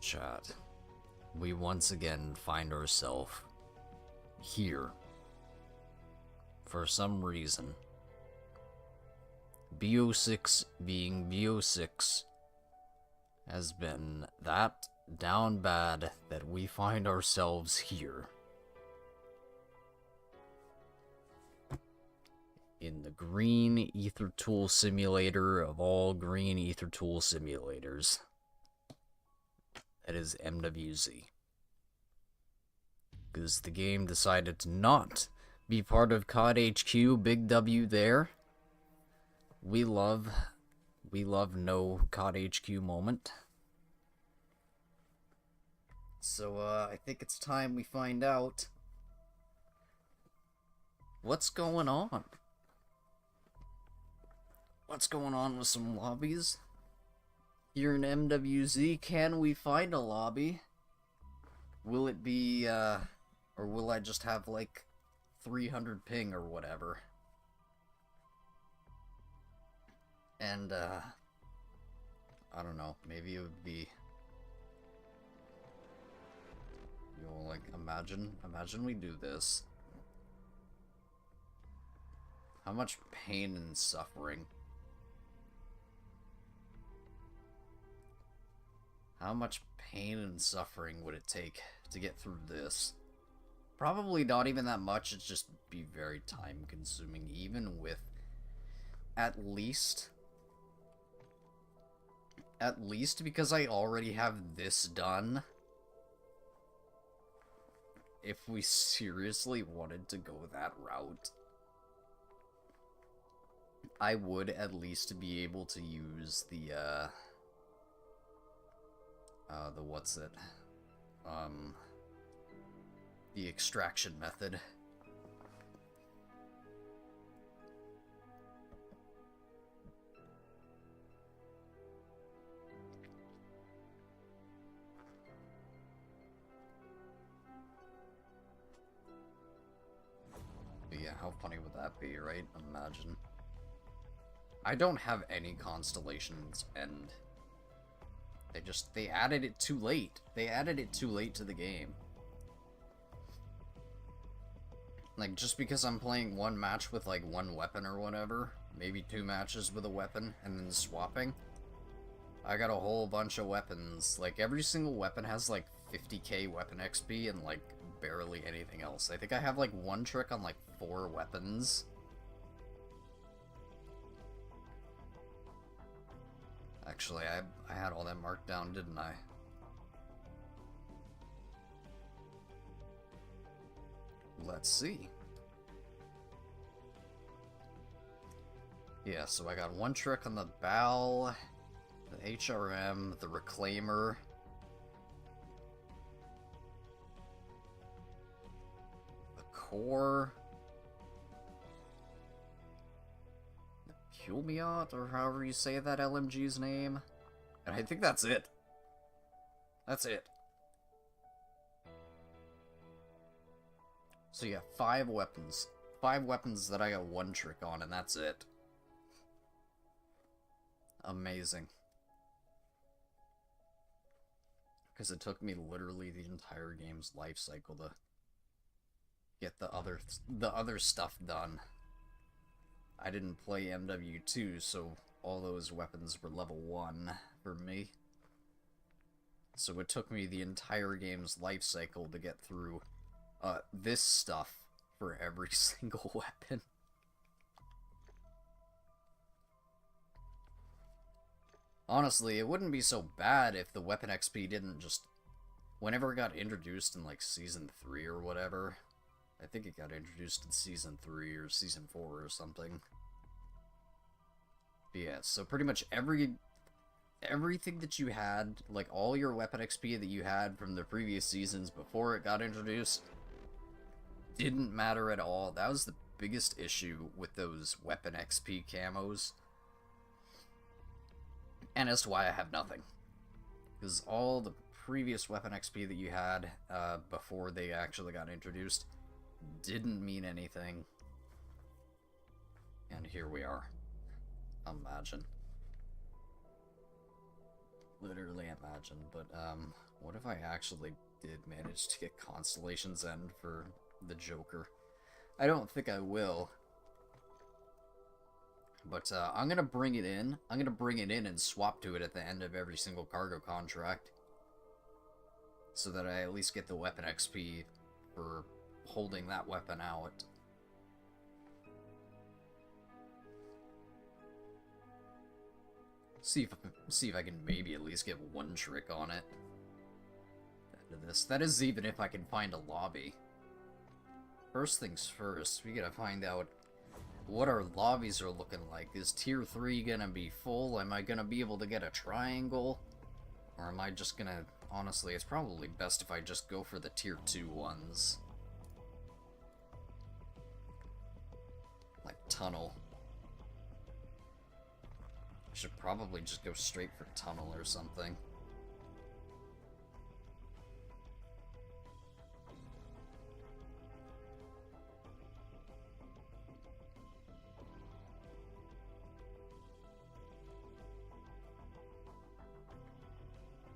chat, we once again find ourselves here. For some reason, BO6 being BO6 has been that down bad that we find ourselves here. In the green ether tool simulator of all green ether tool simulators. That is MWZ. Because the game decided to not be part of COD HQ, big W there. We love no COD HQ moment. So, I think it's time we find out what's going on. What's going on with some lobbies? Here in MWZ, can we find a lobby? Will it be, or will I just have, like, 300 ping or whatever? And, I don't know, maybe it would be... You know, like, imagine we do this. How much pain and suffering. How much pain and suffering would it take to get through this? Probably not even that much, it'd just be very time consuming, even with at least because I already have this done. If we seriously wanted to go that route, I would at least be able to use the what's it? The extraction method. But yeah, how funny would that be, right? Imagine. I don't have any Constellations End. They added it too late. They added it too late to the game. Like, just because I'm playing one match with, like, one weapon or whatever, maybe 2 matches with a weapon, and then swapping, I got a whole bunch of weapons. Like, every single weapon has, like, 50k weapon XP and, like, barely anything else. I think I have, like, 1 trick on, like, 4 weapons. Actually, I had all that marked down, didn't I? Let's see. Yeah, so I got 1 trick on the Bal, the HRM, the Reclaimer, the Core, Kulmiot, or however you say that LMG's name. And I think that's it. That's it. So yeah, 5 weapons. 5 weapons that I got 1 trick on, and that's it. Amazing. Because it took me literally the entire game's life cycle to get the other stuff done. I didn't play MW2, so all those weapons were level 1 for me. So it took me the entire game's life cycle to get through this stuff for every single weapon. Honestly, it wouldn't be so bad if the weapon XP didn't just... Whenever it got introduced in, like, Season 3 or whatever... I think it got introduced in Season 3 or Season 4 or something. But yeah, so pretty much everything that you had, like all your weapon XP that you had from the previous seasons before it got introduced, didn't matter at all. That was the biggest issue with those weapon XP camos. And as to why I have nothing. Because all the previous weapon XP that you had before they actually got introduced didn't mean anything. And here we are. Imagine. literally imagine. But, what if I actually did manage to get Constellation's End for the Joker? I don't think I will. But, I'm gonna bring it in. I'm gonna bring it in and swap to it at the end of every single cargo contract. So that I at least get the weapon XP for holding that weapon out. See if I can maybe at least get one trick on it. End of this. That is even if I can find a lobby. First things first, we gotta find out what our lobbies are looking like. Is tier 3 gonna be full? Am I gonna be able to get a triangle? Or am I just gonna... Honestly, it's probably best if I just go for the tier 2 ones. Like tunnel. I should probably just go straight for tunnel or something.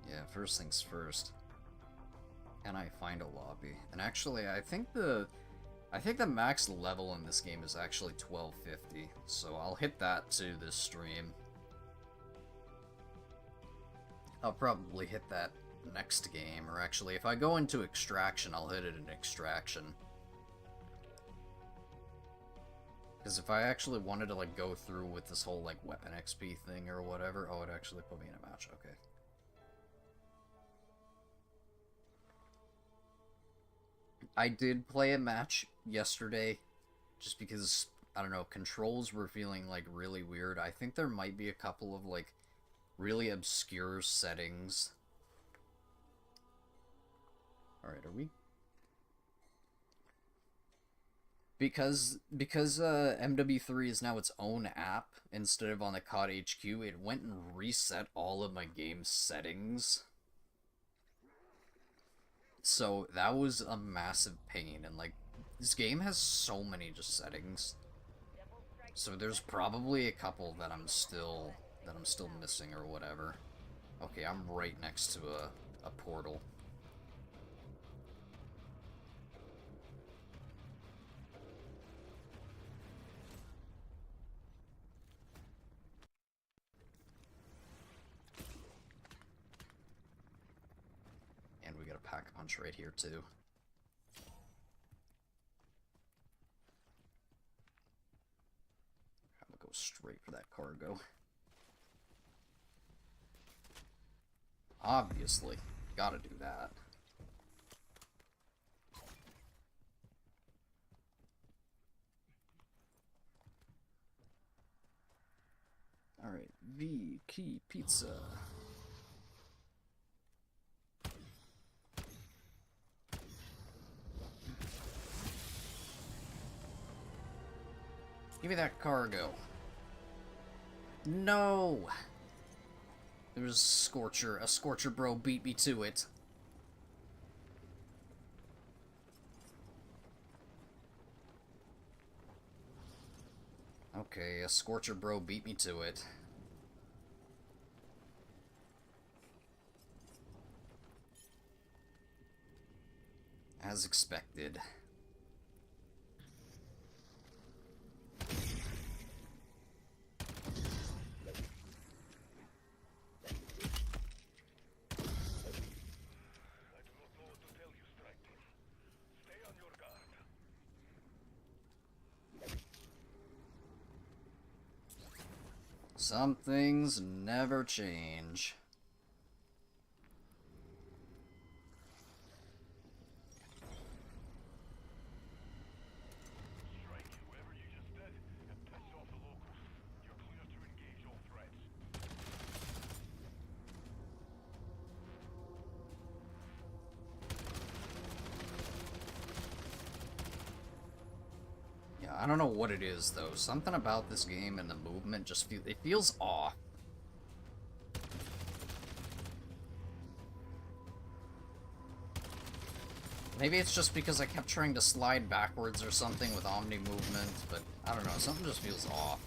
Yeah, first things first. Can I find a lobby? And actually, I think the max level in this game is actually 1250, so I'll hit that to this stream. I'll probably hit that next game, or actually, if I go into Extraction, I'll hit it in Extraction. Because if I actually wanted to, like, go through with this whole, like, weapon XP thing or whatever... Oh, it actually put me in a match, okay. I did play a match yesterday, just because, I don't know, controls were feeling, like, really weird. I think there might be a couple of, like, really obscure settings. Alright, are we... Because MW3 is now its own app, instead of on the COD HQ, it went and reset all of my game settings. So that was a massive pain, and like, this game has so many just settings. So there's probably a couple that I'm still missing or whatever. Okay, I'm right next to a portal. And we got a pack punch right here too. I'm gonna go straight for that cargo. Obviously, gotta do that. Alright, V Key Pizza. Give me that cargo. No! There's a Scorcher bro beat me to it. Okay, a Scorcher bro beat me to it. As expected. Some things never change. Strike whoever you just did and piss off the locals. You're clear to engage all threats. Yeah, I don't know what it is though. Something about this game and the movement just feels off. Maybe it's just because I kept trying to slide backwards or something with Omni movement, but I don't know, something just feels off.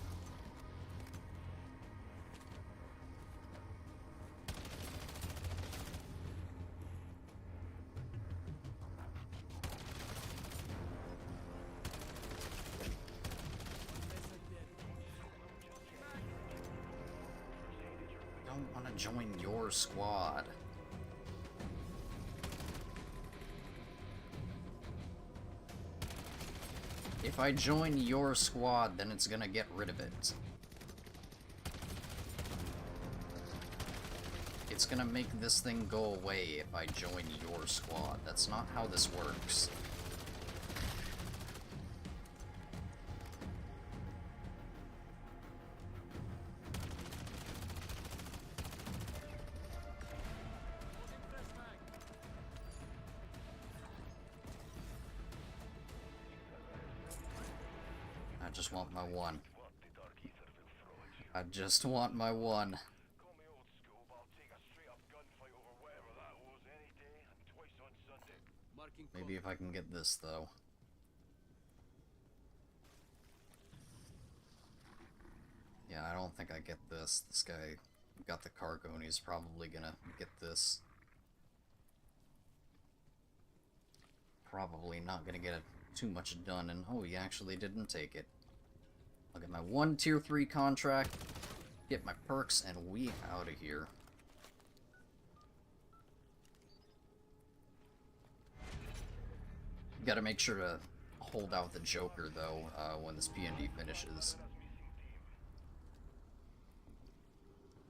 join your squad. If I join your squad, then it's gonna get rid of it. It's gonna make this thing go away if I join your squad. That's not how this works. I just want my one. I just want my one. Call me old school, but I'll take a straight up gunfight over whatever that was any day and twice on Sunday. Maybe if I can get this, though. Yeah, I don't think I get this. This guy got the cargo and he's probably gonna get this. Probably not gonna get too much done, and oh, he actually didn't take it. I'll get my one tier 3 contract, get my perks, and we out of here. Gotta make sure to hold out the Joker, though, when this P&D finishes.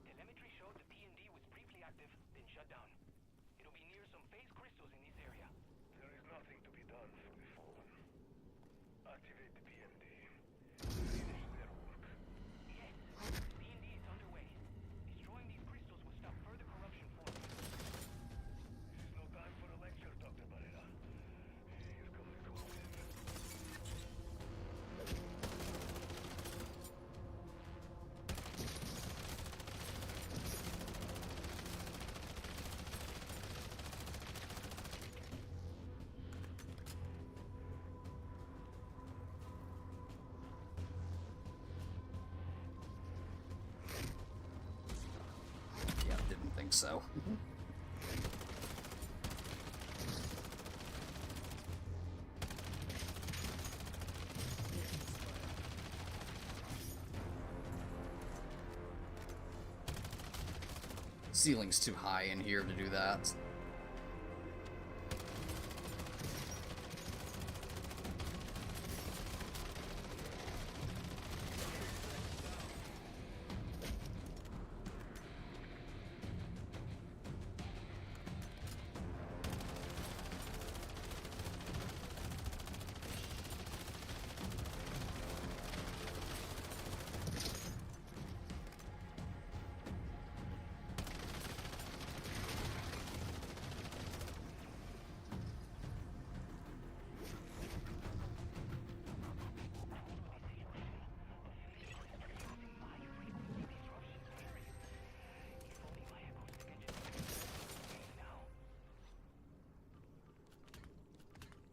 Telemetry showed the P&D was briefly active, then shut down. It'll be near some phase crystals in this area. There is nothing to be done for the fallen. Activate the PMD. Finish their work. Yes, P&D is underway. Destroying these crystals will stop further corruption forming. This is no time for a lecture, Dr. Barrera. Here comes the collective. Yeah, didn't think so. Ceiling's too high in here to do that.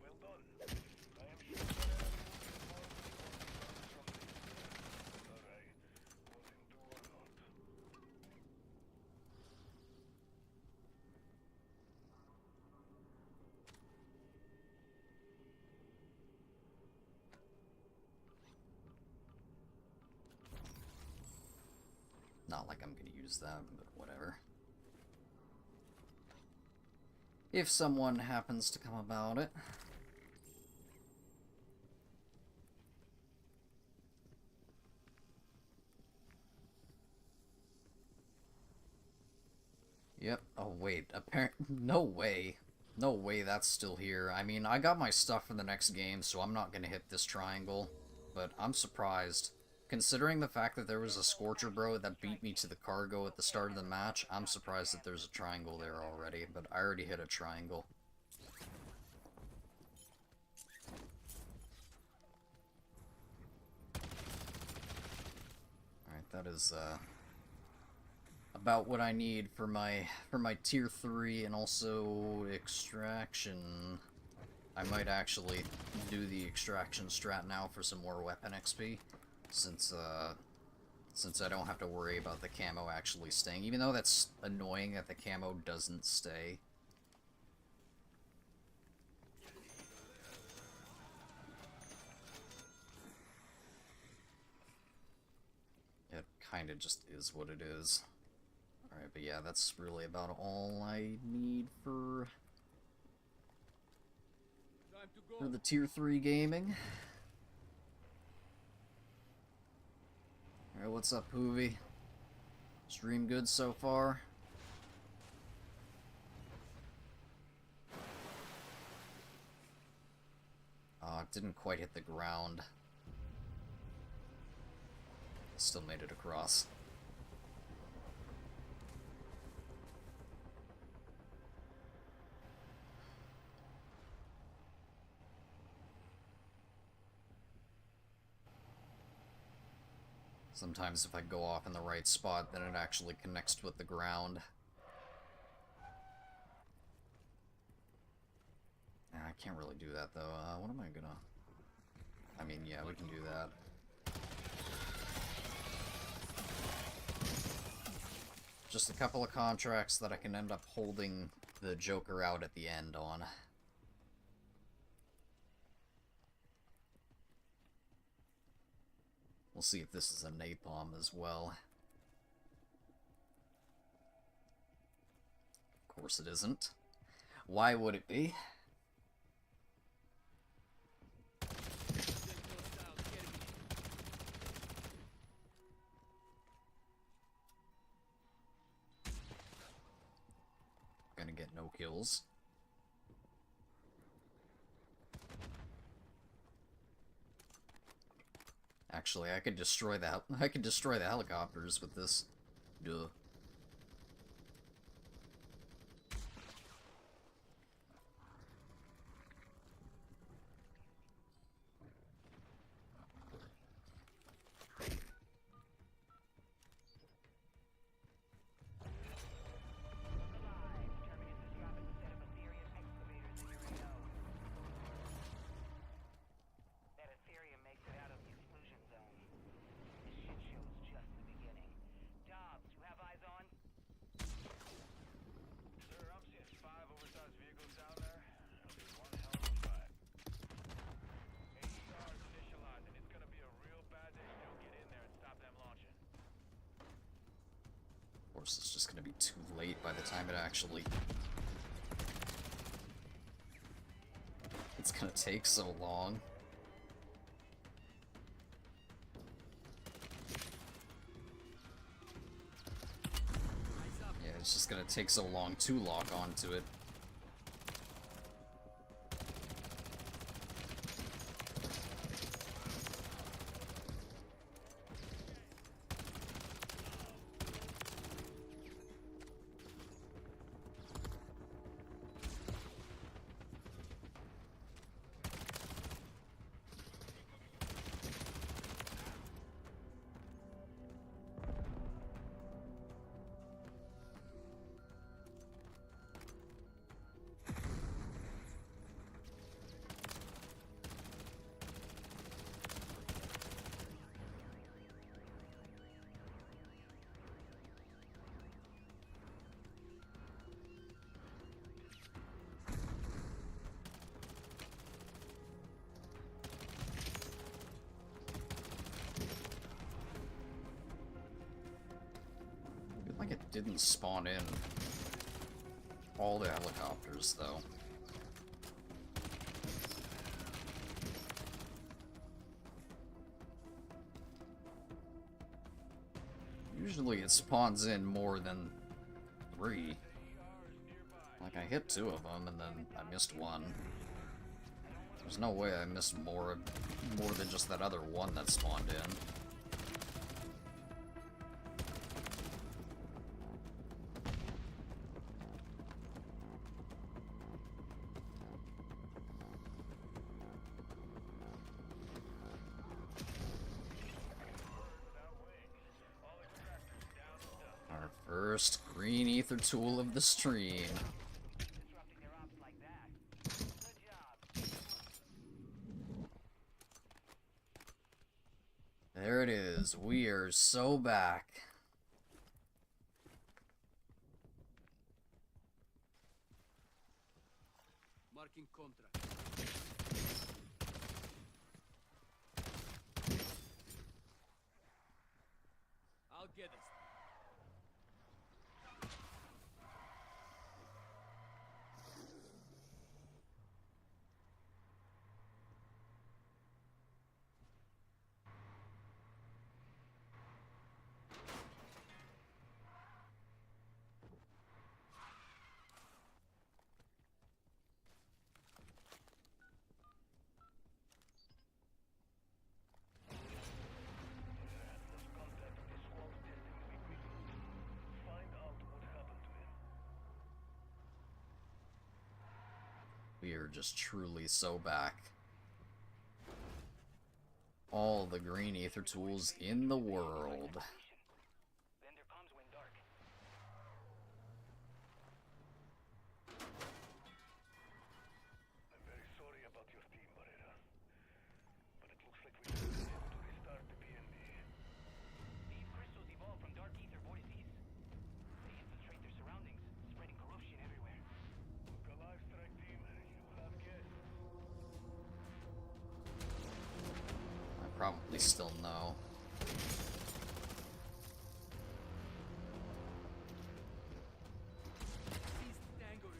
Well done. I am sure that Alright. Nothing do or not. Not like I'm gonna use them, but whatever. If someone happens to come about it. Yep. Oh, wait. No way. No way that's still here. I mean, I got my stuff for the next game, so I'm not gonna hit this triangle. But I'm surprised. Considering the fact that there was a Scorcher Bro that beat me to the cargo at the start of the match, I'm surprised that there's a triangle there already. But I already hit a triangle. Alright, that is, about what I need for my tier 3 and also extraction. I might actually do the extraction strat now for some more weapon XP, since I don't have to worry about the camo actually staying, even though that's annoying that the camo doesn't stay. It kinda just is what it is. Alright, but yeah, that's really about all I need for the Tier 3 gaming. Alright, what's up, Hoovy? Stream good so far? It didn't quite hit the ground. Still made it across. Sometimes if I go off in the right spot, then it actually connects with the ground. Nah, I can't really do that, though. What am I gonna... I mean, yeah, we can do that. Just a couple of contracts that I can end up holding the Joker out at the end on. We'll see if this is a napalm as well. Of course it isn't. Why would it be? Gonna get no kills. Actually, I could destroy that. I could destroy the helicopters with this. Duh. Of course, it's just gonna be too late by the time it actually... It's gonna take so long. Yeah, it's just gonna take so long to lock onto it. Like it didn't spawn in all the helicopters, though. Usually it spawns in more than 3. Like, I hit 2 of them, and then I missed 1. There's no way I missed more than just that other one that spawned in. First green ether tool of the stream. There it is. We are so back. Marking contract. I'll get us. We are just truly so back. All the green ether tools in the world. Then there comes when dark. I'm very sorry about your team, Barrera. But it looks like we should be able to restart the PND. These crystals evolve from dark ether vortices. They infiltrate their surroundings, spreading corruption everywhere. Look alive, strike team. You have guessed. I probably still know.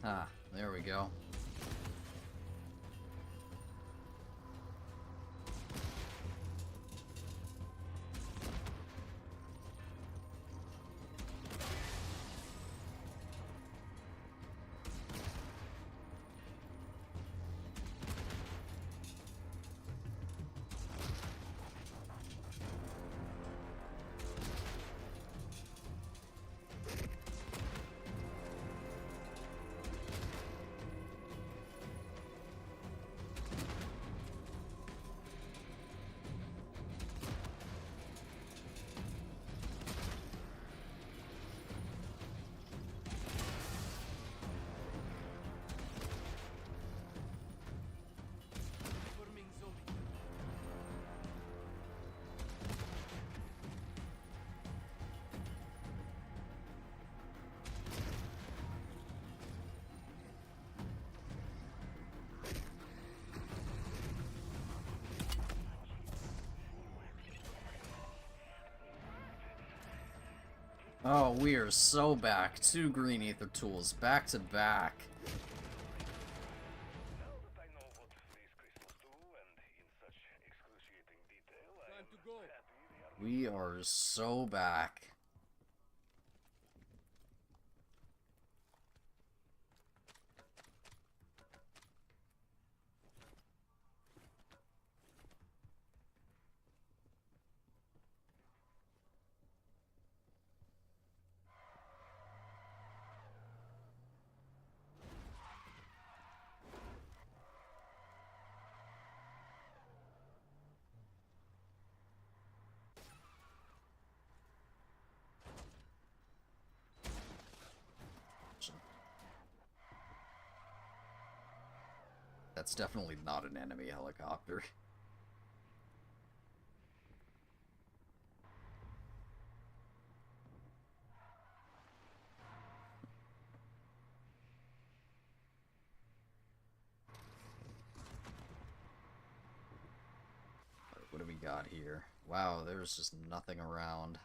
Ah, there we go. Forming zombie. Oh, we are so back. 2 green ether tools back to back. Now that I know what these crystals do, and in such excruciating detail, I Time am to go. happy they are We are so back. That's definitely not an enemy helicopter. Alright, what do we got here? Wow, there's just nothing around.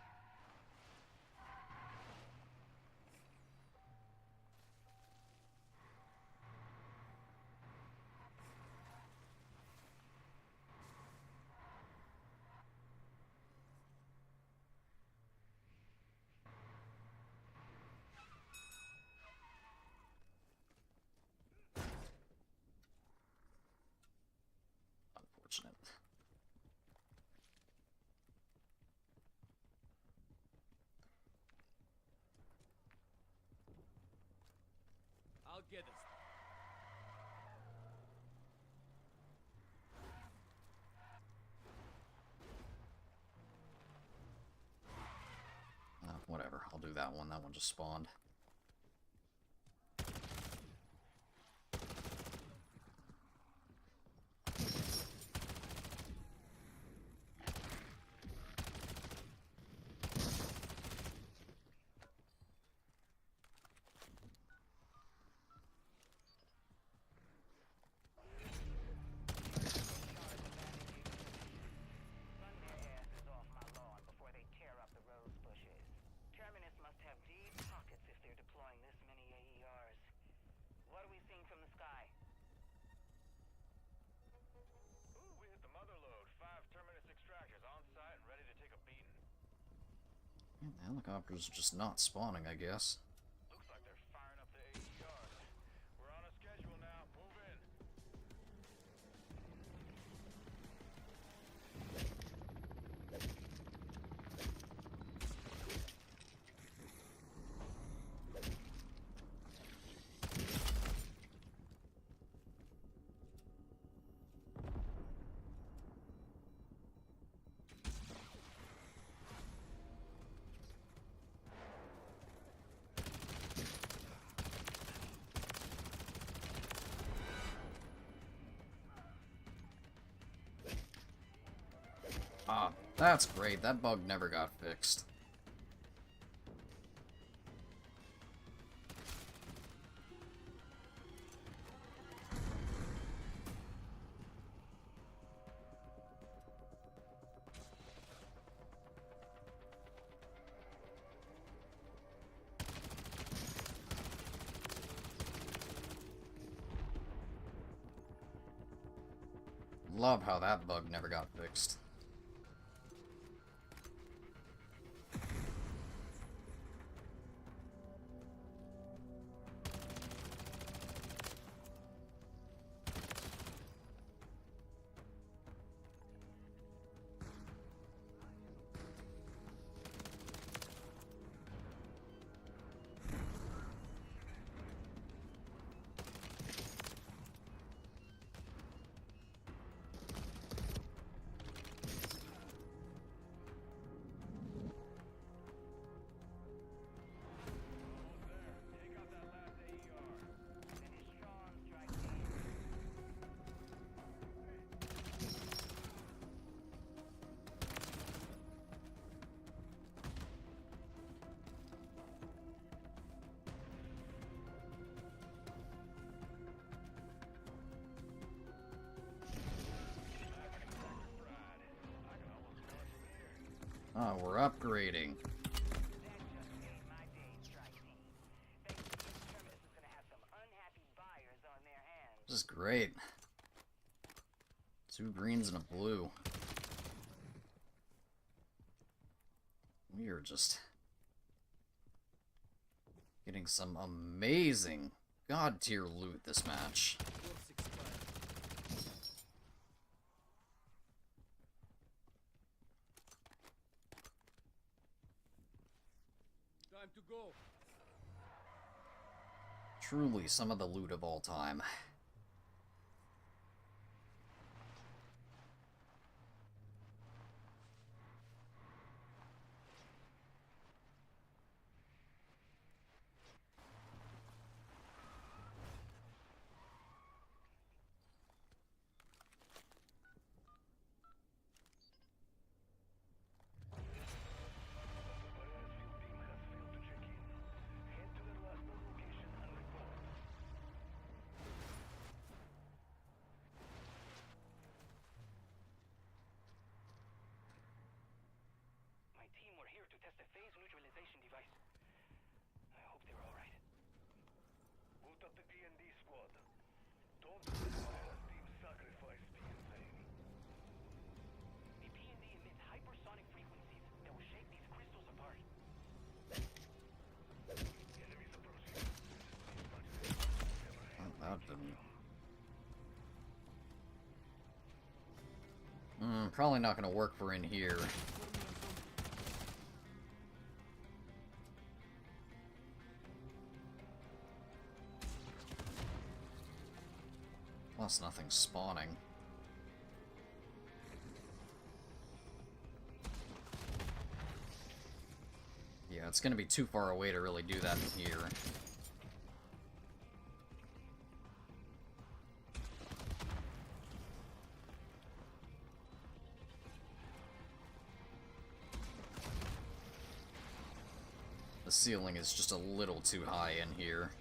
Unfortunate. I'll get us. Whatever, I'll do that one. That one just spawned. Run their asses off my lawn before they tear up the rose bushes. Terminus must have deep pockets if they're deploying this many AERs. What are we seeing from the sky? Ooh, we hit the mother load. 5 Terminus extractors on site and ready to take a beating. Yeah, the helicopter's just not spawning, I guess. Looks like they're firing up the AERs. We're on a schedule now. Move in. Ah, that's great. That bug never got fixed. Love how that bug never got fixed. Take out that last AER. Finish strong, strike team. Ah, we're upgrading. That just made my day, strike team. Thanks to this, Terminus is gonna have some unhappy buyers on their hands. This is great. 2 greens and a blue. We are just getting some amazing god tier loot this match. Works expired. Time to go. Truly some of the loot of all time. My team were here to test a phase neutralization device. I hope they're alright. Boot up the P&D squad. Don't let the wireless team sacrifice PSA. The P&D emits hypersonic frequencies that will shake these crystals apart. Enemies approaching. That didn't. Probably not gonna work for in here. Plus nothing's spawning. Yeah, it's gonna be too far away to really do that in here. The ceiling is just a little too high in here.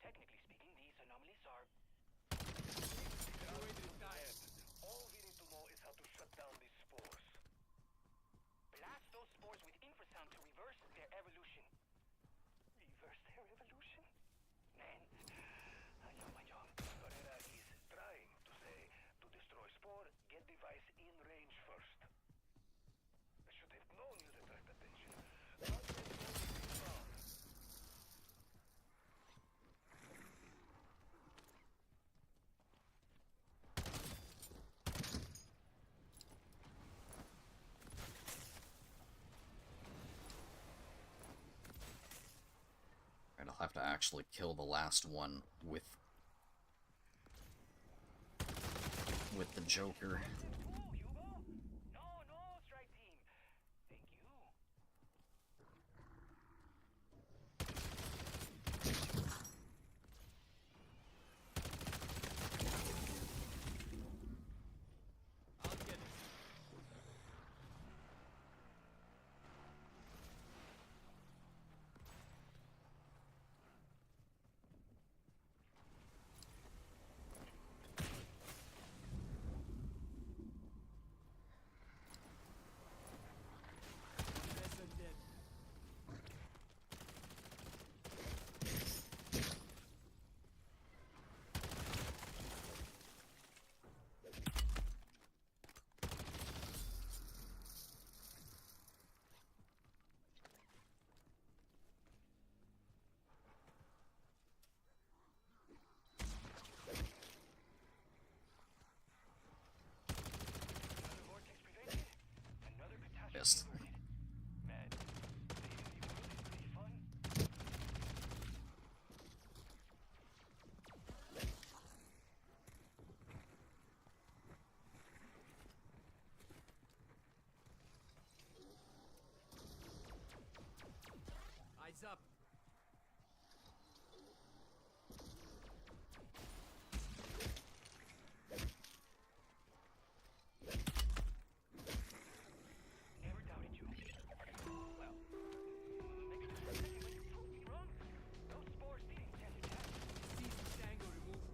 technically speaking, these anomalies are... All we need to know is how to shut down these spores. Blast those spores with infrasound to reverse their evolution. Reverse their evolution? Man, I love my job. Pereira is trying to say, to destroy spore, get device in range first. I should have known you'd attract attention. Not that you only found. I'll have to actually kill the last one with the Joker. Oh, Hugo? No, no, strike team. Thank you. I'll get it. Present dead. Another vortex prevented. Another catastrophe Missed. averted. Man, saving the world is pretty fun. Eyes up. Never doubted you. Well, maybe just for a second, but you proved me wrong. Those spores did intend to attack. Seized Tango removed.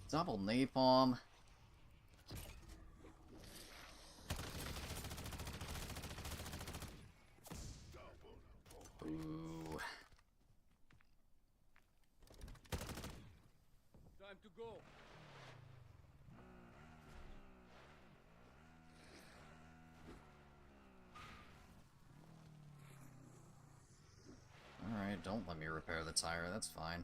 Double napalm. Ooh. Time to go. Alright, don't let me repair the tire, that's fine.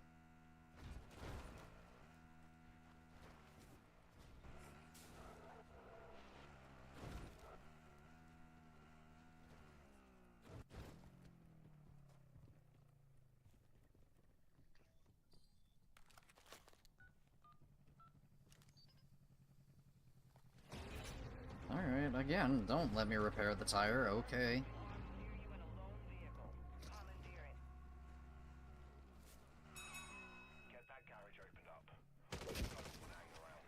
Alright, again, don't let me repair the tire, okay. Steer you in a lone vehicle. Commandeer it. Get that garage opened up. We've got one hanging around.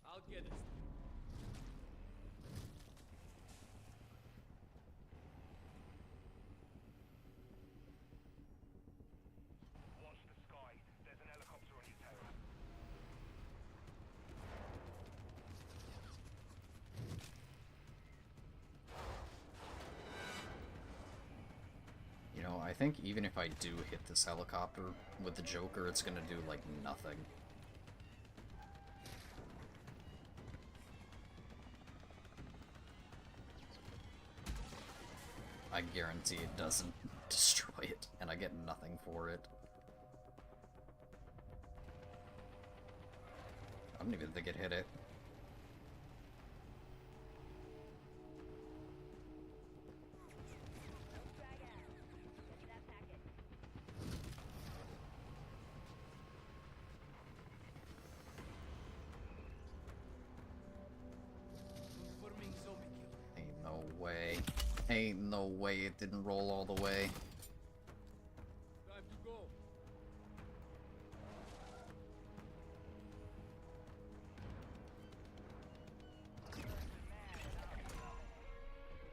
I'll get it. Watch the sky. There's an helicopter on your tail. You know, I think even if I do hit this helicopter with the Joker, it's gonna do, like, nothing. I guarantee it doesn't destroy it, and I get nothing for it. I don't even think it hit it. Ain't no way it didn't roll all the way. Time to go.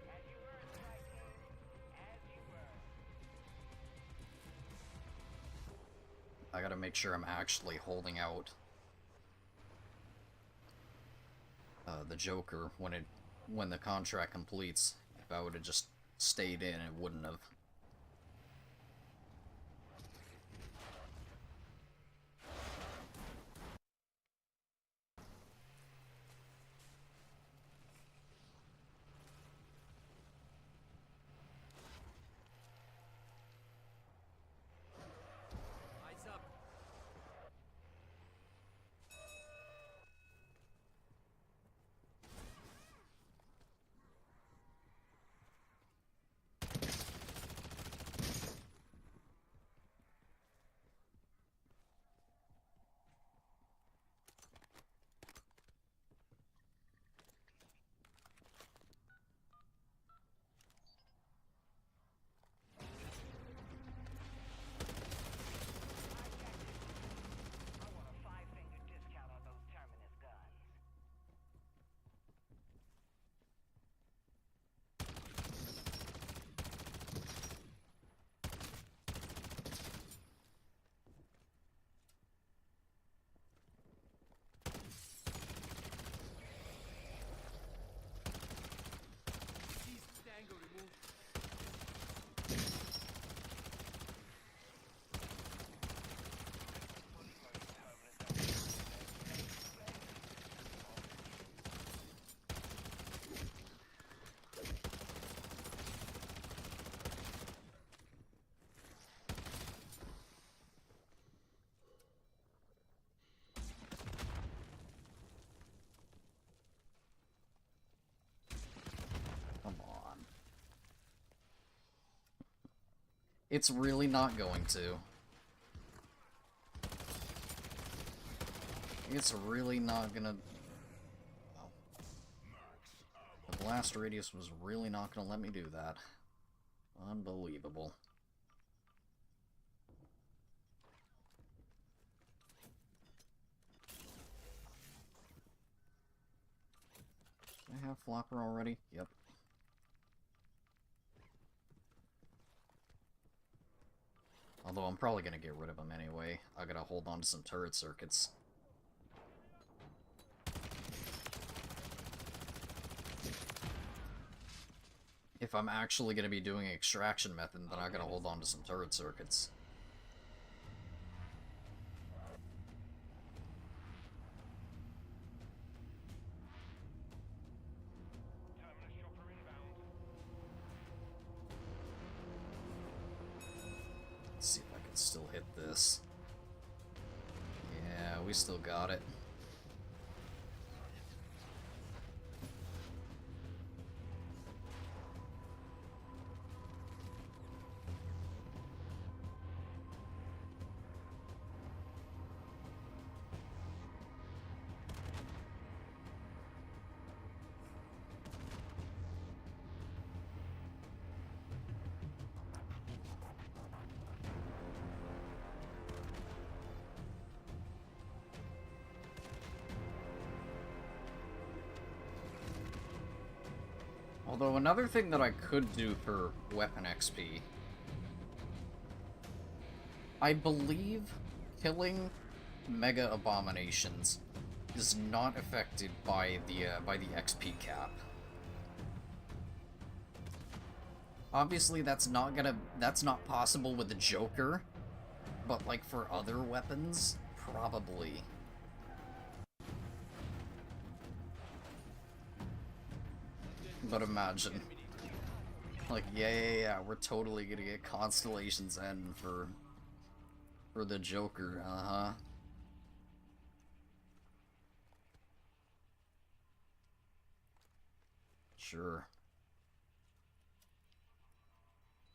As you were, Vikings. As you were. I gotta make sure I'm actually holding out the Joker when the contract completes. If I would have just stayed in, it wouldn't have. Eyes up. I want a 5-finger discount on those Terminus guns. East Tango removed. Come on. It's really not going to. It's really not gonna... Oh. The blast radius was really not gonna let me do that. Unbelievable. Do I have Flopper already? Yep. Although I'm probably gonna get rid of him anyway. I gotta hold on to some turret circuits. If I'm actually gonna be doing extraction method, then I gotta hold on to some turret circuits. Terminus chopper inbound. Let's see if I can still hit this. Yeah, we still got it. Although another thing that I could do for weapon XP, I believe killing Mega Abominations is not affected by the XP cap. Obviously, that's not possible with the Joker, but like for other weapons, probably. But imagine, like, yeah, we're totally gonna get Constellation's End for the Joker, uh-huh. Sure.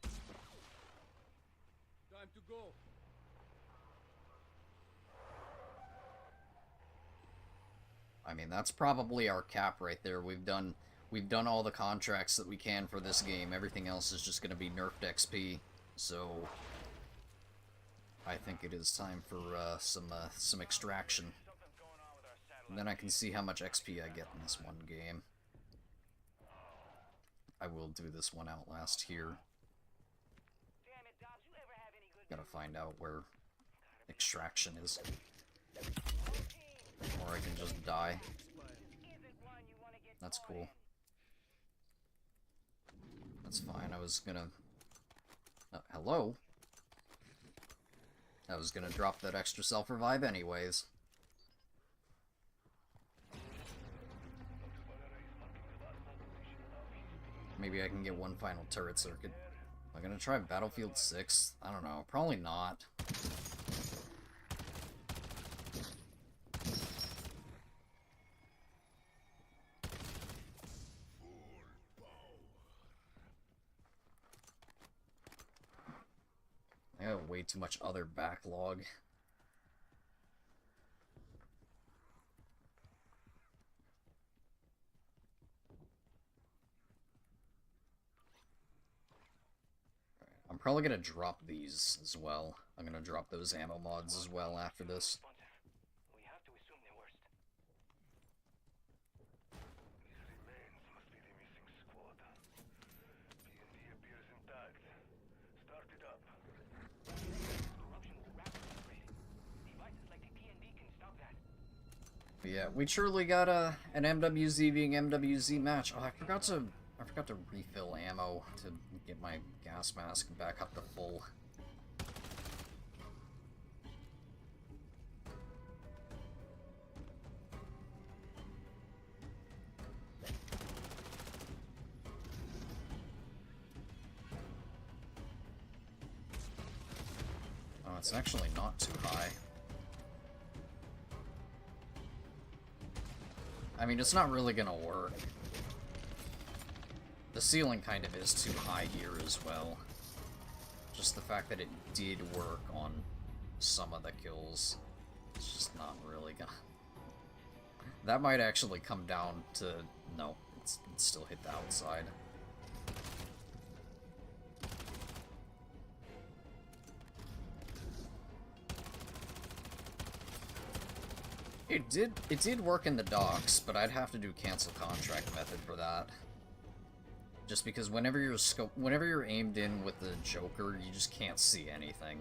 Time to go. I mean, that's probably our cap right there. We've we've done all the contracts that we can for this game. Everything else is just going to be nerfed XP. So I think it is time for some extraction. And then I can see how much XP I get in this one game. I will do this one Outlast here. Gotta find out where extraction is. Or I can just die. That's cool. That's fine. I was gonna... hello? I was gonna drop that extra self-revive anyways. Maybe I can get one final turret circuit. Am I gonna try Battlefield 6? I don't know. Probably not. I have way too much other backlog. I'm probably gonna drop these as well. I'm gonna drop those ammo mods as well after this. We have to assume the worst. These remains must be the missing squad. P&D appears intact. Start it up. Corruption will rapidly spread. Devices like the P&D can stop that. But yeah, we truly got an MWZ being MWZ match. Oh, I forgot to refill ammo to get my gas mask back up to full. Oh, it's actually not too high. I mean, it's not really gonna work. The ceiling kind of is too high here as well. Just the fact that it did work on some of the kills. It's just not really gonna... That might actually come down to... No, it's still hit the outside. It did work in the docks, but I'd have to do cancel contract method for that. Just because whenever you're aimed in with the Joker, you just can't see anything.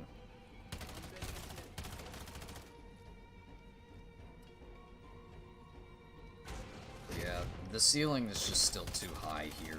Yeah, the ceiling is just still too high here.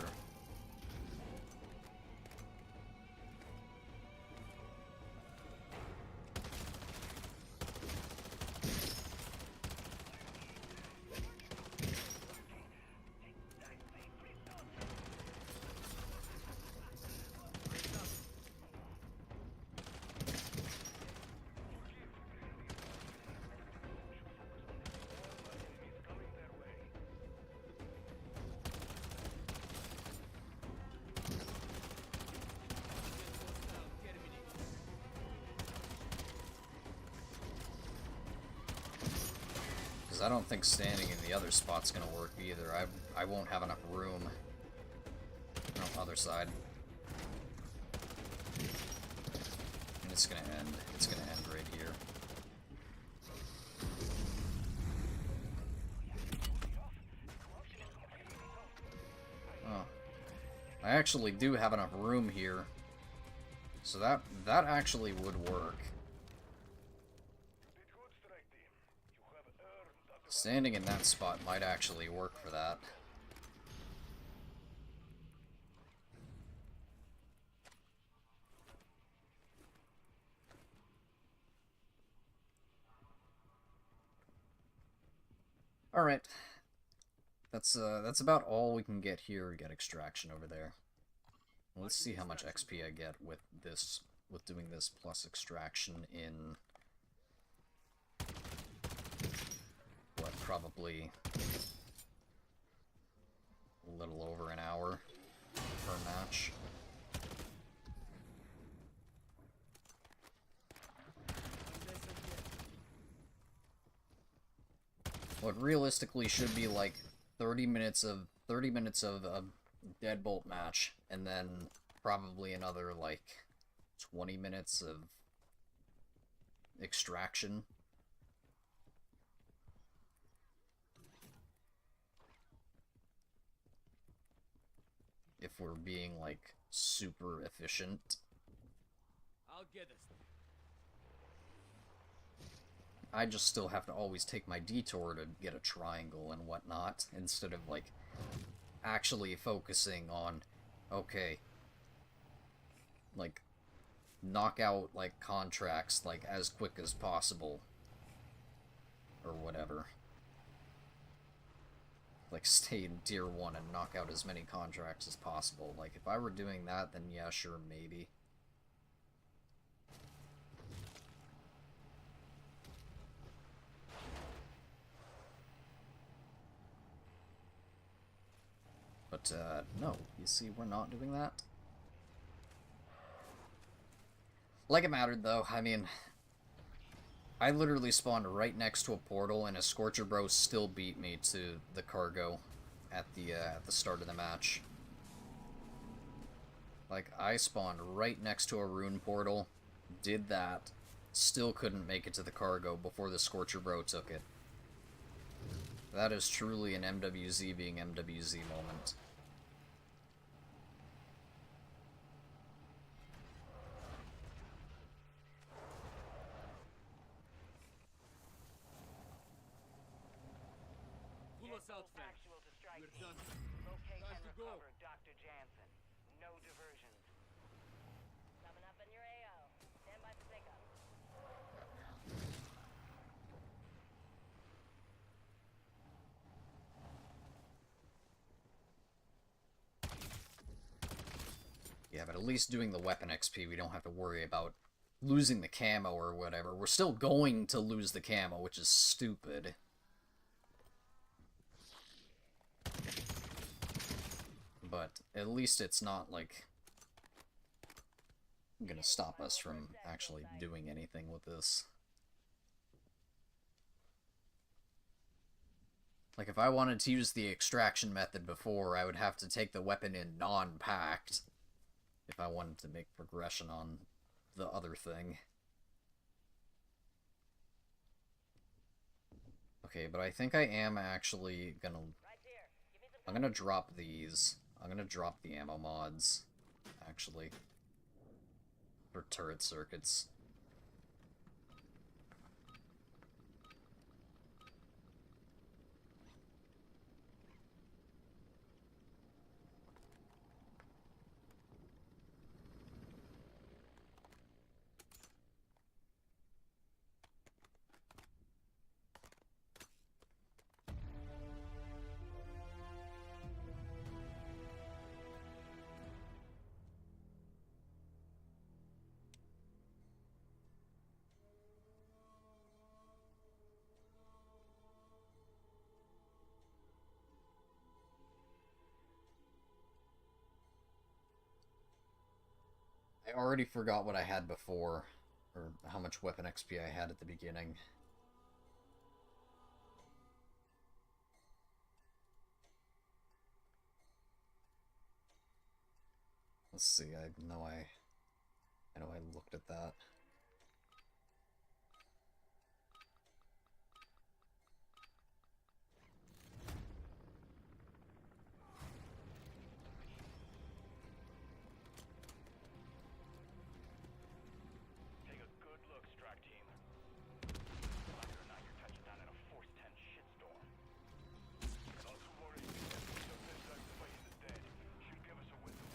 I don't think standing in the other spot's gonna work either. I won't have enough room. No, other side. And it's gonna end. It's gonna end right here. Oh. I actually do have enough room here. So that actually would work. Standing in that spot might actually work for that. Alright. That's about all we can get here. Get extraction over there. Let's see how much XP I get with this, with doing this plus extraction in... what, probably a little over an hour per match. What realistically should be like 30 minutes of 30 minutes of a deadbolt match, and then probably another, like, 20 minutes of extraction. If we're being, like, super efficient. I'll get us. I just still have to always take my detour to get a triangle and whatnot, instead of, like, actually focusing on, okay, like, knock out, like, contracts, like, as quick as possible, or whatever. Like, stay in Tier 1 and knock out as many contracts as possible. Like, if I were doing that, then yeah, sure, maybe. But, no, you see, we're not doing that. Like it mattered, though. I mean, I literally spawned right next to a portal, and a Scorcher Bro still beat me to the cargo at the start of the match. Like, I spawned right next to a rune portal, did that, still couldn't make it to the cargo before the Scorcher Bro took it. That is truly an MWZ being MWZ moment. Pull us out, friend. Actual to strike We're team. done. Locate Time and to go. recover Dr. Jansen. No diversions. Coming up in your AO. Stand by for pickup. Yeah, but at least doing the weapon XP, we don't have to worry about losing the camo or whatever. We're still going to lose the camo, which is stupid. But at least it's not, like, gonna stop us from actually doing anything with this. Like, if I wanted to use the extraction method before, I would have to take the weapon in non-packed if I wanted to make progression on the other thing. Okay, but I think I am actually gonna... I'm gonna drop these. I'm gonna drop the ammo mods, actually. For turret circuits. I already forgot what I had before, or how much weapon XP I had at the beginning. Let's see, I know I looked at that. Take a good look, strike team. Believe it or not, you're touching down in a Force 10 shitstorm. Not to worry, your best like the fight is dead. Should give us a window.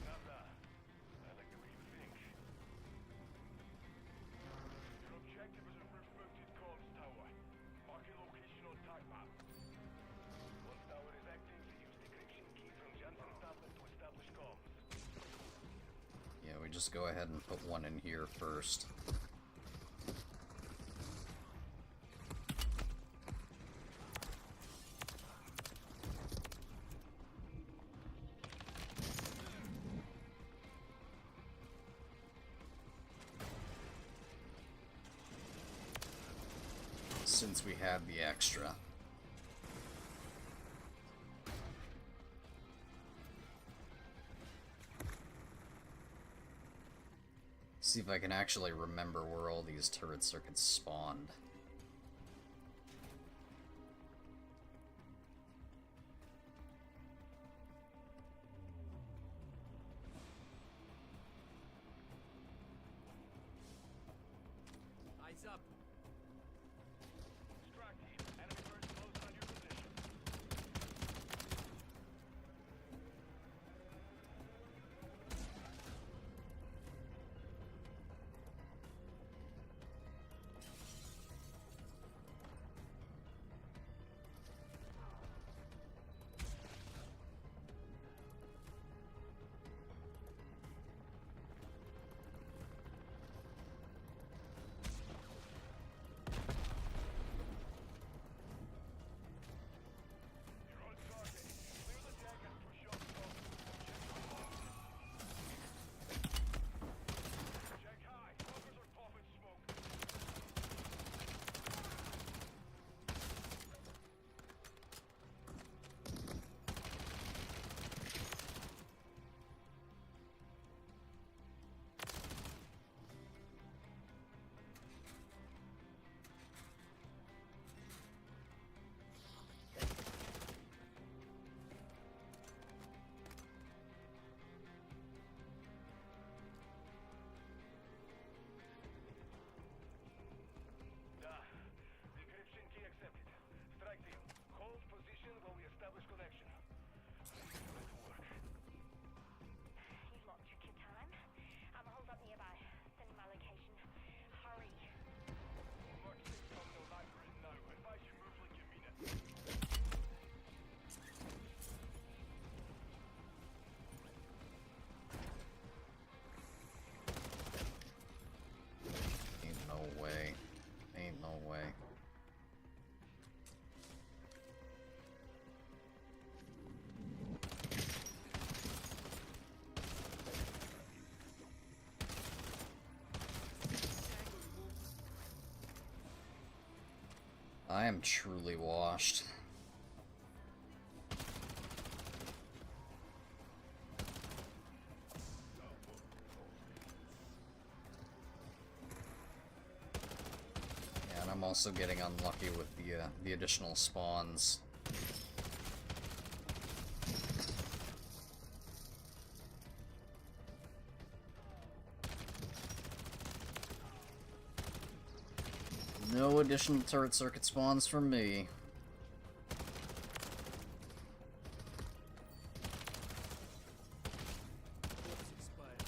Nada. I like the way you think. Your objective is a refurbished comms tower. Marking location on tag map. Once tower is active, use decryption key from Jansen's tablet to establish comms. Yeah, we just go ahead and put one in here first. Since we have the extra. See if I can actually remember where all these turret circuits spawned. Eyes up. Strike team. Enemy birds close on your position. You're on target. Clear the deck and push up top. Check high. Bunkers are popping smoke. Decryption key accepted. Strike team. Hold position while we establish connection. Let's get to work. You've lost your kid time. I'm a hold up nearby. Send me my location. Hurry. Mark 6 terminal not written now. Advise you move like you mean it. Ain't no way. Ain't no way. I am truly washed. Yeah, and I'm also getting unlucky with the additional spawns. No additional turret circuit spawns for me. Bullets expired.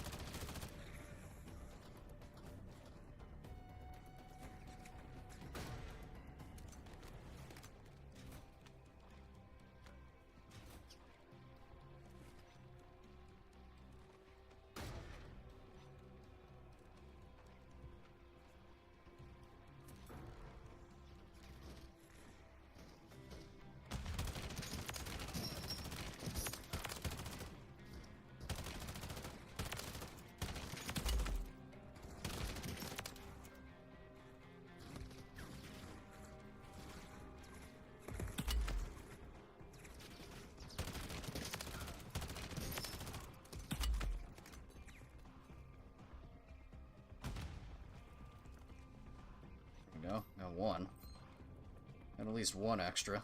There we go. Got one. Got at least one extra.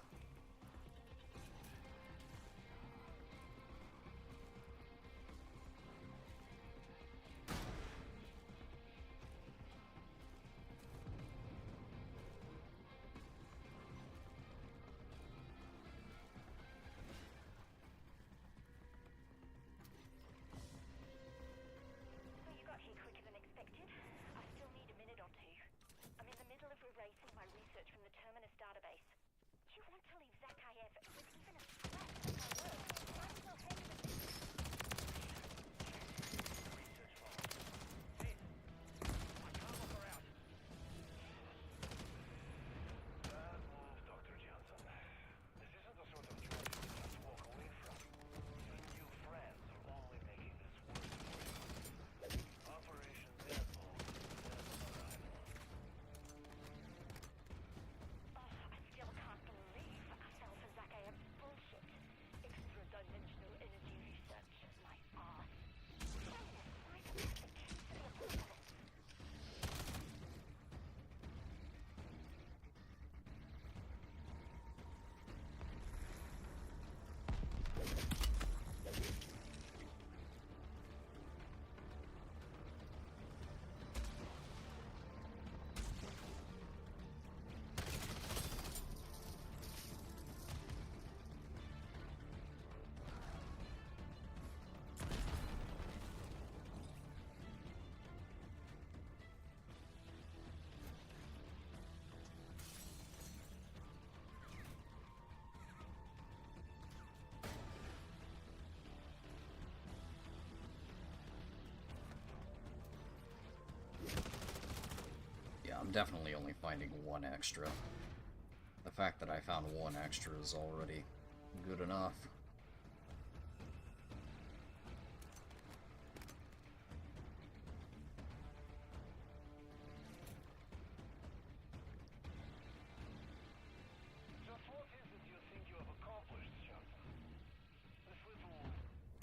Well, you got here quicker than expected. I still need a minute or two. I'm in the middle of erasing my research from the Terminus database. You want I'm definitely only finding one extra. The fact that I found one extra is already good enough. Just what is it you think you have accomplished, Johnson? This little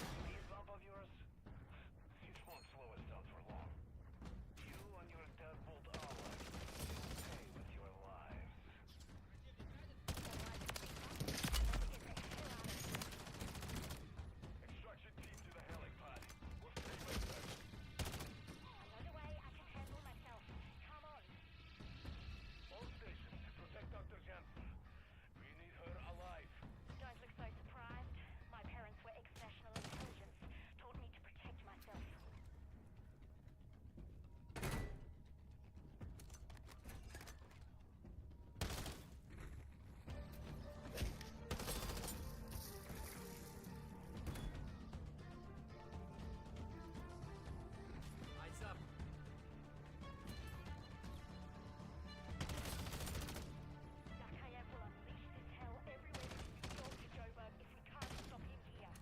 speed bump of yours? It won't slow us down for long. You and your deadbolt allies will pay with your lives. Extraction team to the helipad. We're free with them. I'm on the way. I can handle myself. Come on. All stations, protect Dr. Jansen. We need her alive. Don't look so surprised. My parents were ex-national intelligence. Taught me to protect myself. Eyes up. Lucario will unleash this hell everywhere in New York to Joburg if we can't stop him here.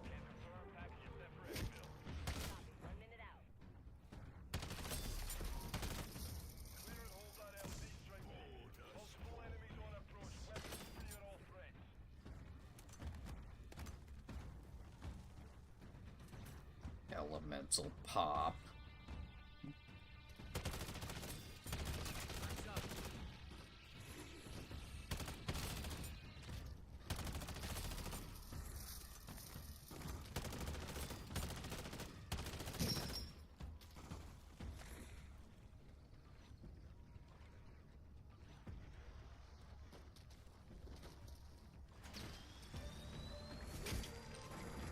Can't confirm package set for exfil. Copy. 1 minute out. Clear and hold that LZ straight. Multiple enemies on approach. Weapons free on all threats. Elemental pop. Eyes up.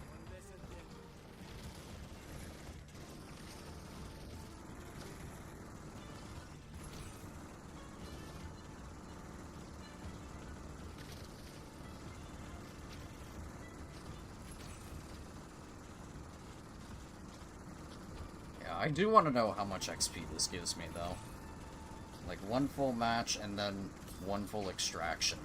One less and then. Yeah, I do want to know how much XP this gives me, though. Like, one full match and then one full extraction.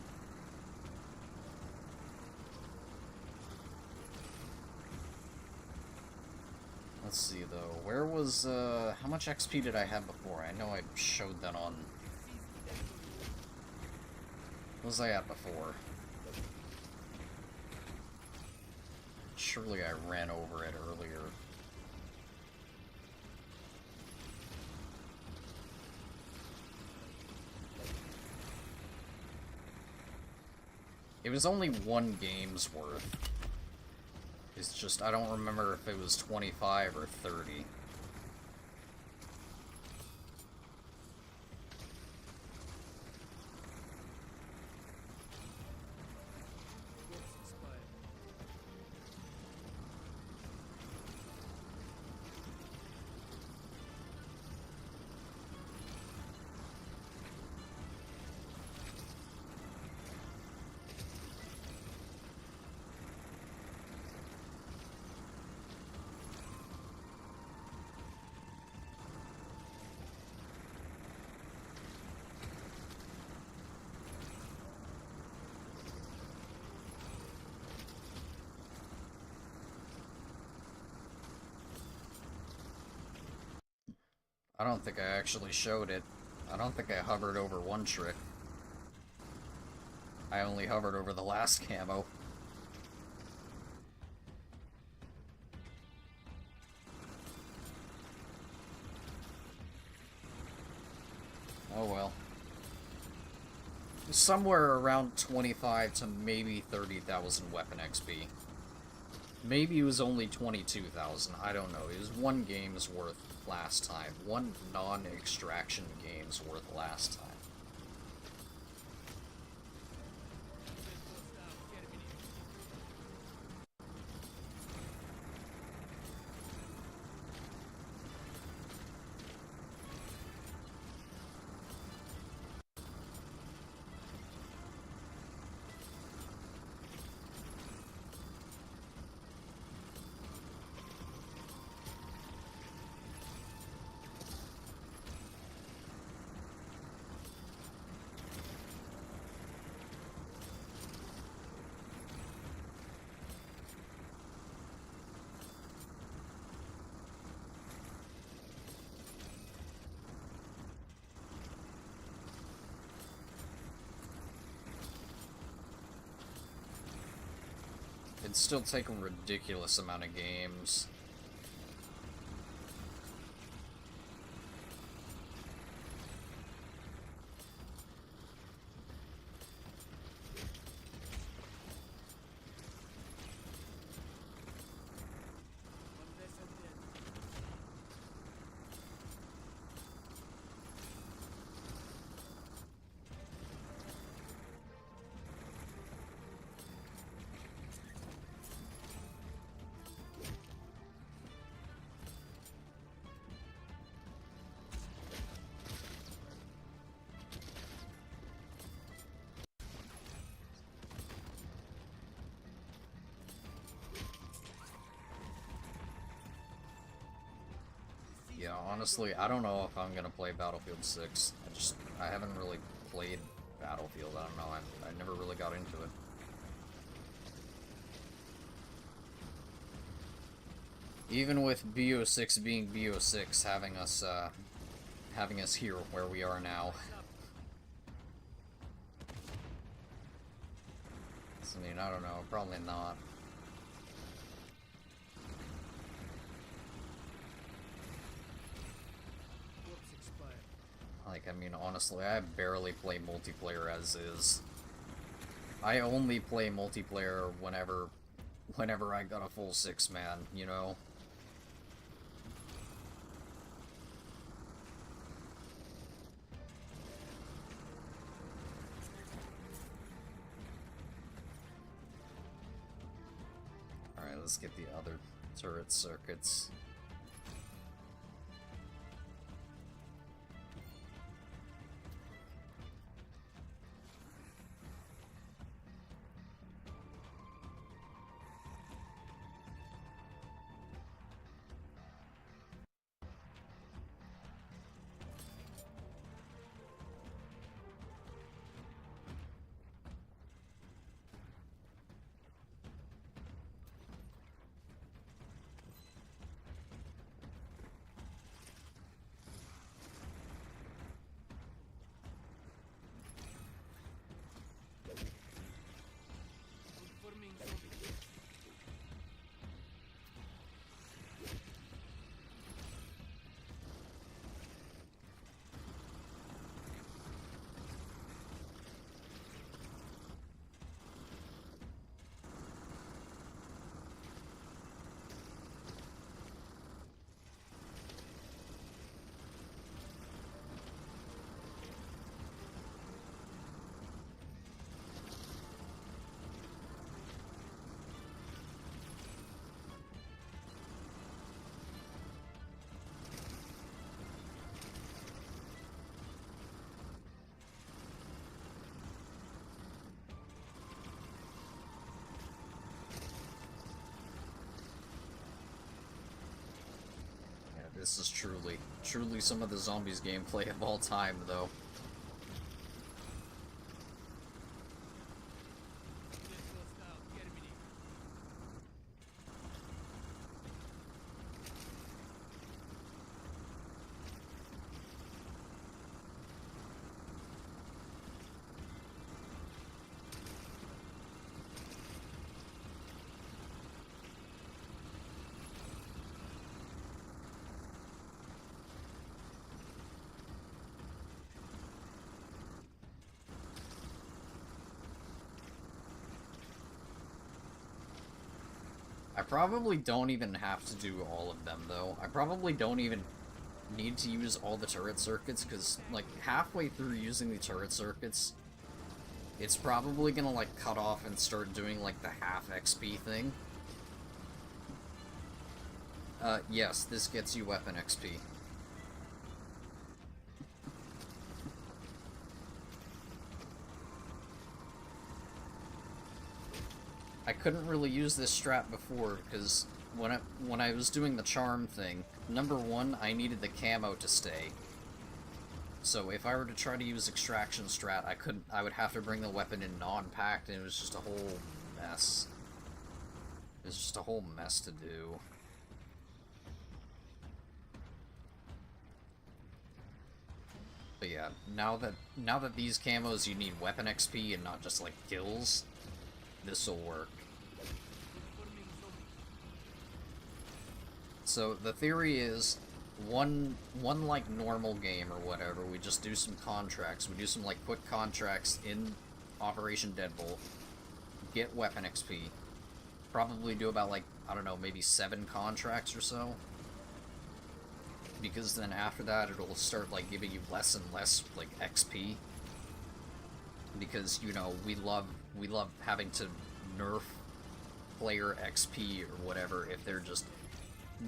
Let's see, though. Where was, how much XP did I have before? I know I showed that on... What was I at before? Surely I ran over it earlier. It was only one game's worth. It's just, I don't remember if it was 25 or 30. Books expired. I don't think I actually showed it. I don't think I hovered over one trick. I only hovered over the last camo. Oh well. Somewhere around 25 to maybe 30,000 weapon XP. Maybe it was only 22,000, I don't know. It was one game's worth last time. One non-extraction game's worth last time. it'd still take a ridiculous amount of games. One less undead. Yeah, honestly, I don't know if I'm gonna play Battlefield 6. I haven't really played Battlefield. I don't know. I never really got into it. Even with BO6 being BO6, having us here where we are now. I mean, I don't know. Probably not. What's expired? Like, I mean, honestly, I barely play multiplayer as is. I only play multiplayer whenever I got a full 6-man, you know? Alright, let's get the other turret circuits. Confirming zombie. Yeah, this is truly some of the zombies gameplay of all time, though. I probably don't even have to do all of them, though. I probably don't even need to use all the turret circuits, because, like, halfway through using the turret circuits, it's probably gonna, like, cut off and start doing, like, the half XP thing. Yes, this gets you weapon XP. I couldn't really use this strat before, because when I was doing the charm thing, number one, I needed the camo to stay. So if I were to try to use extraction strat, I would have to bring the weapon in non-packed, and it was just a whole mess. It was just a whole mess to do. But yeah, now that these camos you need weapon XP and not just like kills, this'll work. So the theory is one like normal game or whatever, we just do some contracts. We do some like quick contracts in Operation Deadbolt, get weapon XP. Probably do about like, I don't know, maybe 7 contracts or so. Because then after that it'll start like giving you less and less like XP. Because, you know, we love having to nerf player XP or whatever if they're just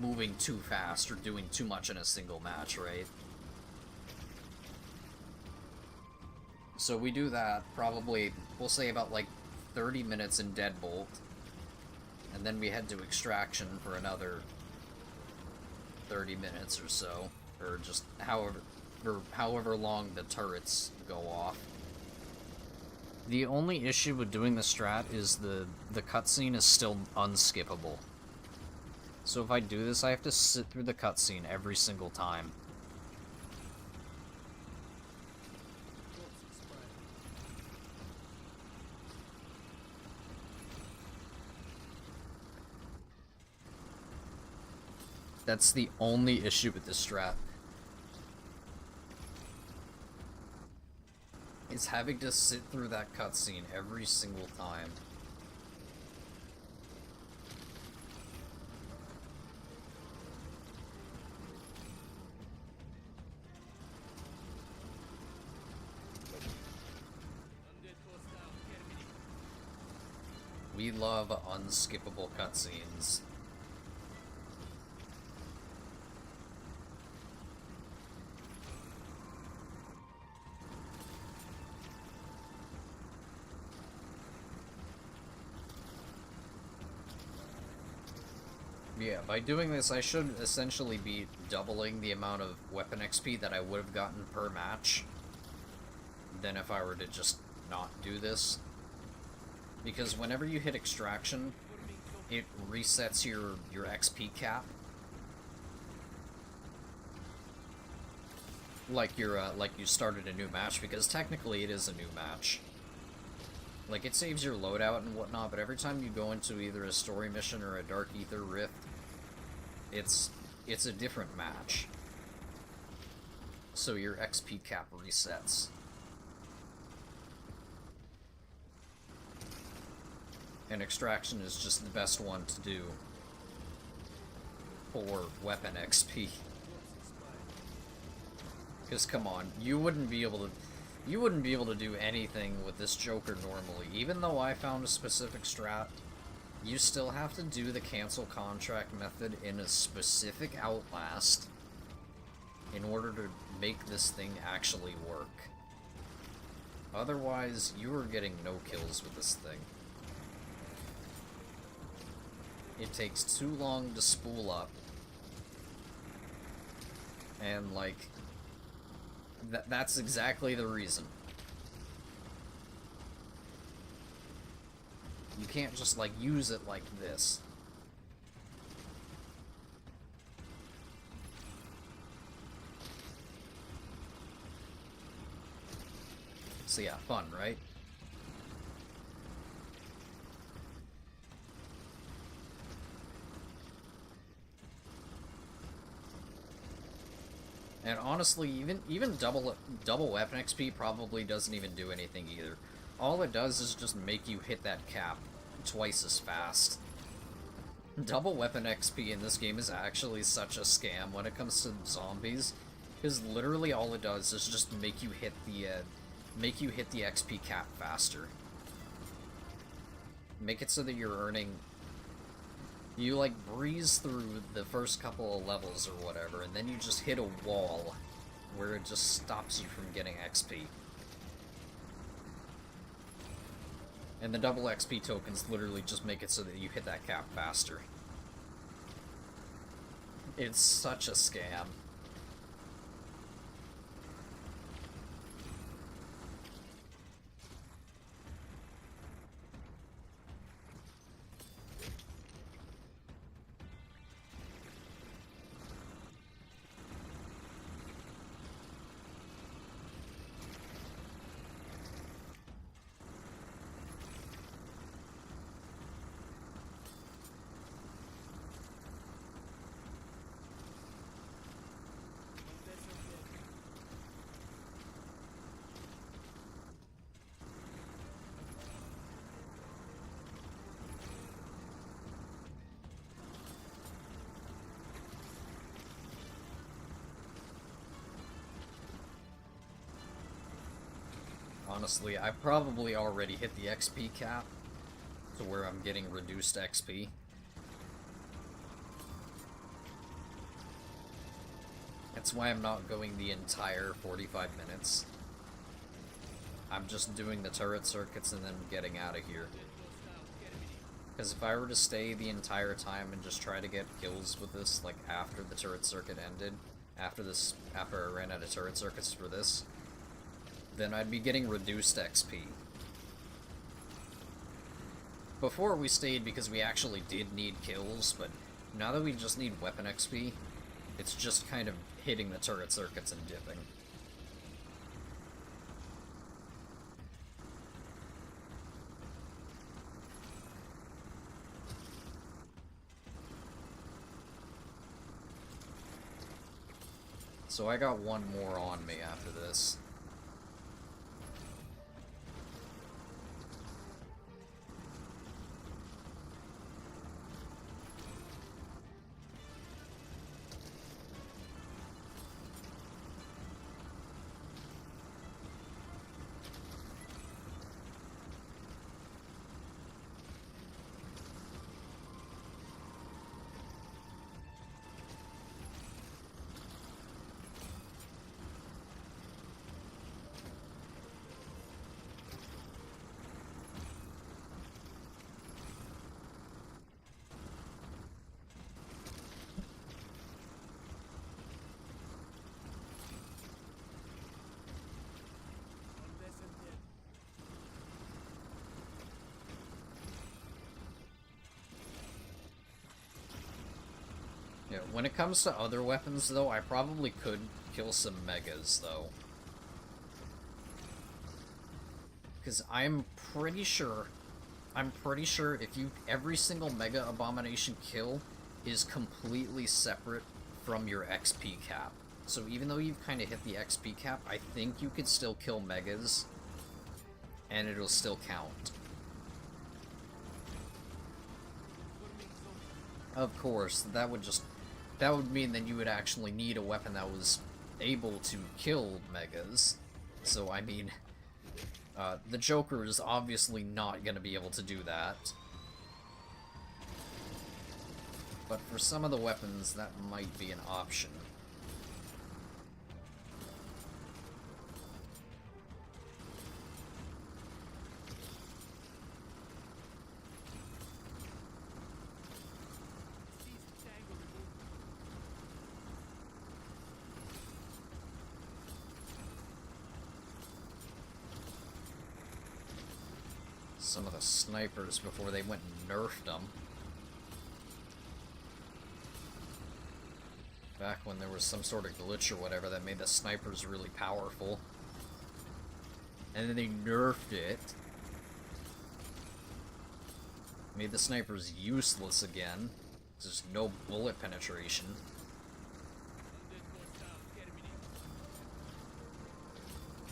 moving too fast or doing too much in a single match, right? So we do that probably, we'll say about like 30 minutes in Deadbolt, and then we head to Extraction for another 30 minutes or so, or just however long the turrets go off. The only issue with doing the strat is the cutscene is still unskippable. So if I do this, I have to sit through the cutscene every single time. That's the only issue with this strat. Is having to sit through that cutscene every single time. We love unskippable cutscenes. Yeah, by doing this, I should essentially be doubling the amount of weapon XP that I would have gotten per match than if I were to just not do this. Because whenever you hit Extraction, it resets your XP cap. Like you started a new match, because technically it is a new match. Like, it saves your loadout and whatnot, but every time you go into either a story mission or a Dark Aether Rift, it's a different match. So your XP cap resets. And Extraction is just the best one to do for weapon XP. Because come on, you wouldn't be able to do anything with this Joker normally. Even though I found a specific strat, you still have to do the cancel contract method in a specific Outlast in order to make this thing actually work. Otherwise, you are getting no kills with this thing. It takes too long to spool up. And, like, that's exactly the reason. You can't just, like, use it like this. So yeah, fun, right? And honestly, even double weapon XP probably doesn't even do anything either. All it does is just make you hit that cap twice as fast. Double weapon XP in this game is actually such a scam when it comes to zombies, because literally all it does is just make you hit the XP cap faster. Make it so that you're earning. You, like, breeze through the first couple of levels or whatever, and then you just hit a wall where it just stops you from getting XP. And the double XP tokens literally just make it so that you hit that cap faster. It's such a scam. honestly. I probably already hit the XP cap to where I'm getting reduced XP. That's why I'm not going the entire 45 minutes. I'm just doing the turret circuits and then getting out of here. Because if I were to stay the entire time and just try to get kills with this, like after the turret circuit ended, after I ran out of turret circuits for this, then I'd be getting reduced XP. Before we stayed because we actually did need kills, but now that we just need weapon XP, it's just kind of hitting the turret circuits and dipping. So I got one more on me after this. Yeah, when it comes to other weapons, though, I probably could kill some megas, though. Because I'm pretty sure if you, every single Mega Abomination kill is completely separate from your XP cap. So even though you've kind of hit the XP cap, I think you could still kill Megas, and it'll still count. Of course, that would mean that you would actually need a weapon that was able to kill Megas. So, I mean, the Joker is obviously not going to be able to do that. But for some of the weapons, that might be an option. Some of the snipers before they went and nerfed them. Back when there was some sort of glitch or whatever that made the snipers really powerful. And then they nerfed it. Made the snipers useless again. There's no bullet penetration.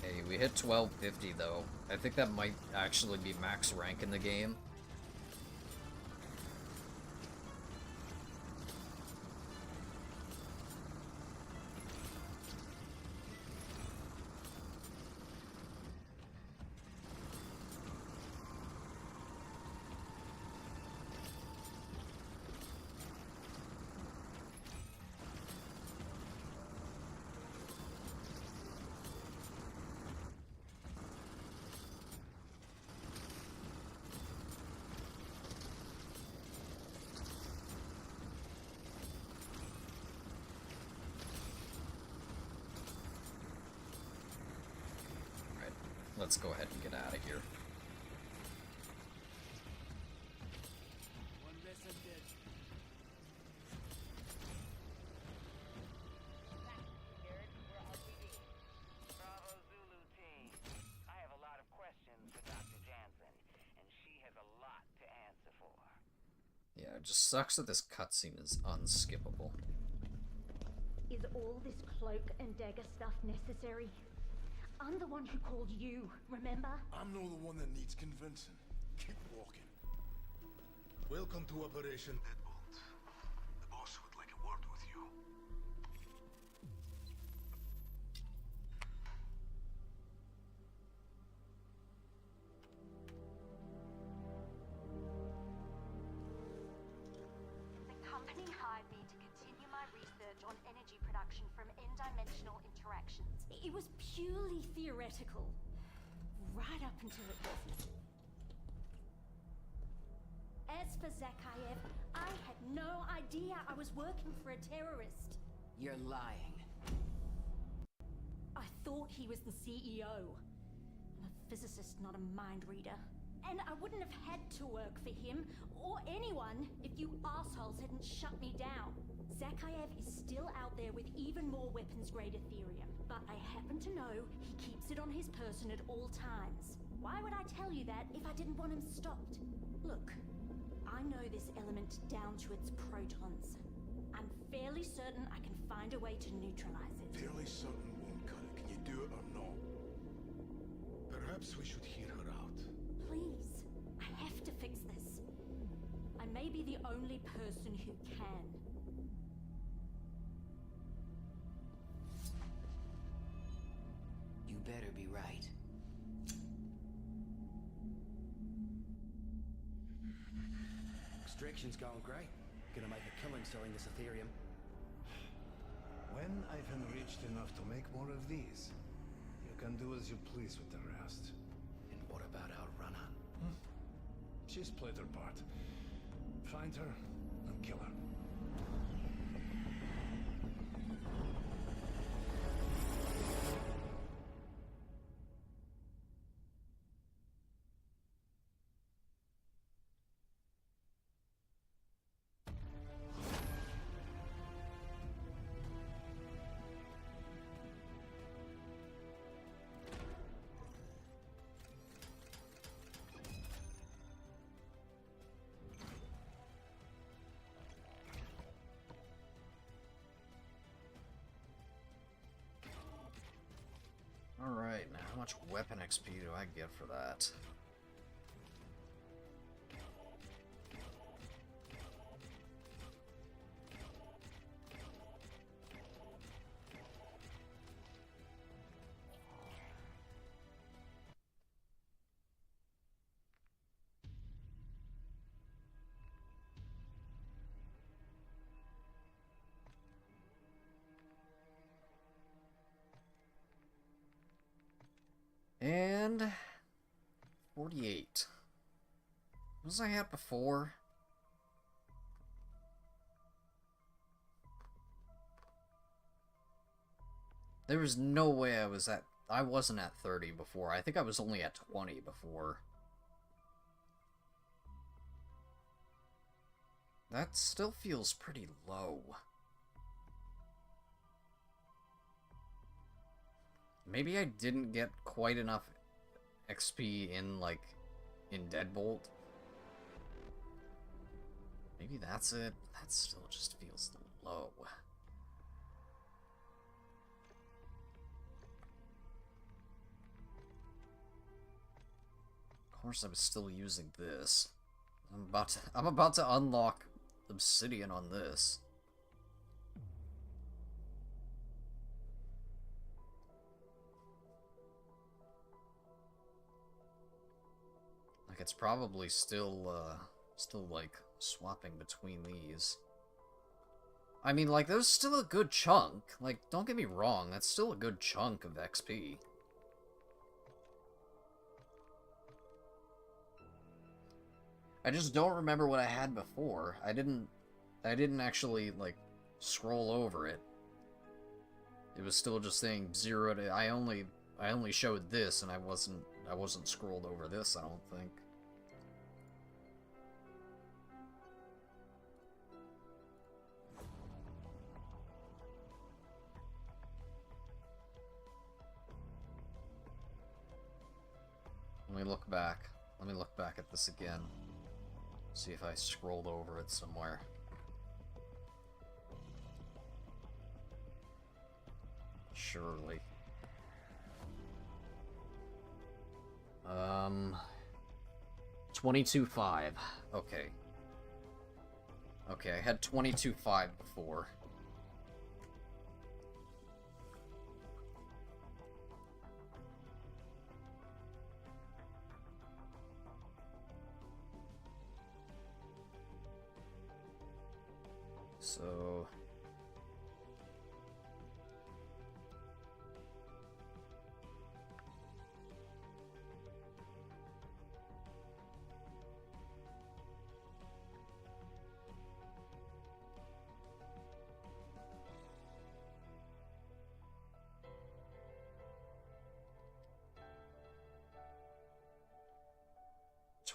Okay, we hit 1250 though. I think that might actually be max rank in the game. Let's go ahead and get out of here. Bravo Zulu team. I have a lot of questions for Dr. Jansen, and she has a lot to answer for. Yeah, it just sucks that this cutscene is unskippable. Is all this cloak and dagger stuff necessary? I'm the one who called you, remember? I'm not the one that needs convincing. Keep walking. Welcome to Operation Deadbolt. The boss would like a word with you. from in-dimensional interactions. It was purely theoretical. Right up until it wasn't. As for Zakhaev, I had no idea I was working for a terrorist. You're lying. I thought he was the CEO. I'm a physicist, not a mind reader. And I wouldn't have had to work for him, or anyone, if you assholes hadn't shut me down. Zakhaev is still out there with even more weapons-grade Ethereum, but I happen to know he keeps it on his person at all times. Why would I tell you that if I didn't want him stopped? Look, I know this element down to its protons. I'm fairly certain I can find a way to neutralize it. Fairly certain won't cut it. Can you do it or not? Perhaps we should hear her out. Please, I have to fix this. I may be the only person who can. You better be right. Extraction's going great. Gonna make a killing selling this Ethereum. When I've enriched enough to make more of these, you can do as you please with the rest. And what about our runner? She's played her part. Find her and kill her. Alright, now how much weapon XP do I get for that? And 48. What was I at before? There was no way I wasn't at 30 before. I think I was only at 20 before. That still feels pretty low. Maybe I didn't get quite enough XP in, like, in Deadbolt. Maybe that's it. That still just feels low. Of course I was still using this. I'm about to unlock Obsidian on this. Like, it's probably still like, swapping between these. I mean, like, there's still a good chunk. Like, don't get me wrong, that's still a good chunk of XP. I just don't remember what I had before. I didn't actually, like, scroll over it. It was still just saying 0 to... I only showed this, and I wasn't scrolled over this, I don't think. Let me look back. Let me look back at this again. See if I scrolled over it somewhere. Surely. 22.5. Okay. Okay, I had 22.5 before. So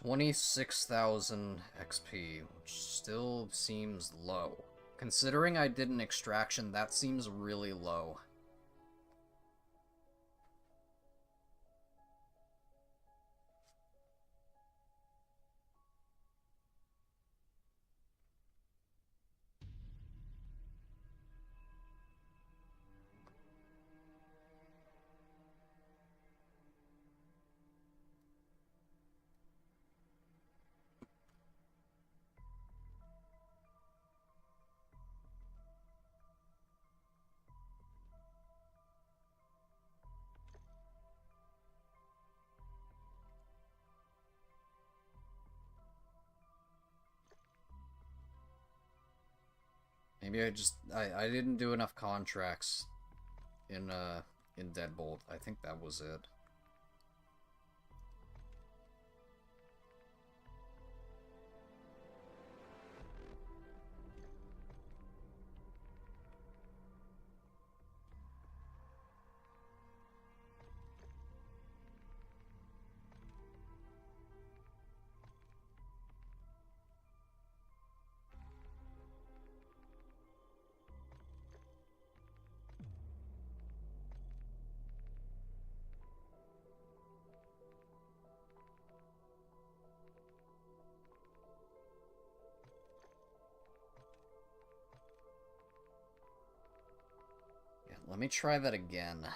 26,000 XP, which still seems low. Considering I did an extraction, that seems really low. Maybe I didn't do enough contracts in Deadbolt. I think that was it. Yeah, let me try that again.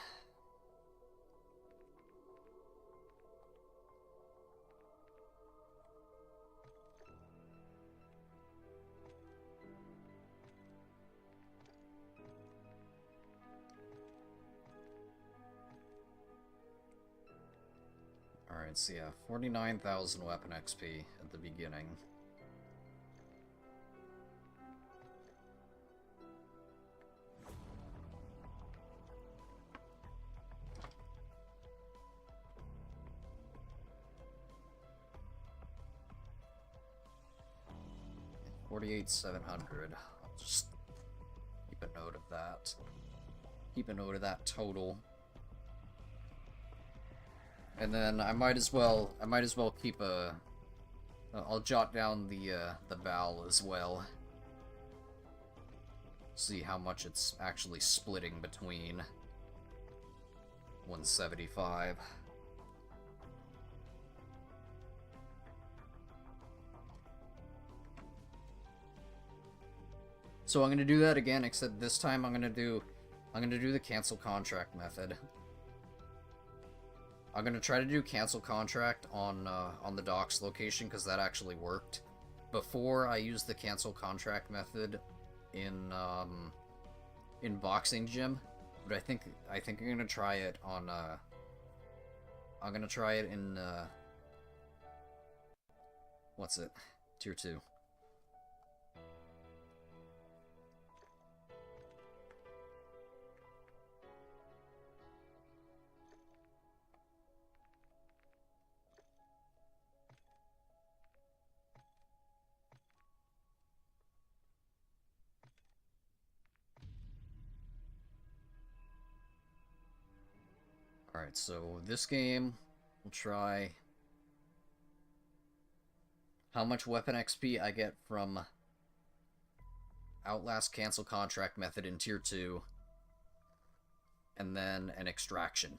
Alright, so yeah, 49,000 weapon XP at the beginning. $48,700. I'll just keep a note of that. Keep a note of that total. And then I might as well keep a. I'll jot down the BAL as well. See how much it's actually splitting between 175. So I'm gonna do that again, except this time I'm gonna do the cancel contract method. I'm gonna try to do cancel contract on the docks location because that actually worked. Before I used the cancel contract method in boxing gym, but I think I'm gonna try it on I'm gonna try it in what's it? Tier 2. Alright, so this game, we'll try how much weapon XP I get from Outlast cancel contract method in Tier 2, and then an extraction.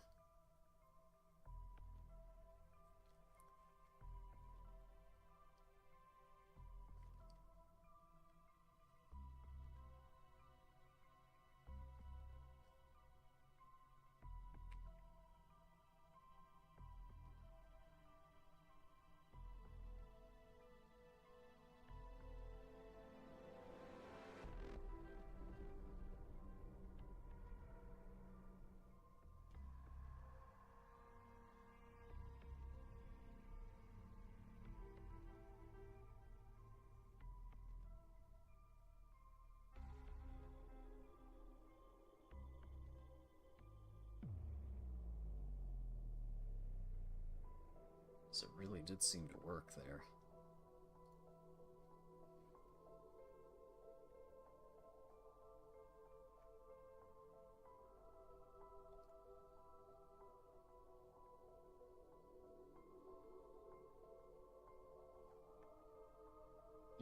So it really did seem to work there.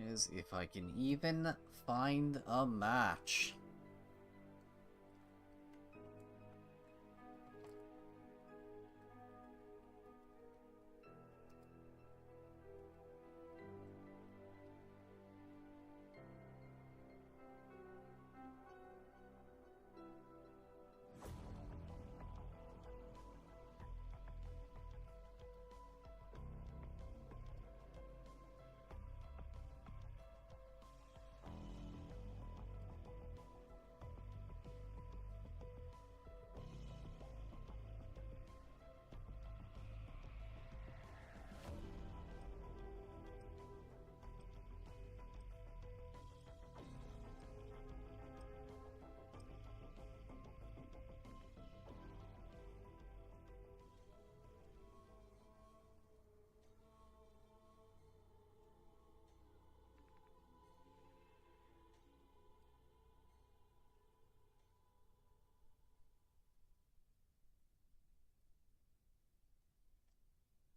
is if I can even find a match.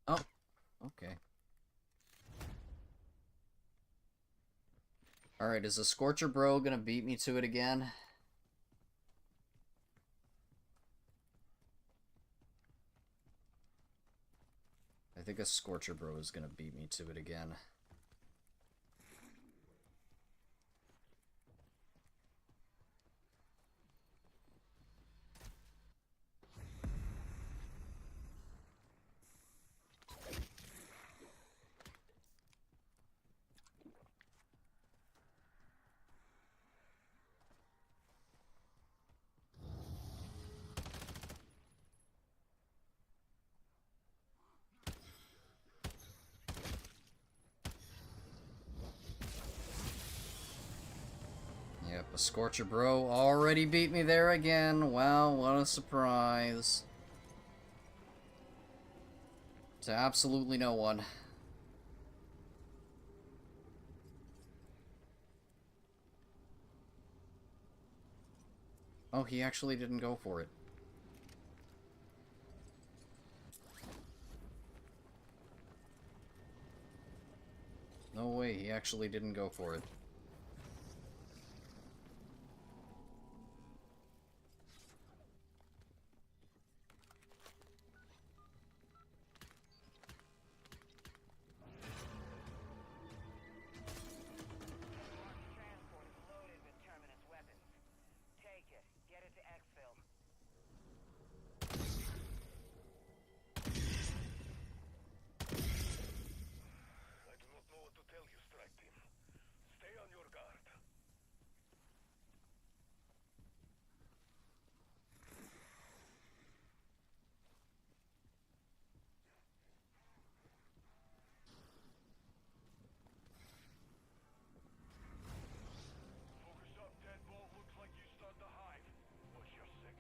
Oh, okay. Alright, is the Scorcher Bro gonna beat me to it again? I think a Scorcher Bro is gonna beat me to it again. Yep, a Scorcher Bro already beat me there again. Wow, what a surprise. To absolutely no one. Oh, he actually didn't go for it. No way, he actually didn't go for it. Transport is loaded with Terminus weapons. Take it. Get it to exfil. I do not know what to tell you, strike team. Stay on your guard. Focus up, Deadbolt. Looks like you start the hive. What's your six?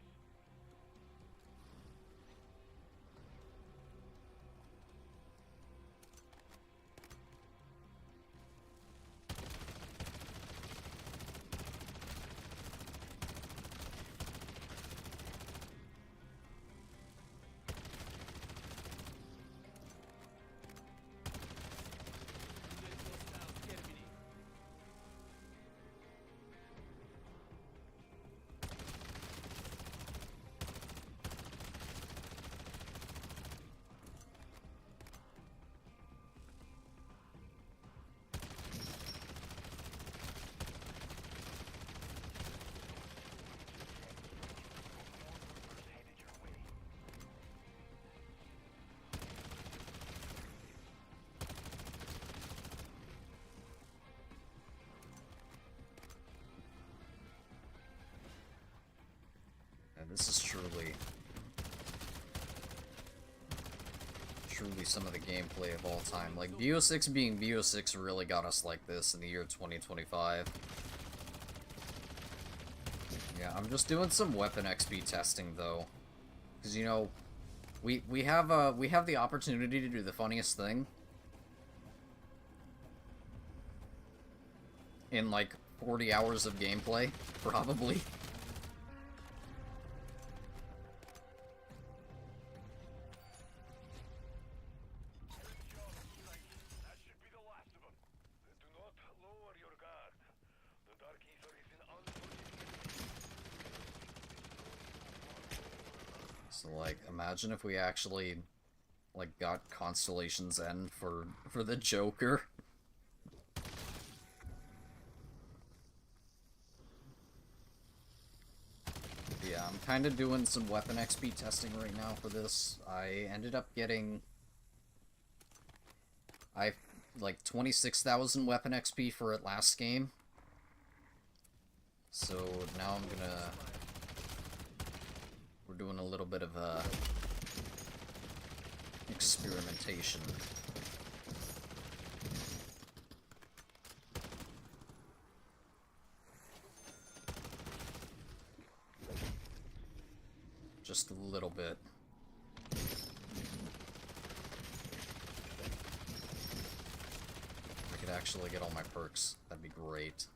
Yeah, this is truly some of the gameplay of all time. Like, BO6 being BO6 really got us like this in the year 2025. Yeah, I'm just doing some weapon XP testing, though. Because, you know, we have the opportunity to do the funniest thing in, like, 40 hours of gameplay, probably. That should be the last of them. Do not So, like, imagine if we actually, like, got Constellation's End for the Joker. Yeah, I'm kind of doing some weapon XP testing right now for this. I ended up getting... like 26,000 weapon XP for it last game. So now I'm gonna... We're doing a little bit of experimentation. Just a little bit. If I could actually get all my perks, that'd be great.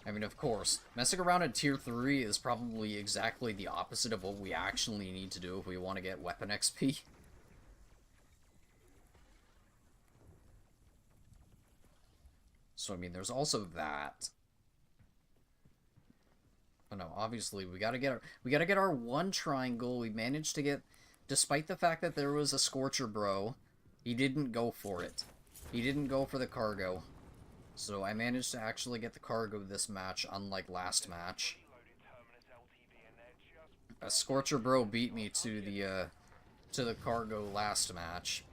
I mean, of course, messing around at tier 3 is probably exactly the opposite of what we actually need to do if we want to get weapon XP. So, I mean, there's also that. But no, obviously, we gotta get our one triangle. We managed to get, despite the fact that there was a Scorcher Bro, he didn't go for it. He didn't go for the cargo. So I managed to actually get the cargo this match, unlike last match. A Scorcher Bro beat me to the cargo last match.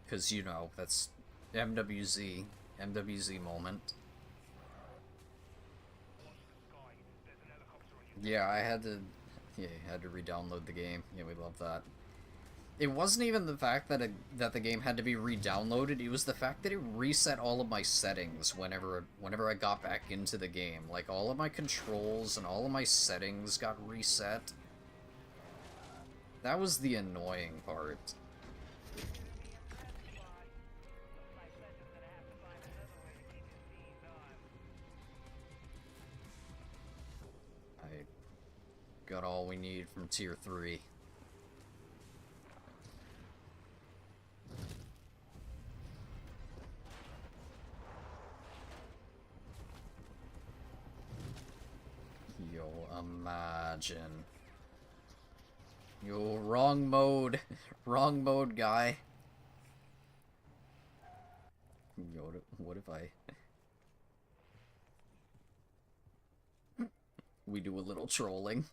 Because, you know, that's MWZ moment. Yeah, I had to re-download the game. Yeah, we love that. It wasn't even the fact that the game had to be re-downloaded, it was the fact that it reset all of my settings whenever I got back into the game. Like, all of my controls and all of my settings got reset. That was the annoying part. I got all we need from tier 3. Yo, imagine. Yo, wrong mode. Wrong mode, guy. Yo, what if I... we do a little trolling.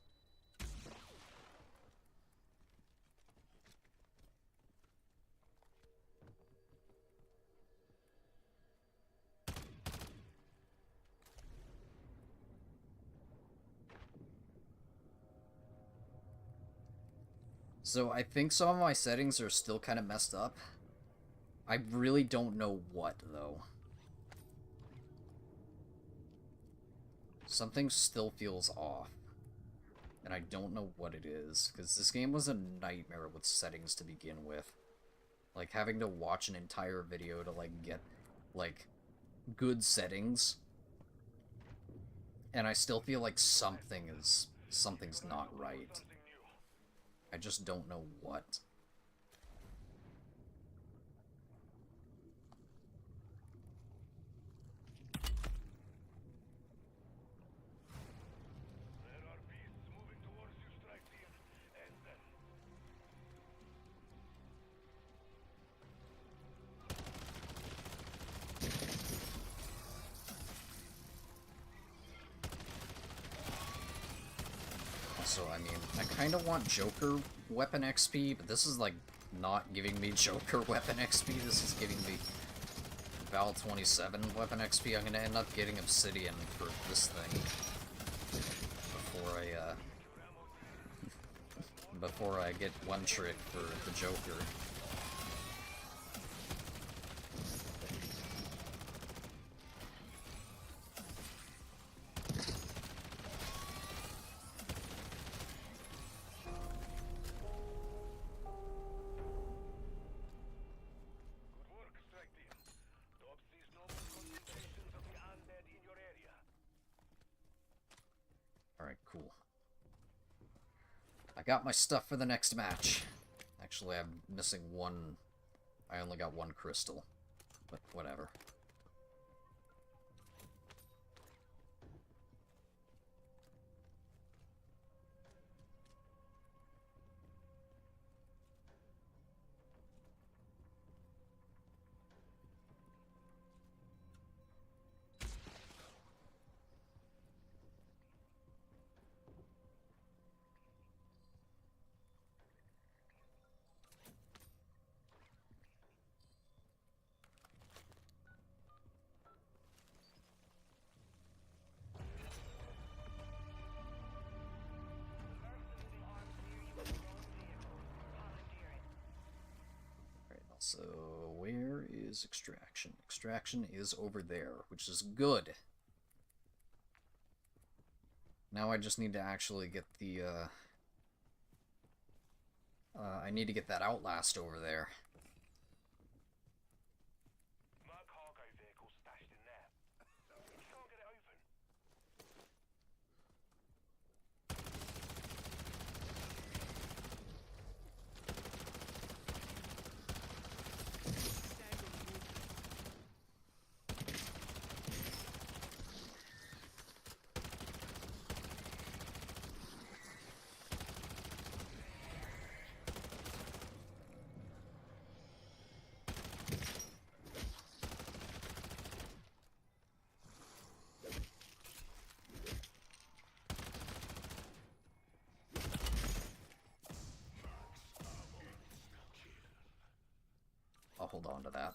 So I think some of my settings are still kind of messed up. I really don't know what, though. Something still feels off. And I don't know what it is, because this game was a nightmare with settings to begin with. Like, having to watch an entire video to, like, get, like, good settings. And I still feel like something's not right. I just don't know what. There are beasts moving towards you, strike team. And then... So, I mean, I kind of want Joker weapon XP, but this is, like, not giving me Joker weapon XP. This is giving me Val 27 weapon XP. I'm gonna end up getting Obsidian for this thing before I get one trick for the Joker. Good work, strike team. Stop these noble concentrations of the undead in your area. Alright, cool. I got my stuff for the next match. Actually, I'm missing one. I only got one crystal. But whatever. So, where is extraction? Extraction is over there, which is good. Now I just need to actually get the, I need to get that Outlast over there. My cargo vehicle's stashed in there. You can't get it open. I'll hold on to that.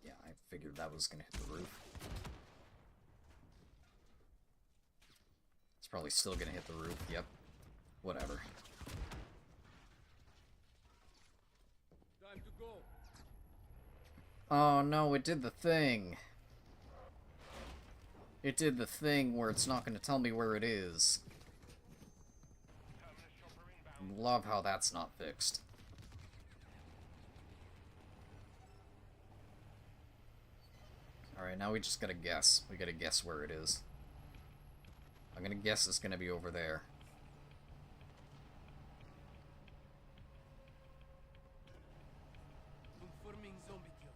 Yeah, I figured that was gonna hit the roof. It's probably still gonna hit the roof, yep. Whatever. Time to go. Oh no, it did the thing! It did the thing where it's not gonna tell me where it is. Terminus chopper inbound. Love how that's not fixed. Alright, now we just gotta guess. We gotta guess where it is. I'm gonna guess it's gonna be over there. Confirming zombie kill.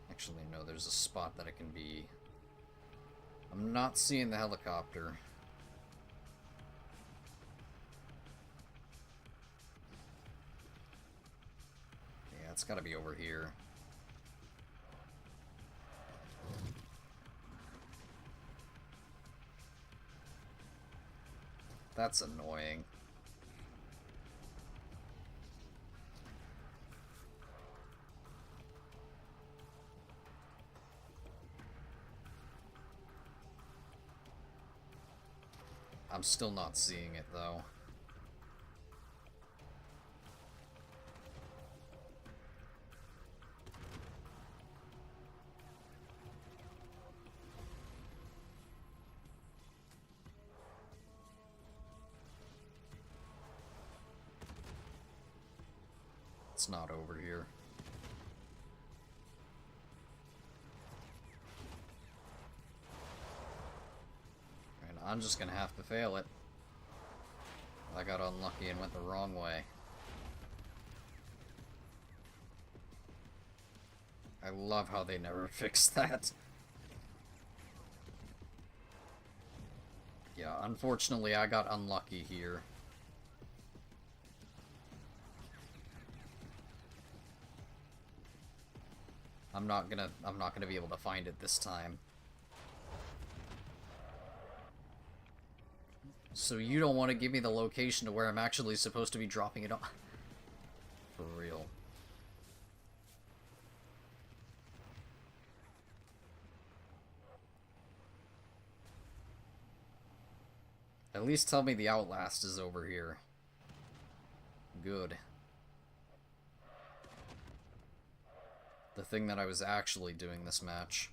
Actually, no, there's a spot that it can be. I'm not seeing the helicopter. Yeah, it's gotta be over here. That's annoying. I'm still not seeing it, though. It's not over here. And I'm just gonna have to fail it. I got unlucky and went the wrong way. I love how they never fixed that. Yeah, unfortunately I got unlucky here. I'm not gonna be able to find it this time. So you don't want to give me the location to where I'm actually supposed to be dropping it off? For real. At least tell me the Outlast is over here. Good. The thing that I was actually doing this match.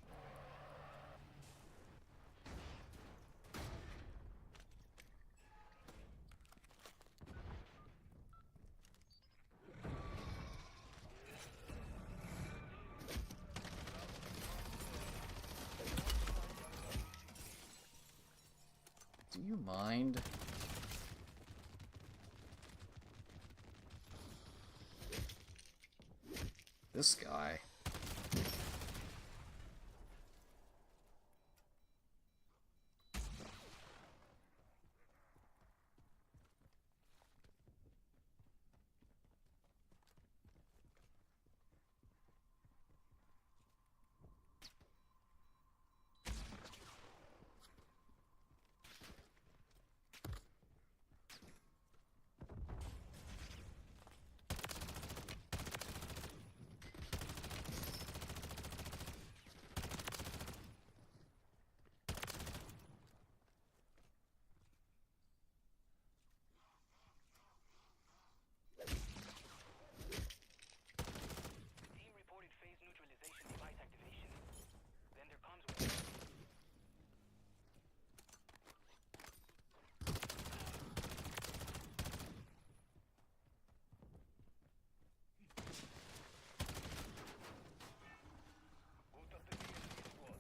mind. This guy. Team reported phase neutralization device activation. Vendor comes with... Boot up the DSP squad.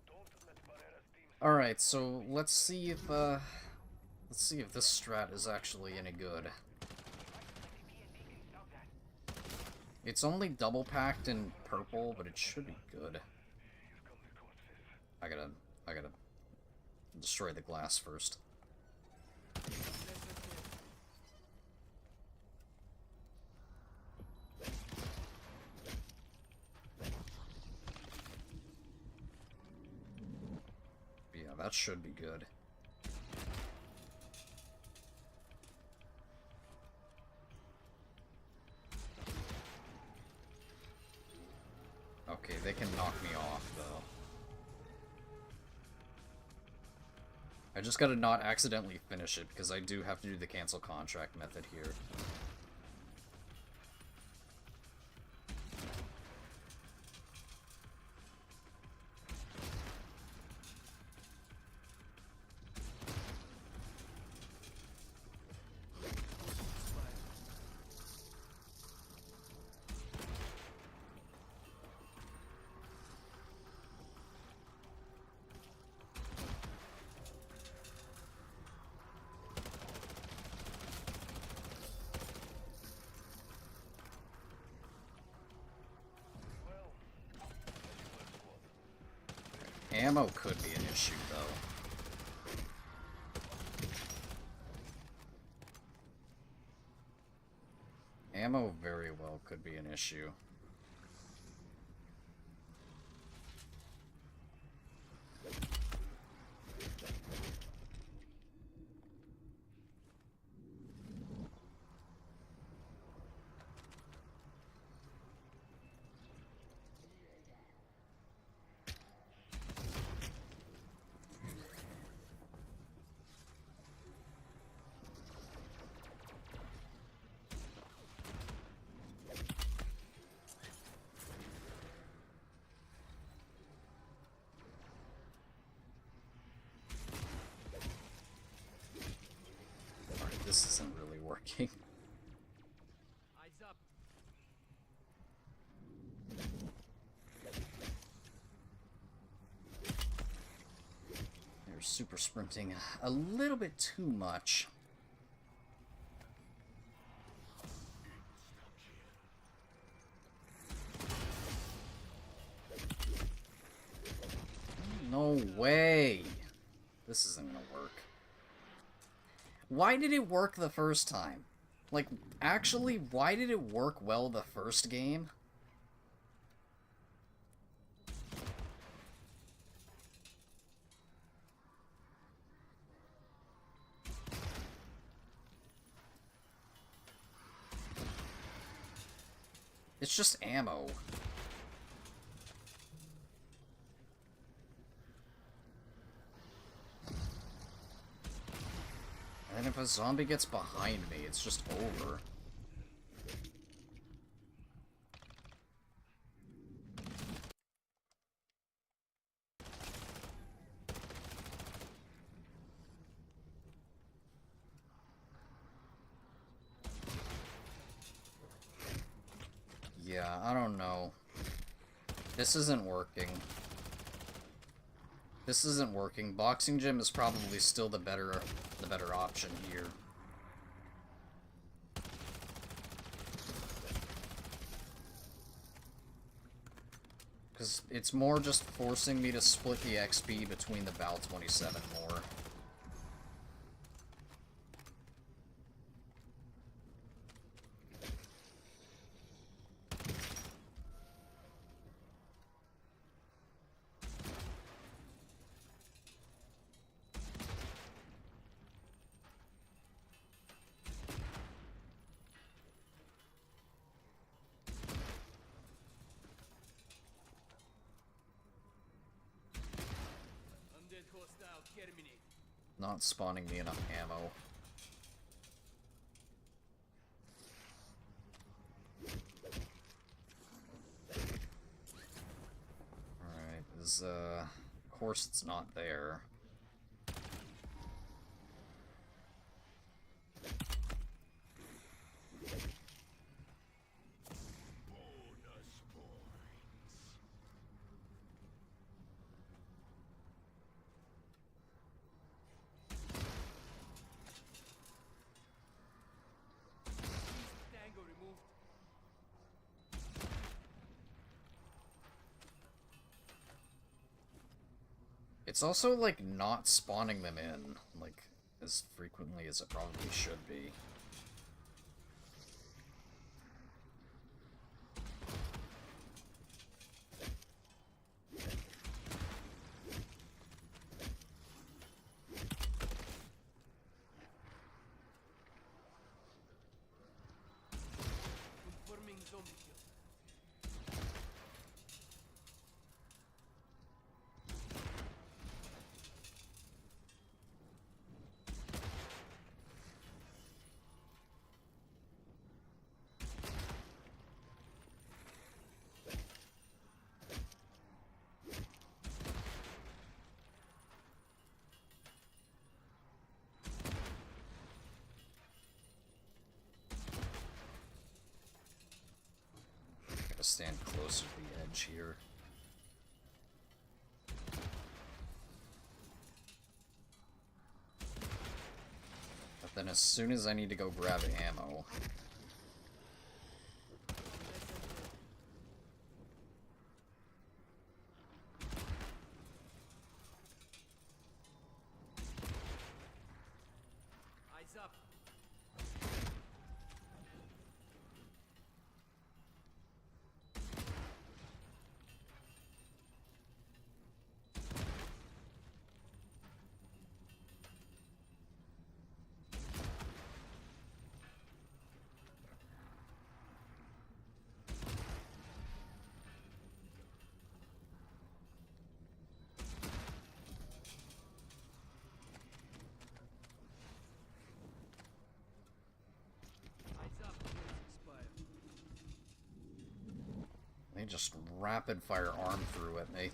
Don't let Barrera's team... Alright, so let's see if this strat is actually any good. It's only double packed in purple, but it should be good. I gotta destroy the glass first. Yeah, that should be good. Okay, they can knock me off, though. I just gotta not accidentally finish it, because I do have to do the cancel contract method here. Ammo could be an issue, though. Ammo very well could be an issue. This isn't really working. Eyes up. They're super sprinting a little bit too much. No way! This isn't gonna work. Why did it work the first time? Like, actually, why did it work well the first game? It's just ammo. And if a zombie gets behind me, it's just over. Yeah, I don't know. This isn't working. This isn't working. Boxing gym is probably still the better option here. Because it's more just forcing me to split the XP between the Val 27 more. Not spawning me enough ammo. Alright, of course it's not there. It's also, like, not spawning them in, like, as frequently as it probably should be. Gotta stand closer to the edge here. But then as soon as I need to go grab ammo... They just rapid fire arm through at me.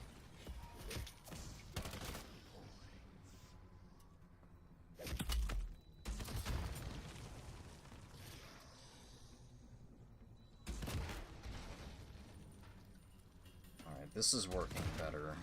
Alright, this is working better.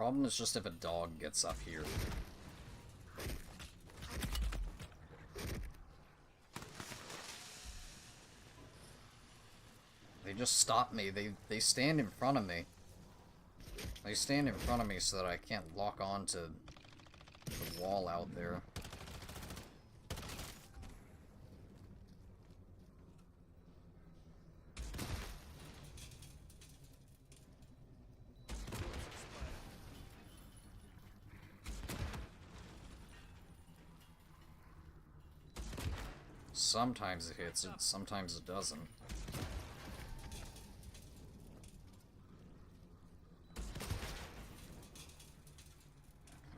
problem is just if a dog gets up here. They just stop me. They stand in front of me. They stand in front of me so that I can't lock on to the wall out there. Sometimes it hits it, sometimes it doesn't.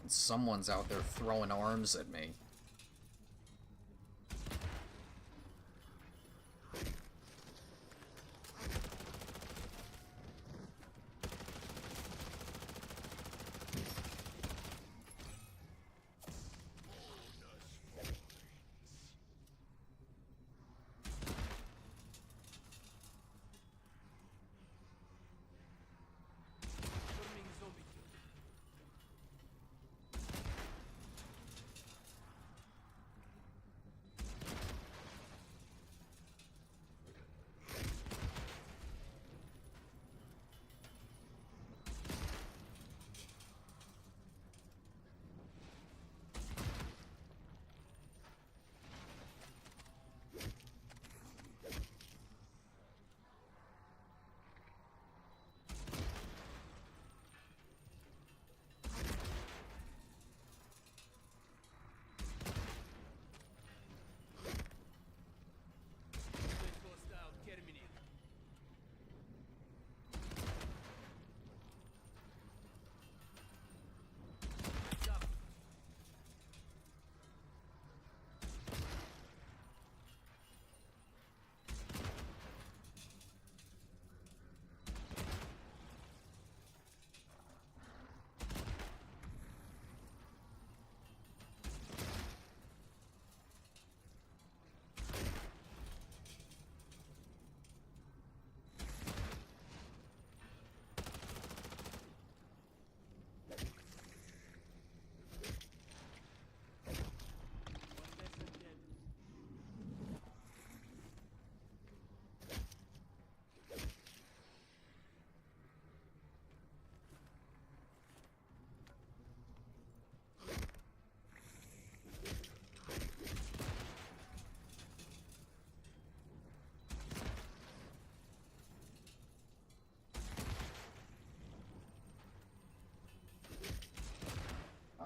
And someone's out there throwing arms at me.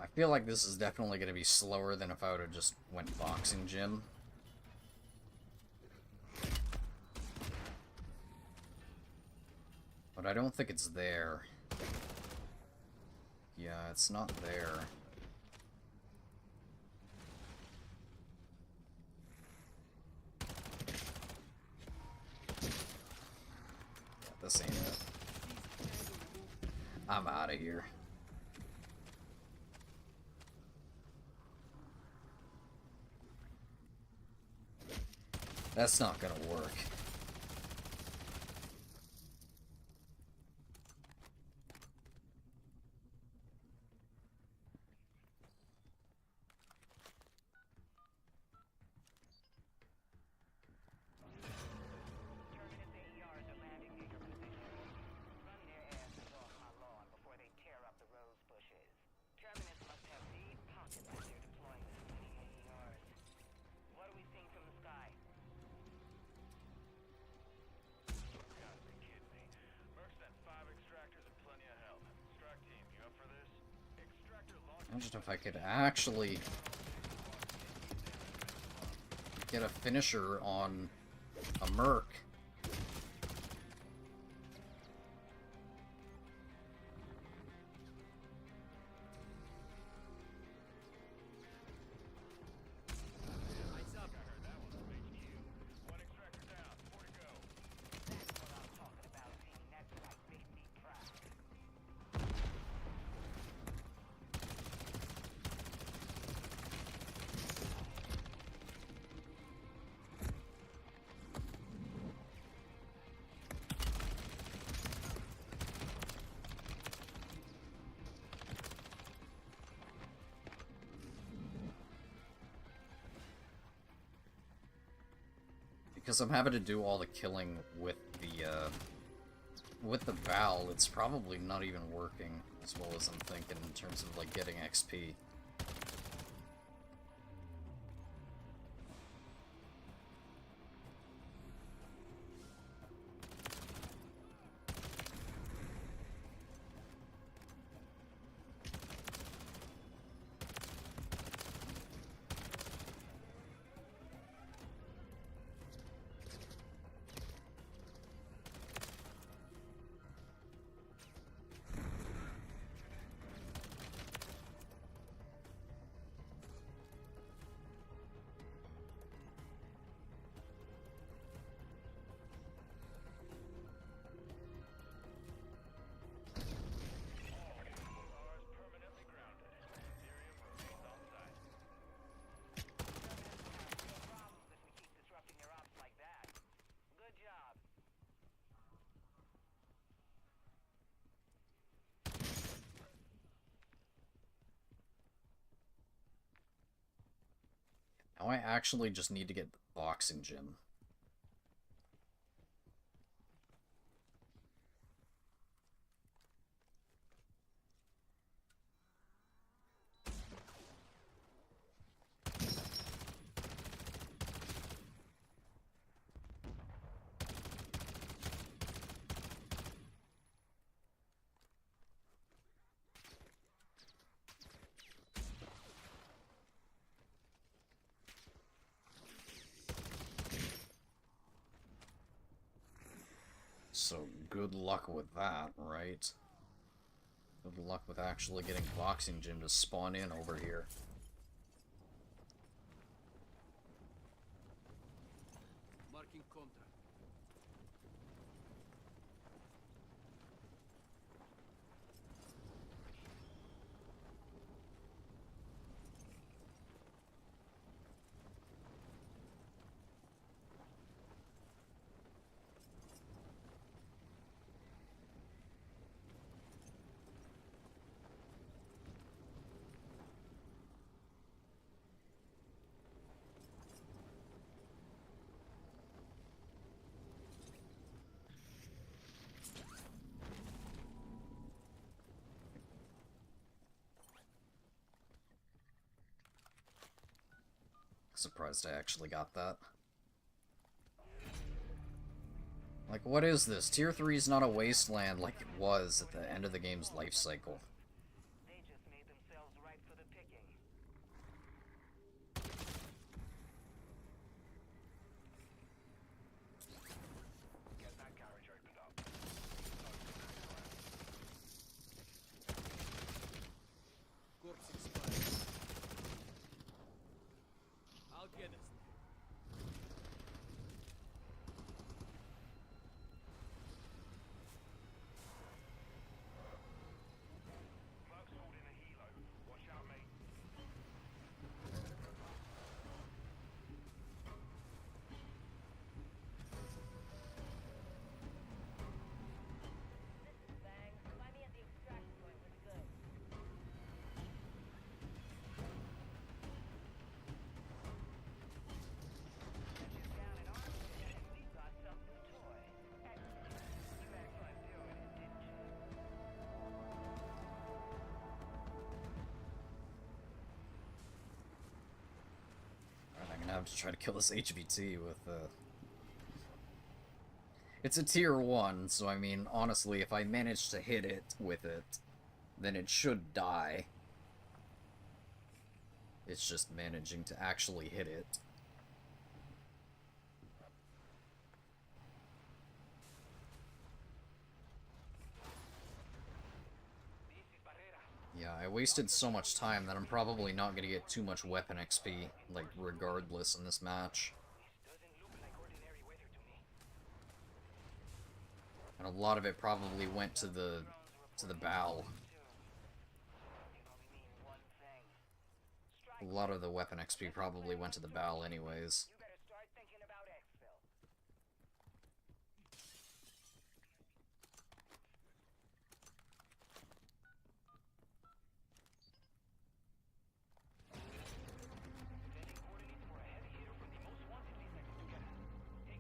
I feel like this is definitely going to be slower than if I would have just went boxing gym. But I don't think it's there. Yeah, it's not there. Yeah, this ain't it. I'm out of here. That's not gonna work. Terminus AERs are landing near your position. Run their asses off my lawn before they tear up the rose bushes. Terminus must have deep pockets if they're deploying this many AERs. What are we seeing from the sky? Gotta be kidding me. Merc sent 5 extractors and plenty of help. Strike team, you up for this? Extractor launch. Imagine if I could actually get a finisher on a merc. Lights up. I heard that one from HQ. 1 extractor down, 4 to go. That's what I'm talking about, team. That's like big meat pride. Because I'm having to do all the killing with the Val, it's probably not even working as well as I'm thinking in terms of, like, getting XP. Permanently grounded. Ethereum remains on site. Problems if we keep disrupting your ops like that. Good job. Now I actually just need to get the boxing gym. So, good luck with that, right? Good luck with actually getting boxing gym to spawn in over here. Marking contract. Surprised I actually got that. Like, what is this? Tier 3 is not a wasteland like it was at the end of the game's life cycle. They just made themselves ripe for the picking. Get that garage opened up. Corpse expired. I'll get it. Clerk's holding a helo. Watch out, mate. Bang. Find me at the extraction point with the goods. Ship down in arms, and we've got some new toys. You had fun doing it, didn't you? Alright, I'm gonna have to try to kill this HVT with, It's a tier 1, so I mean, honestly, if I manage to hit it with it, then it should die. It's just managing to actually hit it. Yeah, I wasted so much time that I'm probably not gonna get too much weapon XP, like, regardless in this match. Doesn't look like ordinary weather to me. And a lot of it probably went to the bow. Can only mean one thing. A lot of the weapon XP probably went to the bow anyways. You better start thinking about exfil. Sending coordinates for a heavy hitter from the most wanted list I put together. Take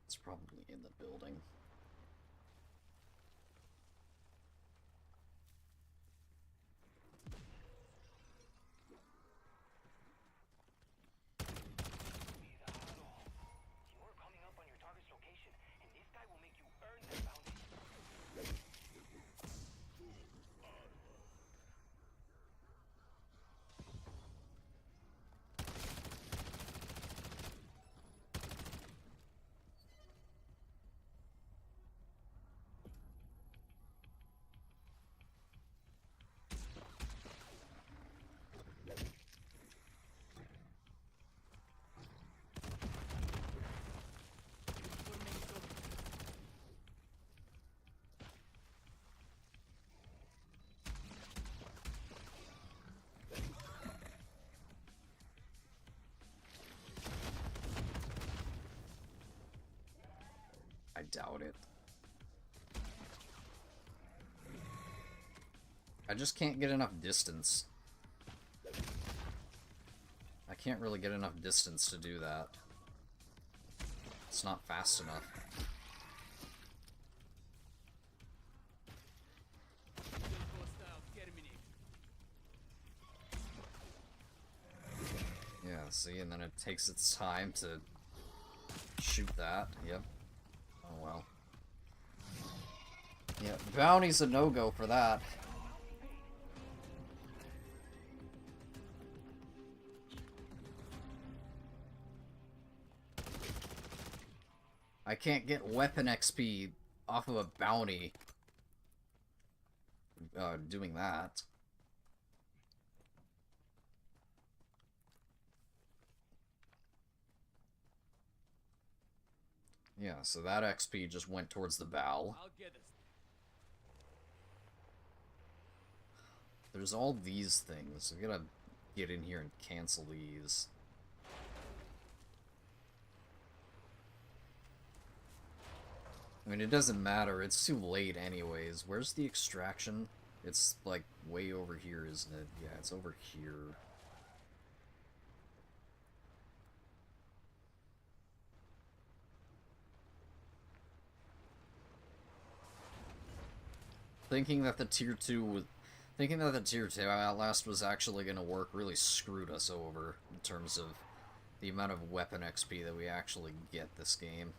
It's probably in the building. You're coming up on your target's location, and this guy will make you earn that bounty. I doubt it. I just can't get enough distance. I can't really get enough distance to do that. It's not fast enough. Yeah, see, and then it takes its time to shoot that. Yep. Oh well. Yeah, bounty's a no-go for that. I can't get weapon XP off of a bounty doing that. Yeah, so that XP just went towards the bow. I'll get us. There's all these things. We gotta get in here and cancel these. I mean, it doesn't matter. It's too late anyways. Where's the extraction? It's, like, way over here, isn't it? Yeah, it's over here. Thinking that the tier 2 Outlast was actually gonna work really screwed us over in terms of the amount of weapon XP that we actually get this game.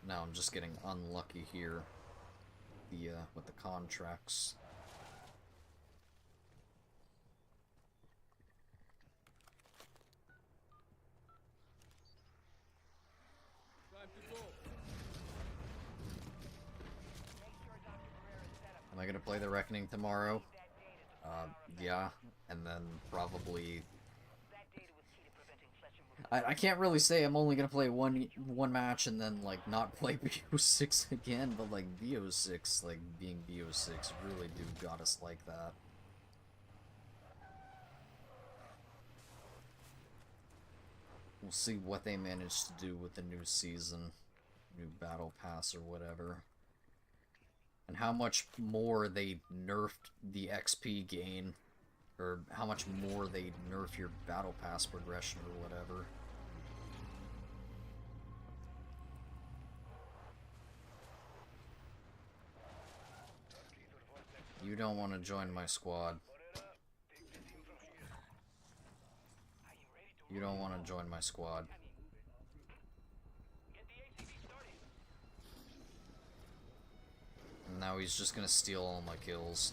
Now I'm just getting unlucky here. With the contracts. Time to go. Am I gonna play the Reckoning tomorrow? Yeah, and then probably... I can't really say I'm only gonna play one match and then, like, not play BO6 again, but, like, BO6, like, being BO6 really got us like that. We'll see what they manage to do with the new season, new battle pass or whatever. And how much more they nerfed the XP gain, or how much more they nerf your battle pass progression or whatever. You don't want to join my squad. You don't want to join my squad. And now he's just gonna steal all my kills.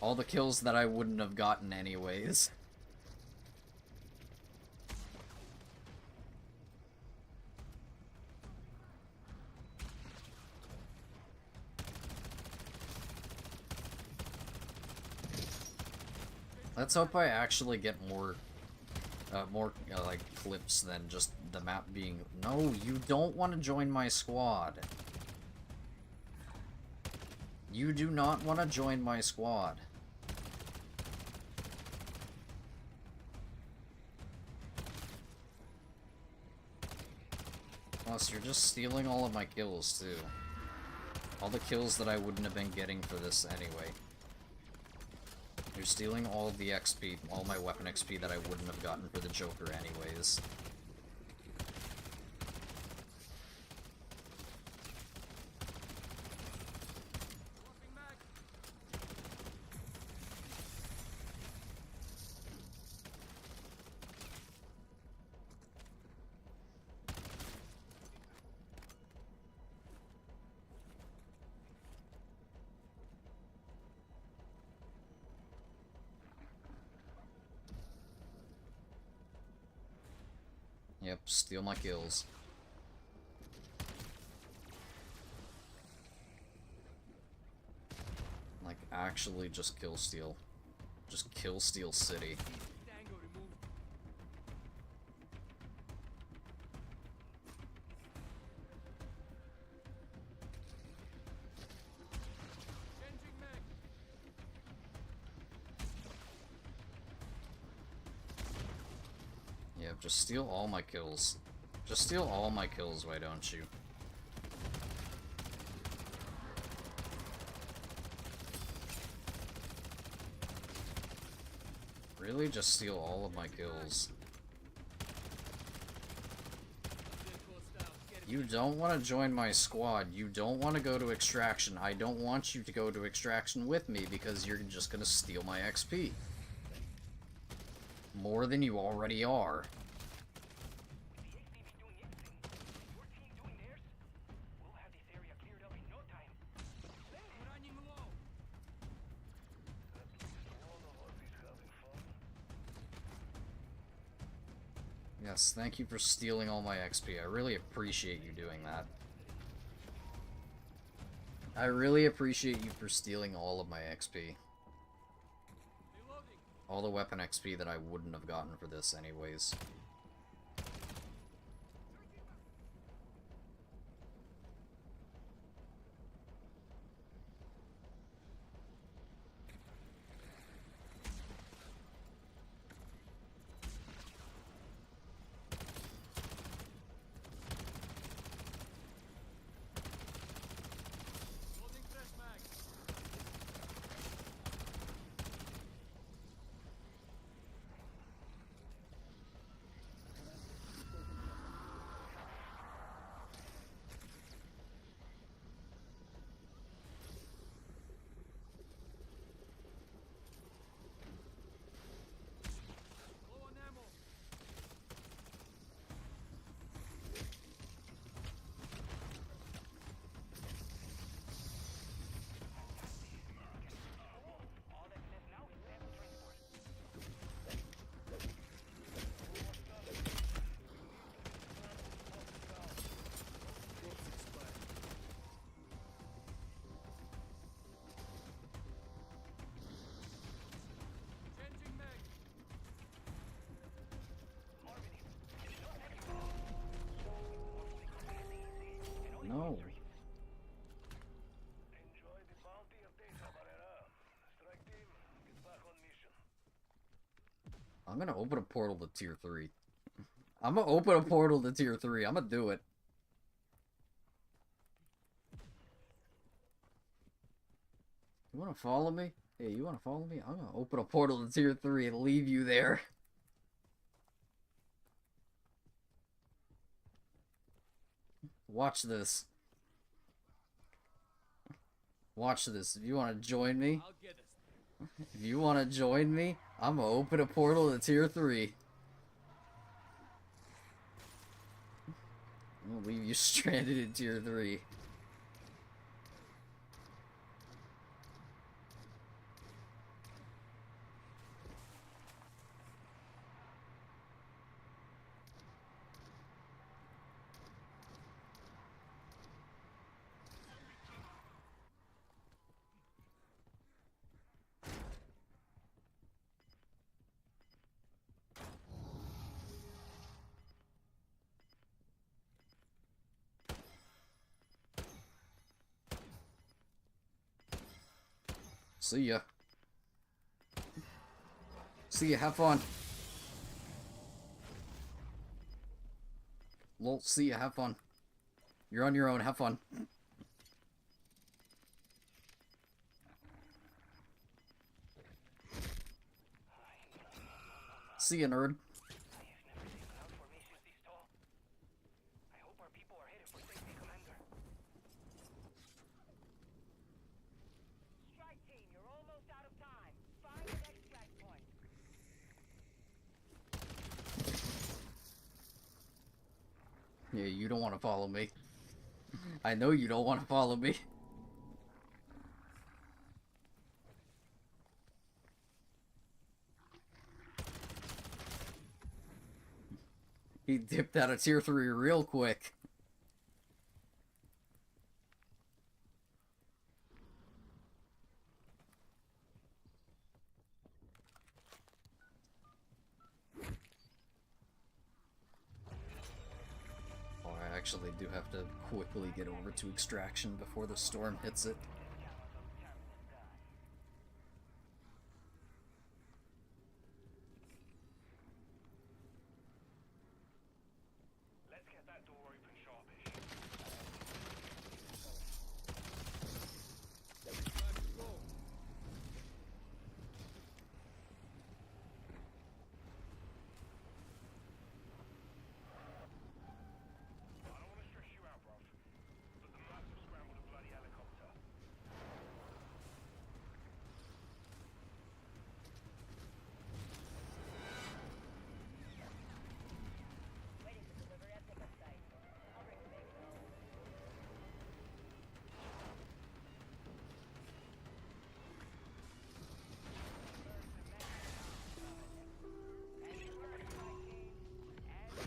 All the kills that I wouldn't have gotten anyways. Let's hope I actually get more like, clips than just the map being... No, you don't want to join my squad. You do not want to join my squad. Plus, you're just stealing all of my kills, too. All the kills that I wouldn't have been getting for this anyway. You're stealing all of the XP, all my weapon XP that I wouldn't have gotten for the Joker anyways. Yep, steal my kills. Like, actually just kill steal. Just kill steal city. Tango removed. Changing mag. Yeah, just steal all my kills. Just steal all my kills, why don't you? Really? Just steal all of my kills. You don't want to join my squad. You don't want to go to extraction. I don't want you to go to extraction with me because you're just gonna steal my XP. More than you already are. With the HPV doing its thing, your team doing theirs, we'll have this area cleared up in no time. I'm running low. At least one of us is having fun. Yes, thank you for stealing all my XP. I really appreciate you doing that. I really appreciate you for stealing all of my XP. Reloading. All the weapon XP that I wouldn't have gotten for this anyways. Loading fresh mag. Low on ammo. All that's left now is sample transport. Changing mag. No. Enjoy the bounty of data, Barrera. Strike team, get back on mission. I'm gonna open a portal to tier 3. I'm gonna open a portal to tier 3. I'm gonna do it. You wanna follow me? Hey, you wanna follow me? I'm gonna open a portal to tier 3 and leave you there. Watch this. Watch this. If you wanna join me, I'll get us. if you wanna join me, I'm gonna open a portal to tier 3. I'm gonna leave you stranded in tier 3. See ya. See ya, have fun. Lol, see ya, have fun. You're on your own, have fun. See ya, nerd. I have never seen cloud formations this tall. I hope our people are headed for safety, Commander. Strike team, you're almost out of time. Find an extract point. Yeah, you don't want to follow me. I know you don't want to follow me. He dipped out of tier 3 real quick. Oh, I actually do have to quickly get over to extraction before the storm hits it. Let's get that door open sharpish. Time to go. I don't want to stress you out, bruv, but the Mercs have scrambled a bloody helicopter. Waiting for delivery at pickup site. I'll bring the vehicle.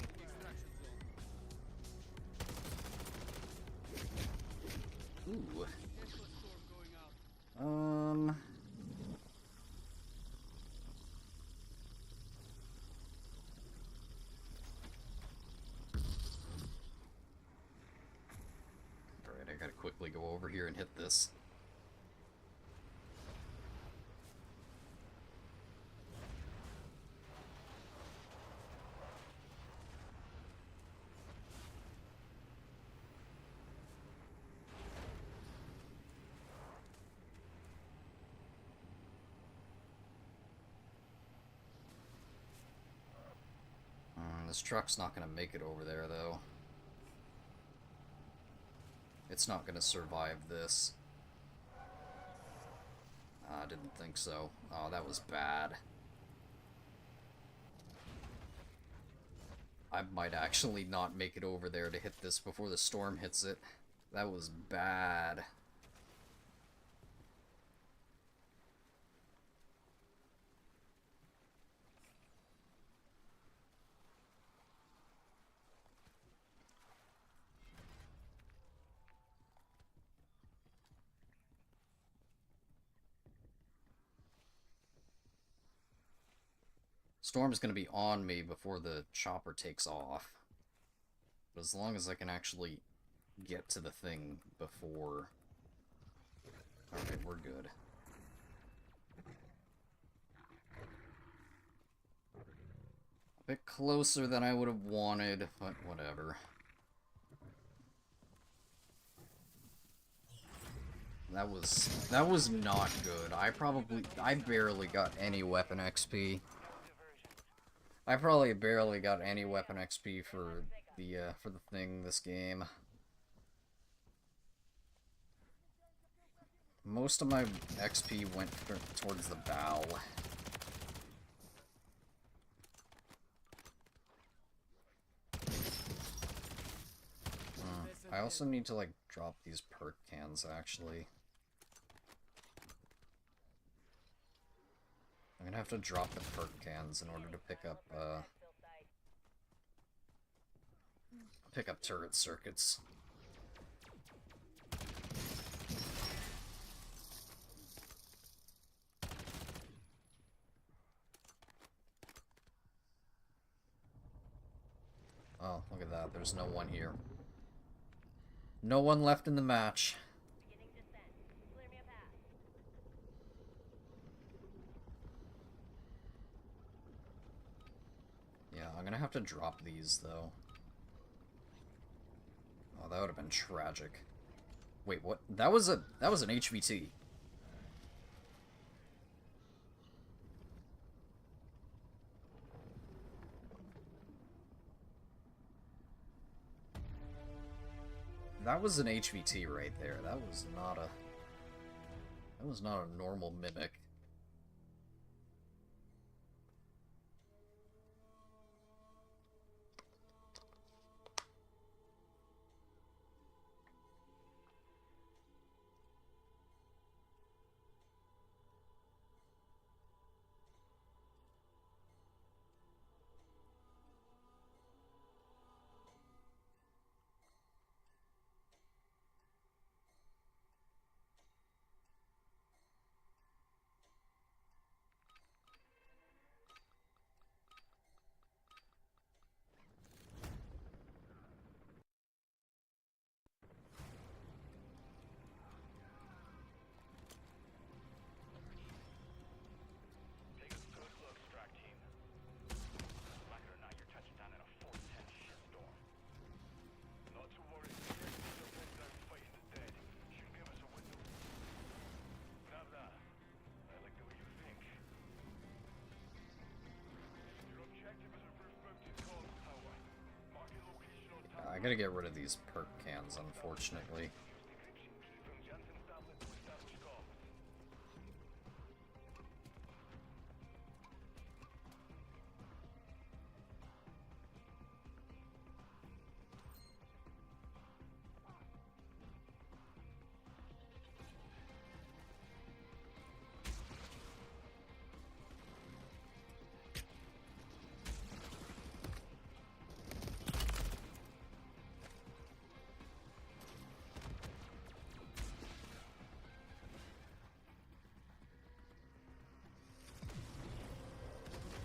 Extraction zone. Ooh. Tesla storm going out. Alright, I gotta quickly go over here and hit this. This truck's not gonna make it over there, though. It's not gonna survive this. I didn't think so. Oh, that was bad. I might actually not make it over there to hit this before the storm hits it. That was bad. Storm's gonna be on me before the chopper takes off. But as long as I can actually get to the thing before... Alright, we're good. A bit closer than I would have wanted, but whatever. That was not good. I barely got any weapon XP. I probably barely got any weapon XP for the thing this game. Most of my XP went towards the bow. I also need to like drop these perk cans actually. I'm gonna have to drop the perk cans in order to pick up turret circuits. Oh, look at that. There's no one here. No one left in the match. Beginning descent. Clear me a path. Yeah, I'm gonna have to drop these, though. Oh, that would have been tragic. Wait, what? That was an HVT. That was an HVT right there. That was not a... That was not a normal mimic. Take a good look, strike team. Like it or not, you're touching down in a 410 shitstorm. Not to worry, the still headed out fighting the dead. Should give us a window. Grab that. I like the way you think. Your objective is a roof-mounted comms tower. Marking location on tower. I gotta get rid of these perk cans, unfortunately. Decryption key from Jansen's tablet to establish comms.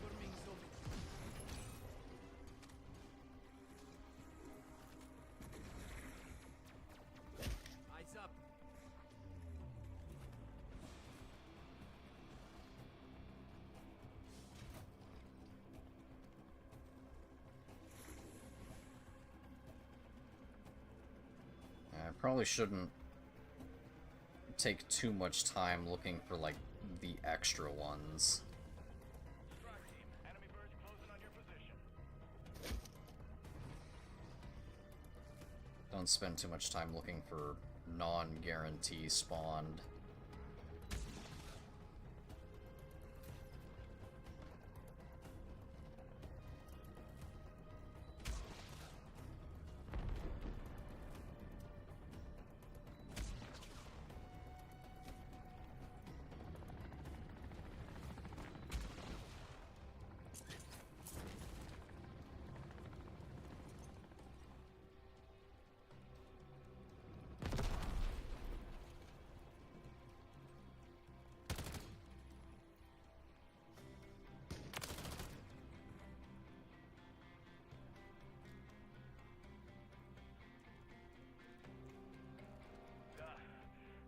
Confirming zone. Eyes up. I probably shouldn't take too much time looking for, like, the extra ones. Strike team, enemy birds closing on your position. Don't spend too much time looking for non-guarantee spawned.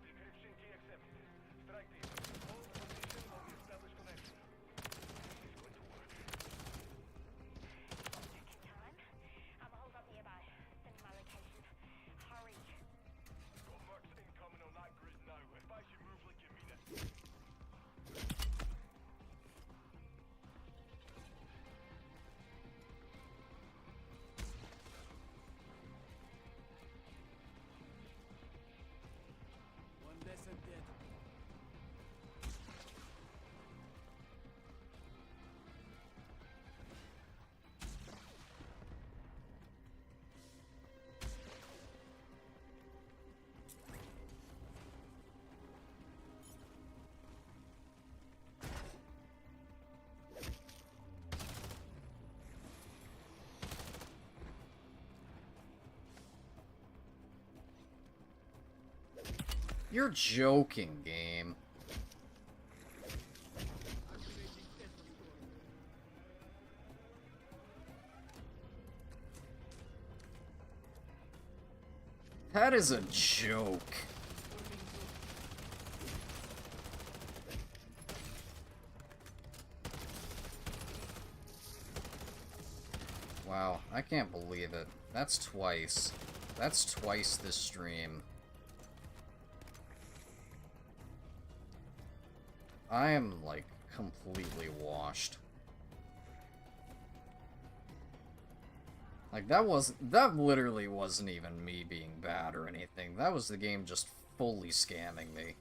Decryption key accepted. Strike team, hold the position while we establish connection. This is going to work. Checking time. I'm a hold up nearby. Send my location. Hurry. Got mercs incoming on that grid now. Advise you move like you mean it. One less and dead. You're joking, game. Activating AETHER storm. That is a joke. Confirming zone. Wow, I can't believe it. That's twice. That's twice this stream. I am, like, completely washed. Like, that literally wasn't even me being bad or anything. That was the game just fully scamming me.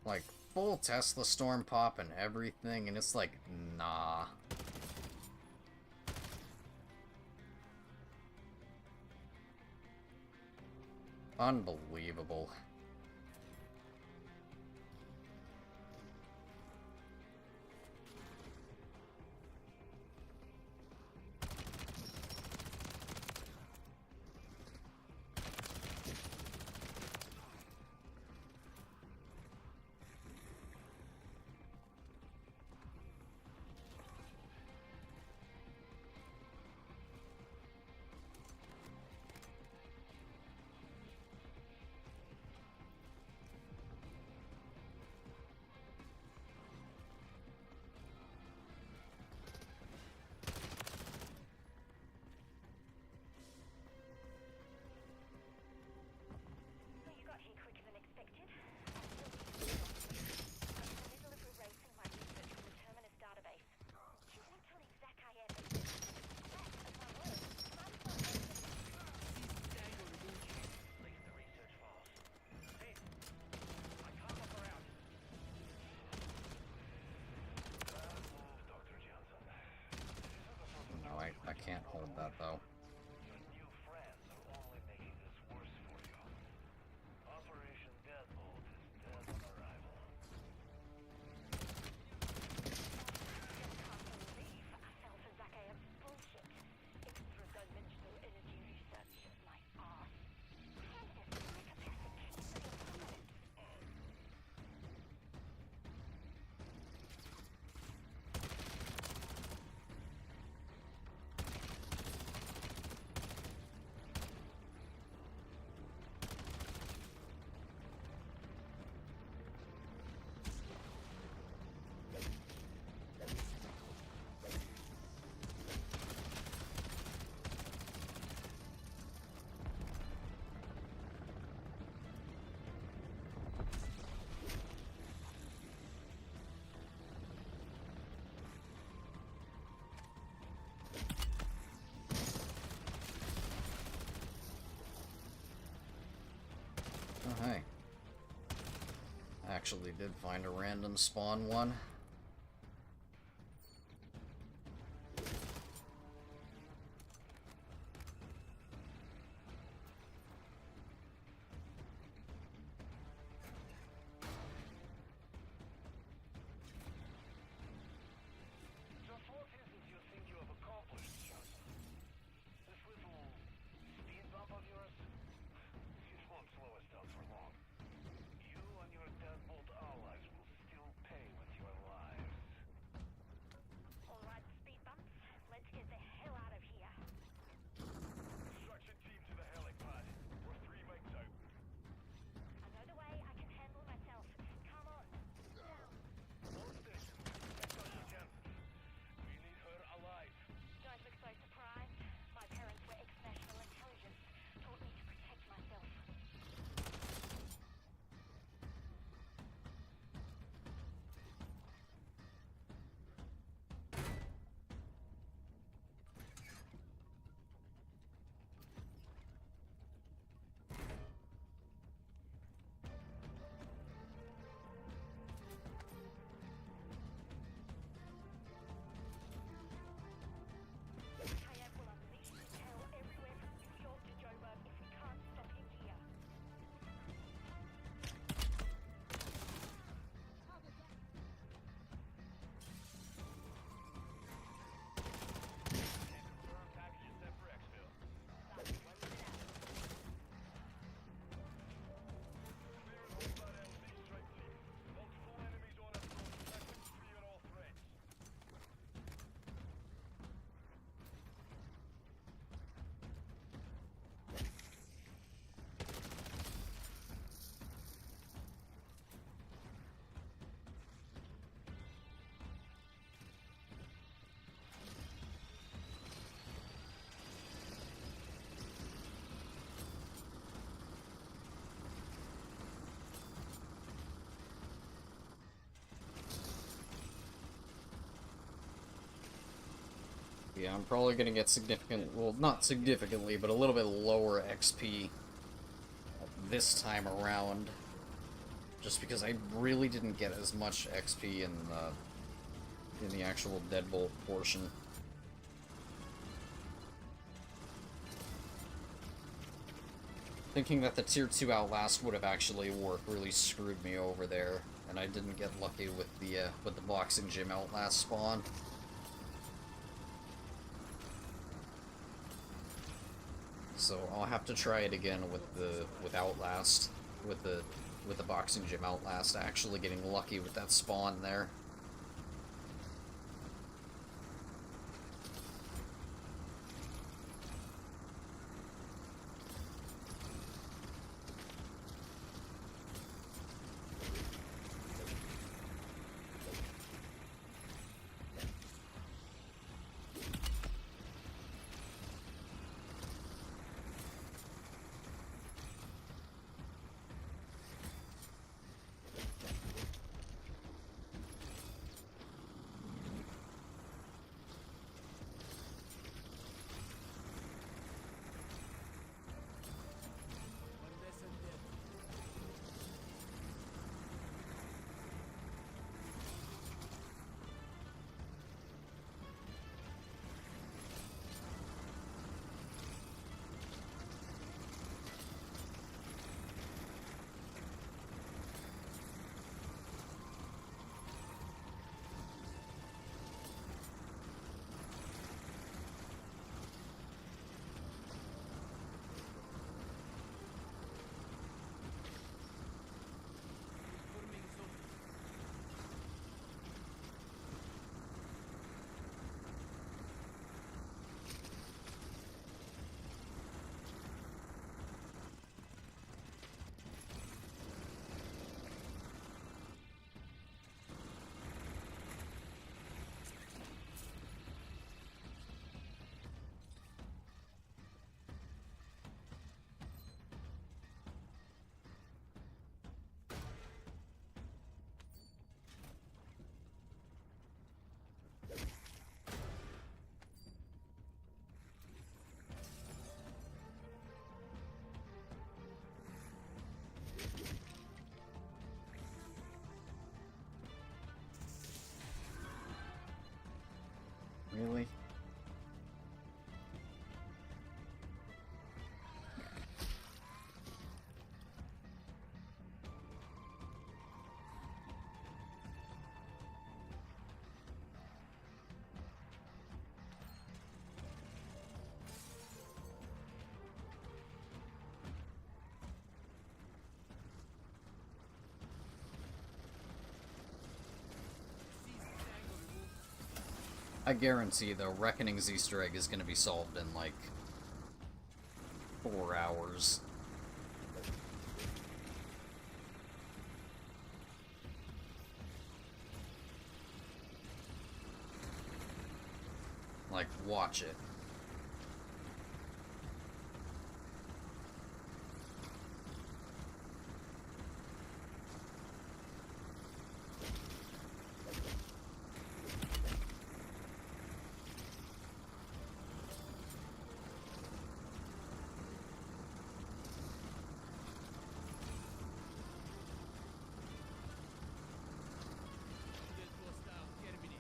Like, full Tesla storm pop and everything, and it's like, nah. Unbelievable. So you got here quicker than expected. I'm in the middle of erasing my research from the Terminus database. You won't tell me Sapphire Amber. That's my word. Might as well open it. Place the research files. Sid, I can't look around. Bad move, Dr. Johnson. These are the sort of No, I can't hold that, though. your new friends are only making this worse for you. Operation Deadbolt is dead on arrival. Can't believe I fell for Zakhaev's bullshit. Extra-dimensional energy research. My ass. Terminus recapacitation. Oh, hey. I actually did find a random spawn one. Just what is it you think you have accomplished, Johnson? This little speed bump of yours? It won't slow us down for long. You and your Deadbolt allies will still pay with your lives. yeah, I'm probably gonna get well, not significantly, but a little bit lower XP this time around. Just because I really didn't get as much XP in the actual Deadbolt portion. Thinking that the Tier 2 Outlast would have actually worked really screwed me over there, and I didn't get lucky with the boxing gym Outlast spawn. So I'll have to try it again with Outlast, with the boxing gym Outlast, actually getting lucky with that spawn there. One less undead. Forming zone. Really? Seize the angle removed. I guarantee, though, Reckoning's Easter egg is going to be solved in, like, 4 hours. Like, watch it. Undead hostile. Terminate.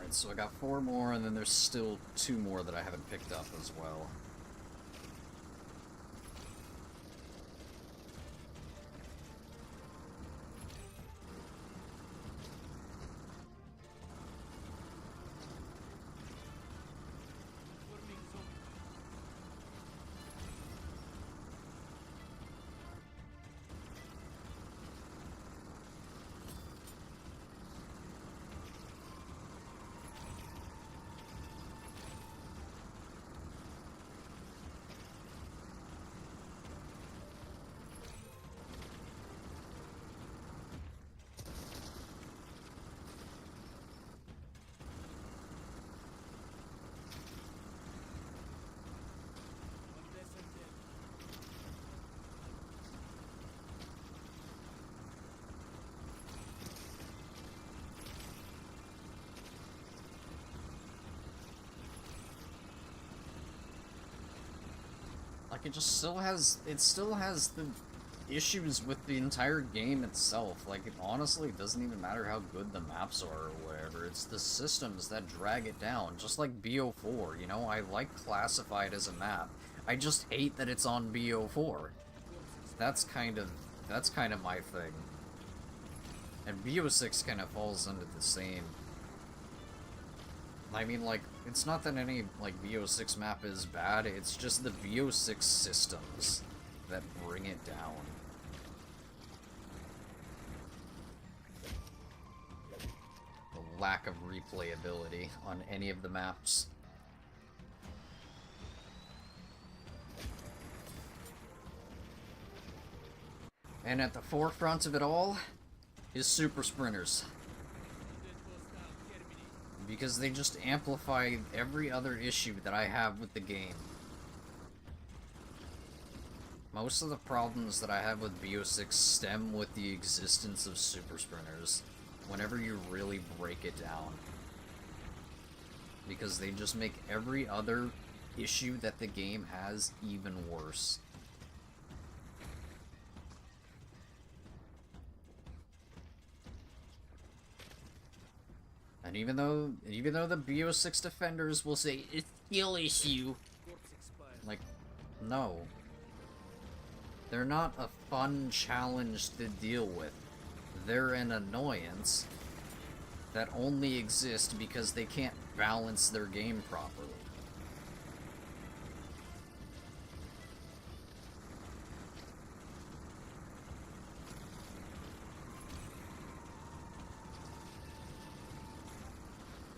Alright, so I got 4 more, and then there's still 2 more that I haven't picked up as well. Forming zone. One less undead. Like, it still has the issues with the entire game itself. Like, it honestly doesn't even matter how good the maps are or whatever. It's the systems that drag it down, just like BO4, you know? I like Classified as a map. I just hate that it's on BO4. That's kind of my thing. And BO6 kind of falls under the same. I mean, like, it's not that any, like, BO6 map is bad, it's just the BO6 systems that bring it down. The lack of replayability on any of the maps. And at the forefront of it all is super sprinters. Undead hostile terminated. Because they just amplify every other issue that I have with the game. Most of the problems that I have with BO6 stem with the existence of super sprinters, whenever you really break it down. Because they just make every other issue that the game has even worse. And even though the BO6 defenders will say it's skill issue, Corpse expired. like, no. They're not a fun challenge to deal with. They're an annoyance that only exist because they can't balance their game properly.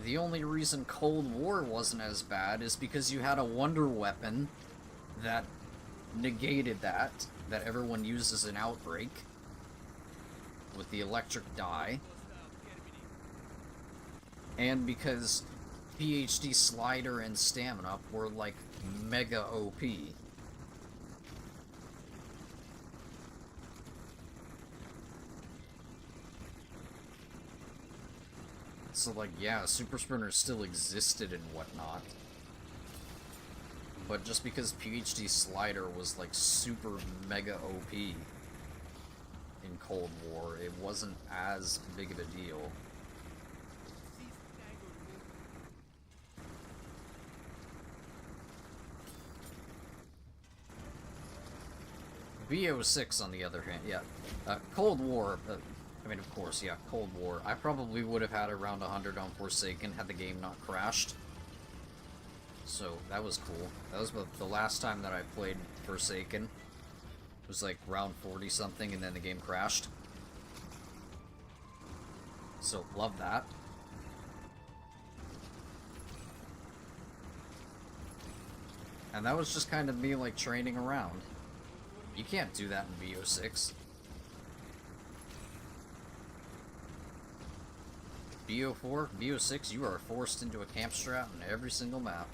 The only reason Cold War wasn't as bad is because you had a wonder weapon that negated that everyone uses in Outbreak with the electric dye, Hostile terminated. and because PhD Slider and Stamina were like mega OP. So, like, yeah, Super Sprinters still existed and whatnot. But just because PhD Slider was, like, super mega OP in Cold War, it wasn't as big of a deal. Cease tango removed. BO6, on the other hand, yeah. Cold War, I mean, of course, yeah, Cold War. I probably would have had around 100 on Forsaken had the game not crashed. So, that was cool. That was the last time that I played Forsaken. It was like round 40-something, and then the game crashed. So, love that. And that was just kind of me, like, training around. You can't do that in BO6. BO4, BO6, you are forced into a camp strat in every single map.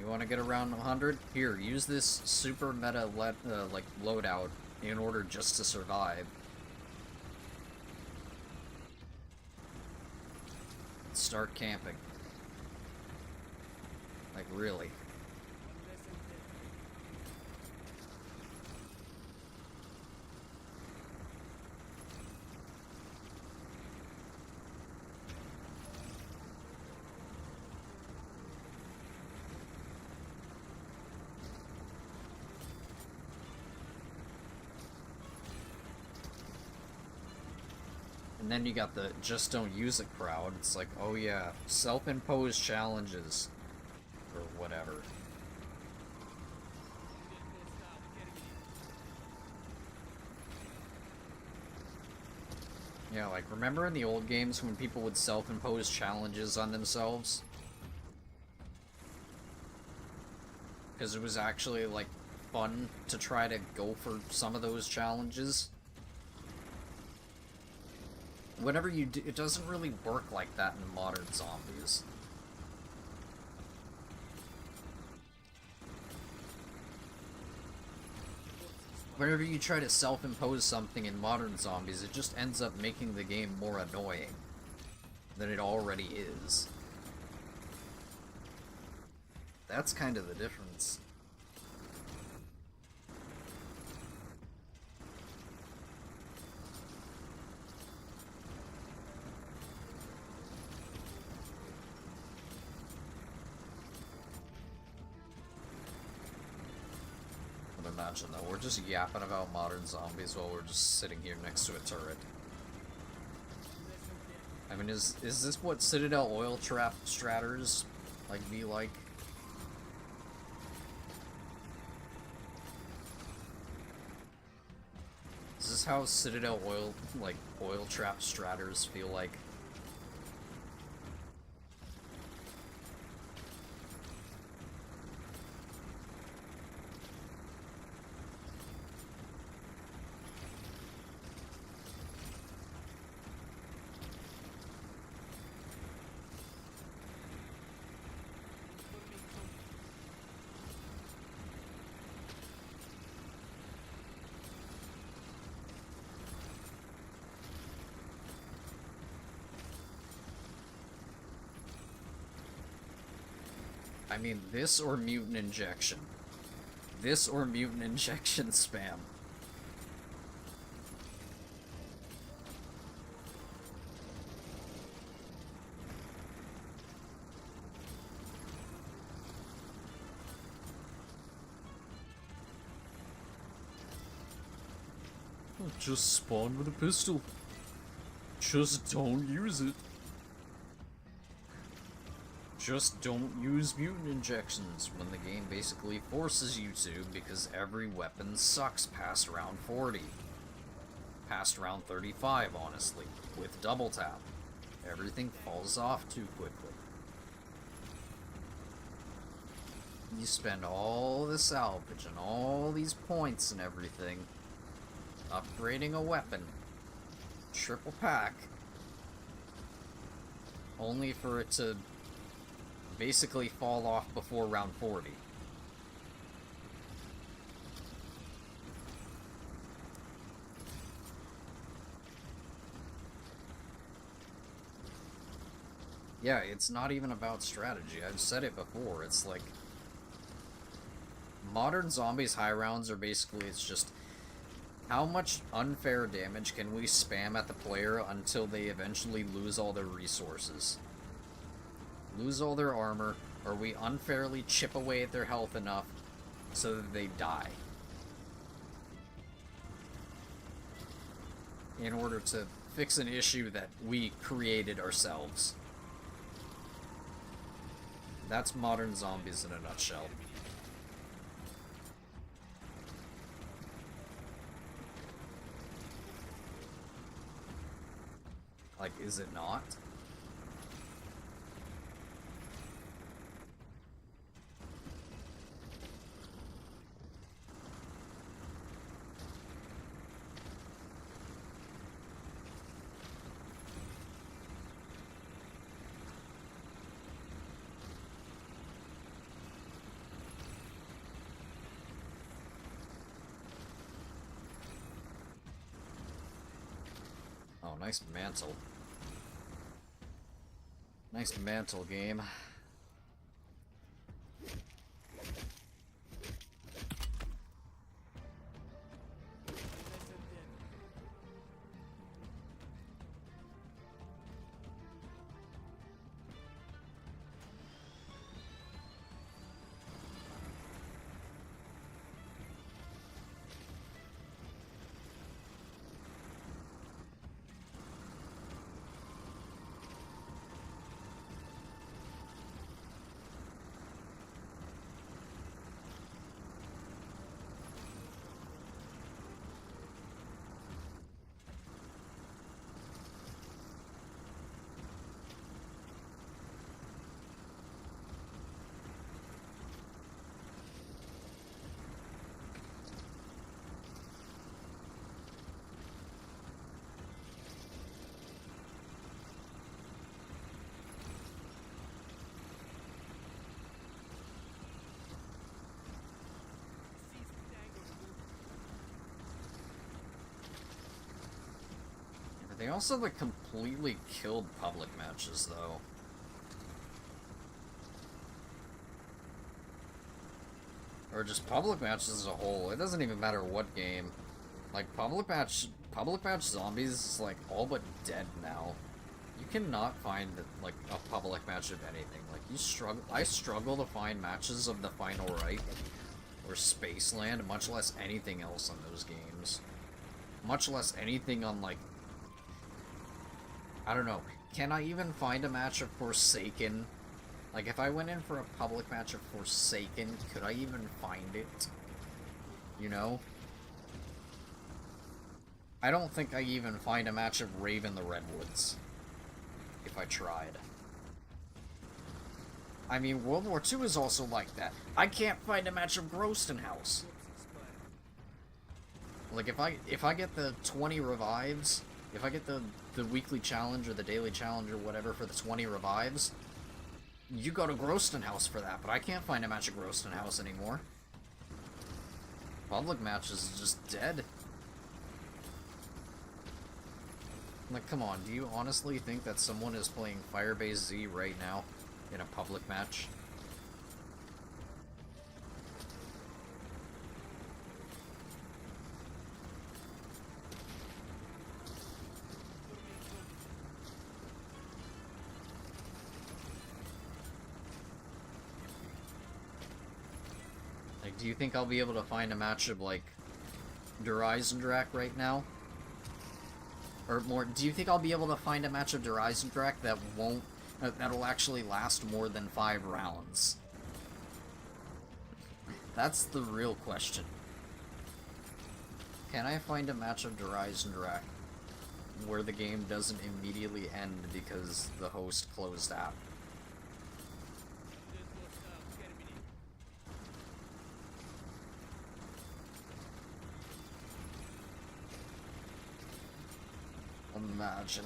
You want to get around 100? Here, use this super meta like loadout in order just to survive. Start camping. Like, really. One less undead. And then you got the just don't use it crowd. It's like, oh yeah, self-imposed challenges. Or whatever. Yeah, like, remember in the old games when people would self-impose challenges on themselves? Because it was actually, like, fun to try to go for some of those challenges. Whenever you do, it doesn't really work like that in modern zombies. Whenever you try to self-impose something in modern zombies, it just ends up making the game more annoying than it already is. That's kind of the difference. But imagine though, we're just yapping about modern zombies while we're just sitting here next to a turret. I mean, is this what Citadel oil trap stratters like be like? Is this how Citadel oil trap stratters feel like? I mean, this or mutant injection. This or mutant injection spam. Just spawn with a pistol. Just don't use it. Just don't use mutant injections when the game basically forces you to, because every weapon sucks past round 40. Past round 35, honestly, with double tap. Everything falls off too quickly. You spend all this salvage and all these points and everything upgrading a weapon. Triple pack. Only for it to basically fall off before round 40. Yeah, it's not even about strategy. I've said it before. It's like modern zombies high rounds are basically, it's just how much unfair damage can we spam at the player until they eventually lose all their resources. Lose all their armor, or we unfairly chip away at their health enough so that they die. In order to fix an issue that we created ourselves. That's modern zombies in a nutshell. Like, is it not? Oh, nice mantle. Nice mantle game. They also, like, completely killed public matches, though. Or just public matches as a whole. It doesn't even matter what game. Like, public match zombies is, like, all but dead now. You cannot find, like, a public match of anything. Like, I struggle to find matches of the Final Right or Spaceland, much less anything else on those games. Much less anything on, like, I don't know. Can I even find a match of Forsaken? Like, if I went in for a public match of Forsaken, could I even find it? You know? I don't think I even find a match of Raven the Redwoods. If I tried. I mean, World War II is also like that. I can't find a match of Groston House. Like, if I get the 20 revives, if I get the weekly challenge or the daily challenge or whatever for the 20 revives, you go to Groston House for that, but I can't find a match of Groston House anymore. Public matches is just dead. Like, come on, do you honestly think that someone is playing Firebase Z right now in a public match? Like, do you think I'll be able to find a match of, like, Dreisendrack right now? Or more, do you think I'll be able to find a match of Dreisendrack that won't, that'll actually last more than 5 rounds? That's the real question. Can I find a match of Dreisendrack where the game doesn't immediately end because the host closed app? Imagine.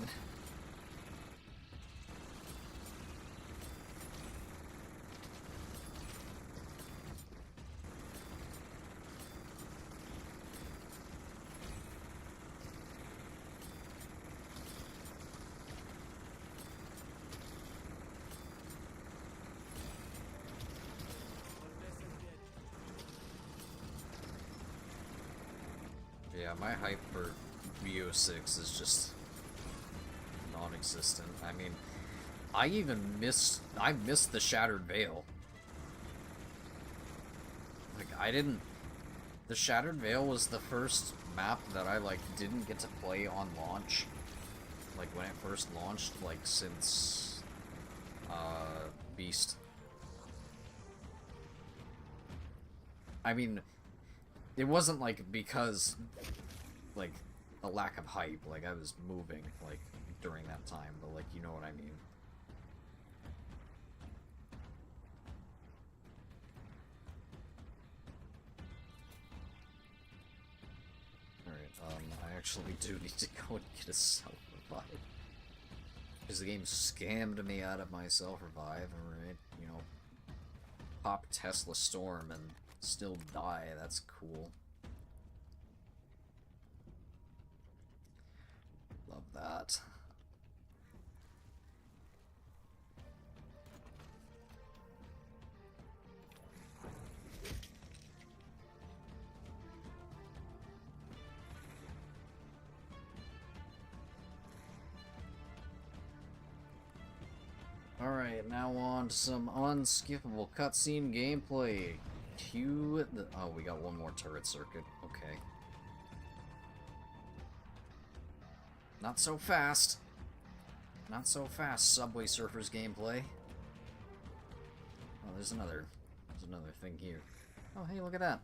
Yeah, my hype for VO6 is just non-existent. I mean, I missed the Shattered Veil. Like, the Shattered Veil was the first map that I, like, didn't get to play on launch. Like, when it first launched, like, since, Beast. I mean, it wasn't, like, because, like, a lack of hype. Like, I was moving, like, during that time, but, like, you know what I mean. Alright, I actually do need to go and get a self-revive. Because the game scammed me out of my self-revive, alright, you know, pop Tesla Storm and still die, that's cool. Love that. Alright, now on to some unskippable cutscene gameplay. Cue the... Oh, we got one more turret circuit. Okay. Not so fast. Not so fast, Subway Surfers gameplay. Oh, there's another thing here. Oh, hey, look at that.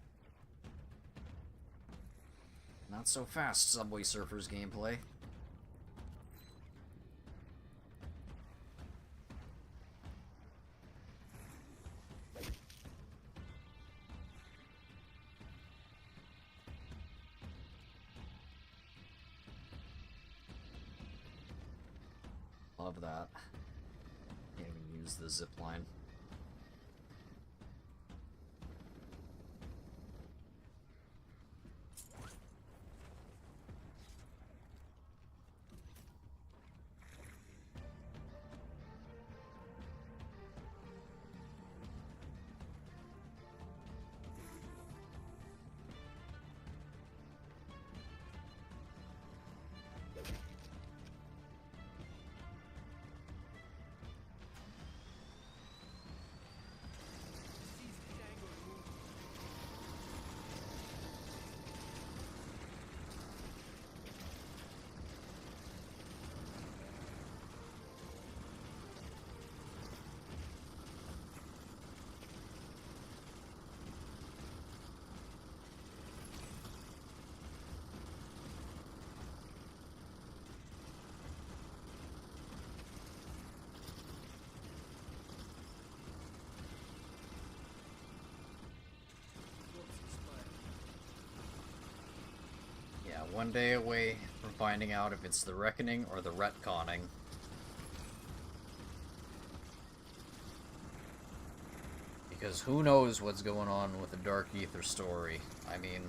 Not so fast, Subway Surfers gameplay. Love that. Can't even use the zipline. one day away from finding out if it's the reckoning or the retconning. Because who knows what's going on with the Dark Aether story. I mean,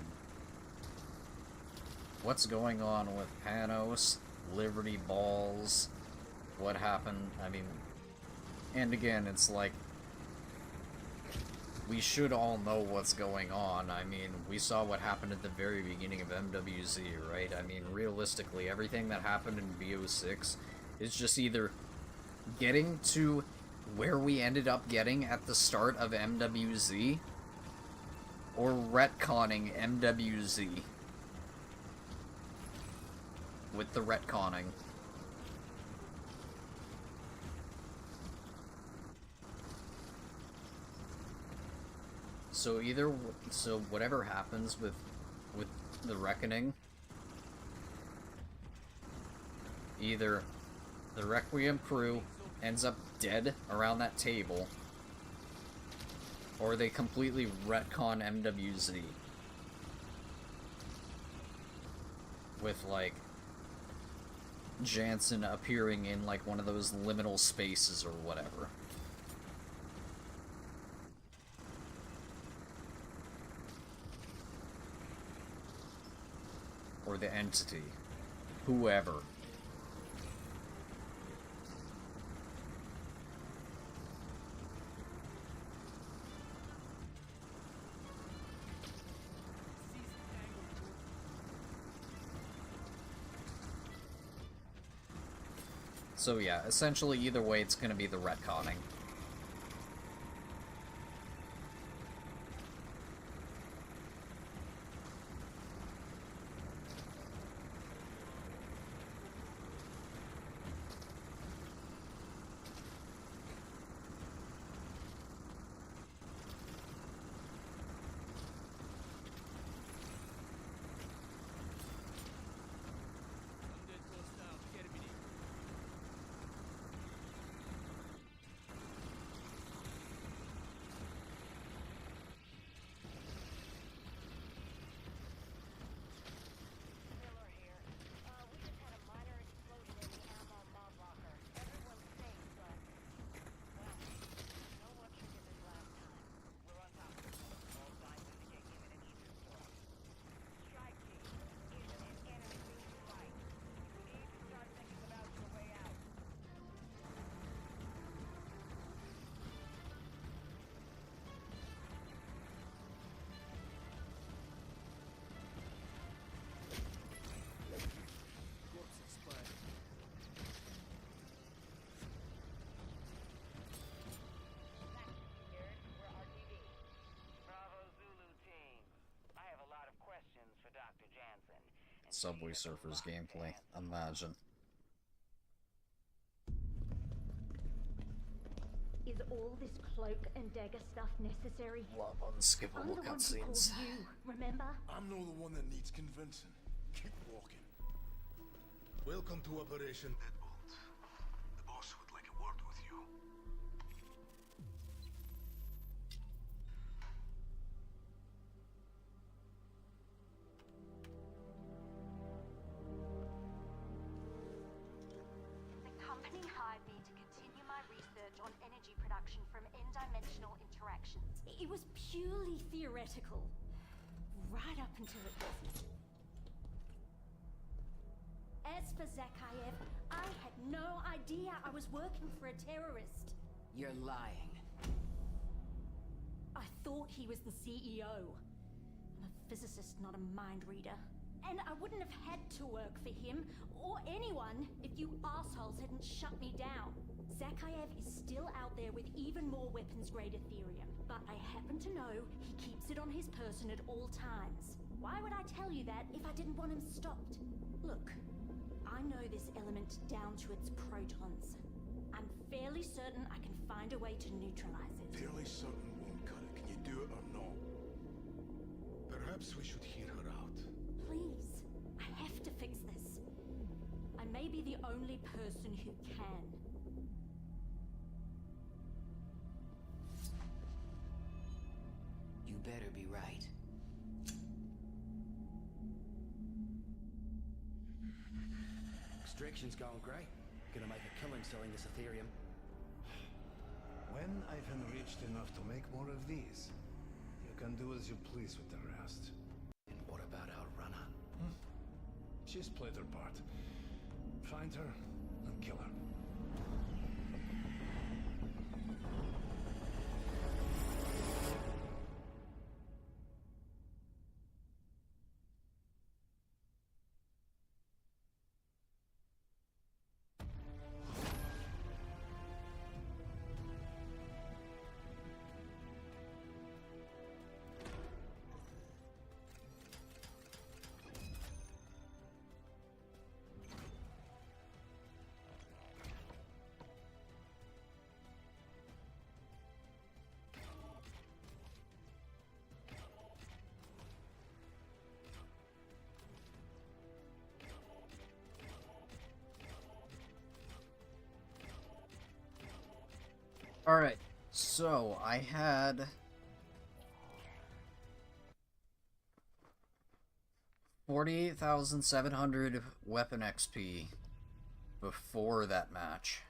what's going on with Panos, Liberty Balls, what happened, I mean, and again, it's like, we should all know what's going on. I mean, we saw what happened at the very beginning of MWZ, right? I mean, realistically, everything that happened in BO6 is just either getting to where we ended up getting at the start of MWZ, or retconning MWZ with the retconning. So whatever happens with the reckoning, either the Requiem crew ends up dead around that table, or they completely retcon MWZ with, like, Jansen appearing in, like, one of those liminal spaces or whatever. Or the entity. Whoever. So yeah, essentially either way it's gonna be the retconning. Undead hostile terminated. Miller here. We just had a minor explosion in the ammo mod locker. Everyone's safe, but... Well, know what triggered this last time. We're on top of it. All signs indicate imminent ether storm. Strike team, imminent enemy being fight. You need to start thinking about your way out. Corpse expired. Here, we're RTD. Bravo Zulu team. I have a lot of questions for Dr. Jansen. and Subway she has a Surfers lot to gameplay. answer. Imagine. Is all this cloak and dagger stuff necessary? Love I'm unskippable the one who called cutscenes. you, remember? I'm not the one that needs convincing. Keep walking. Welcome to Operation Deadbolt. The boss would like a word with you. The company hired me to continue my research on energy production from n-dimensional interactions. It was purely theoretical. Right up until it wasn't. As for Zakhaev, I had no idea I was working for a terrorist. You're lying. I thought he was the CEO. I'm a physicist, not a mind reader. And I wouldn't have had to work for him or anyone if you assholes hadn't shut me down. Zakhaev is still out there with even more weapons-grade Ethereum, but I happen to know he keeps it on his person at all times. Why would I tell you that if I didn't want him stopped? Look, I know this element down to its protons. I'm fairly certain I can find a way to neutralize it. Fairly certain won't cut it. Can you do it or not? Perhaps we should hear her out. Please, I have to fix this. I may be the only person who can. You better be right. Extraction's going great. Gonna make a killing selling this Ethereum. When I've enriched enough to make more of these, you can do as you please with the rest. And what about our runner? She's played her part. Find her and kill her. Alright, so I had 48,700 weapon XP before that match.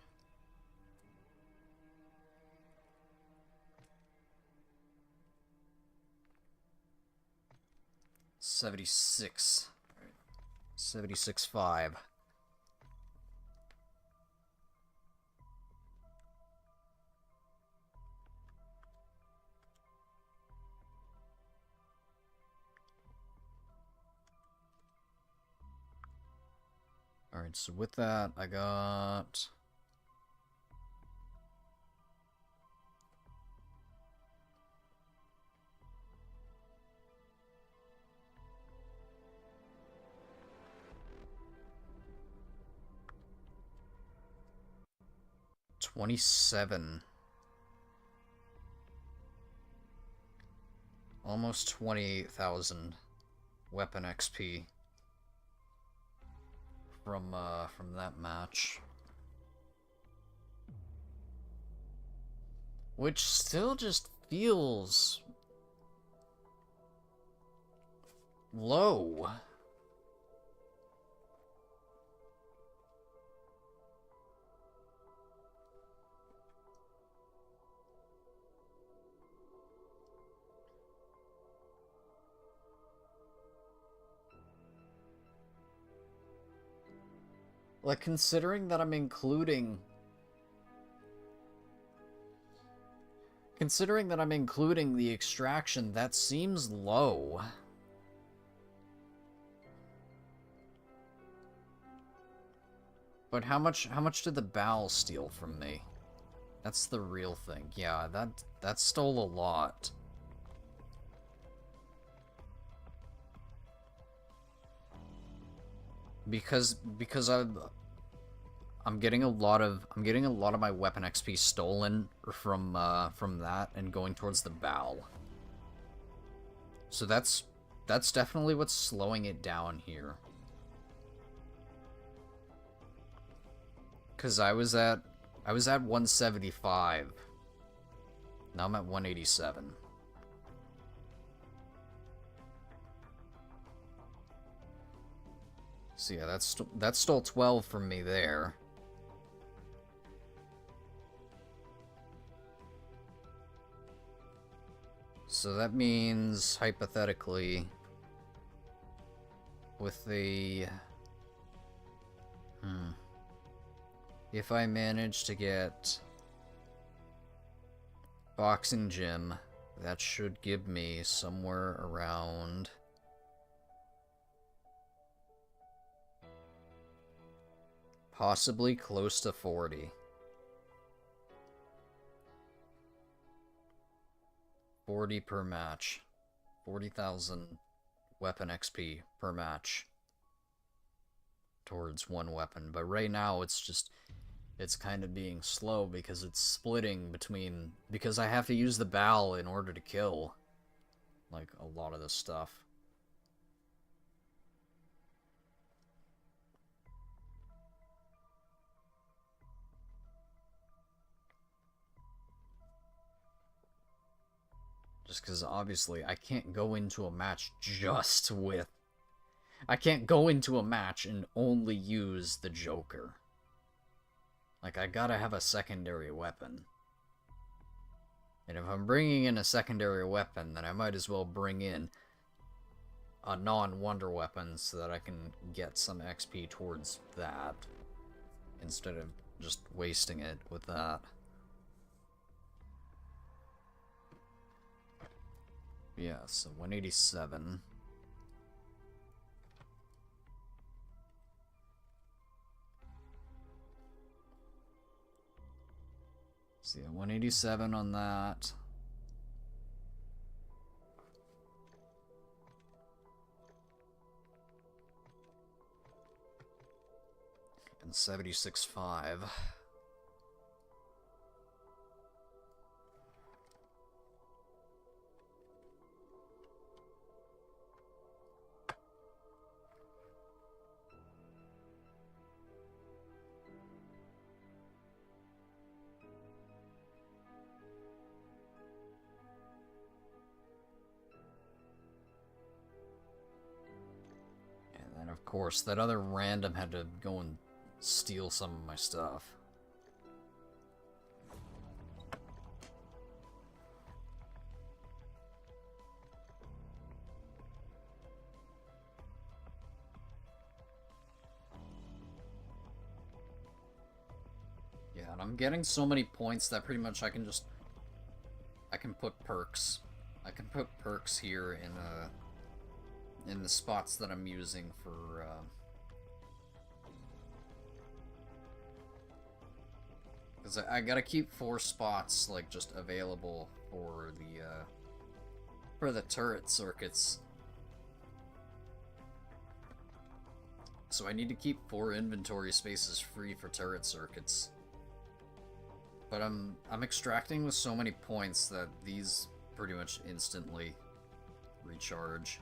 $76. 76.5. Alright, so with that, I got... $27. Almost 28,000 weapon XP from that match. Which still just feels low. Like, considering that I'm including the extraction, that seems low. But how much did the bow steal from me? That's the real thing. Yeah, that stole a lot. Because I'm getting a lot of my weapon XP stolen from that and going towards the bow. So that's definitely what's slowing it down here. Cause I was at 175. Now I'm at 187. So yeah, that stole 12 from me there. So that means, hypothetically, with the... If I manage to get boxing gym, that should give me somewhere around... possibly close to 40. 40 per match. 40,000 weapon XP per match. Towards one weapon. But right now it's kind of being slow because it's splitting between... Because I have to use the bow in order to kill, like, a lot of this stuff. Just because, obviously, I can't go into a match just with I can't go into a match and only use the Joker. Like, I gotta have a secondary weapon. And if I'm bringing in a secondary weapon, then I might as well bring in a non-wonder weapon so that I can get some XP towards that, instead of just wasting it with that. Yeah, so 187. See, 187 on that. And 76.5. And then, of course, that other random had to go and steal some of my stuff. Yeah, and I'm getting so many points that pretty much I can put perks. I can put perks here in the spots that I'm using for because I gotta keep 4 spots like just available for the turret circuits. So I need to keep 4 inventory spaces free for turret circuits. But I'm extracting with so many points that these pretty much instantly recharge.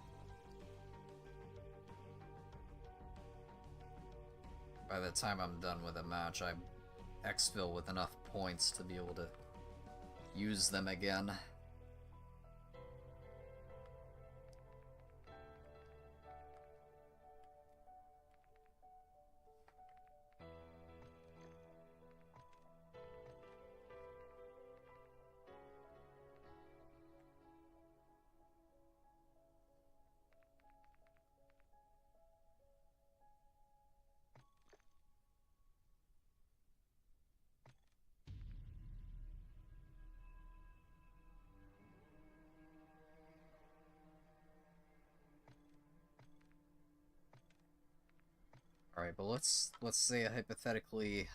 By the time I'm done with a match, I exfil with enough points to be able to use them again. Alright, but let's say hypothetically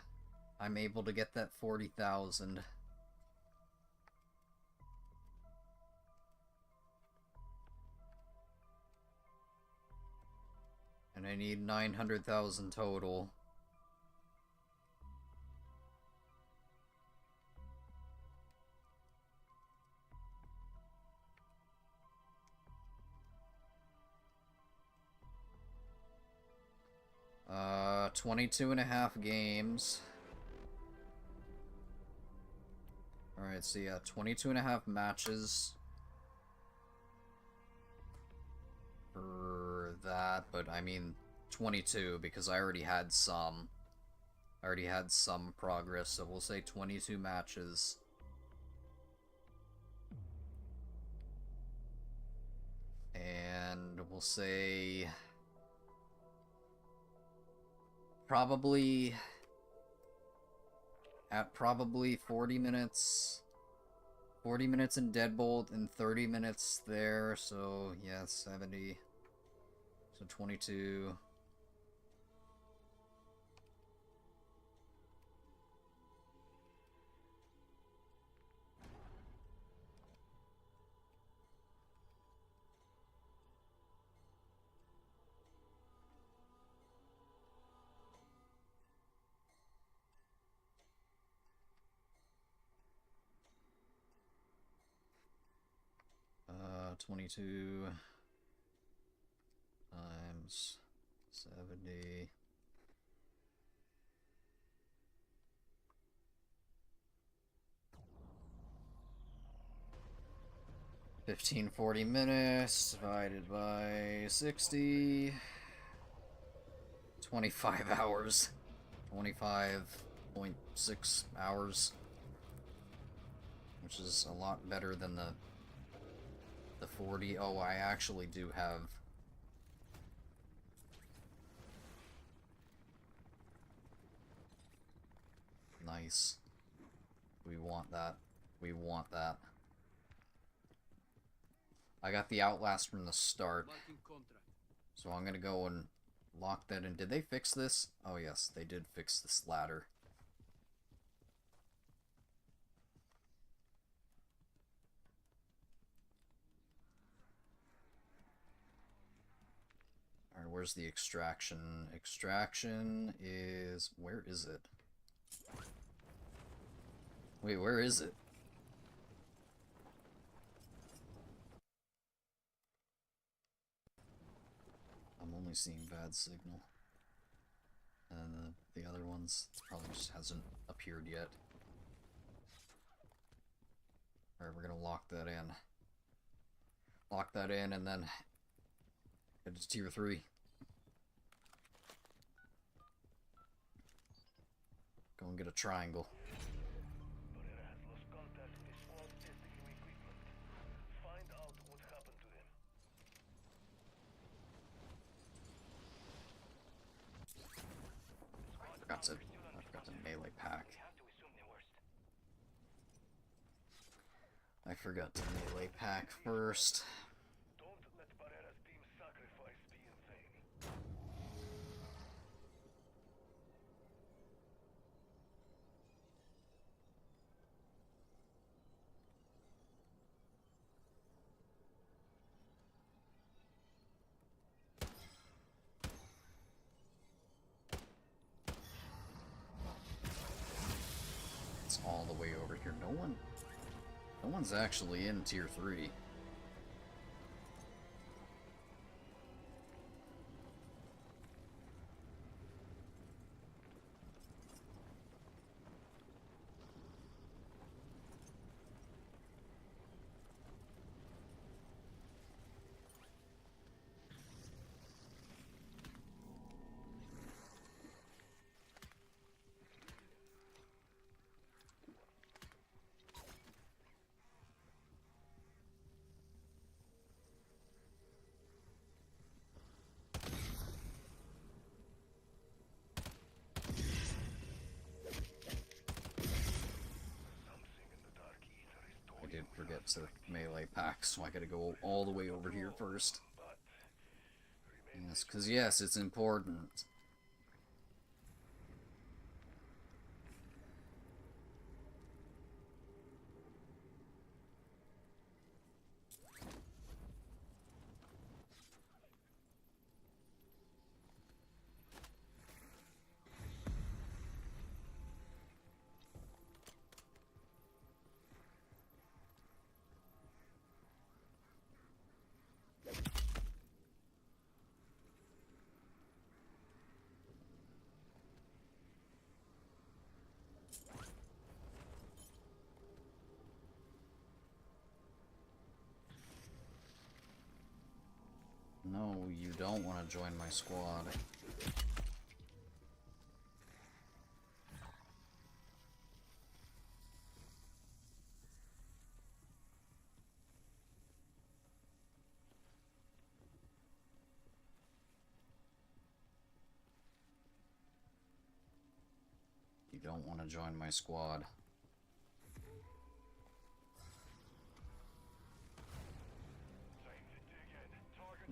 I'm able to get that 40,000. And I need 900,000 total. Uh, 22.5 games. Alright, so yeah, 22.5 matches for that, but I mean 22 because I already had some. I already had some progress, so we'll say 22 matches. And we'll say probably at 40 minutes. 40 minutes in Deadbolt and 30 minutes there, so yeah, 70. So 22. Uh, 22 times 70. $15.40 divided by 60. 25 hours. 25.6 hours. Which is a lot better than the 40. Oh, I actually do have... Nice. We want that. We want that. I got the Outlast from the start. So I'm gonna go and lock that in. Did they fix this? Oh yes, they did fix this ladder. Alright, where's the extraction? Extraction is... Where is it? Wait, where is it? I'm only seeing bad signal. And the other ones probably just hasn't appeared yet. Alright, we're gonna lock that in. Lock that in and then head to tier 3. Go and get a triangle. Barrera has lost contact with his squad testing new equipment. Find out what happened to them. I forgot to melee pack. I forgot to melee pack first. Don't let Barrera's team's sacrifice be in vain. It's all the way over here. No one's actually in tier 3. Forget to melee pack, so I gotta go all the way over here first. Yes, because yes, it's important. No, you don't want to join my squad. You don't want to join my squad.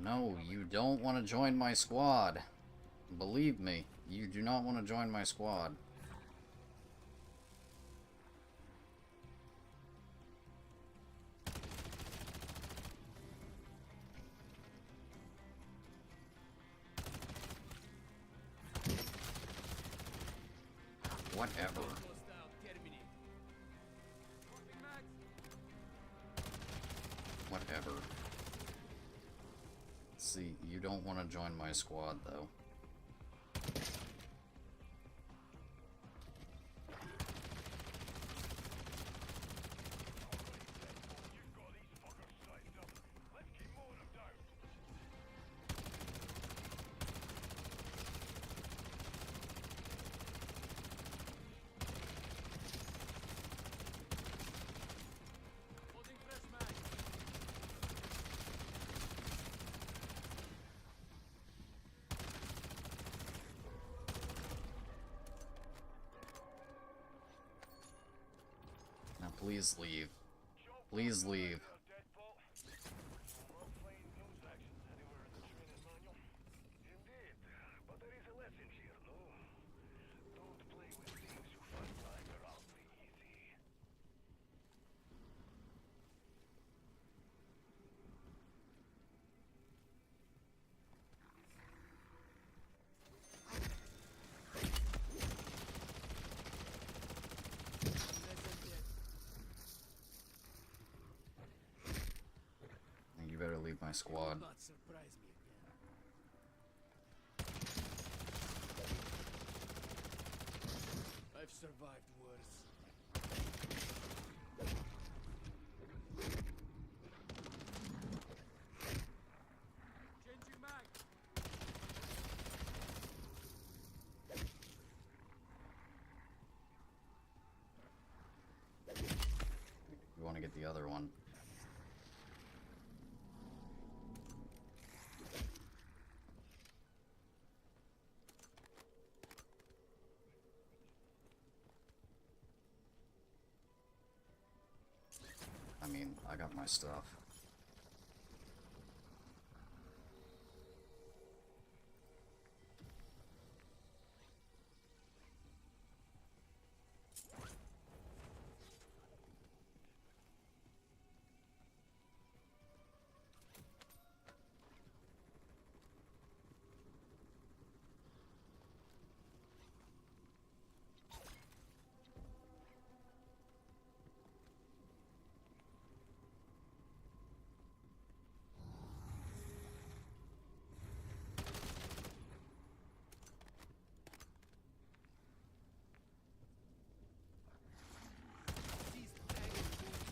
No, you don't want to join my squad. Believe me, you do not want to join my squad. Whatever. Whatever. See, you don't want to join my squad, though. please leave. Please leave. Indeed, but there is a lesson here, no? Don't play with things you find like are awfully easy. You better leave my squad. Not surprise me again. I've survived worse. Changing mag. You want to get the other one. I mean, I got my stuff.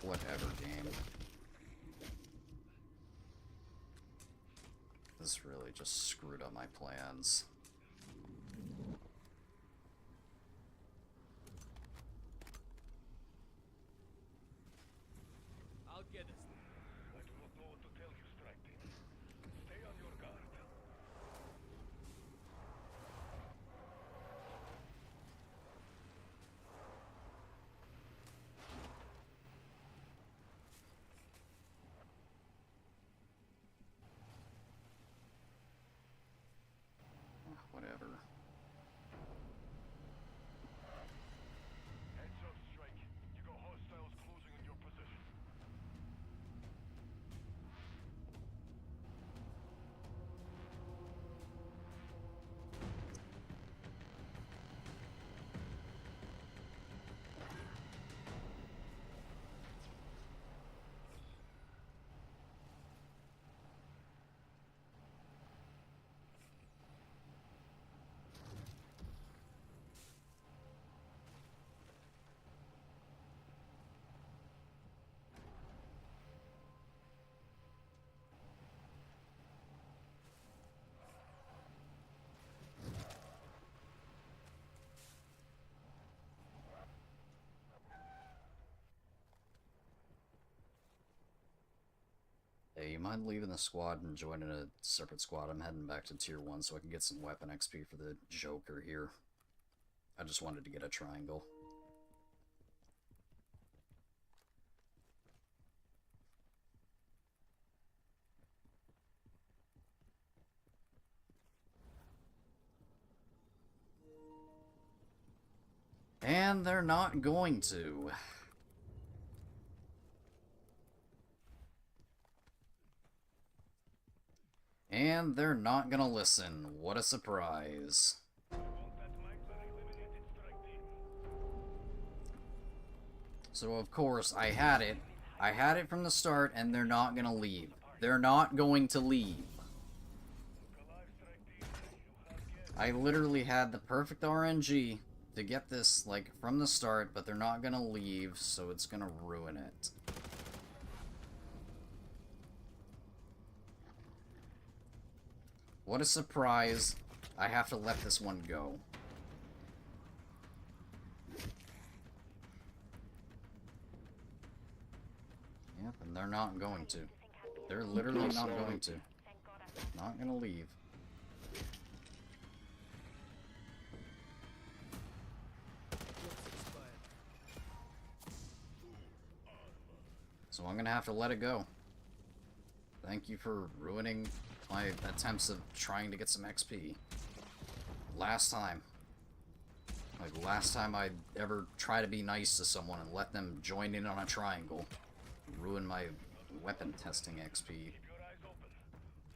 Whatever, game. This really just screwed up my plans. I'll get us. I do not know what to tell you, Strike Team. Stay on your guard. Whatever. Heads up, Strike. You got hostiles closing on your position. Hey, you mind leaving the squad and joining a separate squad? I'm heading back to tier 1 so I can get some weapon XP for the Joker here. I just wanted to get a triangle. And they're not going to. And they're not gonna listen. What a surprise. So of course, I had it. I had it from the start, and they're not gonna leave. They're not going to leave. I literally had the perfect RNG to get this, like, from the start, but they're not gonna leave, so it's gonna ruin it. What a surprise. I have to let this one go. Yep, and they're not going to. They're literally not going to. Not gonna leave. Clock's expired. So I'm gonna have to let it go. Thank you for ruining my attempts of trying to get some XP. Last time. Like, last time I ever try to be nice to someone and let them join in on a triangle. Ruin my weapon testing XP. Keep your eyes open.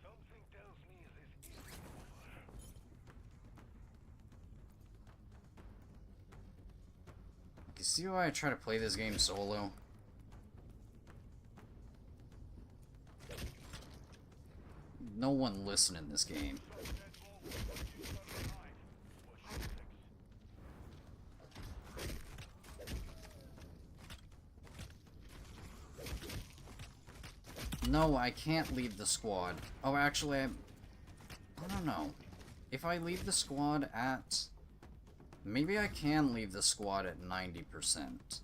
Something tells me this isn't over. You see why I try to play this game solo? No one listen in this game. No, I can't leave the squad. Oh, actually, I don't know. If I leave the squad at... Maybe I can leave the squad at 90%.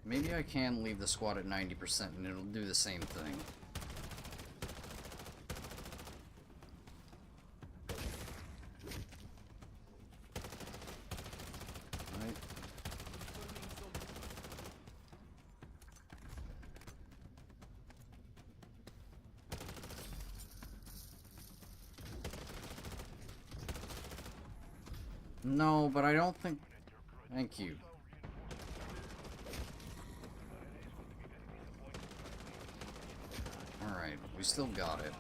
Maybe I can leave the squad at 90% and it'll do the same thing. Right. No, but I don't think... Thank you. Alright, we still got it.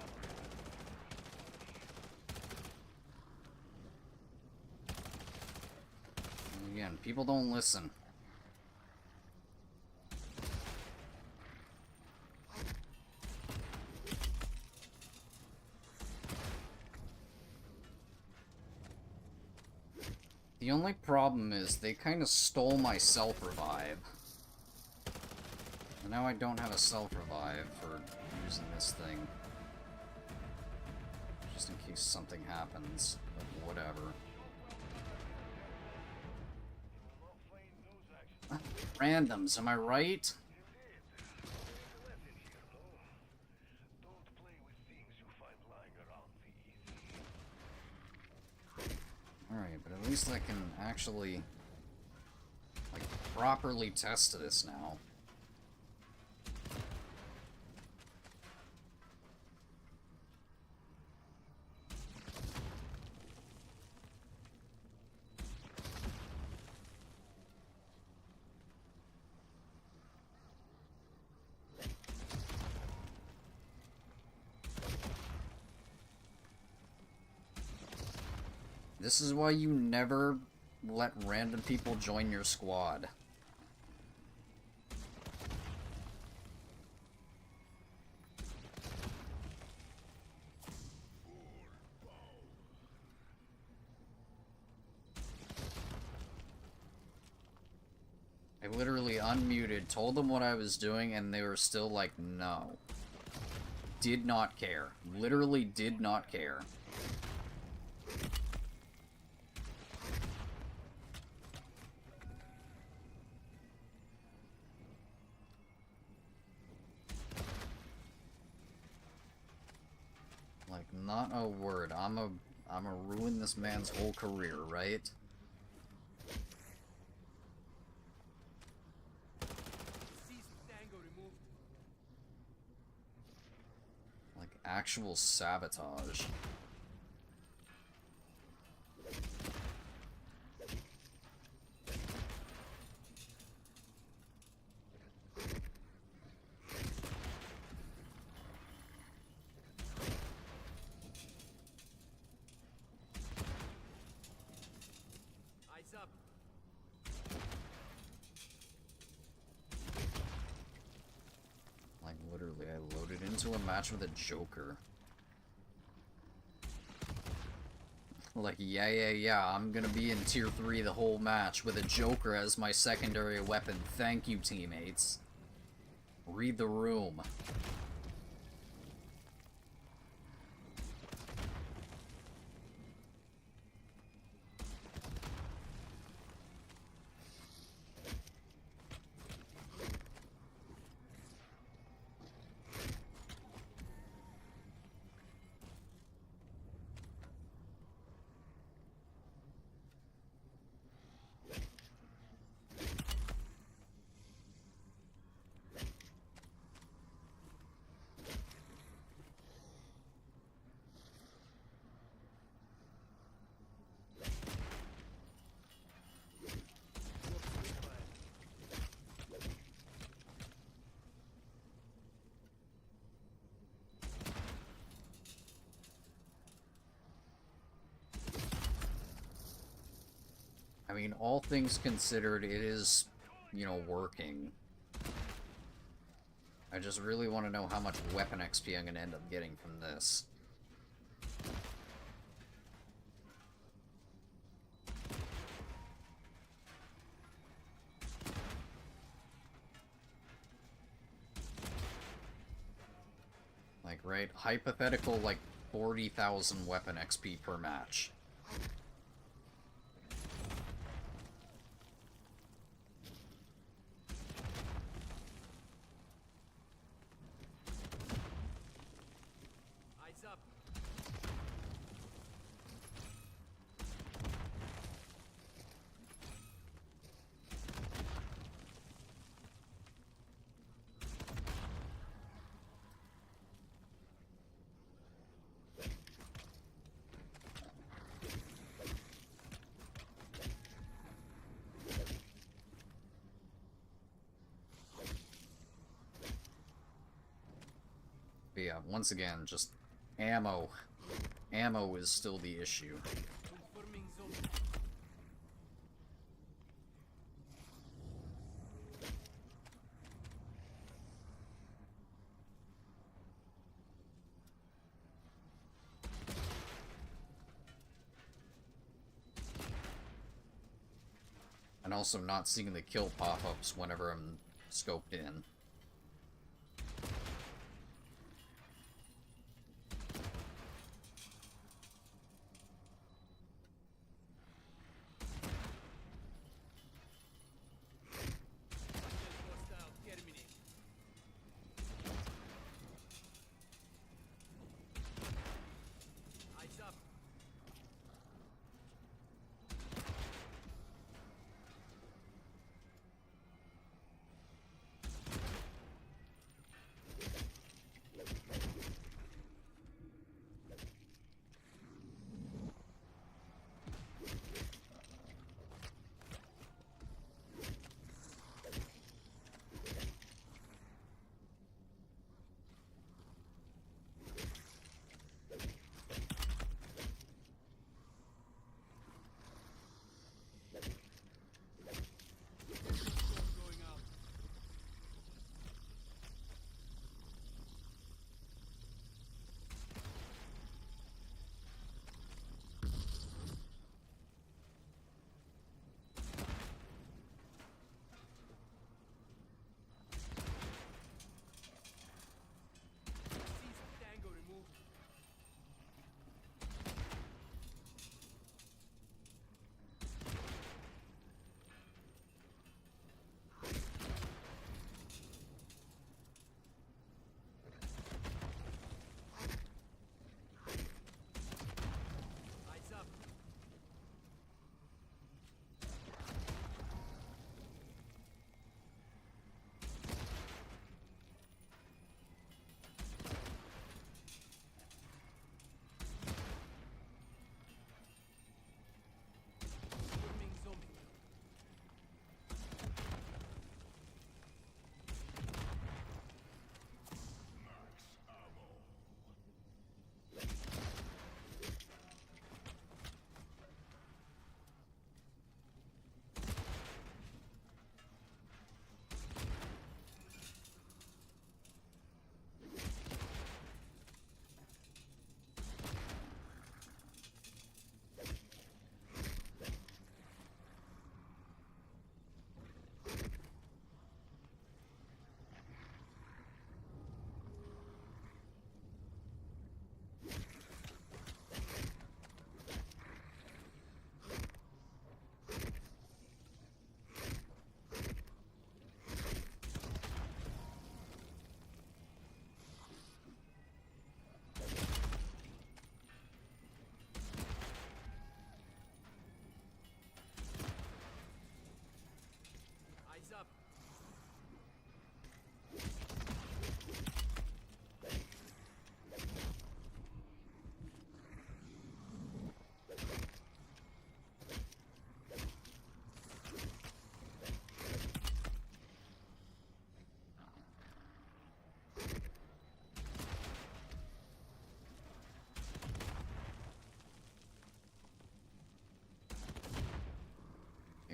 And again, people don't listen. The only problem is they kind of stole my self-revive. And now I don't have a self-revive for using this thing. Just in case something happens. But whatever. Randoms, am I right? Alright, but at least I can actually, like, properly test this now. This is why you never let random people join your squad. I literally unmuted, told them what I was doing, and they were still like, no. Did not care. Literally did not care. Like, not a word. I'm a ruin this man's whole career, right? Like, actual sabotage. Eyes up. Like, literally, I loaded into a match with a Joker. Like, yeah, I'm gonna be in Tier 3 the whole match with a Joker as my secondary weapon. Thank you, teammates. Read the room. I mean, all things considered, it is, you know, working. I just really want to know how much weapon XP I'm going to end up getting from this. Like, right? Hypothetical, like, 40,000 weapon XP per match. Eyes up. But yeah, once again, just ammo. Ammo is still the issue. Confirming zone. And also not seeing the kill pop-ups whenever I'm scoped in. Hostile terminate. Eyes up.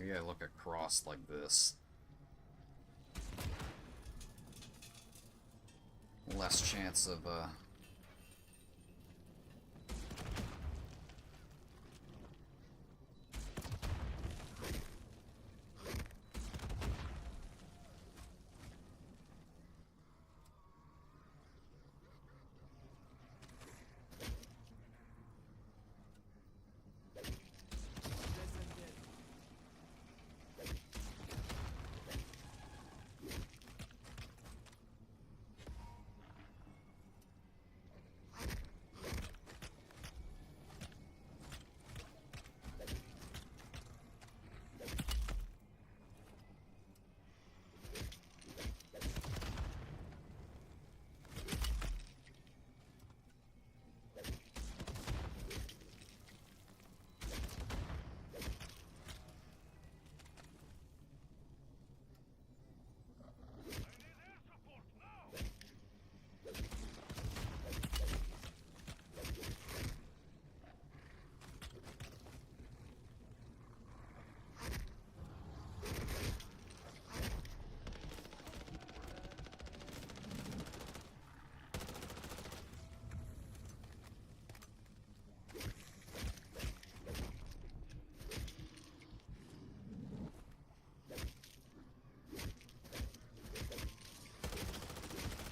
Maybe I look across like this. Less chance of,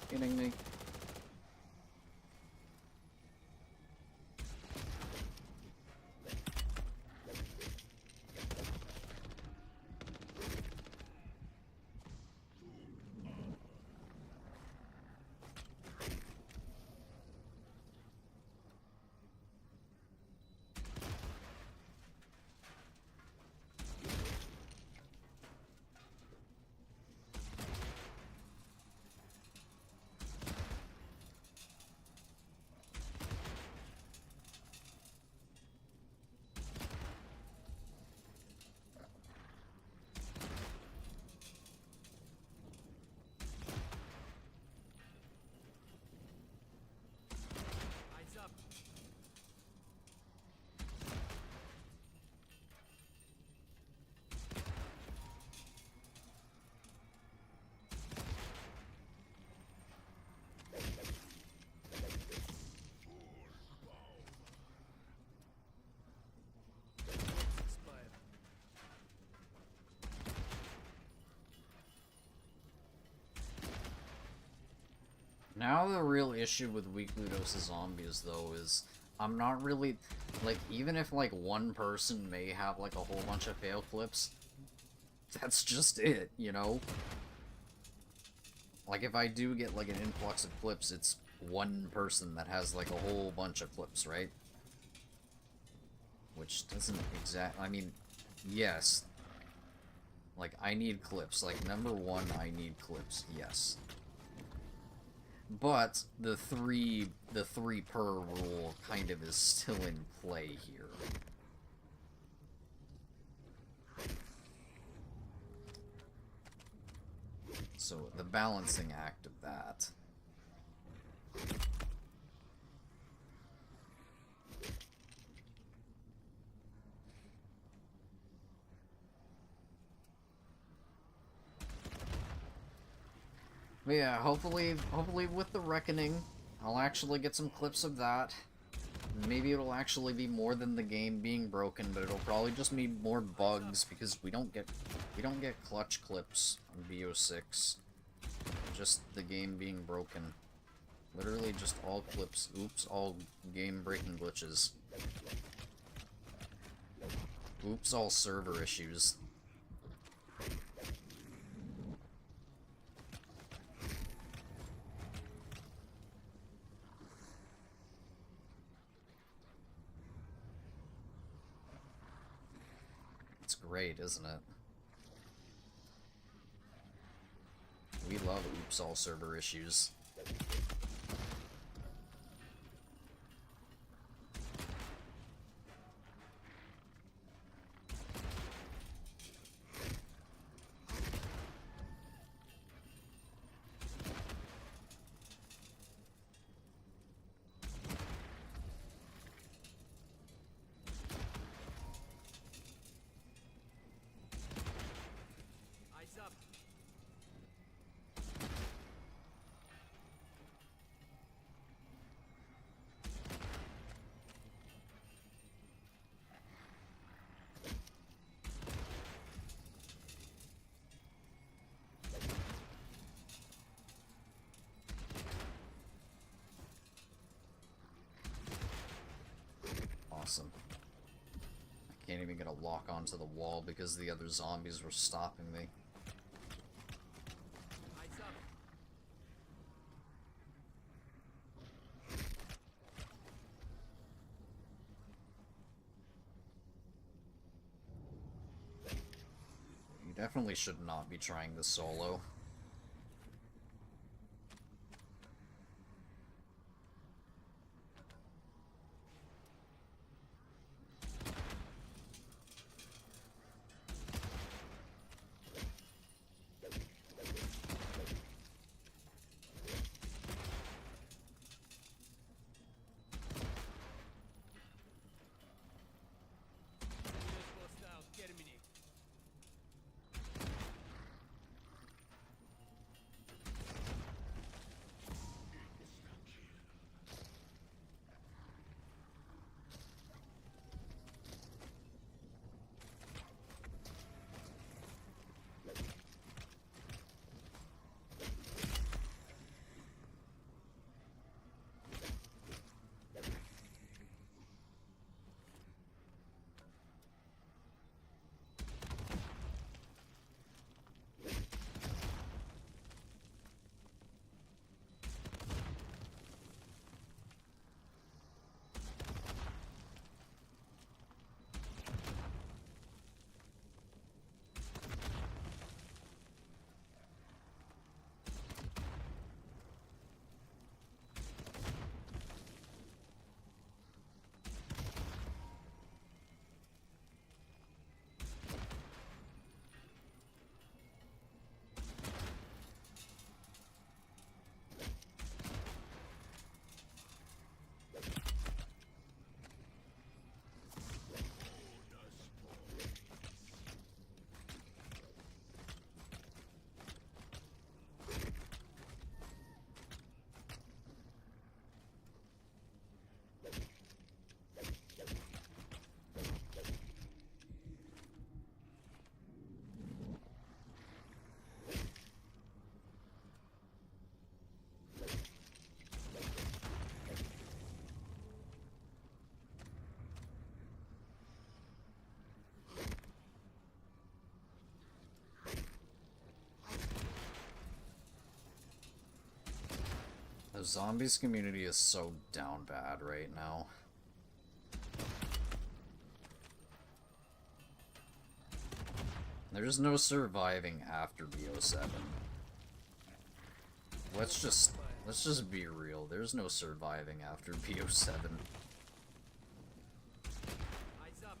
kidding me? Eyes up. Expired. Now the real issue with weekly doses zombies, though, is I'm not really, like, even if, like, one person may have, like, a whole bunch of fail clips, that's just it, you know? Like, if I do get, like, an influx of clips, it's one person that has, like, a whole bunch of clips, right? Which doesn't I mean, yes. Like, I need clips. Like, number one, I need clips, yes. But the three per rule kind of is still in play here. So the balancing act of that. But yeah, hopefully with the Reckoning, I'll actually get some clips of that. Maybe it'll actually be more than the game being broken, but it'll probably just be more bugs because we don't get clutch clips on BO6. Just the game being broken. Literally just all clips. Oops, all game-breaking glitches. Oops, all server issues. It's great, isn't it? We love oops, all server issues. awesome. I can't even get a lock onto the wall because the other zombies were stopping me. Eyes up. You definitely should not be trying this solo. Hostile, terminate. The zombies community is so down bad right now. There's no surviving after BO7. Let's just be real. There's no surviving after BO7. Eyes up.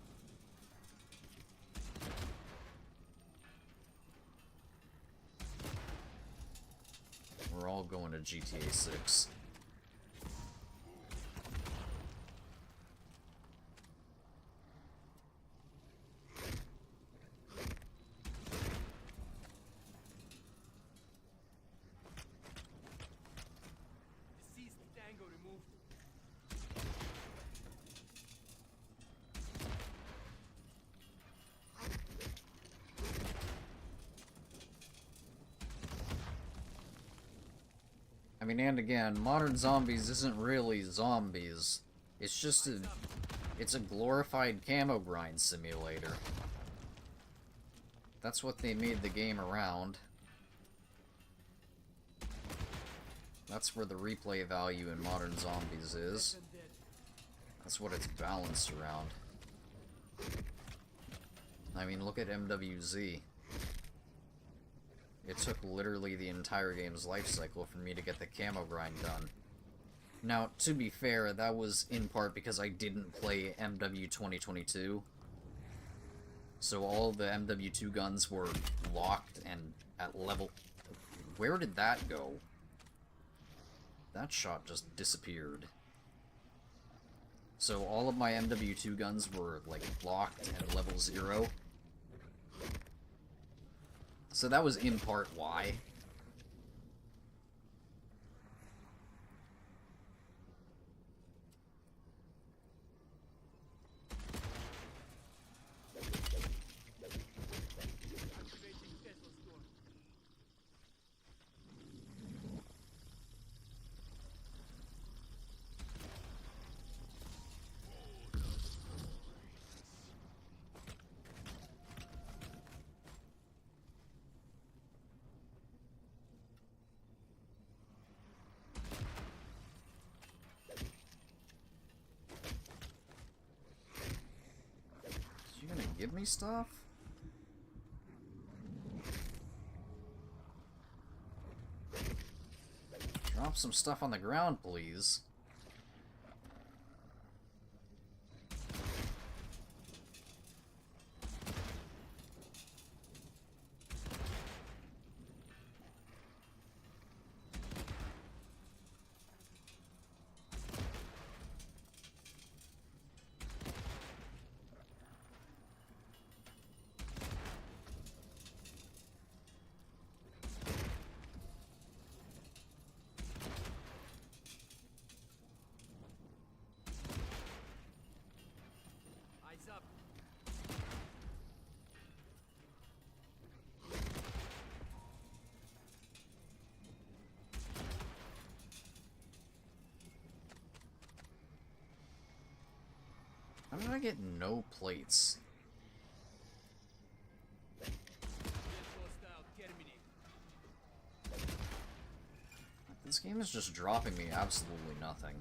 We're all going to GTA 6. Deceased tango removed. I mean, and again, modern zombies isn't really zombies. It's just it's a glorified camo grind simulator. That's what they made the game around. That's where the replay value in modern zombies is. That's what it's balanced around. I mean, look at MWZ. It took literally the entire game's life cycle for me to get the camo grind done. Now, to be fair, that was in part because I didn't play MW 2022. So all the MW2 guns were locked and at level... Where did that go? That shot just disappeared. So all of my MW2 guns were, like, locked at level 0. So that was in part why. Activating Tesla storm. give me stuff? Drop some stuff on the ground, please. Eyes up. How did I get no plates? Hostile, terminate. This game is just dropping me absolutely nothing.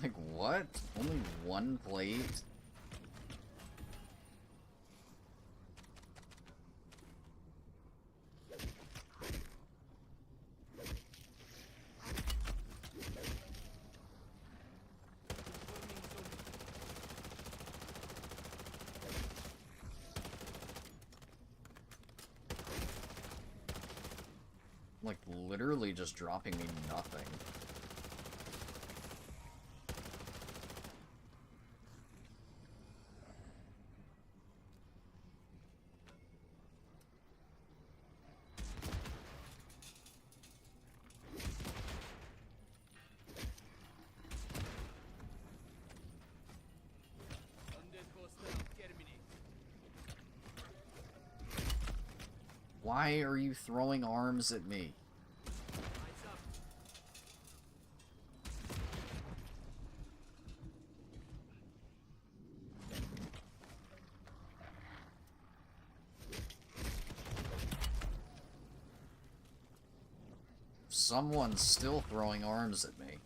Like, what? Only one plate? Like, literally just dropping me nothing. Undead hostile, terminate. Why are you throwing arms at me? Eyes up. Someone's still throwing arms at me.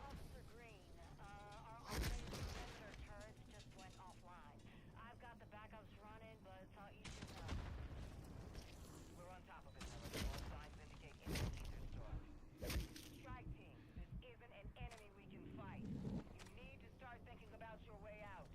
Officer Green, our automated sensor turrets just went offline. I've got the backups running, but thought you should know. We're on top of it, Miller. All signs indicate imminent ether storm. Strike team, this isn't an enemy we can fight. You need to start thinking about your way out.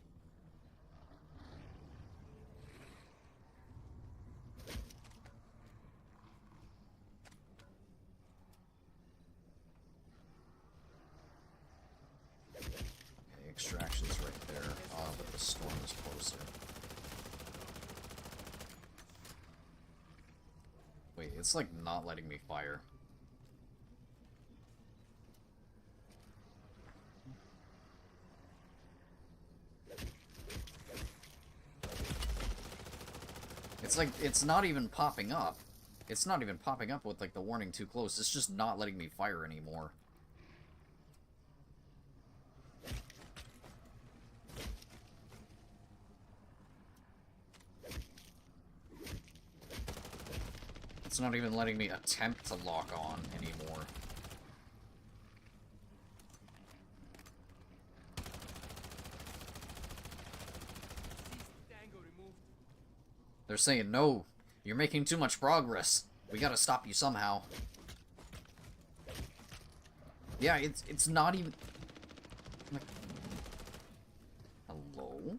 Okay, extraction's right there. But the storm is closer. Wait, it's like not letting me fire. It's like, it's not even popping up. It's not even popping up with like the warning too close. It's just not letting me fire anymore. It's not even letting me attempt to lock on anymore. Cease tango removed. They're saying, no, you're making too much progress. We gotta stop you somehow. Yeah, it's not even... Like... Hello?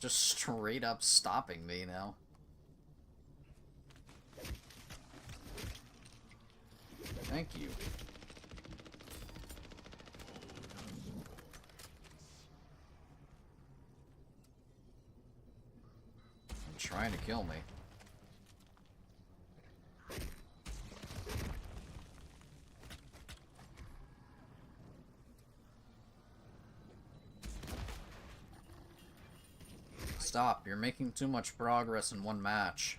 Just straight up stopping me now. Thank you. I'm trying to kill me. Stop, you're making too much progress in one match.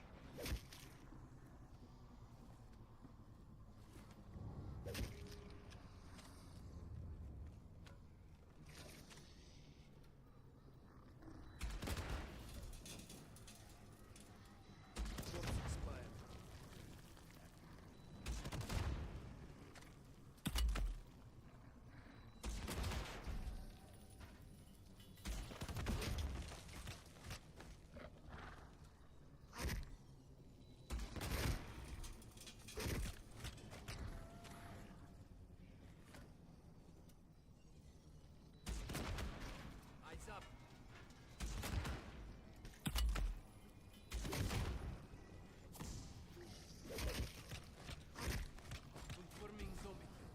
Eyes up. Confirming zombie kill.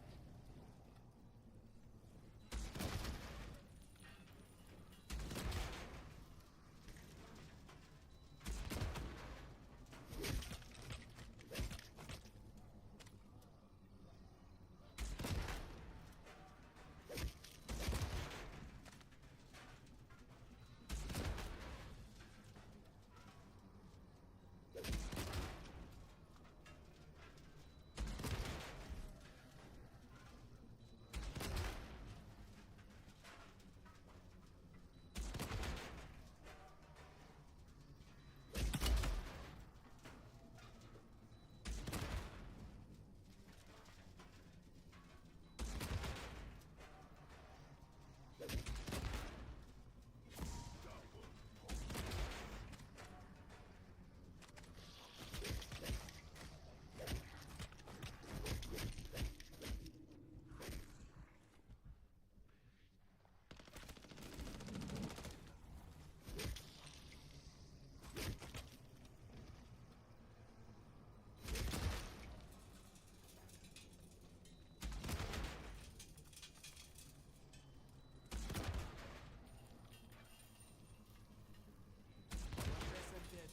Less I'm dead.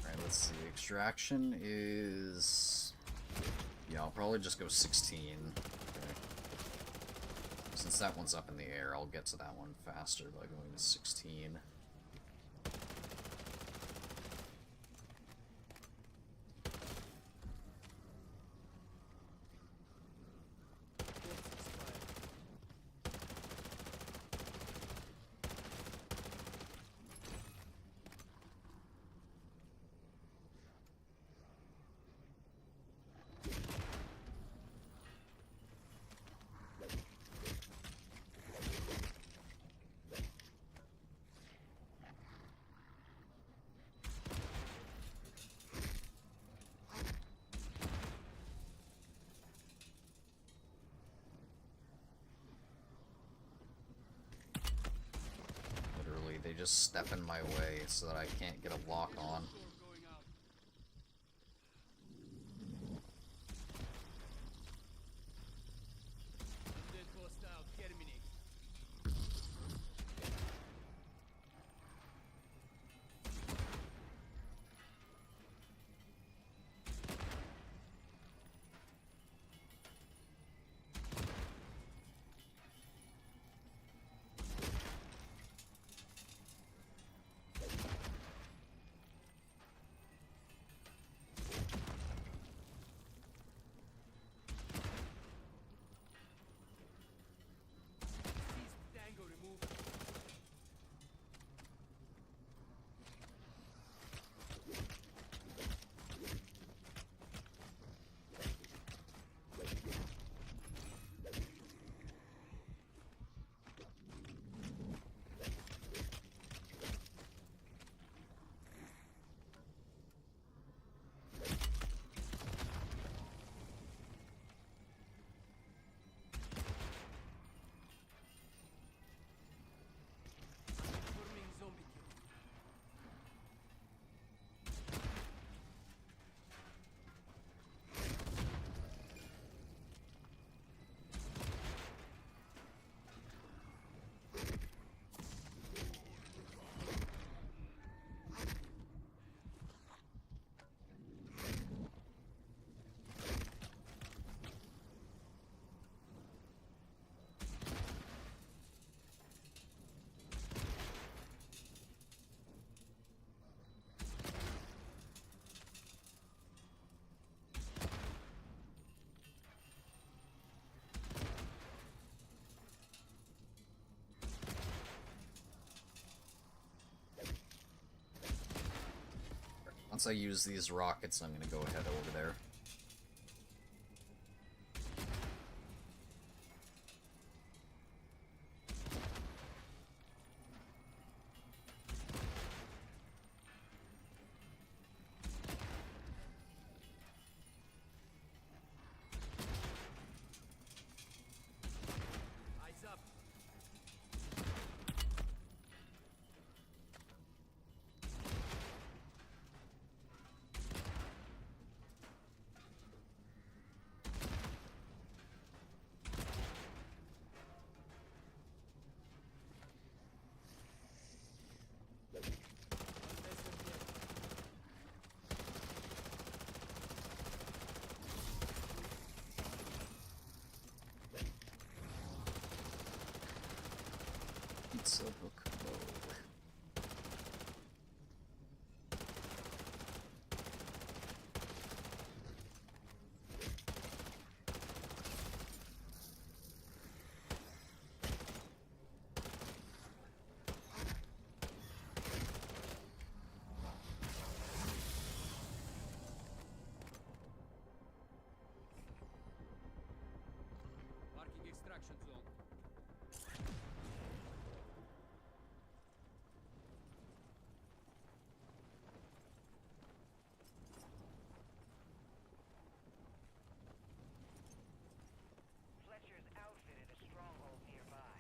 Alright, let's see. Extraction is... Yeah, I'll probably just go 16. Okay. Since that one's up in the air, I'll get to that one faster by going to 16. Literally, they just step in my way so that I can't get a lock on. Score going out. Undead hostile terminate. Once I use these rockets, I'm gonna go ahead over there. Eyes up. Pizza book mode. Marking extraction zone. Fletcher's outfitted a stronghold nearby.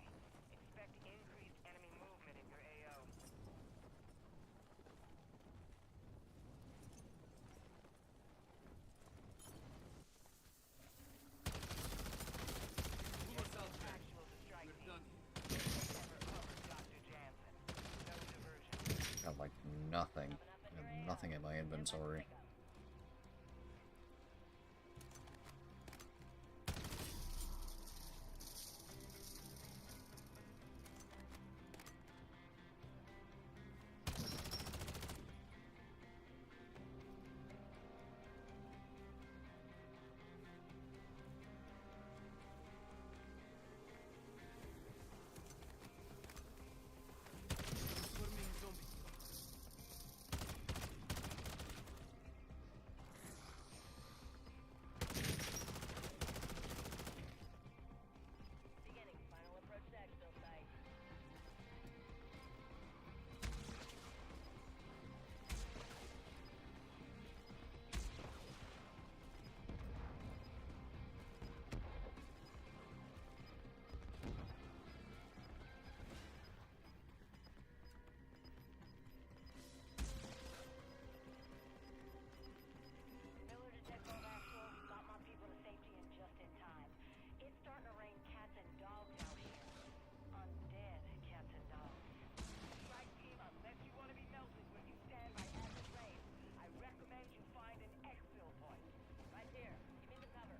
Expect increased enemy movement in your AO. Pull us out there. Actual to strike We're team. done. Never covered Dr. Jansen. No diversion. Got like nothing. I have nothing in my inventory. Forming zombie. Beginning final approach to exfil site. Miller to Deadbolt Actual. Got my people to safety and just in time. It's starting to rain cats and dogs out here. Undead cats and dogs. Strike team, unless you want to be melted when you stand by acid rain, I recommend you find an exfil point. Right here. Give me the cover.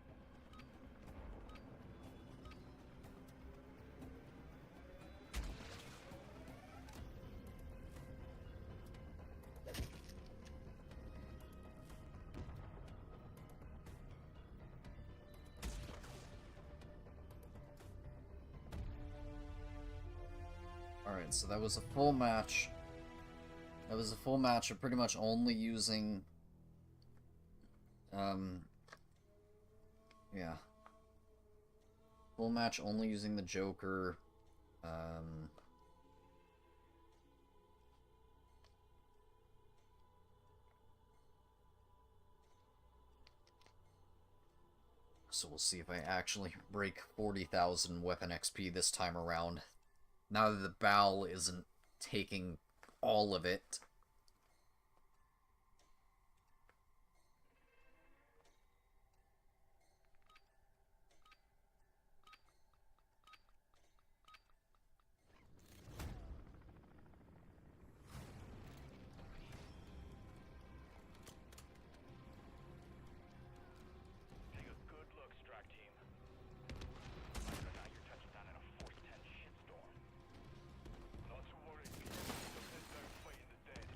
Alright, so that was a full match. That was a full match of pretty much only using... yeah. Full match only using the Joker. So we'll see if I actually break 40,000 weapon XP this time around. Now that the bow isn't taking all of it. Take a good look, strike team. Like or not, you're touching down in a Force 10 shitstorm. Not to worry. You'll fighting the dead.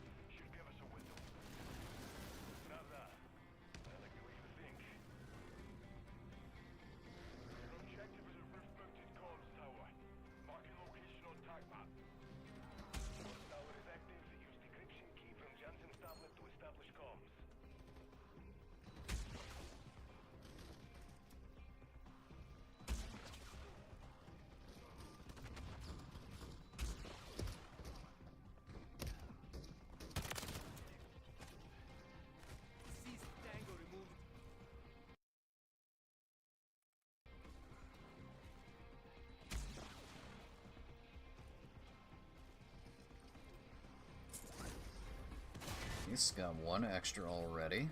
Nice, got one extra already.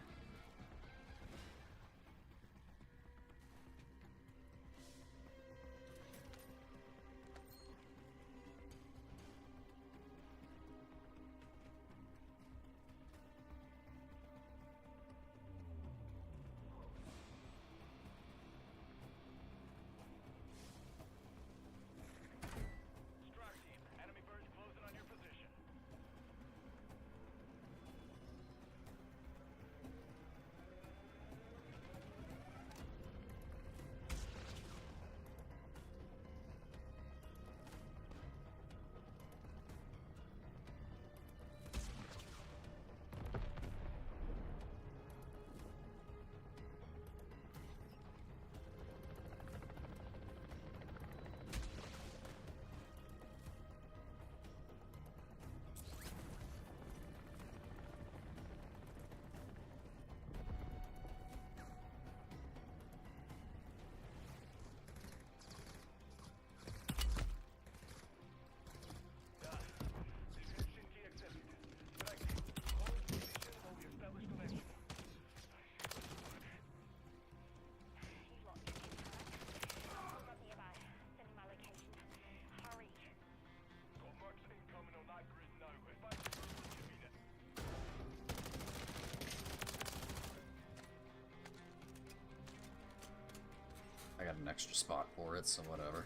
Strike team, enemy birds closing on your position. He's locked your contact. I'm not nearby. Send him my location. Hurry. Got marks incoming on that grid now. If I give me it. I got an extra spot for it, so whatever.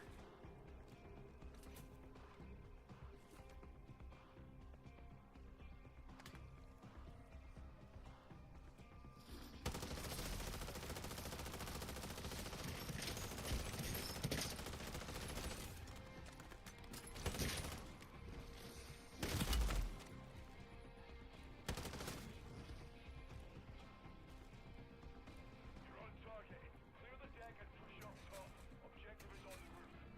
You're on target. Clear the deck and push up top. Objective is on the roof.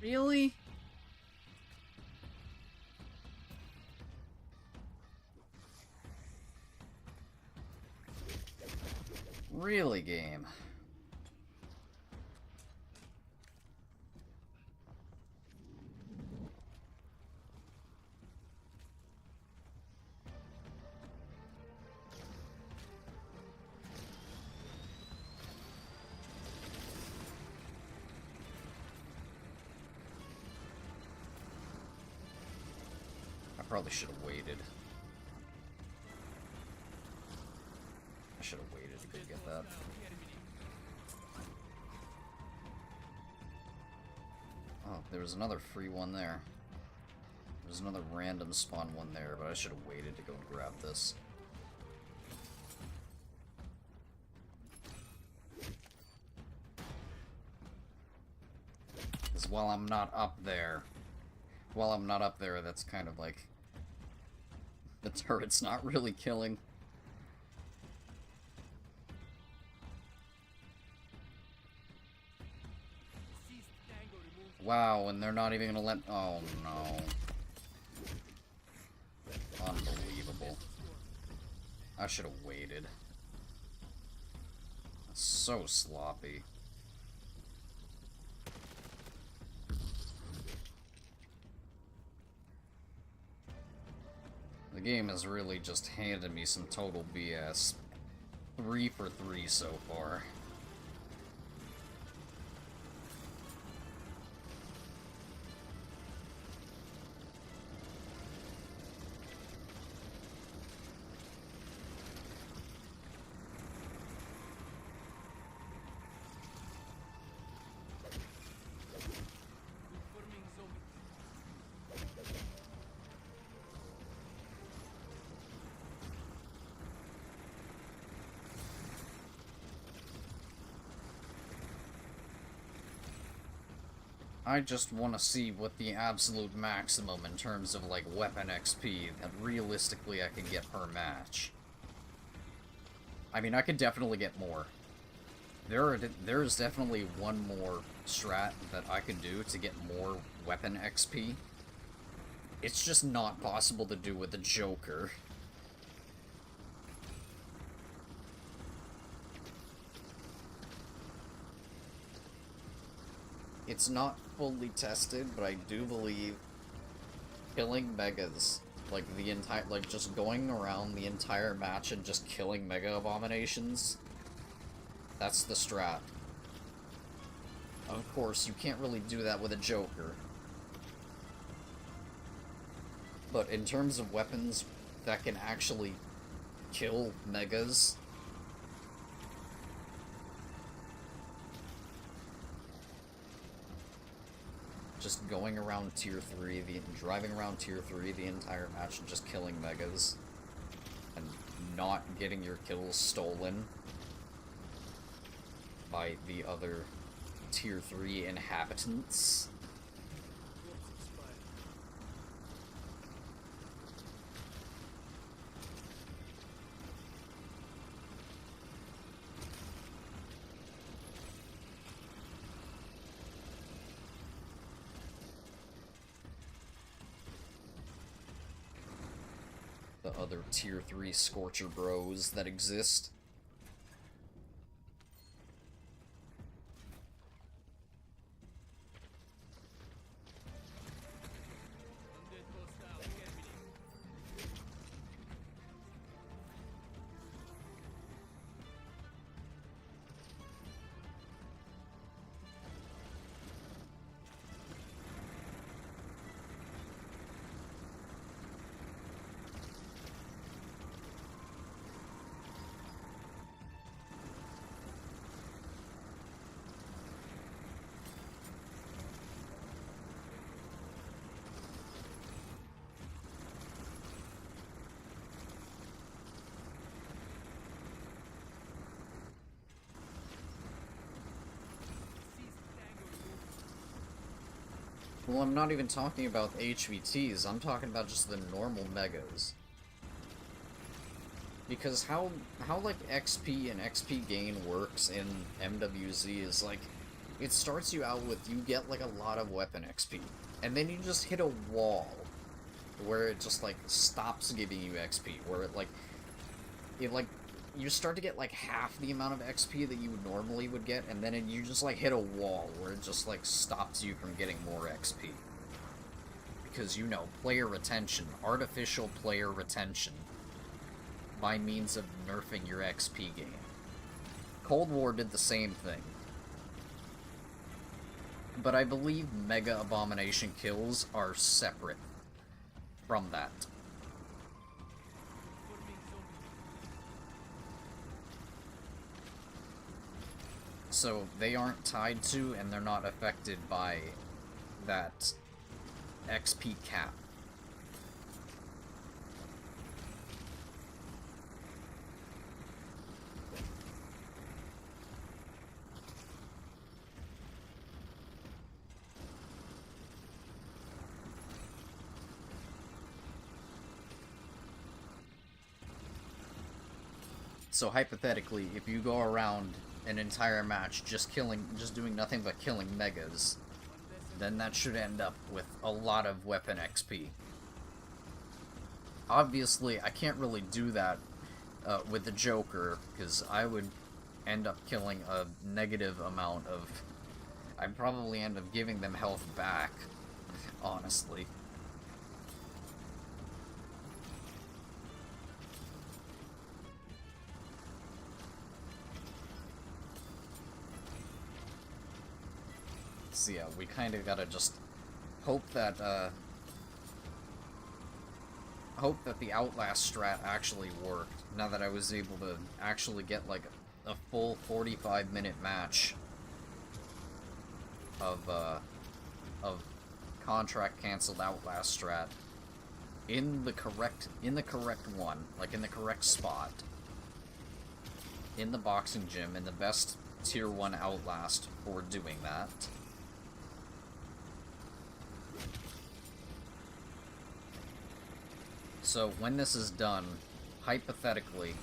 Really? Really, game? I probably should have waited. I should have waited to go get that. Oh, there was another free one there. There's another random spawn one there, but I should have waited to go and grab this. Because while I'm not up there, that's kind of like... the turret's not really killing. Wow, and they're not even gonna let... oh no. Unbelievable. I should have waited. That's so sloppy. The game has really just handed me some total BS. 3 for 3 so far. I just want to see what the absolute maximum in terms of, like, weapon XP that realistically I can get per match. I mean, I could definitely get more. There is definitely one more strat that I could do to get more weapon XP. It's just not possible to do with the Joker. It's not fully tested, but I do believe killing megas, like the entire, like just going around the entire match and just killing mega abominations, that's the strat. Of course, you can't really do that with a Joker. But in terms of weapons that can actually kill megas, just going around tier 3, driving around tier 3 the entire match and just killing megas, and not getting your kills stolen by the other tier 3 inhabitants. The other tier 3 Scorcher bros that exist. Well, I'm not even talking about HVTs, I'm talking about just the normal megas. Because how like XP and XP gain works in MWZ is like, it starts you out with, you get like a lot of weapon XP, and then you just hit a wall where it just like stops giving you XP, where it like you start to get like half the amount of XP that you normally would get, and then you just like hit a wall where it just like stops you from getting more XP. Because, you know, player retention, artificial player retention, by means of nerfing your XP gain. Cold War did the same thing. But I believe Mega Abomination kills are separate from that. So they aren't tied to, and they're not affected by that XP cap. So hypothetically, if you go around an entire match just doing nothing but killing megas, then that should end up with a lot of weapon XP. Obviously, I can't really do that with the Joker, because I would end up killing a negative amount of... I'd probably end up giving them health back, honestly. So yeah, we kind of gotta just hope that the Outlast strat actually worked, now that I was able to actually get like a full 45-minute match of contract canceled Outlast strat in the correct one, like in the correct spot, in the boxing gym, in the best tier 1 Outlast for doing that. So when this is done, hypothetically,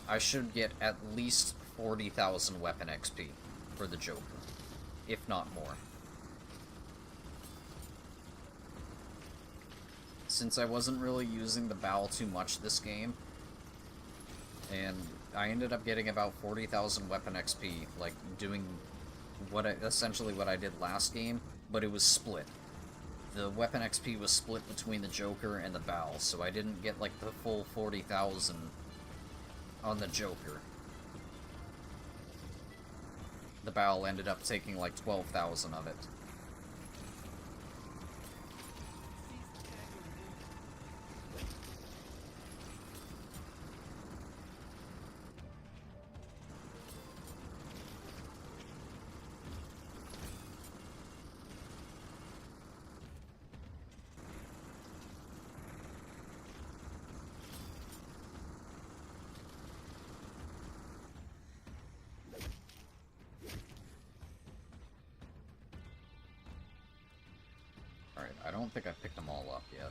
I should get at least 40,000 weapon XP for the Joker, if not more. Since I wasn't really using the Bow too much this game, and I ended up getting about 40,000 weapon XP, like doing essentially what I did last game, but it was split. The weapon XP was split between the Joker and the Bow, so I didn't get like the full 40,000 on the Joker. The Bow ended up taking like 12,000 of it. I don't think I picked them all up yet.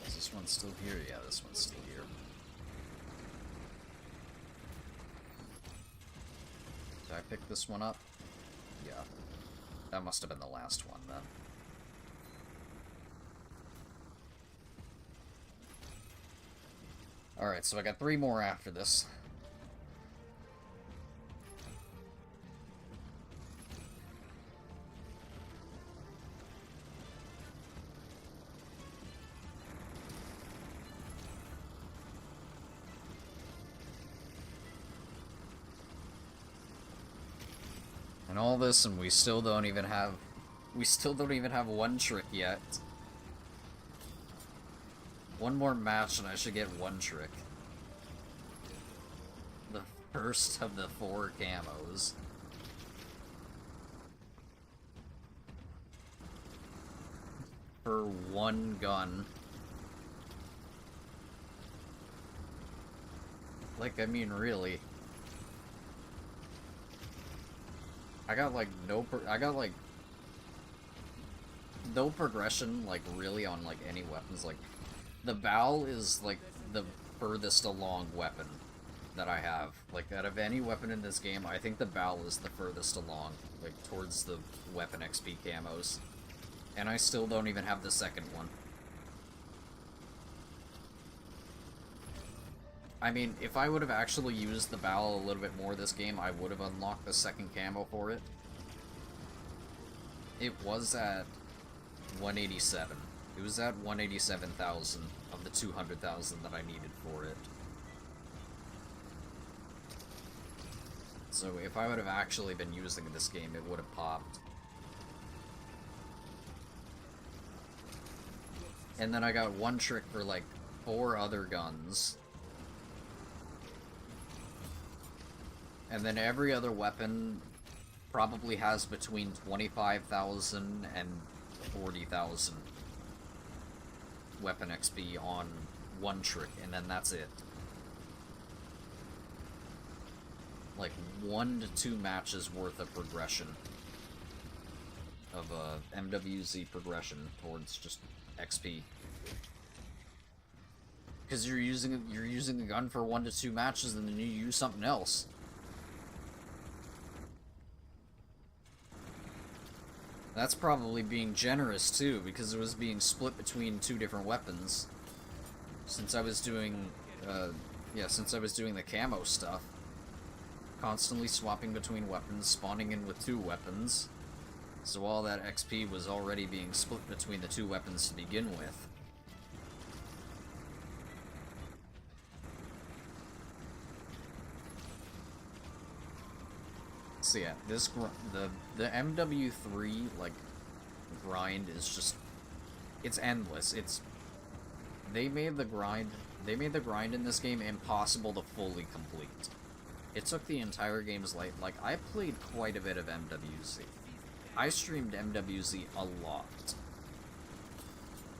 Is this one still here? Yeah, this one's still here. Did I pick this one up? Yeah. That must have been the last one, then. Alright, so I got 3 more after this. And all this, and we still don't even have one trick yet. One more match and I should get one trick. The first of the 4 camos. For one gun. Like, I mean, really. I got like no progression, like, really on like any weapons. Like, the Bow is like the furthest along weapon that I have. Like, out of any weapon in this game, I think the bow is the furthest along, like, towards the weapon XP camos. And I still don't even have the second one. I mean, if I would have actually used the bow a little bit more this game, I would have unlocked the second camo for it. It was at 187. It was at 187,000 of the 200,000 that I needed for it. So if I would have actually been using this game, it would have popped. And then I got one trick for like 4 other guns. And then every other weapon probably has between 25,000 and 40,000 weapon XP on one trick, and then that's it. Like 1 to 2 matches worth of progression. Of MWZ progression towards just XP. Because you're using a gun for 1 to 2 matches and then you use something else. That's probably being generous too, because it was being split between 2 different weapons. Since I was doing, since I was doing the camo stuff. Constantly swapping between weapons, spawning in with 2 weapons. So all that XP was already being split between the 2 weapons to begin with. So yeah, this the MW3 like grind is just, it's endless. They made the grind in this game impossible to fully complete. It took the entire game's life. Like, I played quite a bit of MWZ. I streamed MWZ a lot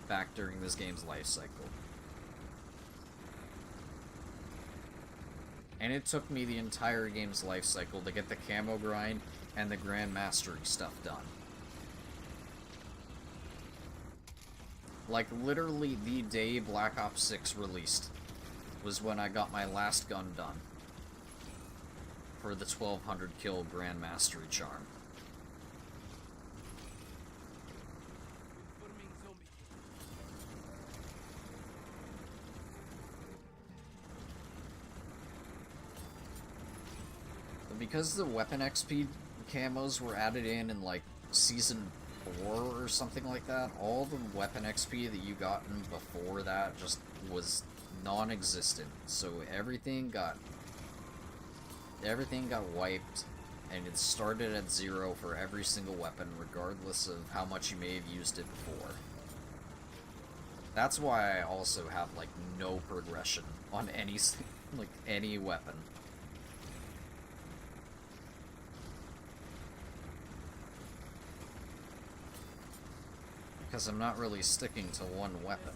back during this game's life cycle. And it took me the entire game's life cycle to get the camo grind and the Grand Mastery stuff done. Like, literally the day Black Ops 6 released was when I got my last gun done for the 1200 kill Grand Mastery charm. But because the weapon XP camos were added in like Season 4 or something like that, all the weapon XP that you gotten before that just was non-existent. So everything got wiped, and it started at 0 for every single weapon, regardless of how much you may have used it before. That's why I also have, like, no progression on any weapon. Because I'm not really sticking to one weapon.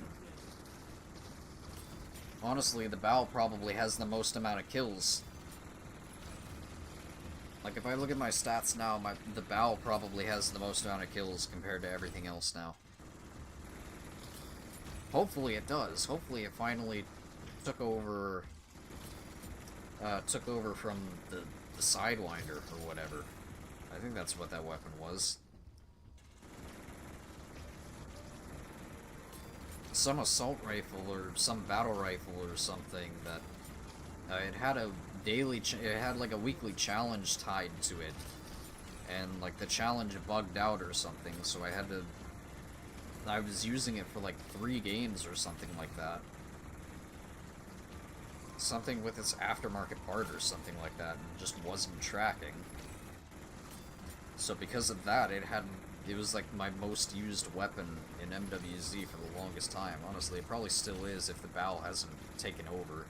Honestly, the bow probably has the most amount of kills. Like, if I look at my stats now, the bow probably has the most amount of kills compared to everything else now. Hopefully it does. Hopefully it finally took over from the Sidewinder or whatever. I think that's what that weapon was. Some assault rifle or some battle rifle or something that it had a it had like a weekly challenge tied to it, and like the challenge bugged out or something, so I was using it for like 3 games or something like that. Something with its aftermarket part or something like that, and just wasn't tracking. So because of that, it was like my most used weapon in MWZ for the longest time. Honestly, it probably still is if the bow hasn't taken over.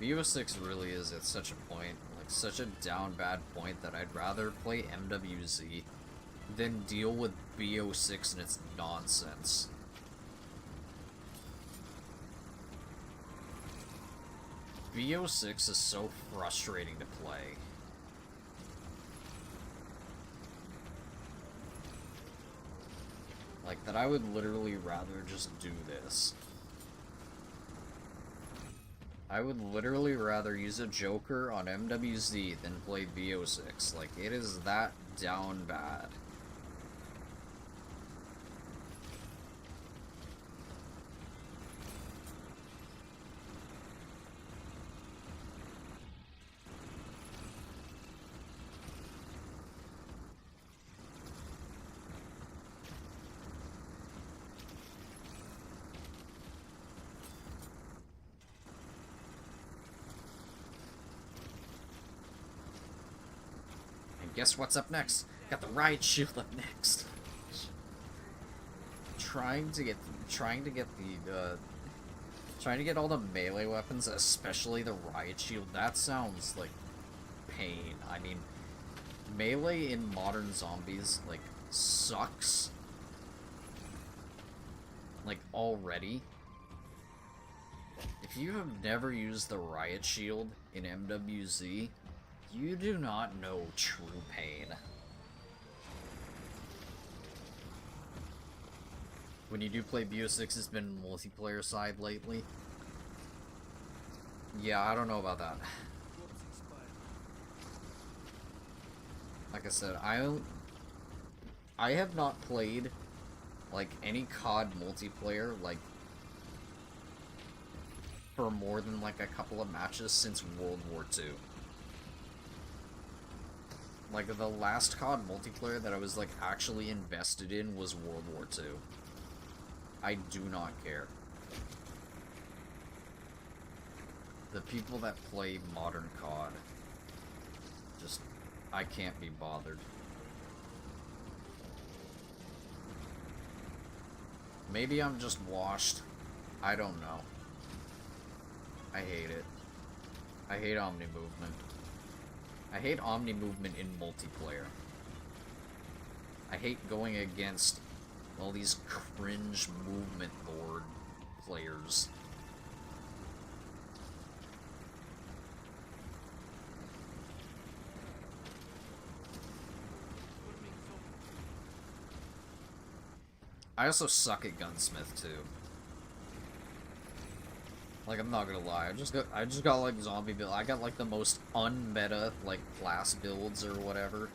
BO6 really is at such a point, like such a down bad point, that I'd rather play MWZ than deal with BO6 and its nonsense. BO6 is so frustrating to play. Like, that I would literally rather just do this. I would literally rather use a Joker on MWZ than play BO6. Like, it is that down bad. Guess what's up next? Got the riot shield up next. Trying to get all the melee weapons, especially the riot shield. That sounds like pain. I mean, melee in modern zombies like sucks. Like already. If you have never used the riot shield in MWZ, you do not know true pain. When you do play BO6, it's been multiplayer side lately. Yeah, I don't know about that. Like I said, I have not played like any COD multiplayer like for more than like a couple of matches since World War II. Like, the last COD multiplayer that I was, like, actually invested in was World War II. I do not care. The people that play modern COD, just, I can't be bothered. Maybe I'm just washed. I don't know. I hate it. I hate Omni movement. I hate Omni movement in multiplayer. I hate going against all these cringe movement board players. I also suck at gunsmith too. Like, I'm not gonna lie, I just got like zombie build. I got like the most unmeta like class builds or whatever.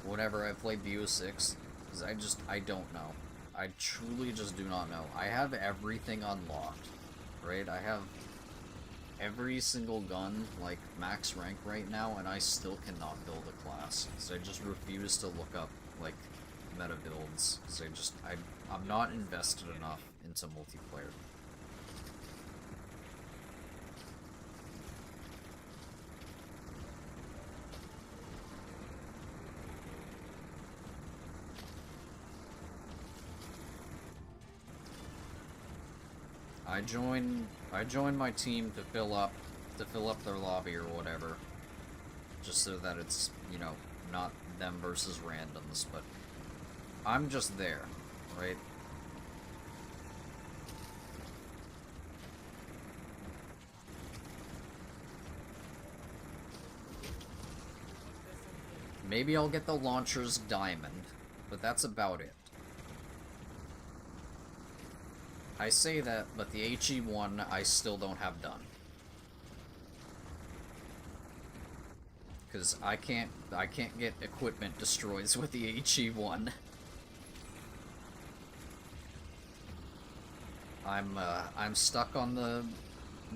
Whenever I play BO6, because I don't know. I truly just do not know. I have everything unlocked, right? I have every single gun like max rank right now, and I still cannot build a class. So I just refuse to look up like meta builds. So I'm not invested enough into multiplayer. I joined my team to fill up their lobby or whatever, just so that it's, you know, not them versus randoms, but I'm just there, right? Maybe I'll get the launcher's diamond, but that's about it. I say that, but the HE1 I still don't have done. Because I can't get equipment destroys with the HE1. I'm stuck on the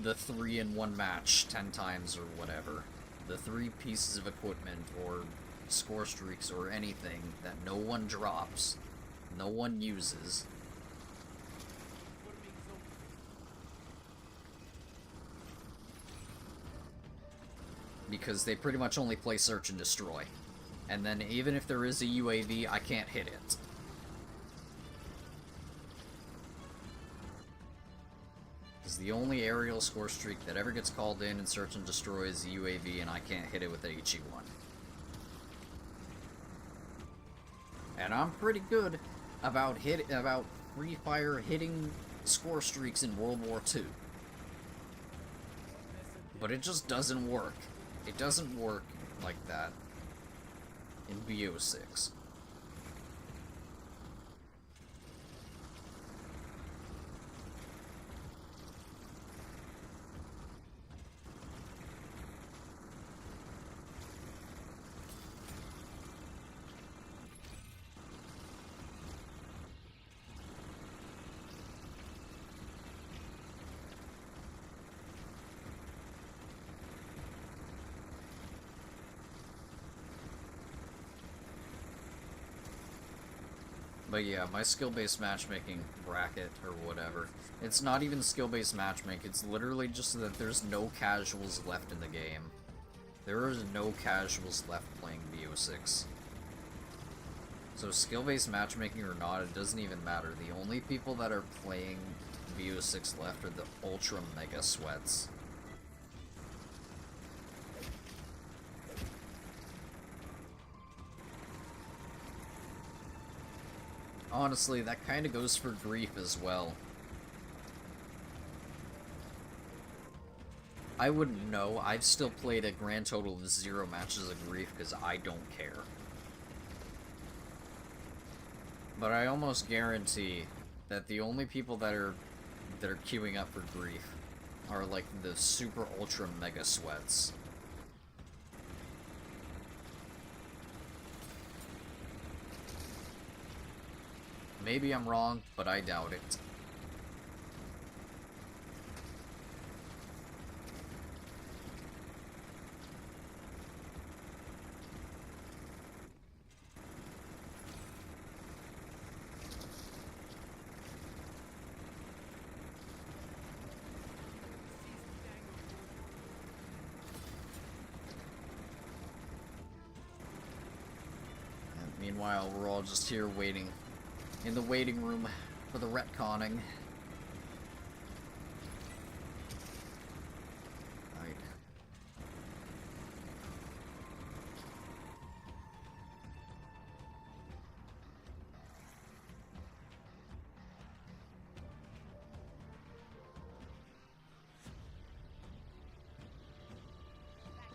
3-in-1 match 10 times or whatever. The 3 pieces of equipment or score streaks or anything that no one drops, no one uses. Because they pretty much only play search and destroy. And then even if there is a UAV, I can't hit it. It's the only aerial score streak that ever gets called in and search and destroys the UAV, and I can't hit it with an HE1. And I'm pretty good about free fire hitting score streaks in World War II. But it just doesn't work. It doesn't work like that in BO6. But yeah, my skill-based matchmaking bracket, or whatever, it's not even skill-based matchmaking, it's literally just that there's no casuals left in the game. There is no casuals left playing BO6. So skill-based matchmaking or not, it doesn't even matter. The only people that are playing BO6 left are the ultra mega sweats. Honestly, that kind of goes for Grief as well. I wouldn't know. I've still played a grand total of 0 matches of Grief because I don't care. But I almost guarantee that the only people that are queuing up for Grief are like the super ultra mega sweats. Maybe I'm wrong, but I doubt it. And meanwhile, we're all just here waiting in the waiting room for the retconning. Right.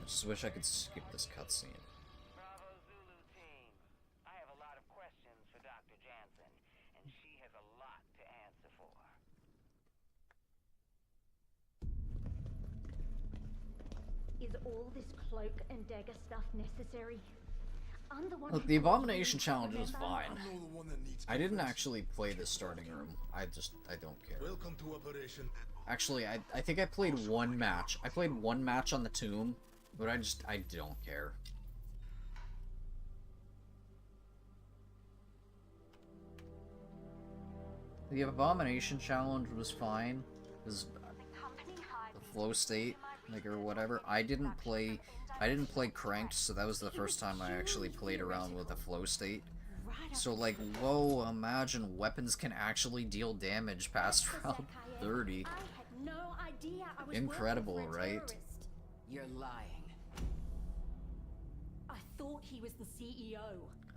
I just wish I could skip this cutscene. Bravo Zulu team. I have a lot of questions for Dr. Jansen, and she has a lot to answer for. Is all this cloak and dagger stuff necessary? I'm the one Look, who the brought Abomination you, Challenge was remember? fine. I know the one that needs I didn't convincing. actually play the starting room. I don't care. Welcome to Operation Deadbolt. Actually, I think I played one match. I played one match on the tomb, but I don't care. The Abomination Challenge was fine. It was the flow state, like, or whatever. I didn't play Cranked, so that was the first time I actually played around with the flow state. So, like, whoa, imagine weapons can actually deal damage past round 30. I had no idea I was Incredible, working for a right? terrorist. You're lying. I thought he was the CEO.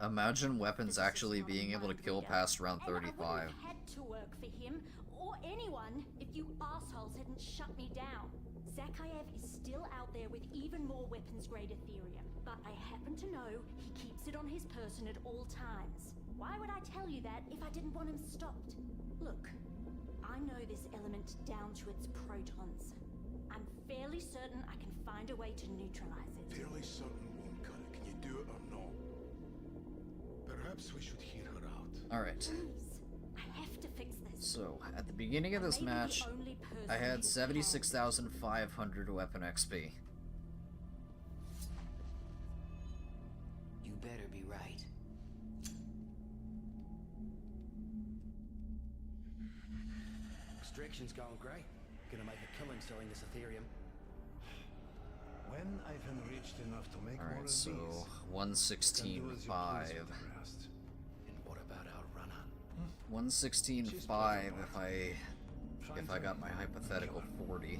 Imagine weapons This is actually not a being able to mind kill reader. past round And I wouldn't 35. have had to work for him or anyone if you assholes hadn't shut me down. Zakhaev is still out there with even more weapons-grade Ethereum, but I happen to know he keeps it on his person at all times. Why would I tell you that if I didn't want him stopped? Look, I know this element down to its protons. I'm fairly certain I can find a way to neutralize it. Fairly certain won't cut it. Can you do it or not? Perhaps we should hear her out. Alright, Please, I have to fix this. so at the beginning of this I may be the match, only person I had who can. 76,500 weapon XP. You better be right. Extraction's going great. Gonna make a killing selling this Ethereum. When I've enriched enough to make more Alright, of so these, you can do as you 116.5. please with the rest. And what about our runner? 116.5 if I if I got my hypothetical 40.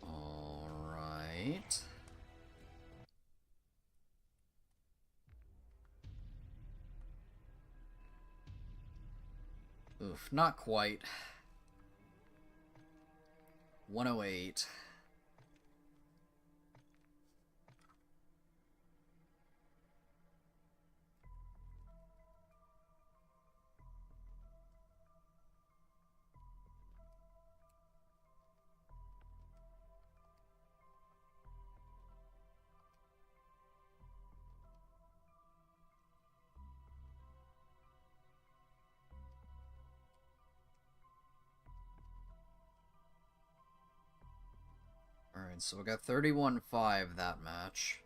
Alright. Oof, not quite. 108. Alright, so we got 31-5 that match.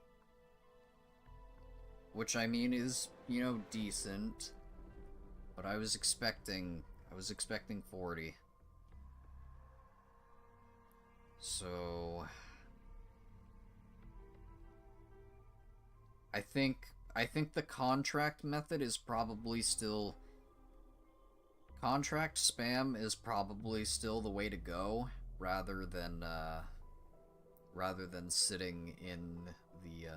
Which, I mean, is, you know, decent. But I was expecting 40. So I think the contract method is probably still... Contract spam is probably still the way to go, rather than sitting in the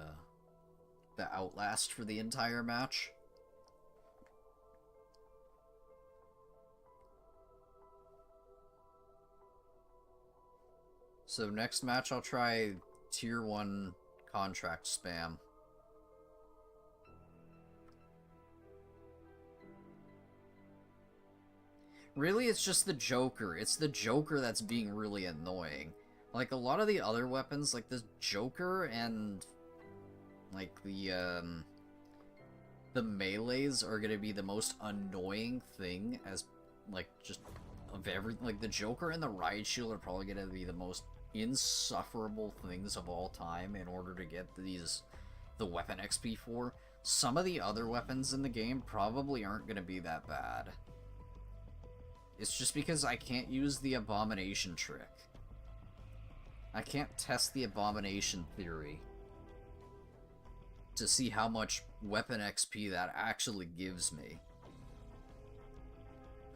Outlast for the entire match. So next match I'll try tier 1 contract spam. Really, it's just the Joker. It's the Joker that's being really annoying. Like, a lot of the other weapons, like the Joker and, like, the melees are gonna be the most annoying thing as, like, just of every... Like, the Joker and the Riot Shield are probably gonna be the most insufferable things of all time in order to get the weapon XP for. Some of the other weapons in the game probably aren't gonna be that bad. It's just because I can't use the Abomination trick. I can't test the Abomination theory to see how much weapon XP that actually gives me.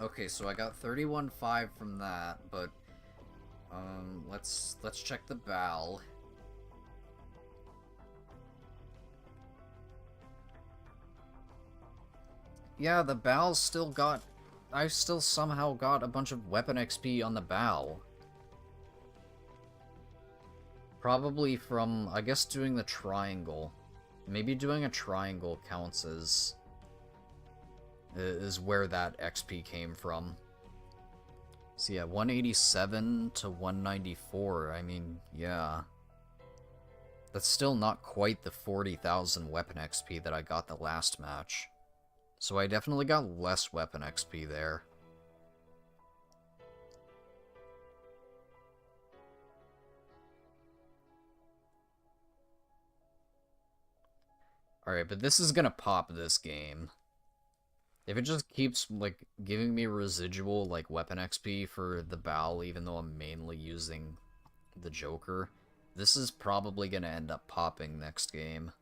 Okay, so I got 31-5 from that, but let's check the Bal. Yeah, the Bal's still got... I still somehow got a bunch of weapon XP on the Bal. Probably from, I guess, doing the triangle. Maybe doing a triangle counts as... is where that XP came from. So yeah, 187 to 194, I mean, yeah. That's still not quite the 40,000 weapon XP that I got the last match. So I definitely got less weapon XP there. Alright, but this is gonna pop this game. If it just keeps, like, giving me residual, like, weapon XP for the Bal, even though I'm mainly using the Joker, this is probably gonna end up popping next game.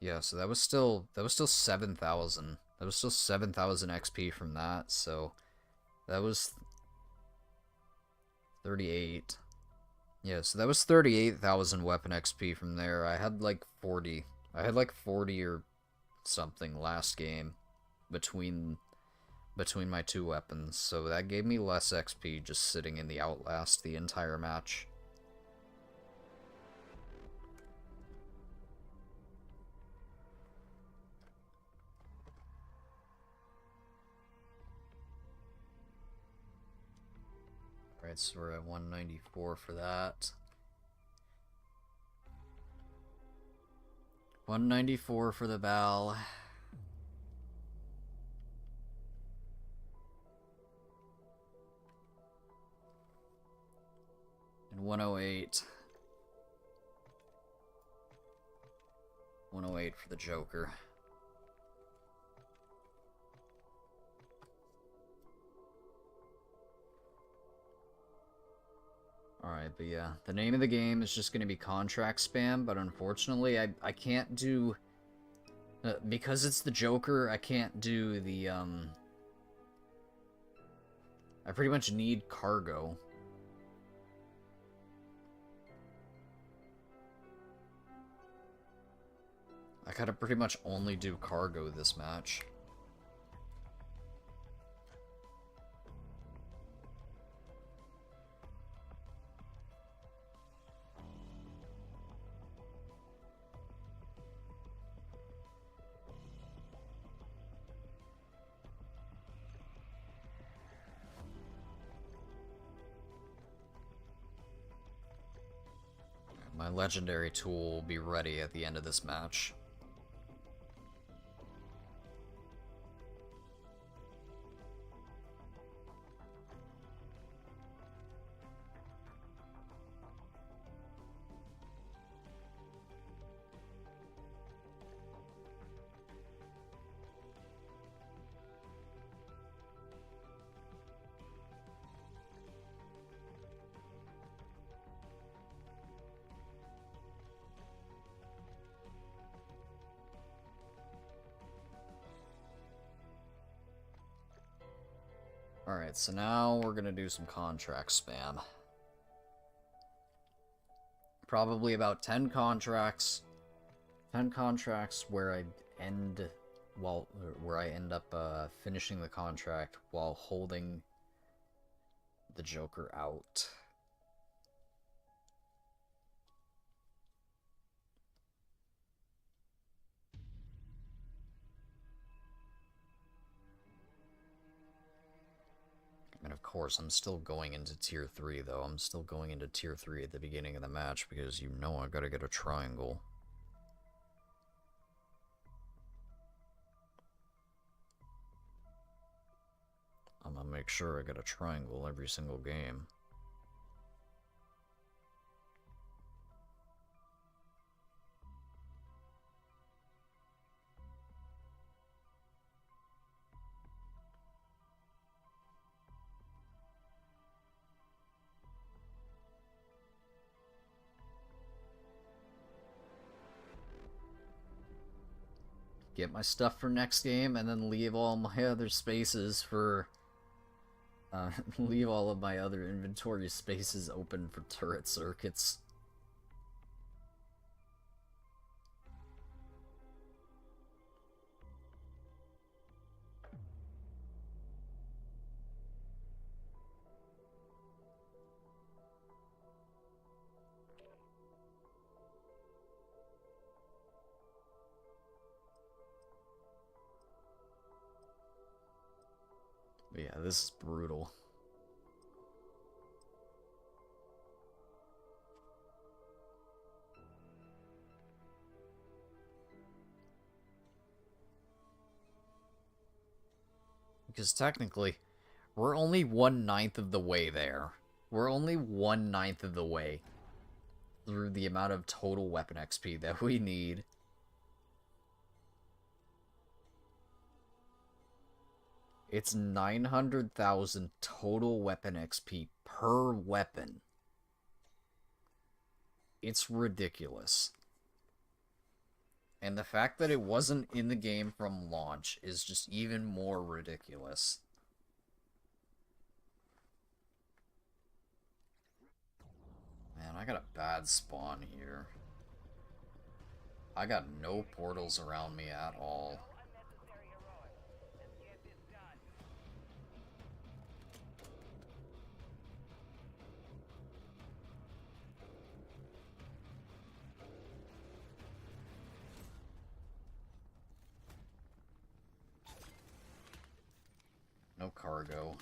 Yeah, so that was still 7,000. That was still 7,000 XP from that, so that was 38. Yeah, so that was 38,000 weapon XP from there. I had like 40. I had like 40 or something last game between my two weapons, so that gave me less XP just sitting in the Outlast the entire match. Alright, so we're at 194 for that. 194 for the Val. And 108. 108 for the Joker. Alright, but yeah, the name of the game is just going to be contract spam, but unfortunately I can't do... because it's the Joker, I can't do the, I pretty much need cargo. I gotta pretty much only do cargo this match. My legendary tool will be ready at the end of this match. Alright, so now we're gonna do some contract spam. Probably about 10 contracts. 10 contracts where I end... well, where I end up finishing the contract while holding the Joker out. And of course, I'm still going into Tier 3, though. I'm still going into Tier 3 at the beginning of the match, because you know I gotta get a triangle. I'm gonna make sure I get a triangle every single game. Get my stuff for next game, and then leave all my other spaces for... leave all of my other inventory spaces open for turret circuits. But yeah, this is brutal. Because technically, we're only 1/9 of the way there. We're only 1/9 of the way through the amount of total weapon XP that we need. It's 900,000 total weapon XP per weapon. It's ridiculous. And the fact that it wasn't in the game from launch is just even more ridiculous. Man, I got a bad spawn here. I got no portals around me at all. No cargo.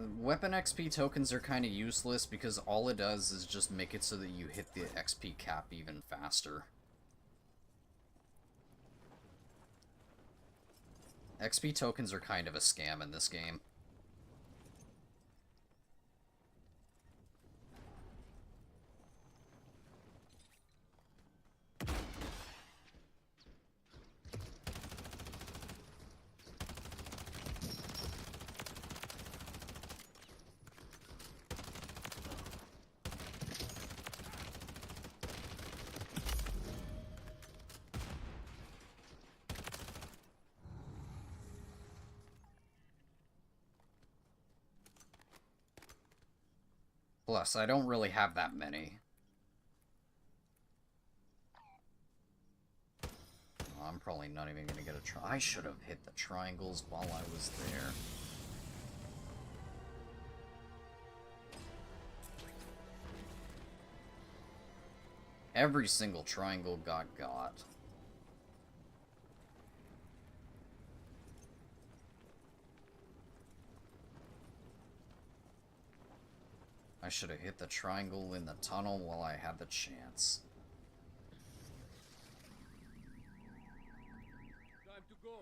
Weapon XP tokens are kind of useless because all it does is just make it so that you hit the XP cap even faster. XP tokens are kind of a scam in this game. Plus, I don't really have that many. Oh, I'm probably not even gonna get a try. I should have hit the triangles while I was there. Every single triangle got. I should have hit the triangle in the tunnel while I had the chance. Time to go.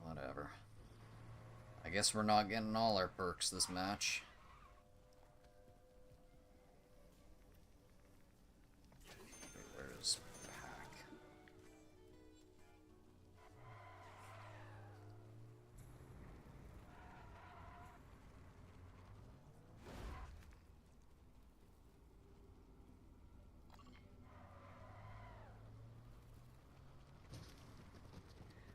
Whatever. I guess we're not getting all our perks this match. Where's Pack?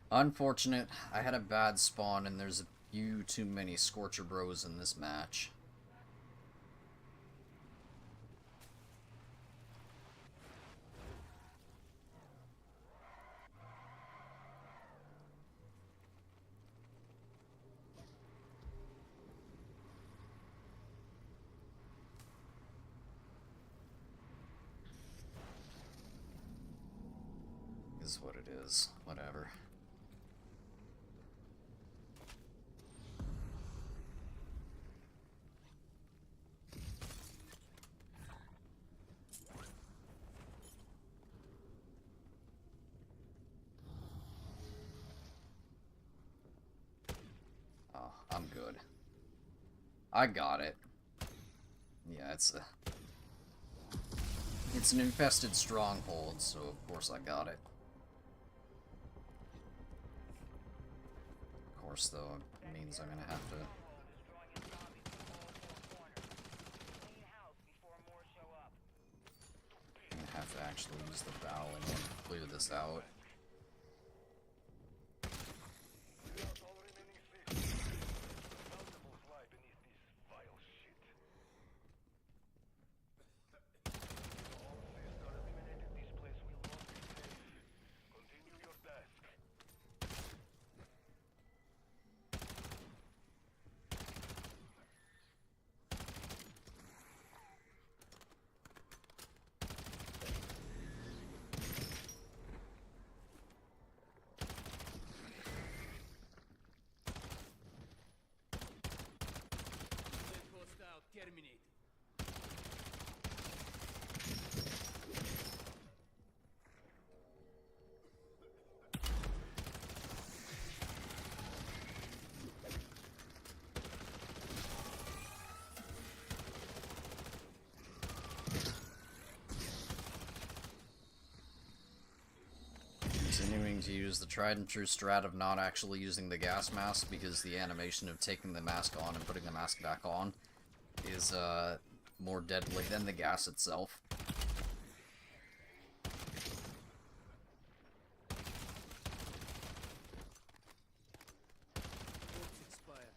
Unfortunate, I had a bad spawn and there's a few too many Scorcher Bros in this match. Is what it is. Whatever. Oh, I'm good. I got it. Yeah, it's an infested stronghold, so of course I got it. Of course, though, it means I'm gonna have to. I'm gonna have to actually use the bow and then clear this out. Hostile terminate. Continuing to use the tried and true strat of not actually using the gas mask because the animation of taking the mask on and putting the mask back on is more deadly than the gas itself. Bolts expire.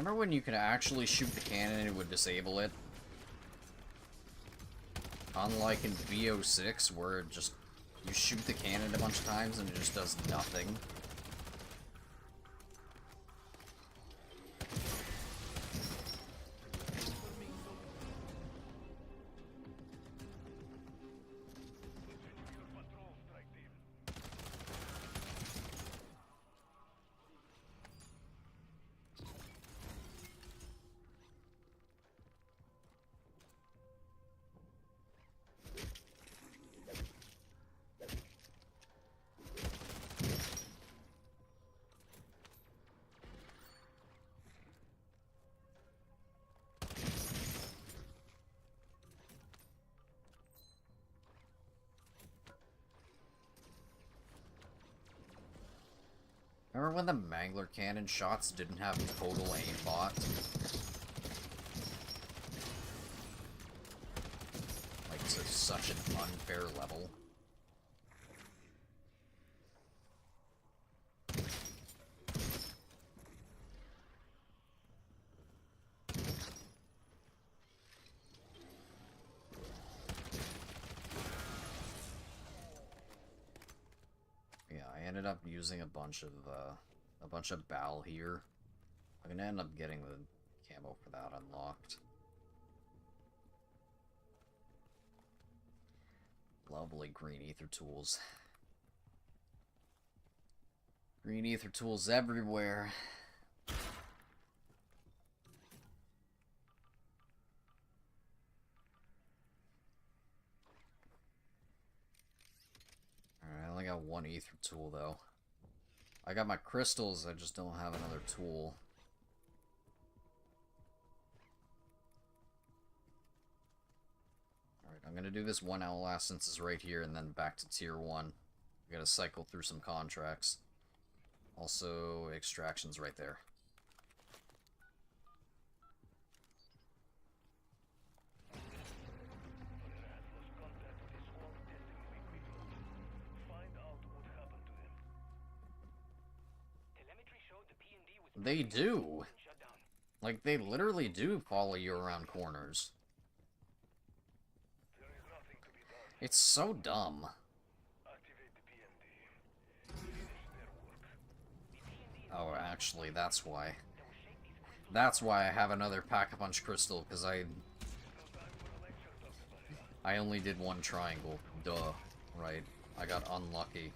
Remember when you could actually shoot the cannon and it would disable it? Unlike in VO6, where it just... you shoot the cannon a bunch of times and it just does nothing. Remember when the Mangler cannon shots didn't have total aimbot? Like, to such an unfair level. I ended up using a bunch of Bal here. I'm gonna end up getting the camo for that unlocked. Lovely green ether tools. Green ether tools everywhere. Alright, I only got one ether tool though. I got my crystals, I just don't have another tool. Alright, I'm gonna do this one owl essences right here and then back to tier 1. We gotta cycle through some contracts. Also, extractions right there. They do. Like, they literally do follow you around corners. It's so dumb. Oh, actually, that's why. That's why I have another Pack-a-Punch crystal, because I only did one triangle. Duh. Right. I got unlucky.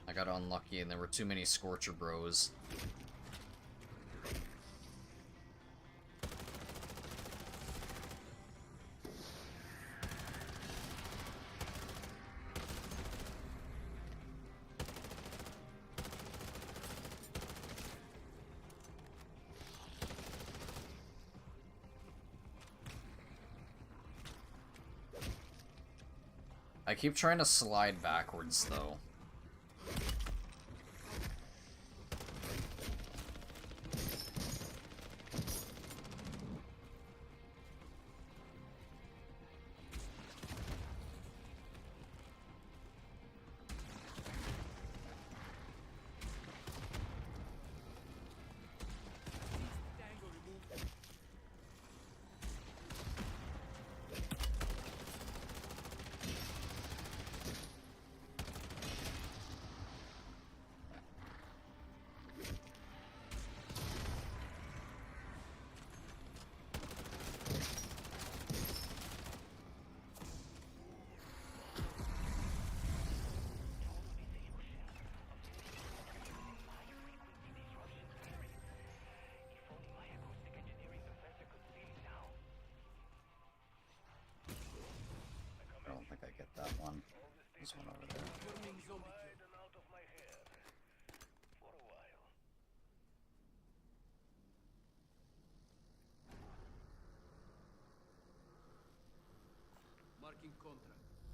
I got unlucky and there were too many Scorcher Bros. I keep trying to slide backwards, though. I don't think I get that one. This one over there.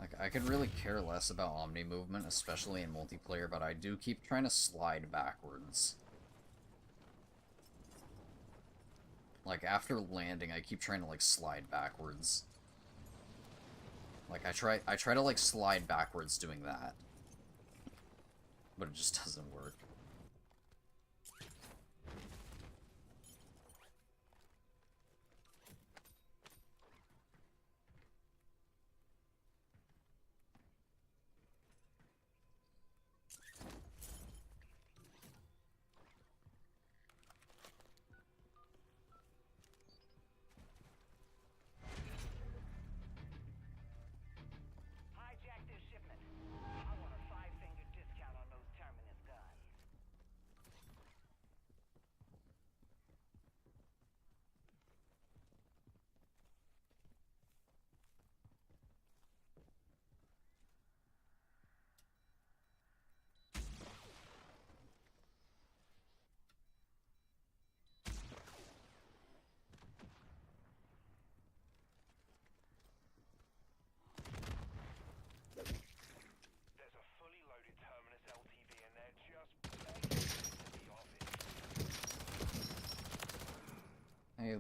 Like, I could really care less about Omni movement, especially in multiplayer, but I do keep trying to slide backwards. Like, after landing, I keep trying to, like, slide backwards. Like, I try to, like, slide backwards doing that. But it just doesn't work.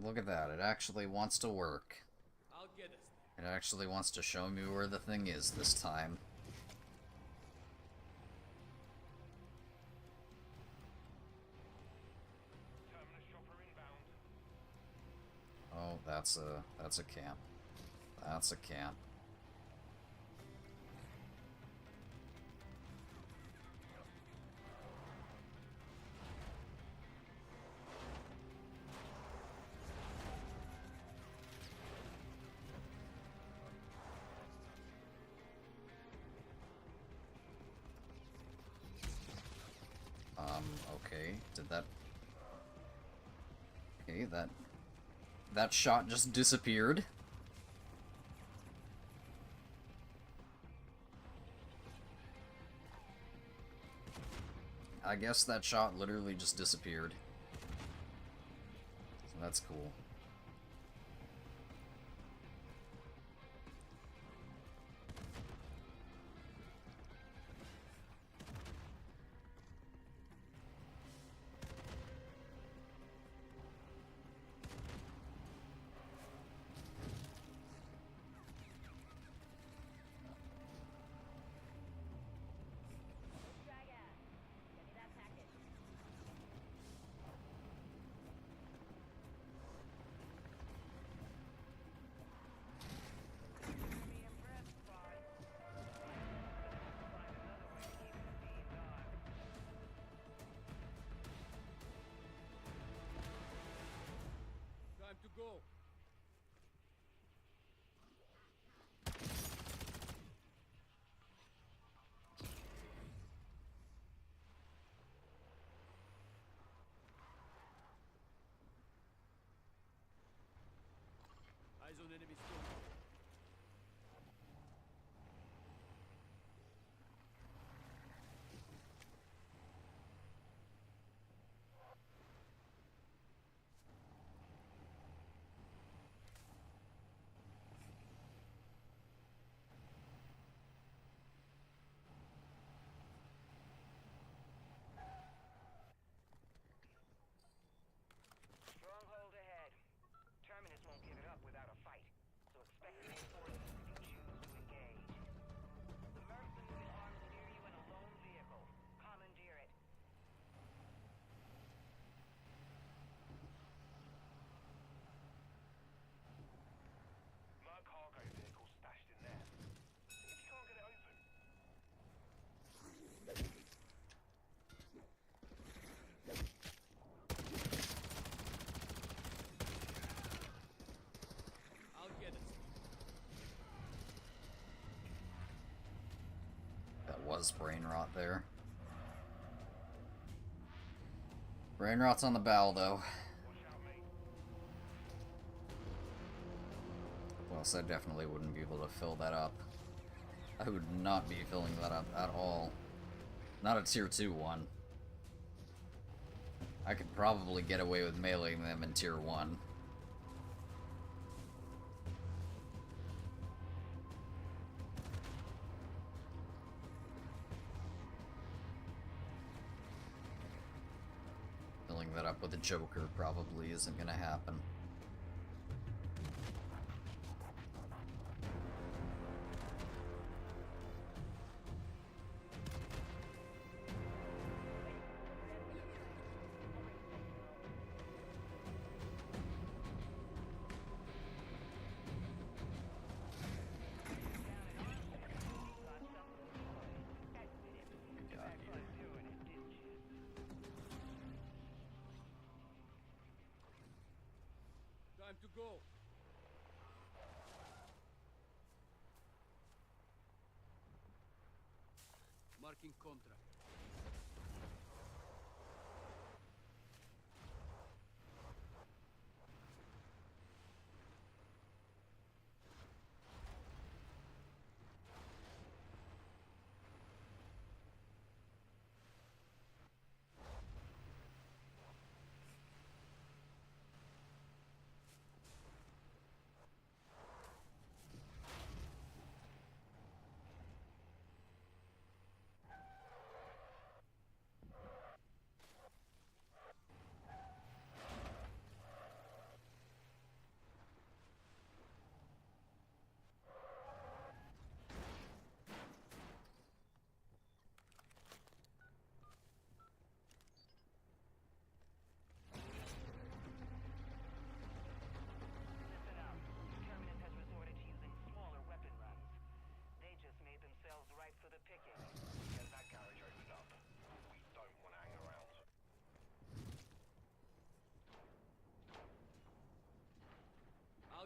look at that. It actually wants to work. I'll get us. It actually wants to show me where the thing is this time. Terminus chopper inbound. Oh, that's a camp. That's a camp. Okay, did that... Okay, that shot just disappeared. I guess that shot literally just disappeared. So that's cool. Time to go. Eyes on enemy storm. Stronghold ahead. Terminus won't give it up without a fight, so expect reinforcements if you choose to engage. The mercenary arms near you in a lone vehicle. Commandeer it. Mark cargo vehicle stashed in there. See if you can't get it open. I'll get us. That was brain rot there. Brain rot's on the bow, though. Watch out, mate. Plus, I definitely wouldn't be able to fill that up. I would not be filling that up at all. Not a tier 2 one. I could probably get away with meleeing them in tier 1. Filling that up with a Joker probably isn't gonna happen. Time to go. Marking contract.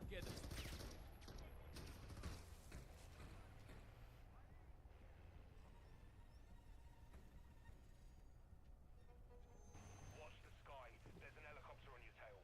I'll get it. Watch the sky. There's an helicopter on your tail.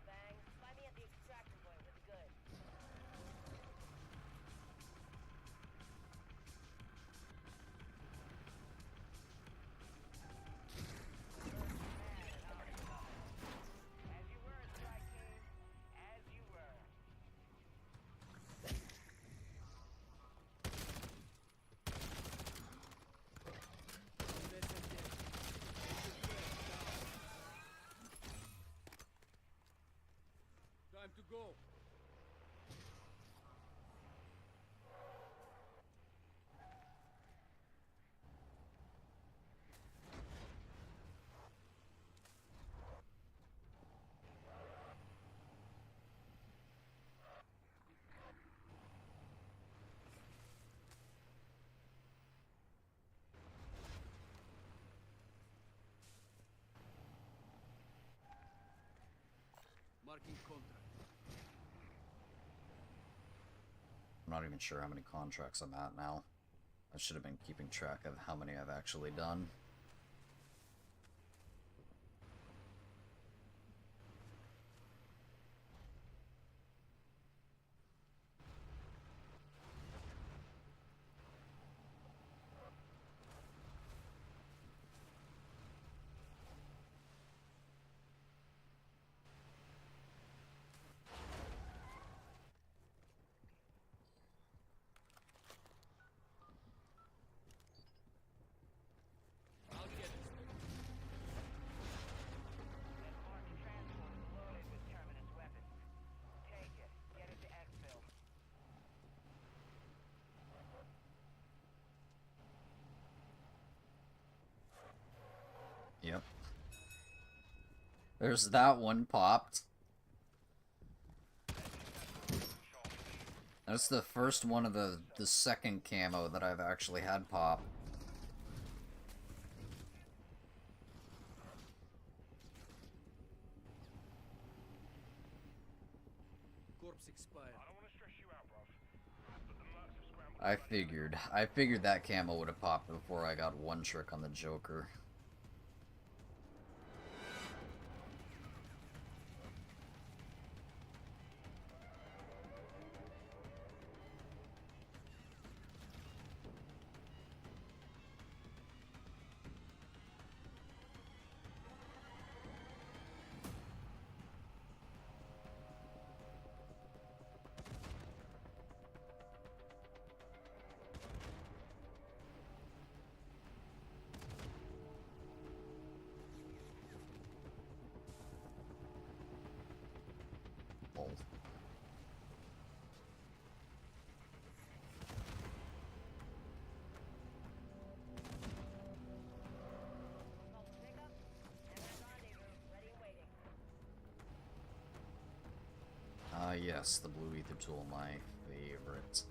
Bang, find me at the extraction point with the goods. As you were, Strike King. As you were. Time to go. Marking contract. I'm not even sure how many contracts I'm at now. I should have been keeping track of how many I've actually done. I'll get it. That marked transport is loaded with Terminus weapons. Take it. Get it to exfil. Yep. There's that one popped. That's the first one of the second camo that I've actually had pop. Corpse expired. I don't want to stress you out, bruv. But the mercs have scrambled. I figured that camo would have popped before I got one trick on the Joker. Lol. Call for pickup. MS rendezvous. Ready and waiting. Ah, yes, the blue ether tool, my favorite.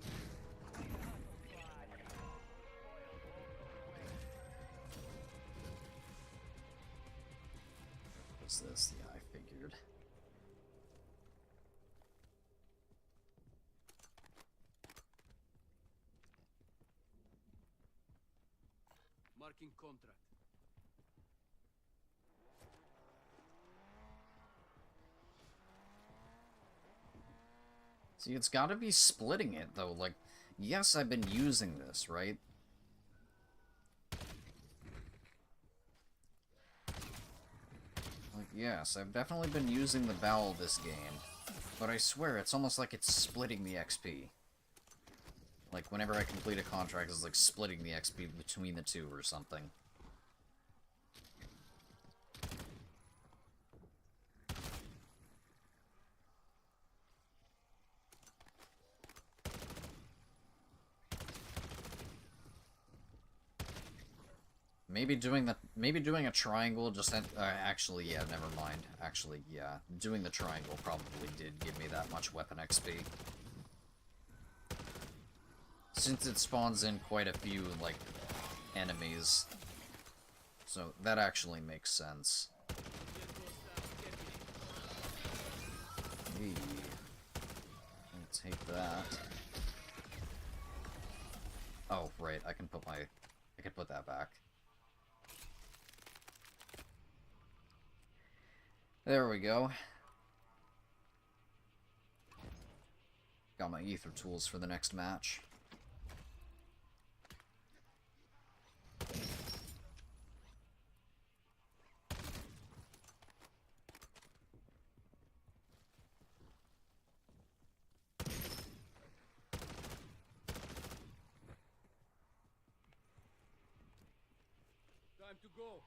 What's this? Yeah, I figured. Marking contract. See, it's gotta be splitting it, though. Like, yes, I've been using this, right? Like, yes, I've definitely been using the bowel this game. But I swear, it's almost like it's splitting the XP. Like, whenever I complete a contract, it's like splitting the XP between the two or something. Maybe doing a triangle just actually, yeah, never mind. Actually, yeah, doing the triangle probably did give me that much weapon XP. Since it spawns in quite a few, like, enemies. So, that actually makes sense. Hey. I'll take that. Oh, right, I can put that back. There we go. Got my ether tools for the next match. Time to go.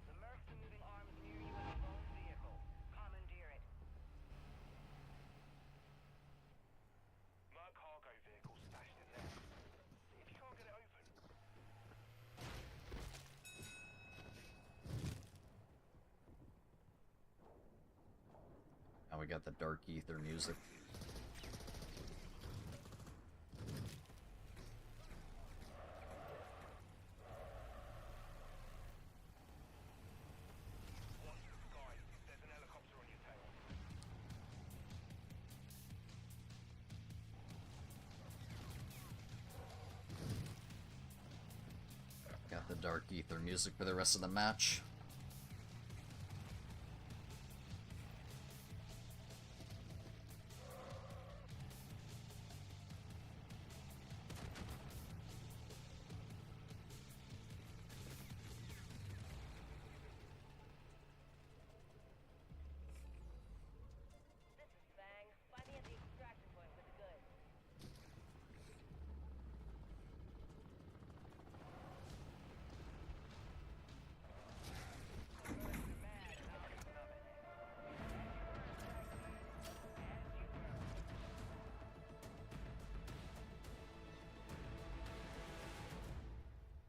The Mercs are moving arms near you in a lone vehicle. Commandeer it. My cargo vehicle stashed in there. See if you can't get it open. Now we got the dark ether music. Watch the skies. There's an helicopter on your tail. Got the dark ether music for the rest of the match. This is Fang. Find me at the extraction point with the goods.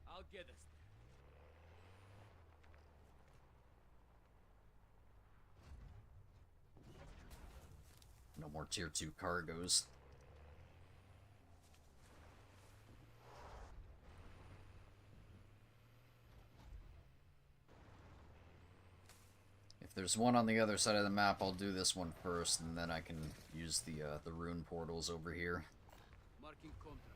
I'll get us there. No more tier 2 cargoes. If there's one on the other side of the map, I'll do this one first, and then I can use the rune portals over here. Marking contract.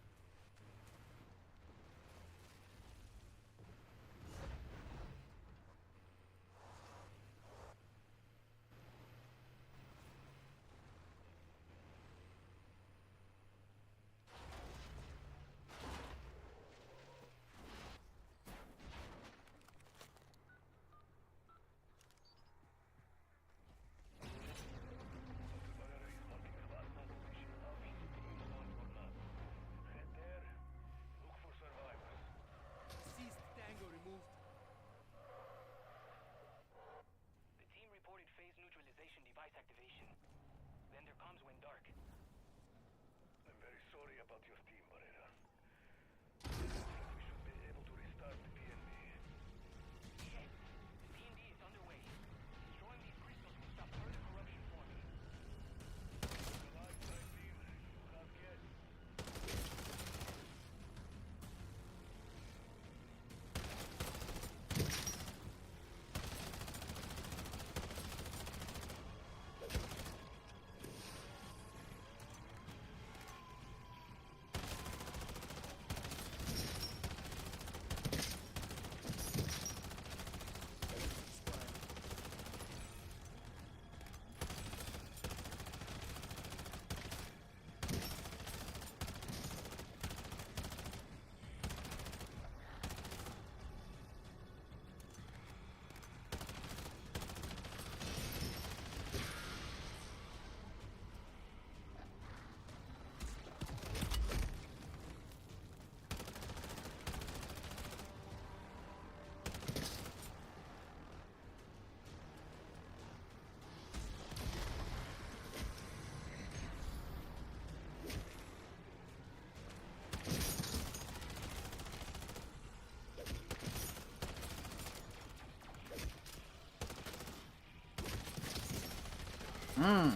Mmm.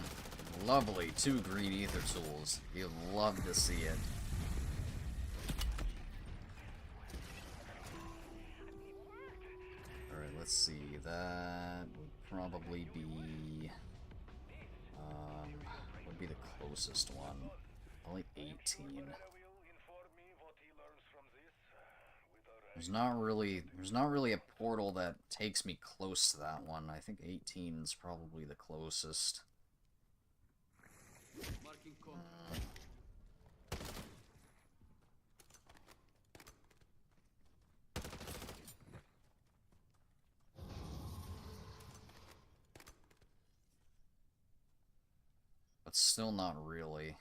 Lovely. 2 green ether tools. You'd love to see it. Alright, let's see. That would probably be... would be the closest one. Probably 18. There's not really a portal that takes me close to that one. I think 18 is probably the closest. Marking contact. But still not really.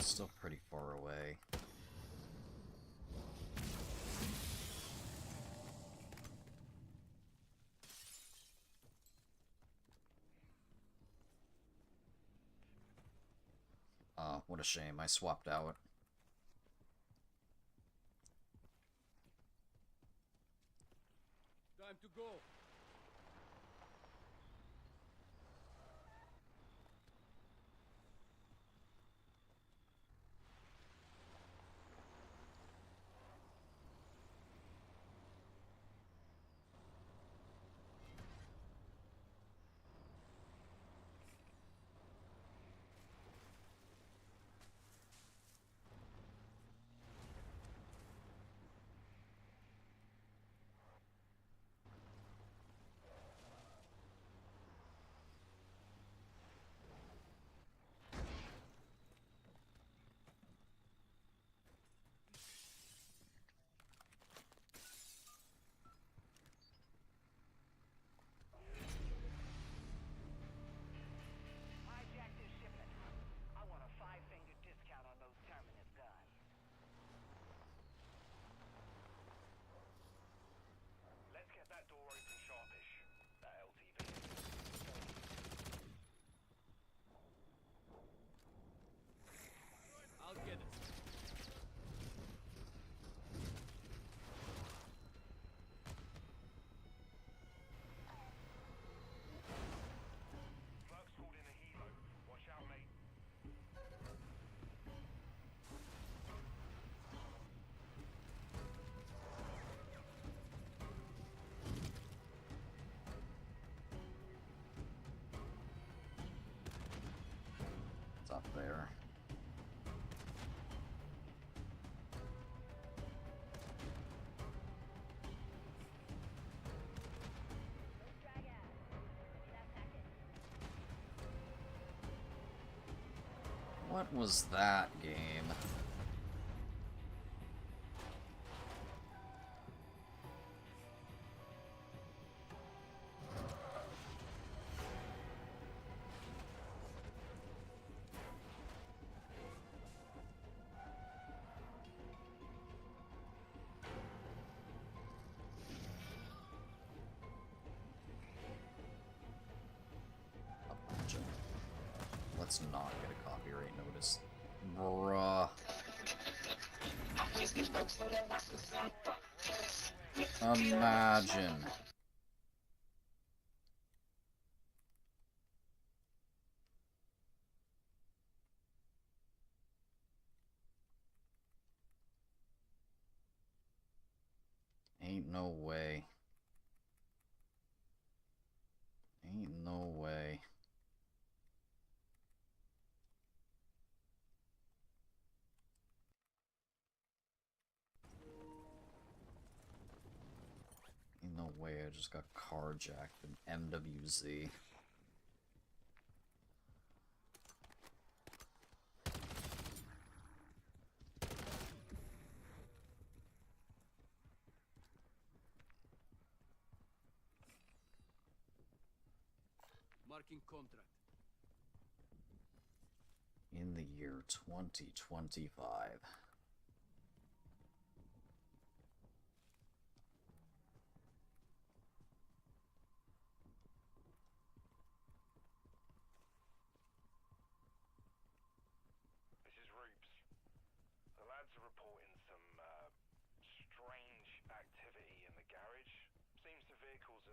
It's still pretty far away. What a shame. I swapped out. Time to go. Hijack this shipment. I want a 5-finger discount on those Terminus guns. Let's get that door open sharpish. That LTV. I'll get us there. Clerk's called in a helo. Watch out, mate. It's up there. What was that game? Imagine. Let's not get a copyright notice. Bruh. Imagine. Ain't no way. Ain't no way. Ain't no way I just got carjacked in MWZ. Marking contract. In the year 2025. This is Roops. The lads are reporting some strange activity in the garage. Seems the vehicles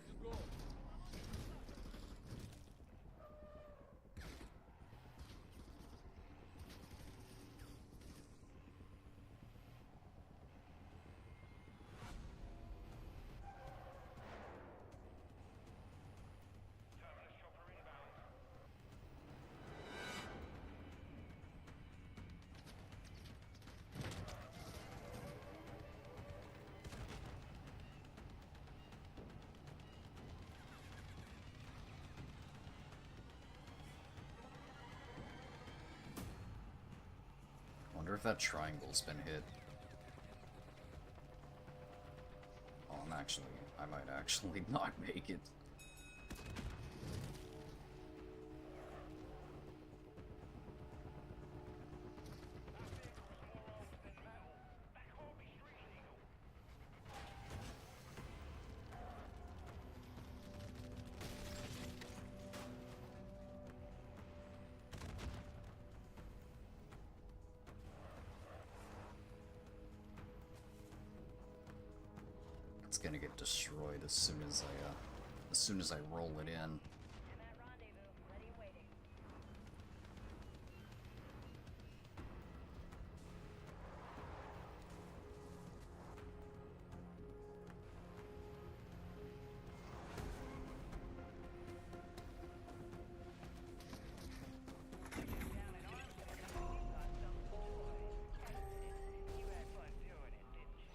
Let's go. Terminus chopper inbound. Wonder if that triangle's been hit. Oh, I might actually not make it. It's gonna get destroyed as soon as I roll it in. In that rendezvous, ready and waiting. Down in arms, you got some toys. You had fun doing it, didn't you?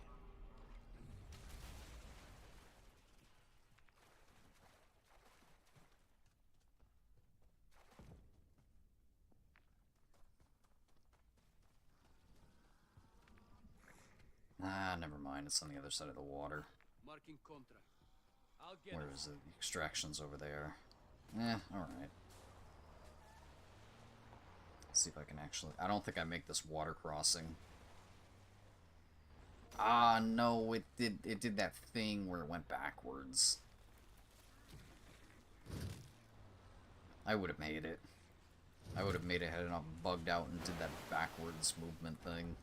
Ah, never mind. It's on the other side of the water. Marking contract. I'll get Where it. is it? The extraction's over there. Eh, alright. See if I can actually... I don't think I make this water crossing. Ah, no, it did that thing where it went backwards. I would have made it. I would have made it had it not bugged out and did that backwards movement thing.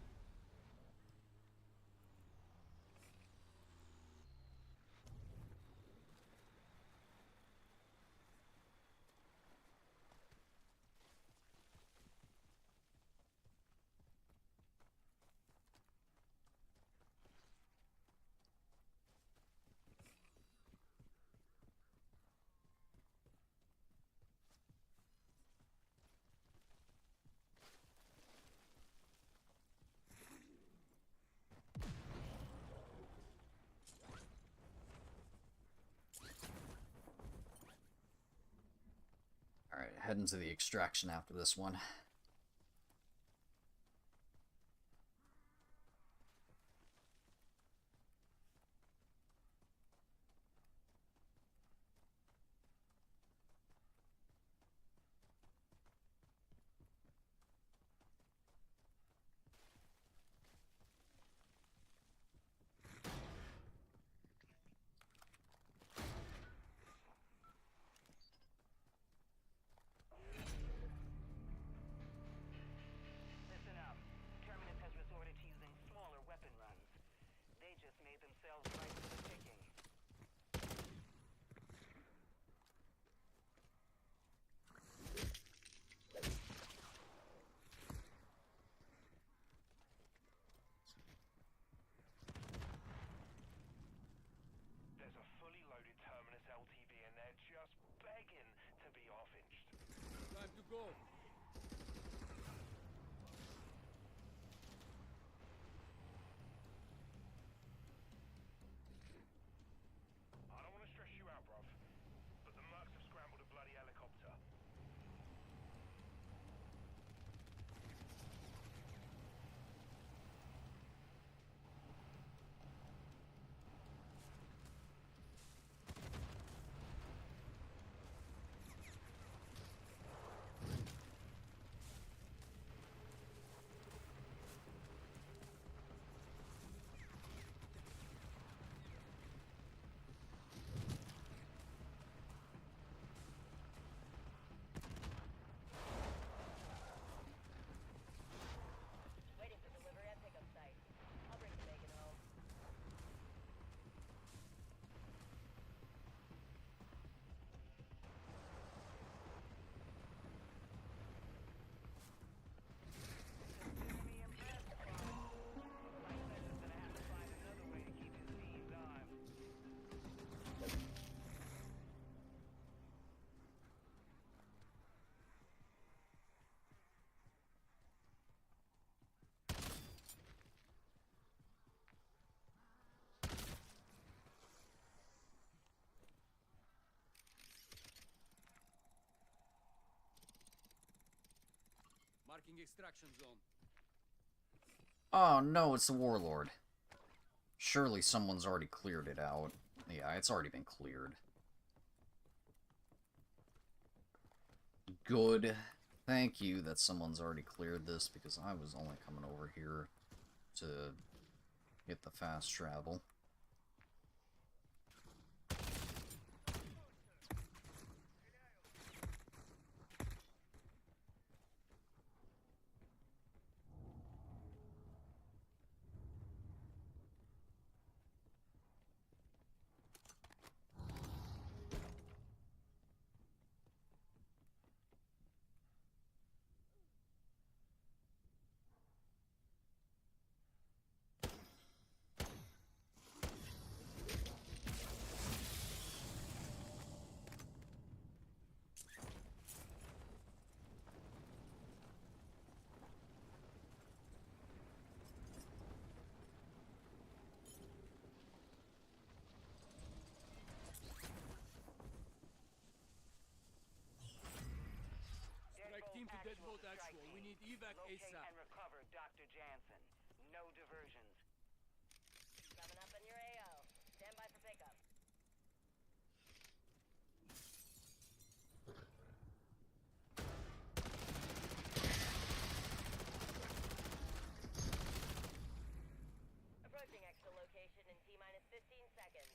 Alright, heading to the extraction after this one. Marking extraction zone. Oh no, it's the Warlord. Surely someone's already cleared it out. Yeah, it's already been cleared. Good. Thank you that someone's already cleared this, because I was only coming over here to get the fast travel. Strike team to Deadbolt Actual. We need evac Locate ASAP. and recover Dr. Jansen. No diversions. Coming up on your AO. Stand by for pickup. Approaching extra location in T-minus 15 seconds.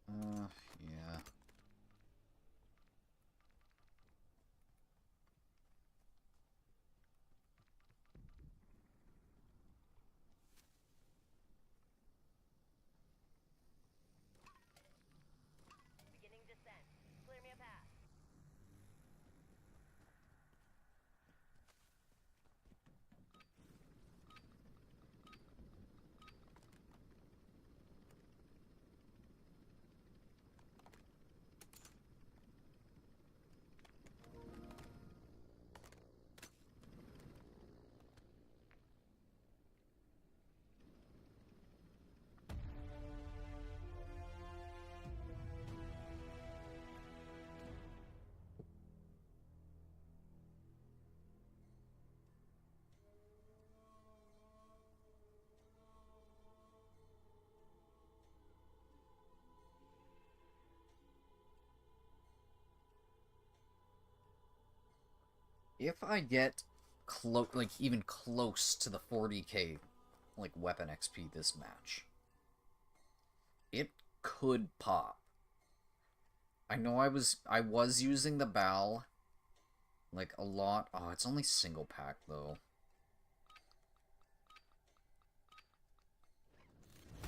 Yeah. Beginning descent. Clear me a path. If I get like even close to the 40k like weapon XP this match, it could pop. I know I was using the BAL like a lot. Oh, it's only single pack though.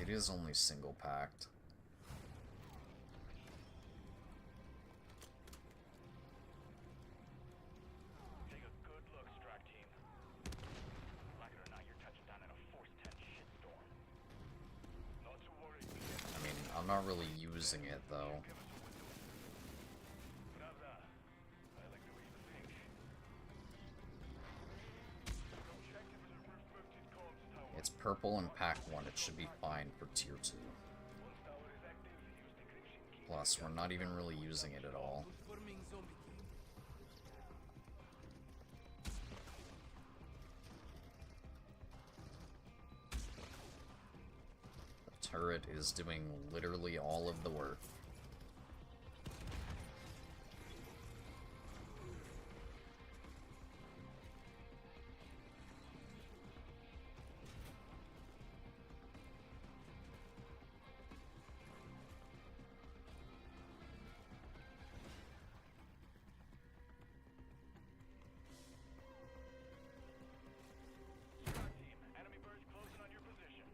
It is only single packed. Take a good look, strike team. Like it or not, you're touching down in a Force 10 shitstorm. Not to worry. I mean, I'm not really using it though. Pravda. I like the way you think. Check if the reverse mounted comms tower. It's purple in pack 1. It should be fine for tier 2. Once tower is active, use decryption key. Plus, we're not even really using it at all. Confirming zombie team. The turret is doing literally all of the work. Strike team, enemy birds closing on your position.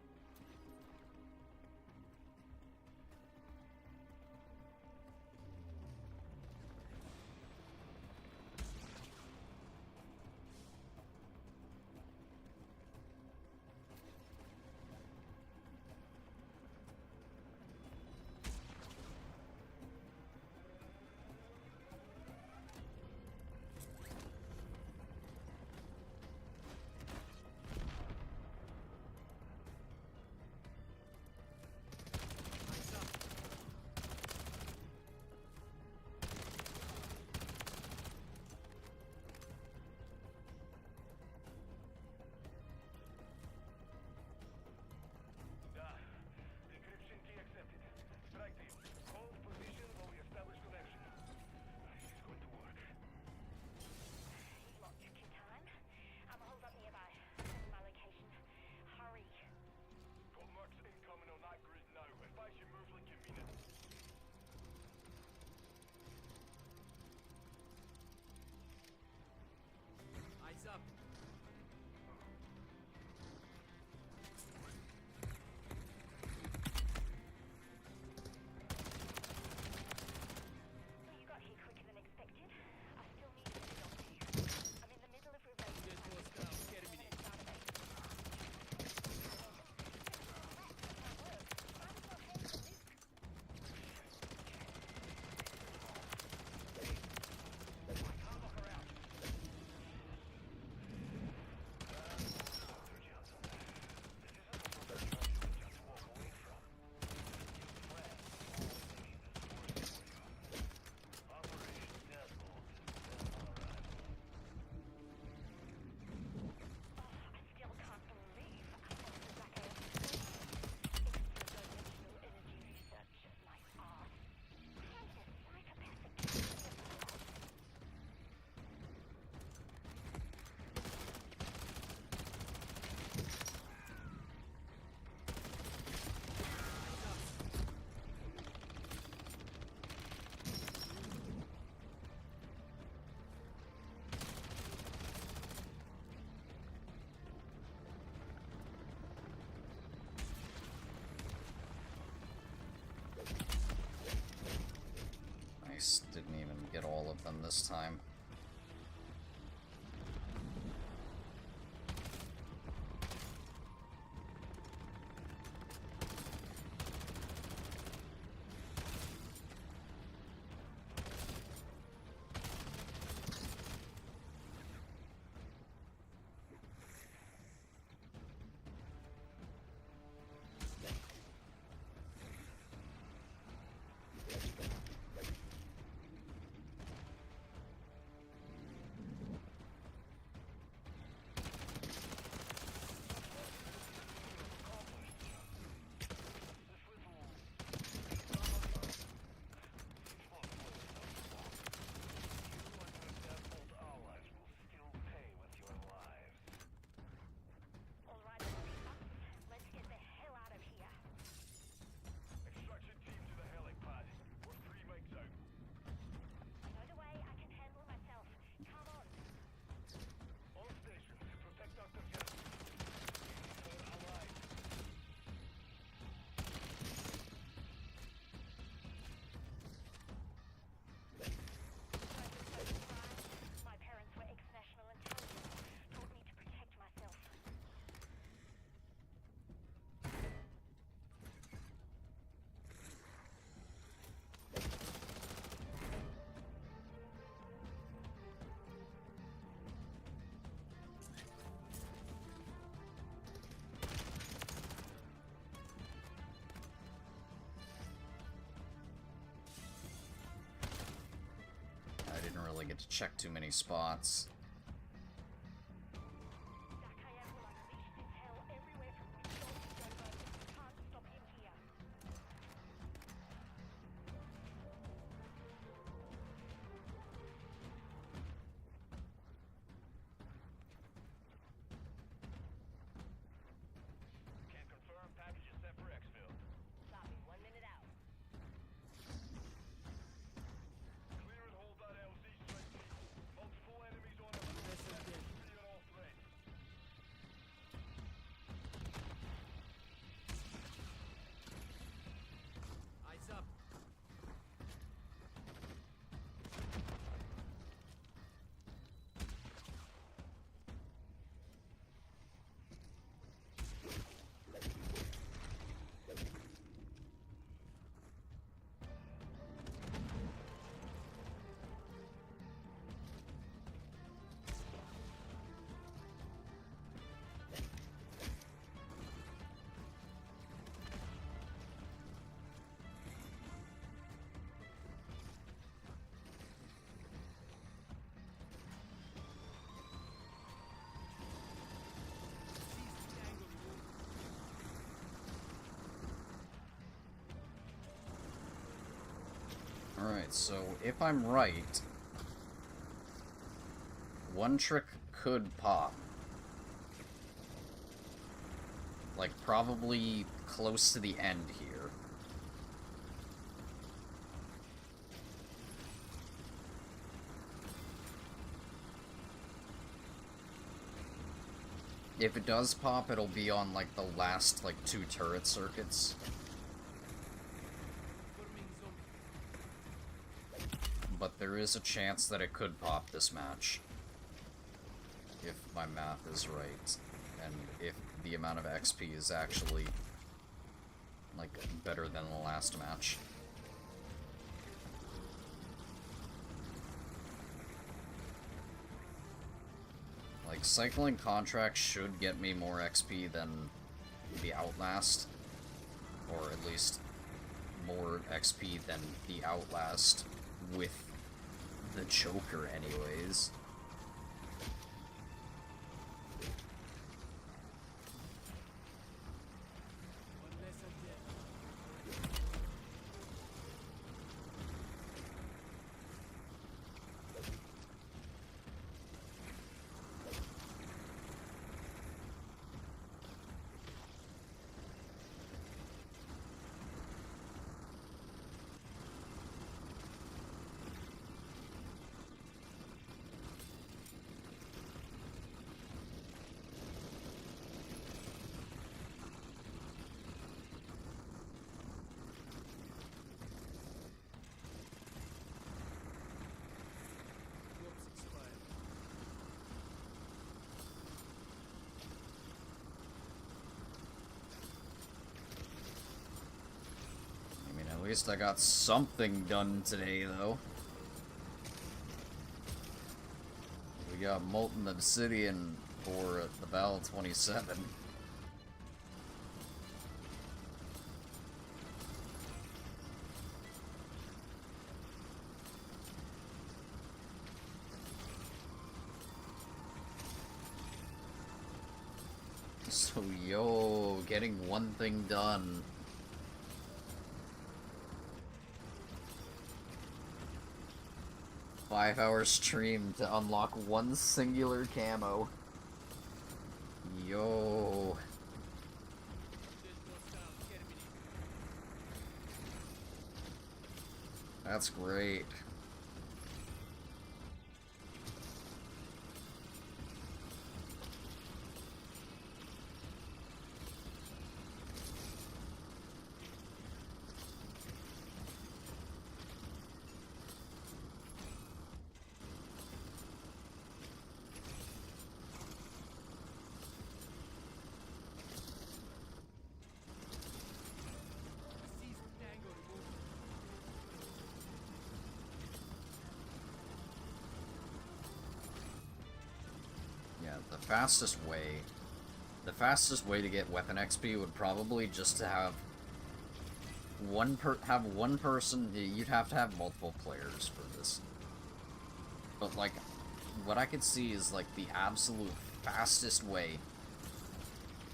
Yikes, didn't even get all of them this time. I didn't really get to check too many spots. Can't confirm. Package is set for exfil. Copy. 1 minute out. Clear and hold that LZ straight team. Multiple enemies on approach. Clear all threats. Eyes up. Alright, so if I'm right, one trick could pop. Like, probably close to the end here. If it does pop, it'll be on, like, the last, like, 2 turret circuits. But there is a chance that it could pop this match. If my math is right. And if the amount of XP is actually, like, better than the last match. Like, cycling contracts should get me more XP than the Outlast. Or at least more XP than the Outlast with the Joker anyways. At least I got something done today, though. We got Molten Obsidian for the Battle 27. So, yo, getting one thing done. Five-hour stream to unlock one singular camo. Yo. That's great. The fastest way to get weapon XP would probably just to have one person. You'd have to have multiple players for this. But like, what I could see is like the absolute fastest way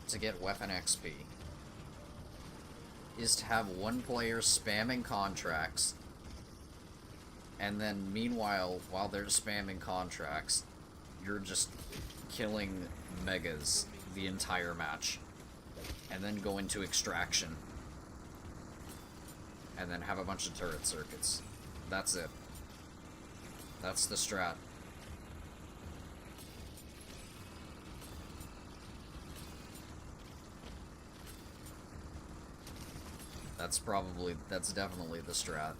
to get weapon XP is to have one player spamming contracts, and then meanwhile, while they're spamming contracts, you're just killing megas the entire match, and then go into extraction, and then have a bunch of turret circuits. That's it. That's the strat. That's definitely the strat.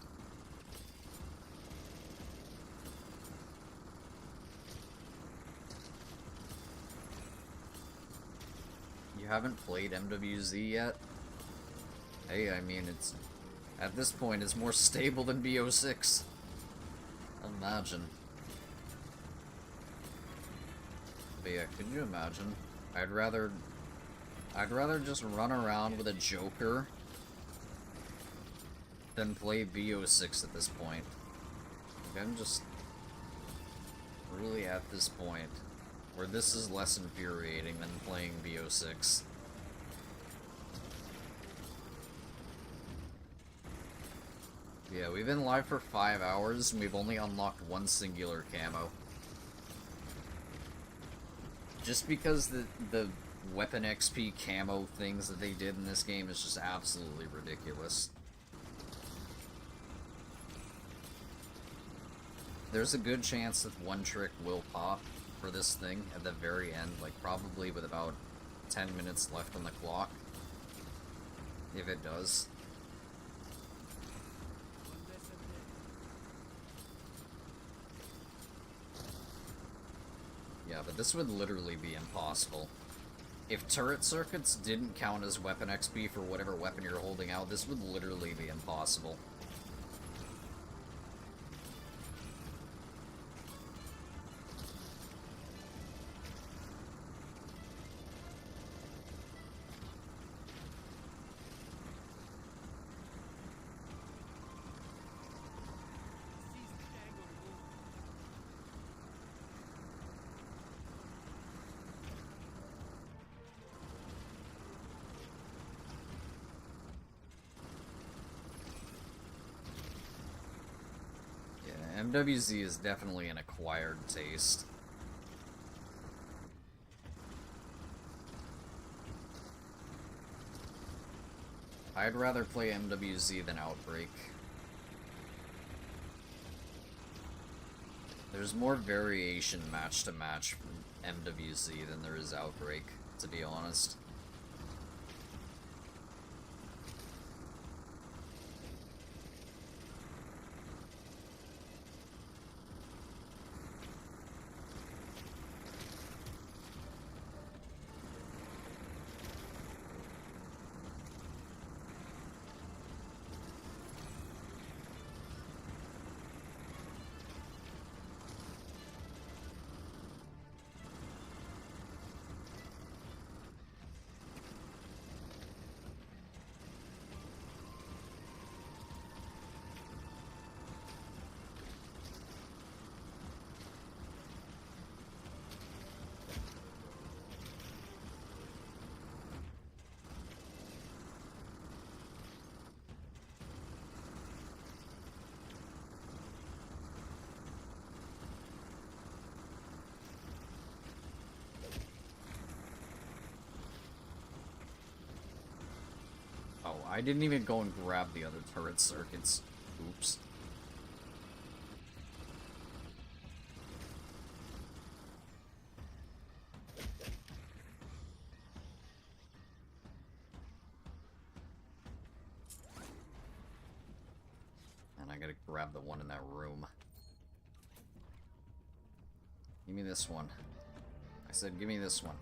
You haven't played MWZ yet? Hey, I mean, it's... At this point, it's more stable than BO6. Imagine. But yeah, could you imagine? I'd rather just run around with a Joker than play BO6 at this point. Like, I'm just really at this point where this is less infuriating than playing BO6. Yeah, we've been live for 5 hours, and we've only unlocked one singular camo. Just because the weapon XP camo things that they did in this game is just absolutely ridiculous. There's a good chance that one trick will pop for this thing at the very end, like probably with about 10 minutes left on the clock. If it does. Yeah, but this would literally be impossible. If turret circuits didn't count as weapon XP for whatever weapon you're holding out, this would literally be impossible. MWZ is definitely an acquired taste. I'd rather play MWZ than Outbreak. There's more variation match to match from MWZ than there is Outbreak, to be honest. I didn't even go and grab the other turret circuits. Oops. And I gotta grab the one in that room. Give me this one. I said, give me this one.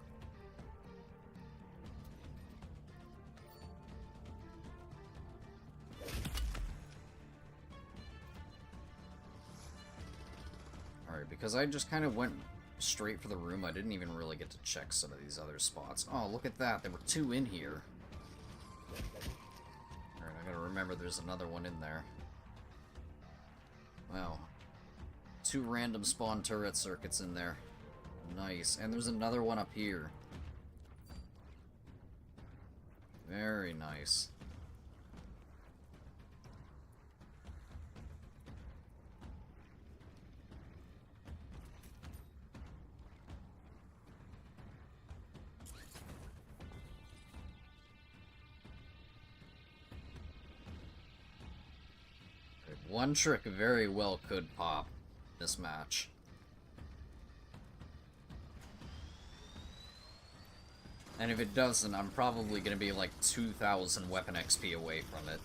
Alright, because I just kind of went straight for the room, I didn't even really get to check some of these other spots. Oh, look at that. There were two in here. Alright, I gotta remember there's another one in there. Wow. Two random spawn turret circuits in there. Nice. And there's another one up here. Very nice. One trick very well could pop this match. And if it doesn't, I'm probably going to be like 2,000 weapon XP away from it.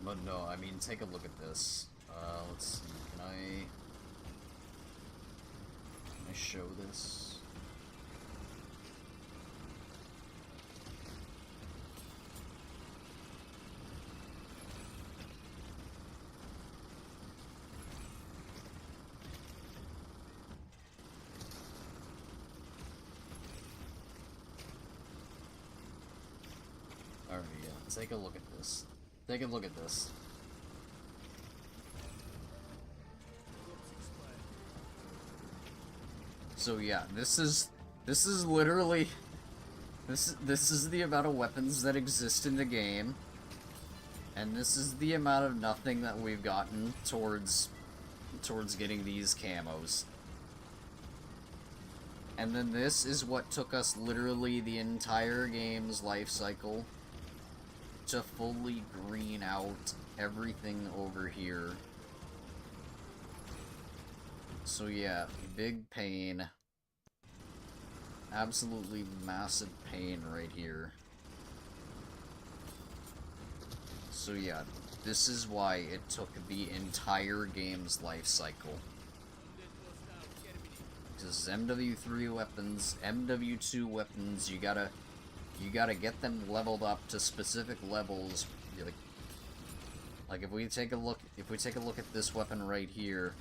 But no, I mean, take a look at this. Let's see, can I show this? Alright, yeah, take a look at this. Take a look at this. So yeah, this is literally this is the amount of weapons that exist in the game, and this is the amount of nothing that we've gotten towards getting these camos. And then this is what took us literally the entire game's life cycle to fully green out everything over here. So yeah, big pain. Absolutely massive pain right here. So yeah, this is why it took the entire game's life cycle. Because MW3 weapons, MW2 weapons, you gotta get them leveled up to specific levels. Like if we take a look at this weapon right here,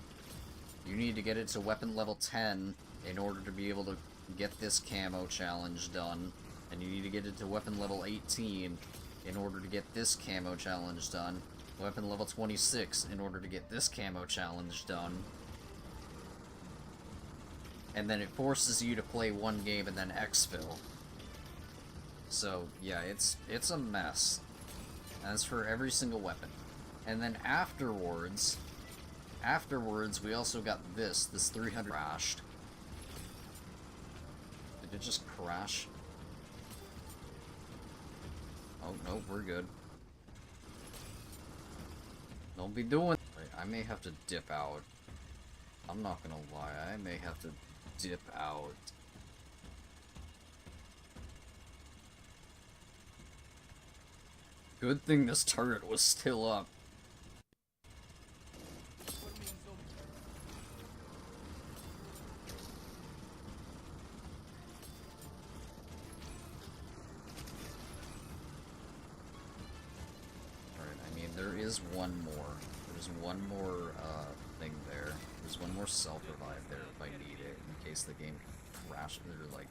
you need to get it to weapon level 10 in order to be able to get this camo challenge done, and you need to get it to weapon level 18 in order to get this camo challenge done, weapon level 26 in order to get this camo challenge done. And then it forces you to play one game and then exfil. So, yeah, it's a mess. That's for every single weapon. And then afterwards, we also got this 300 crashed. Did it just crash? Oh, no, we're good. Don't be doing... Wait, I may have to dip out. I'm not gonna lie, I may have to dip out. Good thing this turret was still up. there is one more. There's one more thing there. There's one more self-revive there if I need it, in case the game crashes or, like,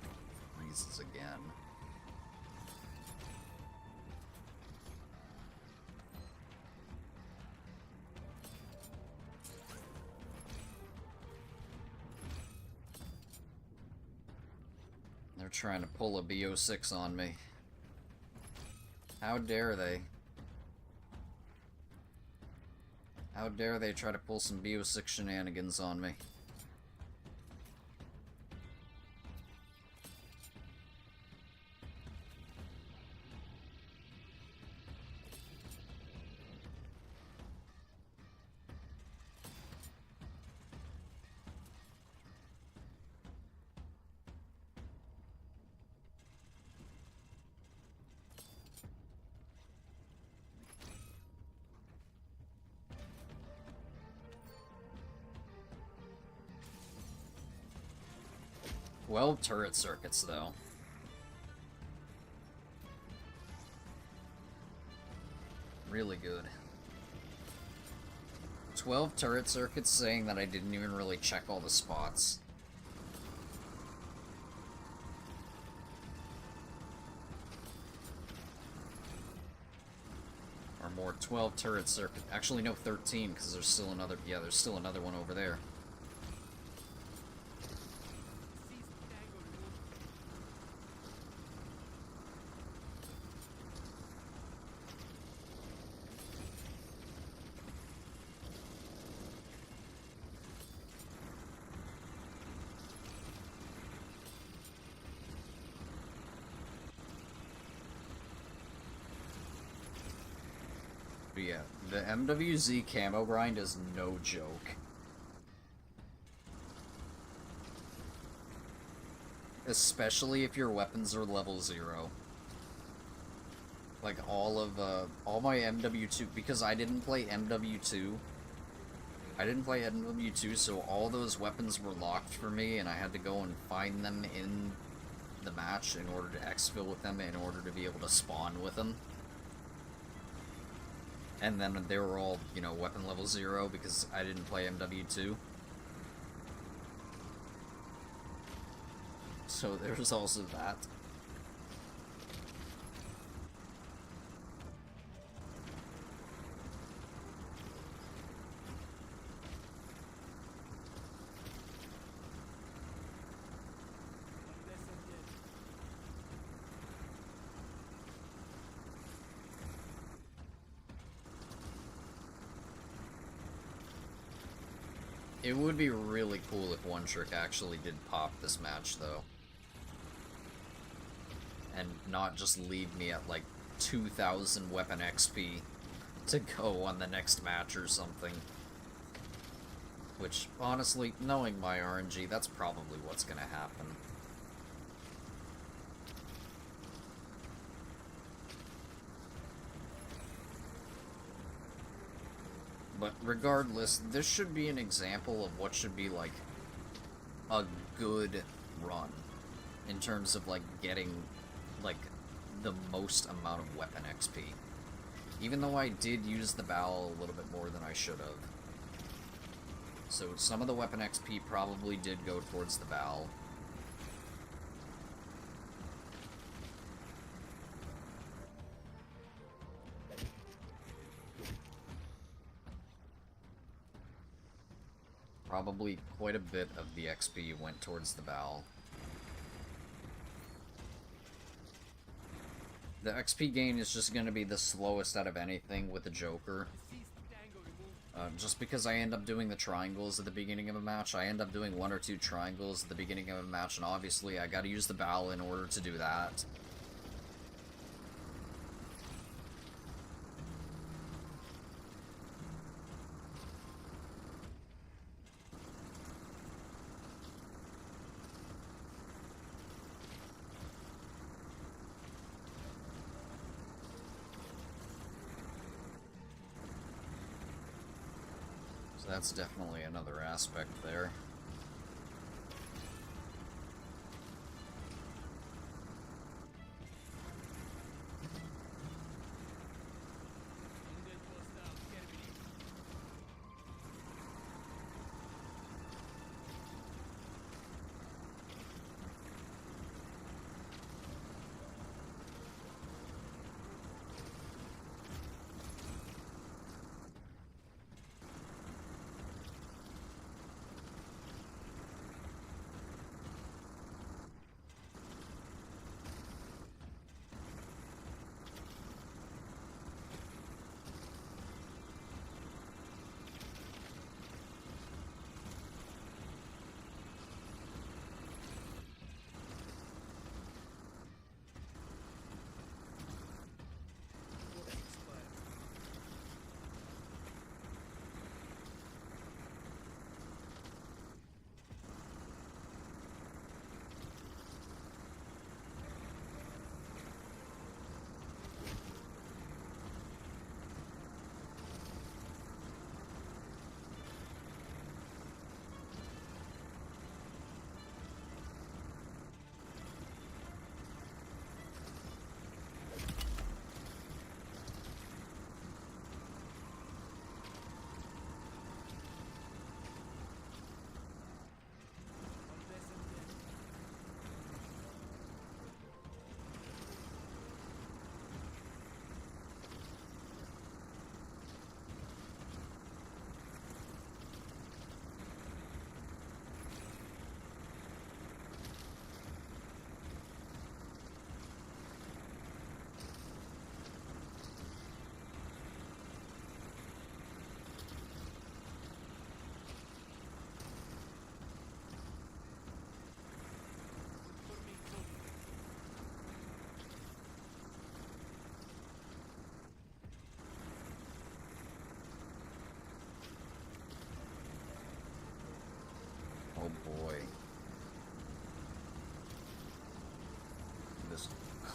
freezes again. They're trying to pull a BO6 on me. How dare they? How dare they try to pull some BO6 shenanigans on me? Well, turret circuits, though. Really good. 12 turret circuits saying that I didn't even really check all the spots. Or more, 12 turret circuit. Actually, no, 13, because there's still another. Yeah, there's still another one over there. But yeah, the MWZ camo grind is no joke. Especially if your weapons are level 0. Like all my MW2, because I didn't play MW2. I didn't play MW2, so all those weapons were locked for me, and I had to go and find them in the match in order to exfil with them, in order to be able to spawn with them. And then they were all, you know, weapon level 0 because I didn't play MW2. So there's also that. It would be really cool if One Trick actually did pop this match, though. And not just leave me at, like, 2,000 weapon XP to go on the next match or something. Which, honestly, knowing my RNG, that's probably what's gonna happen. But regardless, this should be an example of what should be, like, a good run. In terms of, like, getting, like, the most amount of weapon XP. Even though I did use the bow a little bit more than I should have. So some of the weapon XP probably did go towards the bow. Probably quite a bit of the XP went towards the bow. The XP gain is just going to be the slowest out of anything with the Joker. Just because I end up doing the triangles at the beginning of a match, I end up doing 1 or 2 triangles at the beginning of a match, and obviously I gotta use the bow in order to do that. So that's definitely another aspect there.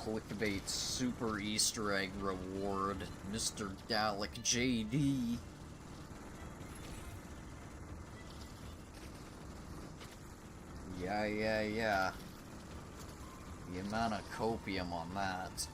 clickbait super Easter egg reward, Mr. Gallic JD. Yeah. The amount of copium on that.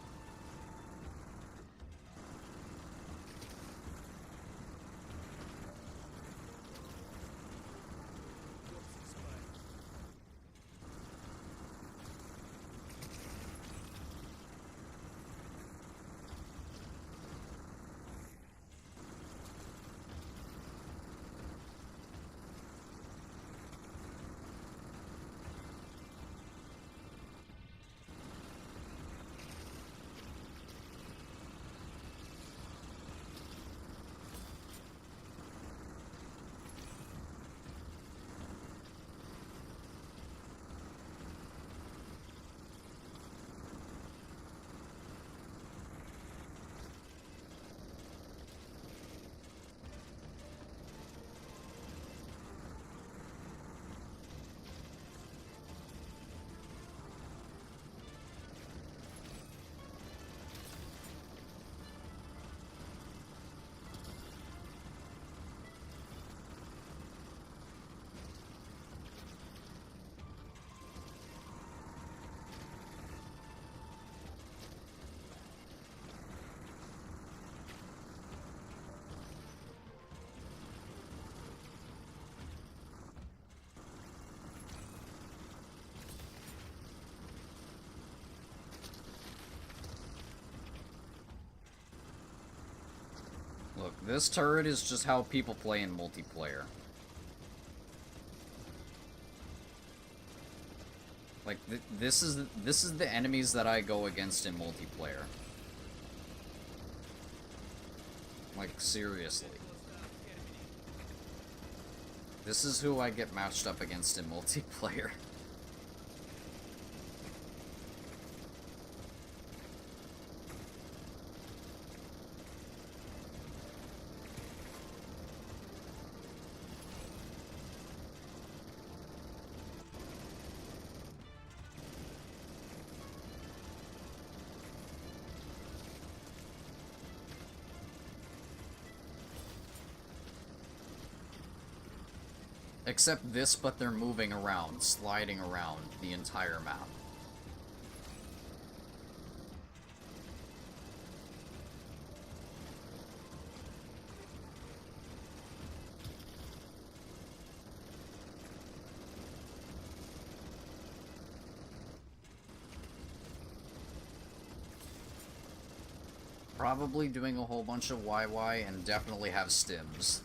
Look, this turret is just how people play in multiplayer. Like, this is the enemies that I go against in multiplayer. Like, seriously. This is who I get matched up against in multiplayer. Except this, but they're moving around, sliding around the entire map. Probably doing a whole bunch of YY and definitely have stims.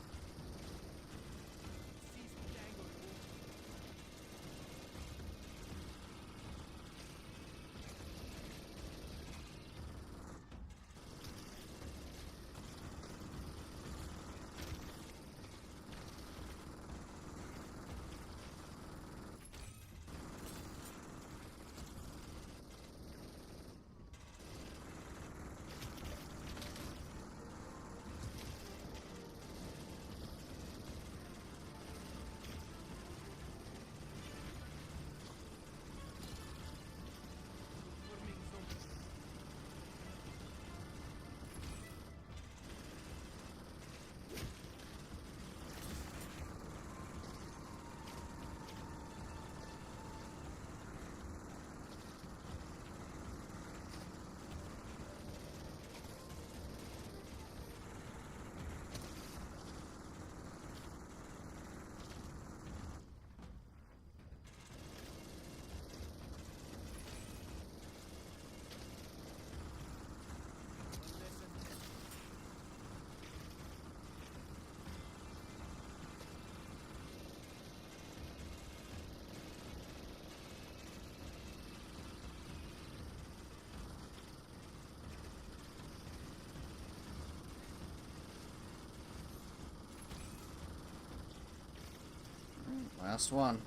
Last one.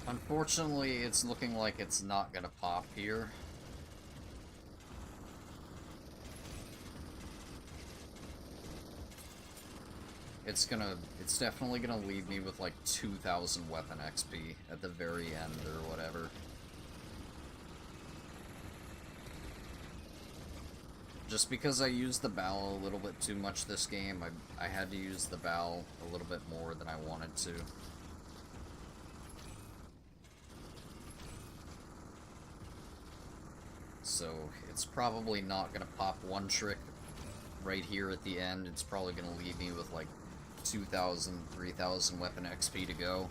Unfortunately, it's looking like it's not gonna pop here. It's definitely gonna leave me with like 2,000 weapon XP at the very end or whatever. Just because I used the bow a little bit too much this game, I had to use the bow a little bit more than I wanted to. So, it's probably not gonna pop one trick right here at the end. It's probably gonna leave me with like 2,000, 3,000 weapon XP to go.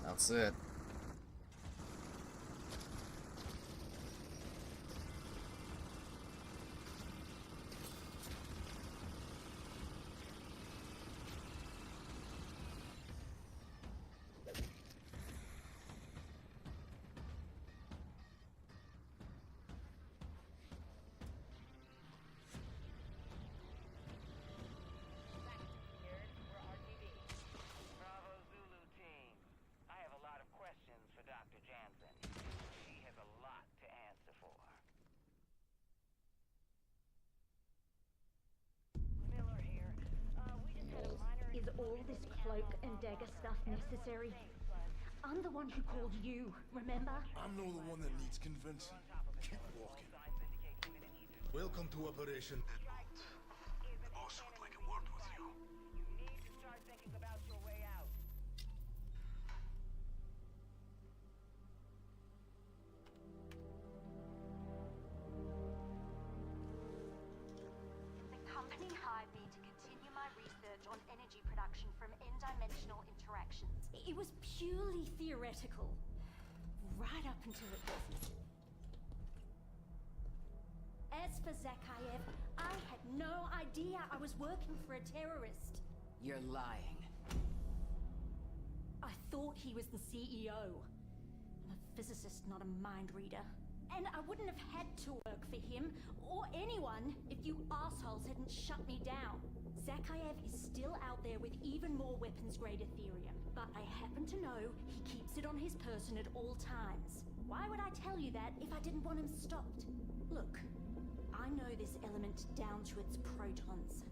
That's it. Bravo Zulu team. I have a lot of questions for Dr. Jansen. She has a lot to answer for. Miller here. We just had a minor... Is all this cloak and dagger stuff necessary? I'm the one who called you, remember? I'm not the one that needs convincing. Keep walking. Welcome to Operation Deadbolt. The boss would like a word with you. You need to start thinking about your way out. The company hired me to continue my research on energy production from n-dimensional interactions. It was purely theoretical, right up until it wasn't. As for Zakhaev, I had no idea I was working for a terrorist. You're lying. I thought he was the CEO. I'm a physicist, not a mind reader. And I wouldn't have had to work for him, or anyone, if you assholes hadn't shut me down. Zakhaev is still out there with even more weapons-grade Ethereum, but I happen to know he keeps it on his person at all times. Why would I tell you that if I didn't want him stopped? Look, I know this element down to its protons.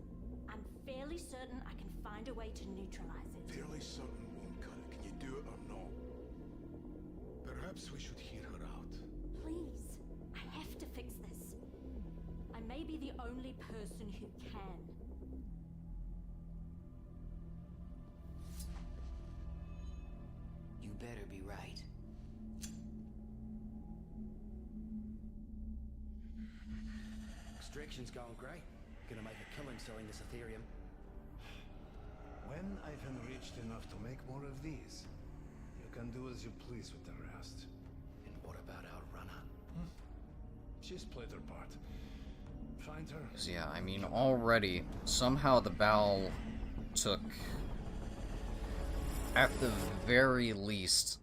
I'm fairly certain I can find a way to neutralize it. Fairly certain won't cut it. Can you do it or not? Perhaps we should hear her out. Please, I have to fix this. I may be the only person who can. You better be right. Extraction's going great. Gonna make a killing selling this Ethereum. When I've enriched enough to make more of these, you can do as you please with the rest. And what about our runner? She's played her part. Find her. 'Cause, yeah, I mean, already, somehow the bow took, at the very least,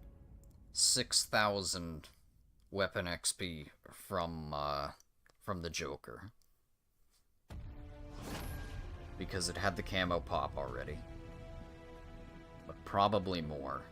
6,000 weapon XP from the Joker. Because it had the camo pop already. But probably more.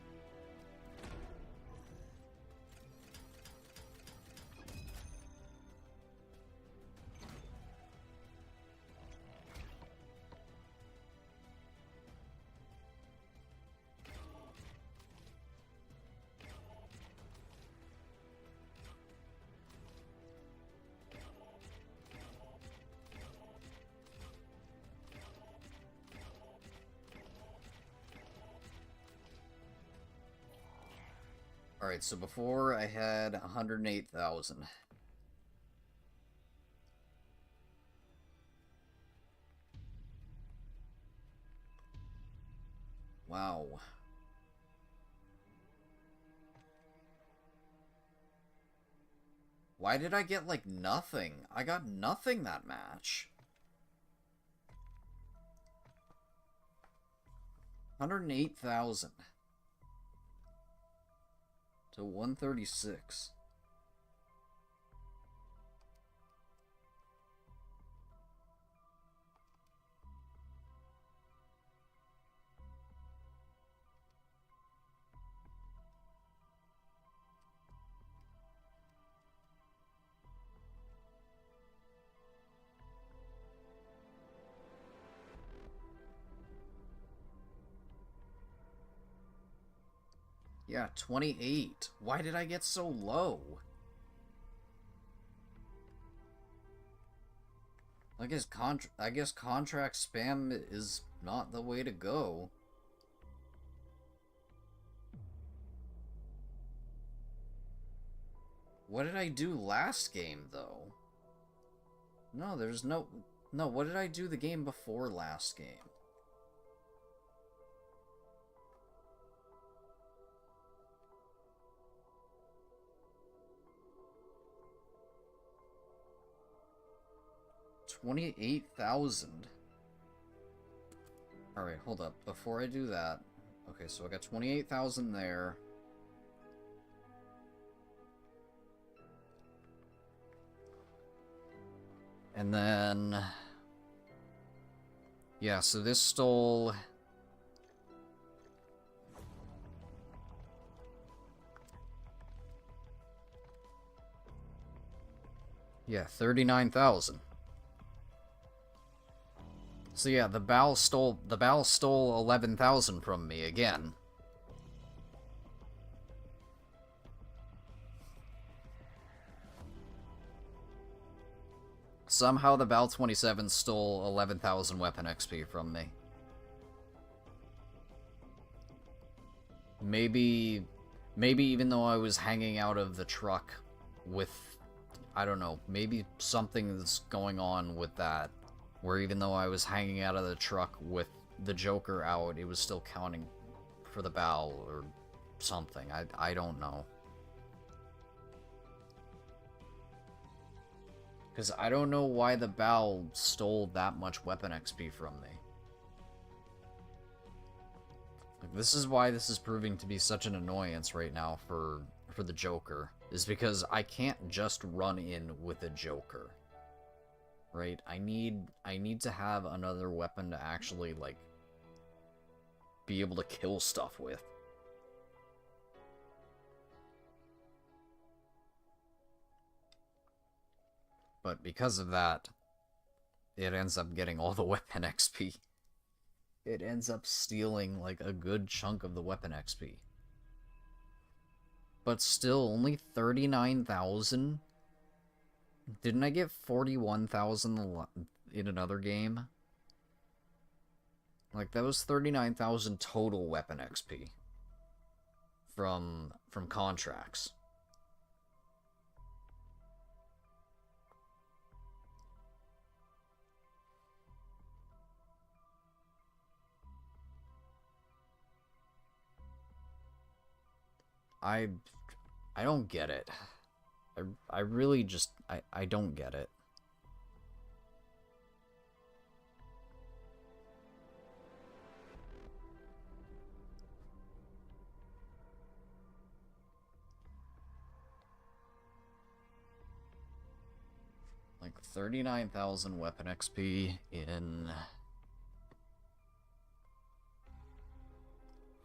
Alright, so before I had 108,000. Wow. Why did I get, like, nothing? I got nothing that match. 108,000 to 136. Yeah, 28. Why did I get so low? I guess contract spam is not the way to go. What did I do last game, though? No, there's no... No, what did I do the game before last game? $28,000. Alright, hold up. Before I do that... Okay, so I got 28,000 there. And then... Yeah, so this stole... Yeah, 39,000. So yeah, the bow stole 11,000 from me again. Somehow the Bal 27 stole 11,000 weapon XP from me. Maybe even though I was hanging out of the truck with, I don't know, maybe something's going on with that. Where even though I was hanging out of the truck with the Joker out, it was still counting for the Bal or something. I don't know. Because I don't know why the Bal stole that much weapon XP from me. Like, this is why this is proving to be such an annoyance right now for the Joker. Is because I can't just run in with a Joker. Right? I need to have another weapon to actually, like, be able to kill stuff with. But because of that, it ends up getting all the weapon XP. It ends up stealing, like, a good chunk of the weapon XP. But still, only 39,000? Didn't I get 41,000 in another game? Like, that was 39,000 total weapon XP. From contracts. I don't get it. I really just, I don't get it. Like, 39,000 weapon XP in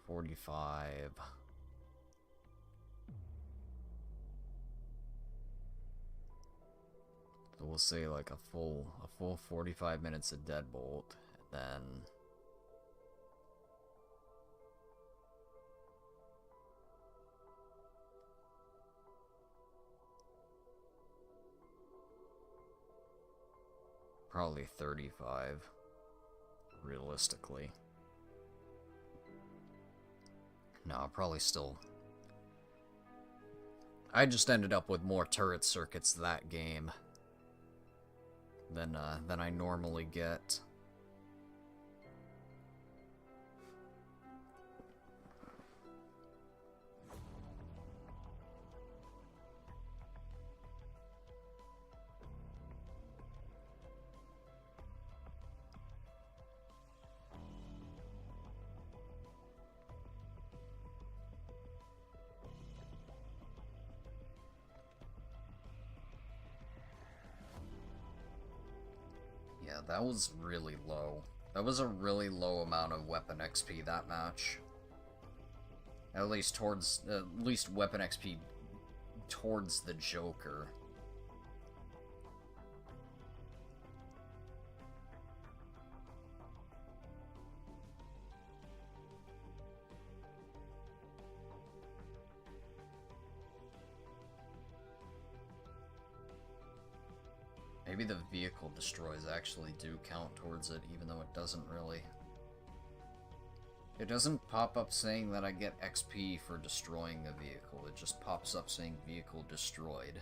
45... So we'll say like a full 45 minutes of Deadbolt, and then probably 35, realistically. No, probably still. I just ended up with more turret circuits that game than I normally get. that was really low. That was a really low amount of weapon XP, that match. At least weapon XP towards the Joker. Maybe the vehicle destroys actually do count towards it, even though it doesn't really. It doesn't pop up saying that I get XP for destroying a vehicle, it just pops up saying vehicle destroyed.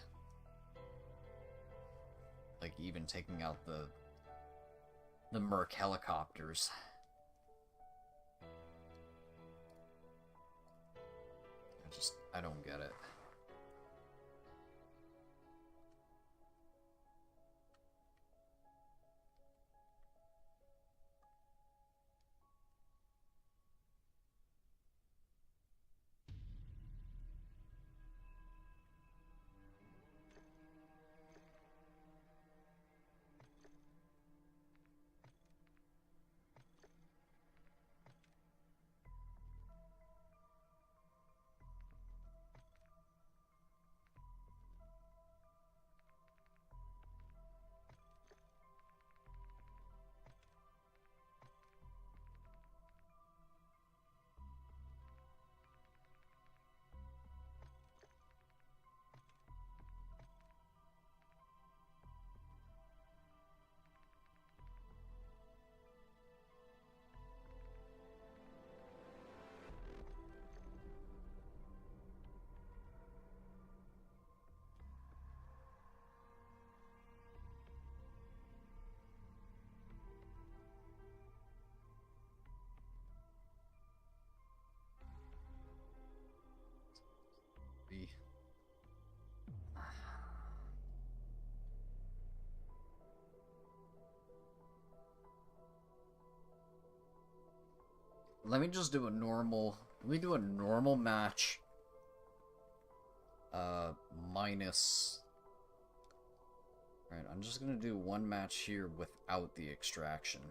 Like even taking out the Merc helicopters. I don't get it. Let me just do a normal. Let me do a normal match. Minus. Alright, I'm just gonna do one match here without the extraction.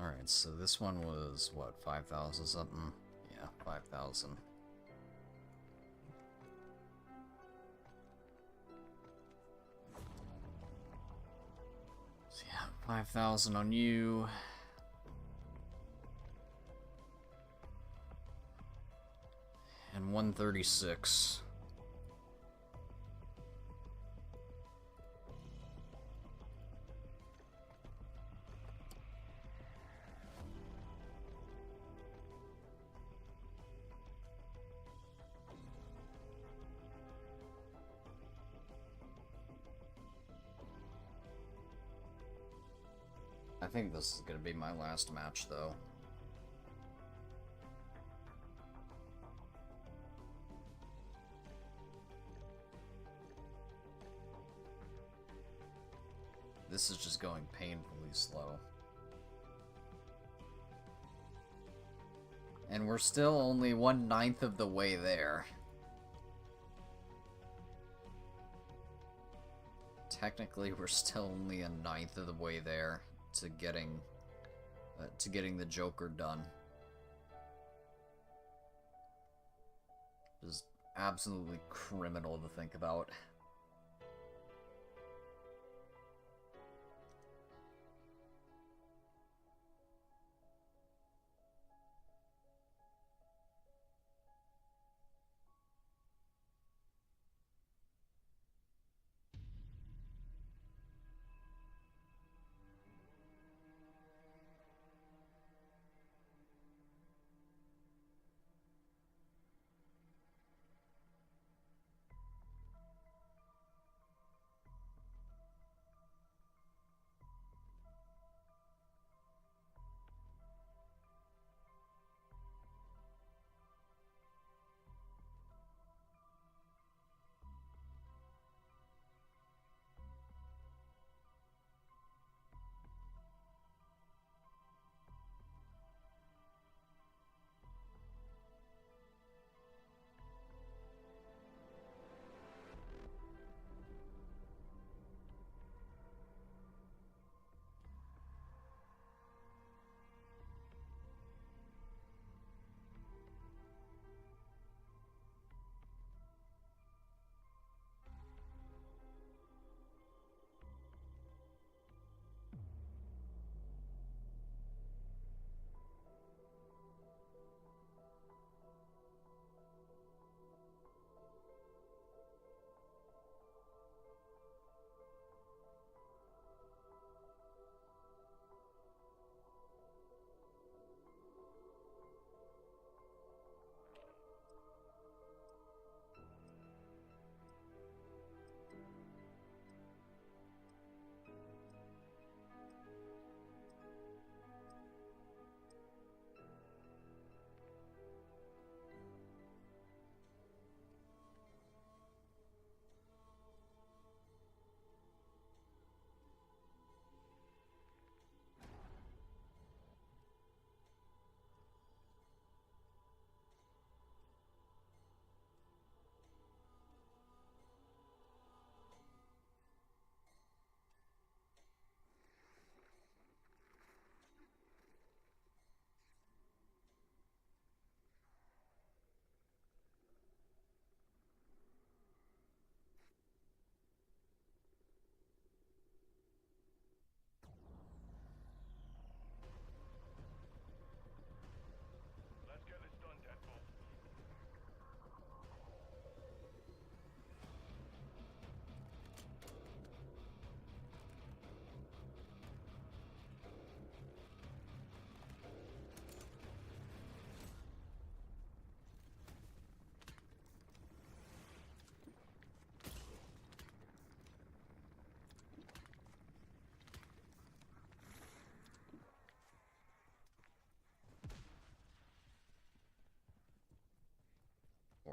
Alright, so this one was, what, 5,000 something? Yeah, 5,000. So yeah, 5,000 on you. And 136. I think this is gonna be my last match, though. This is just going painfully slow. And we're still only 1/9 of the way there. Technically, we're still only 1/9 of the way there to getting the Joker done. Just absolutely criminal to think about.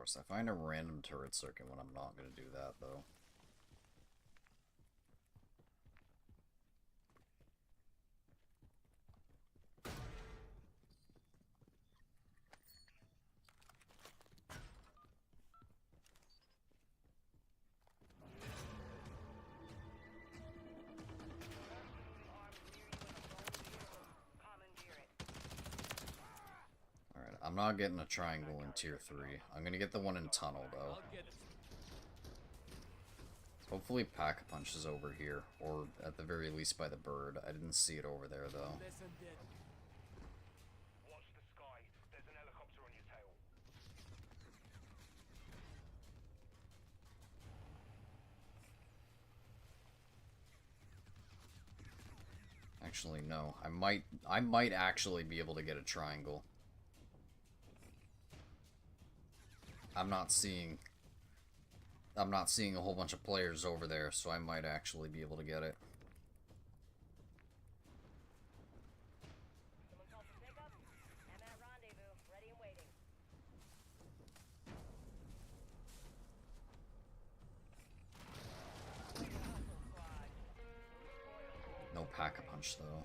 reinforced. I find a random turret circuit when I'm not going to do that, though. Alright, I'm not getting a triangle in tier 3. I'm gonna get the one in tunnel, though. I'll get it. Hopefully Pack-a-Punch is over here, or at the very least by the bird. I didn't see it over there, though. Less than dead. Watch the sky. There's an helicopter on your tail. Actually, no. I might actually be able to get a triangle. I'm not seeing a whole bunch of players over there, so I might actually be able to get it. Someone called for pickup? I'm at rendezvous, ready and waiting. No Pack-a-Punch, though.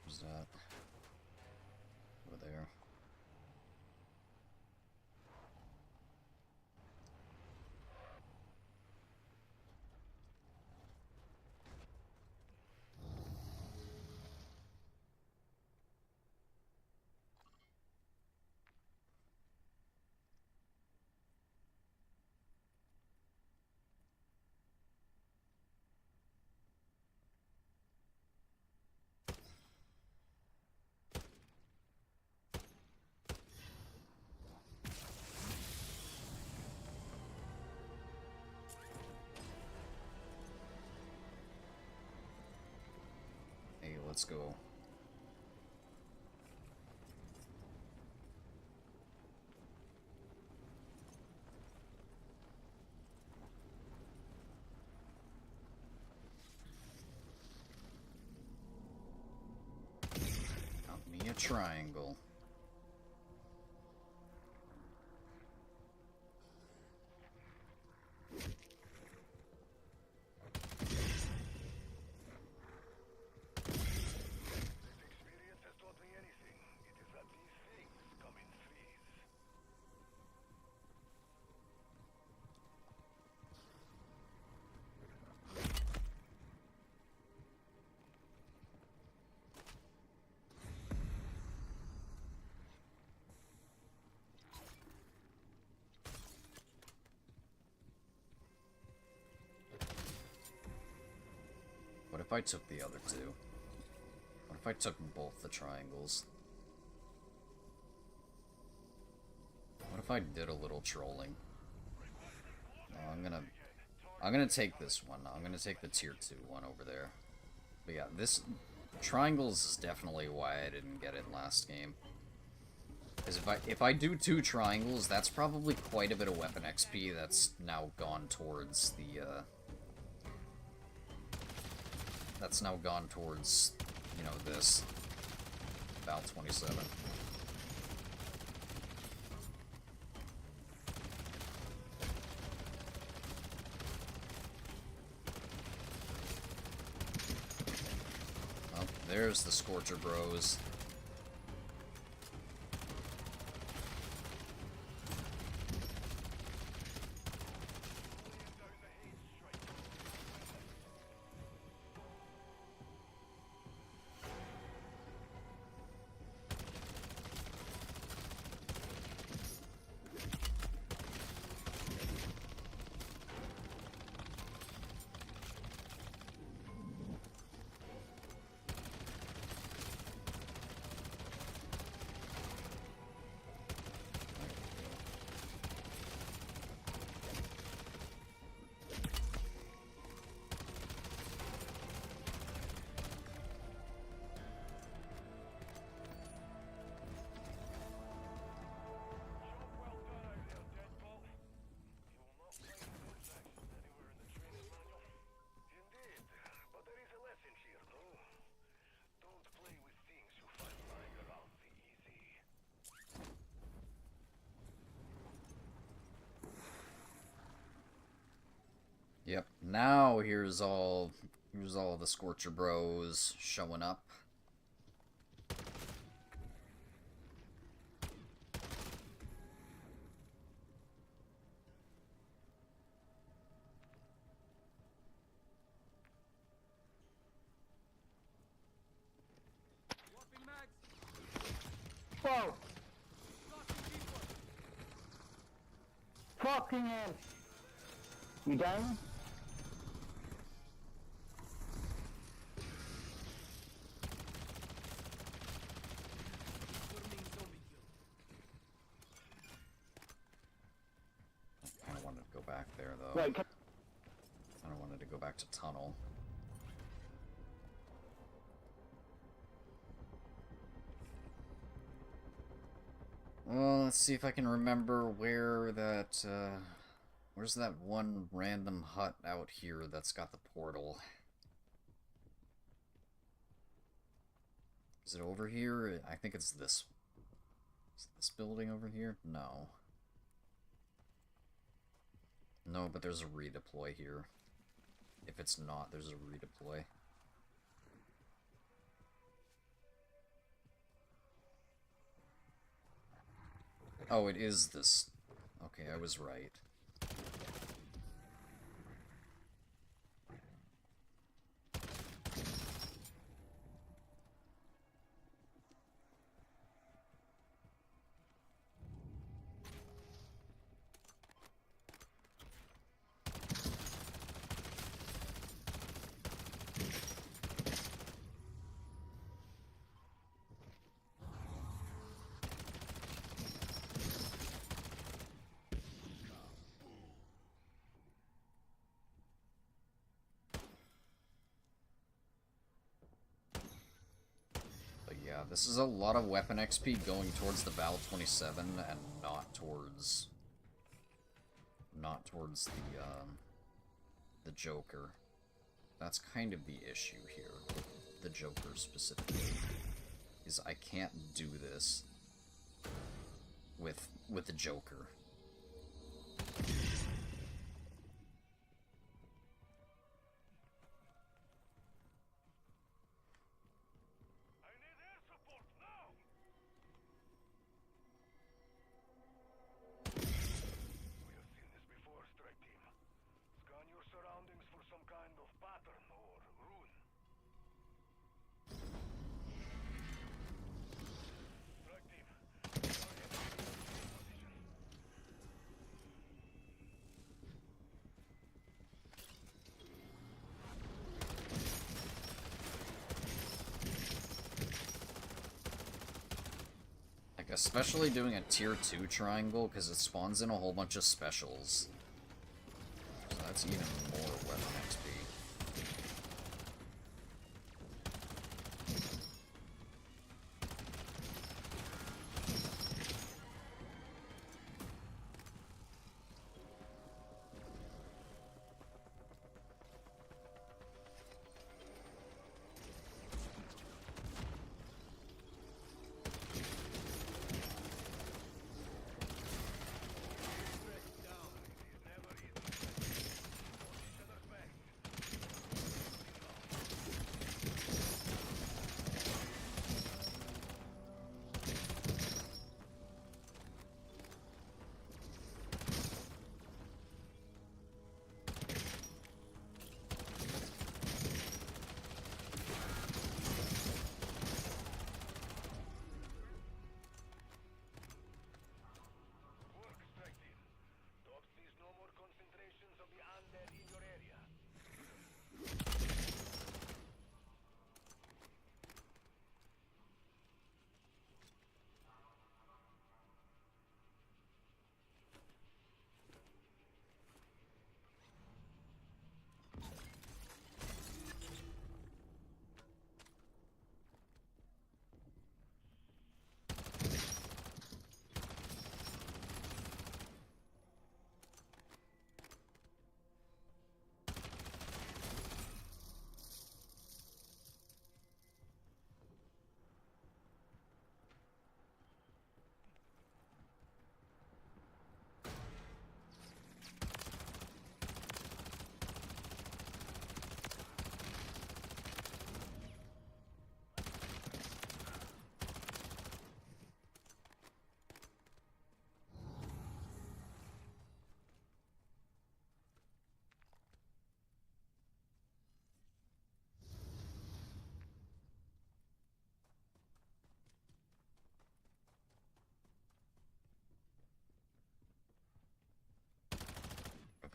Who's that? Over there. Hey, let's go. Got me a triangle. Experience has taught me anything. It is that these things come in threes. What if I took the other two? What if I took both the triangles? What if I did a little trolling? No, I'm gonna take this one. I'm gonna take the tier 2 one over there. But yeah, this triangles is definitely why I didn't get it last game. Because if I do 2 triangles, that's probably quite a bit of weapon XP that's now gone towards the you know, this Val 27. Oh, there's the Scorcher Bros. Now here's all the Scorcher Bros showing up. Swapping mags. Whoa! Fucking hell! You down? Confirming zombie kill. I kind of wanted to go back there, though. Right, I don't wanted to go back to tunnel. Well, let's see if I can remember where that, where's that one random hut out here that's got the portal? Is it over here? I think it's this. Is this building over here? No. No, but there's a redeploy here. If it's not, there's a redeploy. Oh, it is this. Okay, I was right. Yeah, this is a lot of weapon XP going towards the Val 27 and not towards the Joker. That's kind of the issue here, the Joker specifically, is I can't do this with the Joker. Especially doing a tier 2 triangle, because it spawns in a whole bunch of specials. So that's even more weapon XP.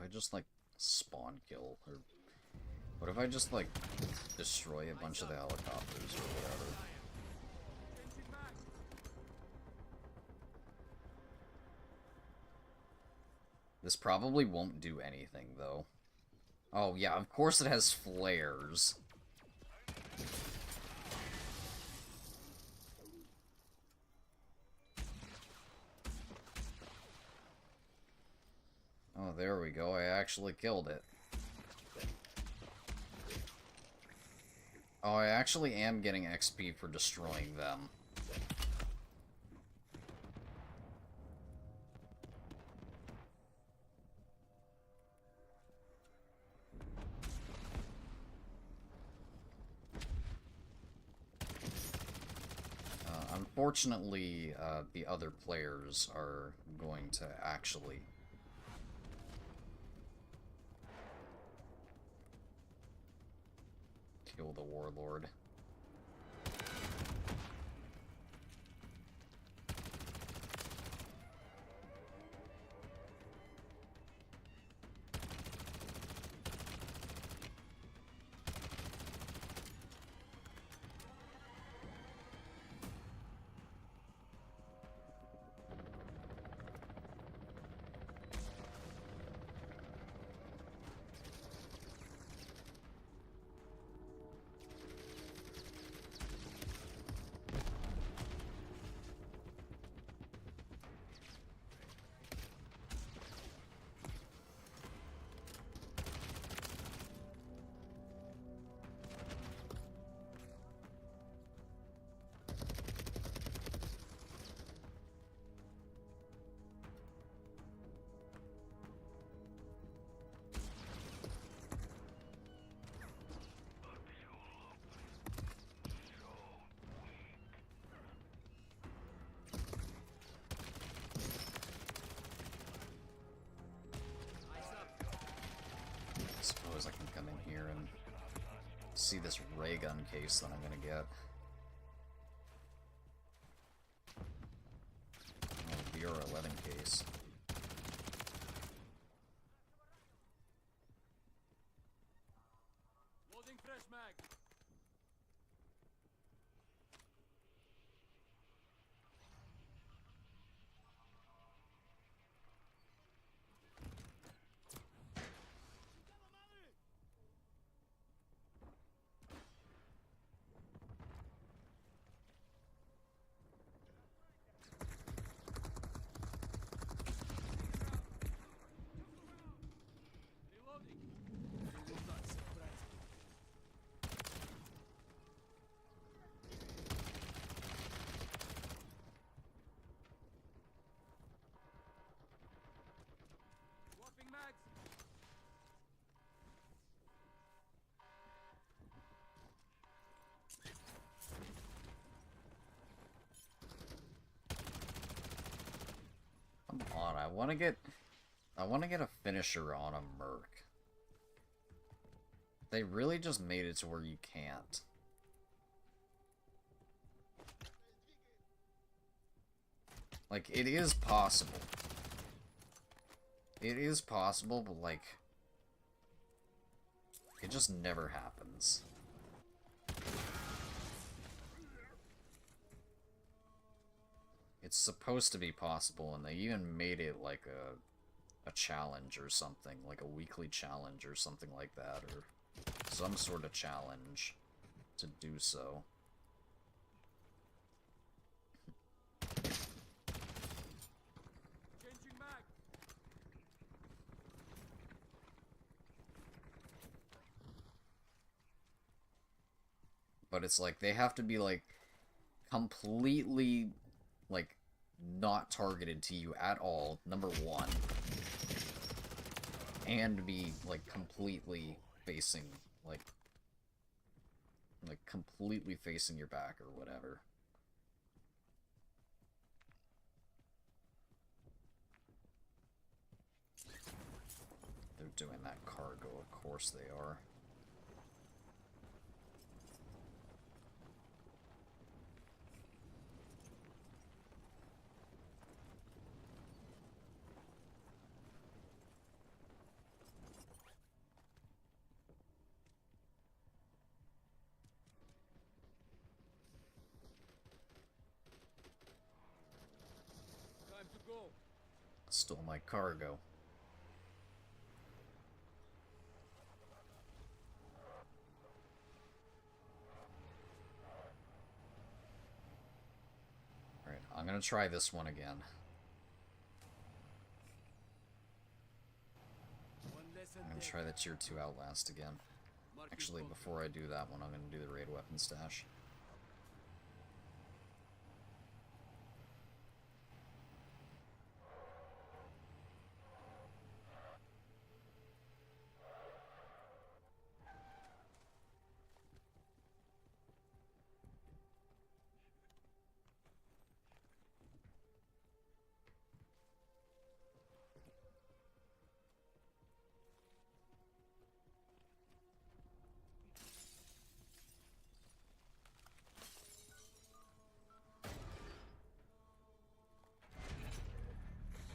I just, like, spawn kill? Or what if I just, like, destroy a bunch of the helicopters or whatever? This probably won't do anything, though. Oh, yeah, of course it has flares. Oh, there we go. I actually killed it. Oh, I actually am getting XP for destroying them. Unfortunately, the other players are going to actually kill the warlord. I suppose I can come in here and see this ray gun case that I'm gonna get. Oh, VR11 case. Loading fresh mag. Reloading. You will not surprise me. Swapping mags. Come on, I wanna get a finisher on a Merc. They really just made it to where you can't. Like, it is possible. It is possible, but, like, it just never happens. It's supposed to be possible, and they even made it like a challenge or something, like a weekly challenge or something like that, or some sort of challenge to do so. Changing mag. But it's like, they have to be, like, completely, like, not targeted to you at all, number one. And be, like, completely facing, like, completely facing your back or whatever. They're doing that cargo, of course they are. Stole my cargo. Alright, I'm gonna try this one again. I'm gonna try the Tier 2 Outlast again. Actually, before I do that one, I'm gonna do the raid weapon stash.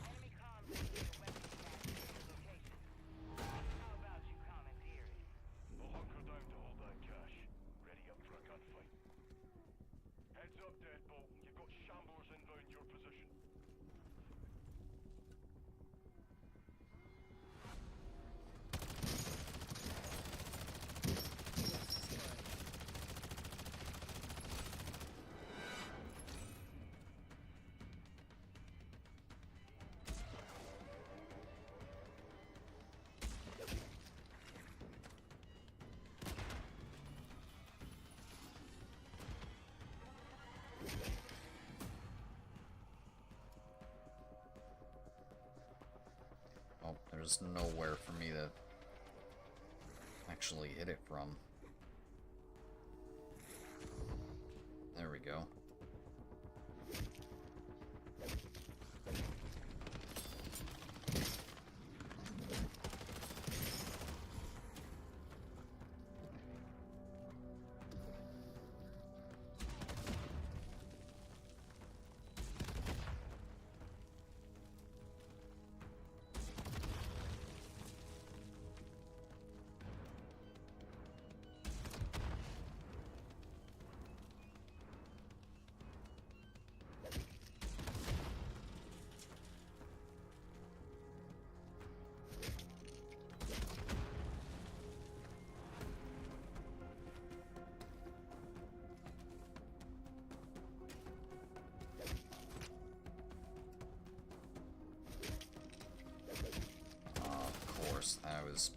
Enemy comms indicate a weapon stash near your location. How about you commandeer it? We'll hunker down to hold that cash. Ready up for a gunfight. Heads up, Deadbolt. You've got shamblers inbound your position. Oh, there's nowhere for me to actually hit it from. There we go. I was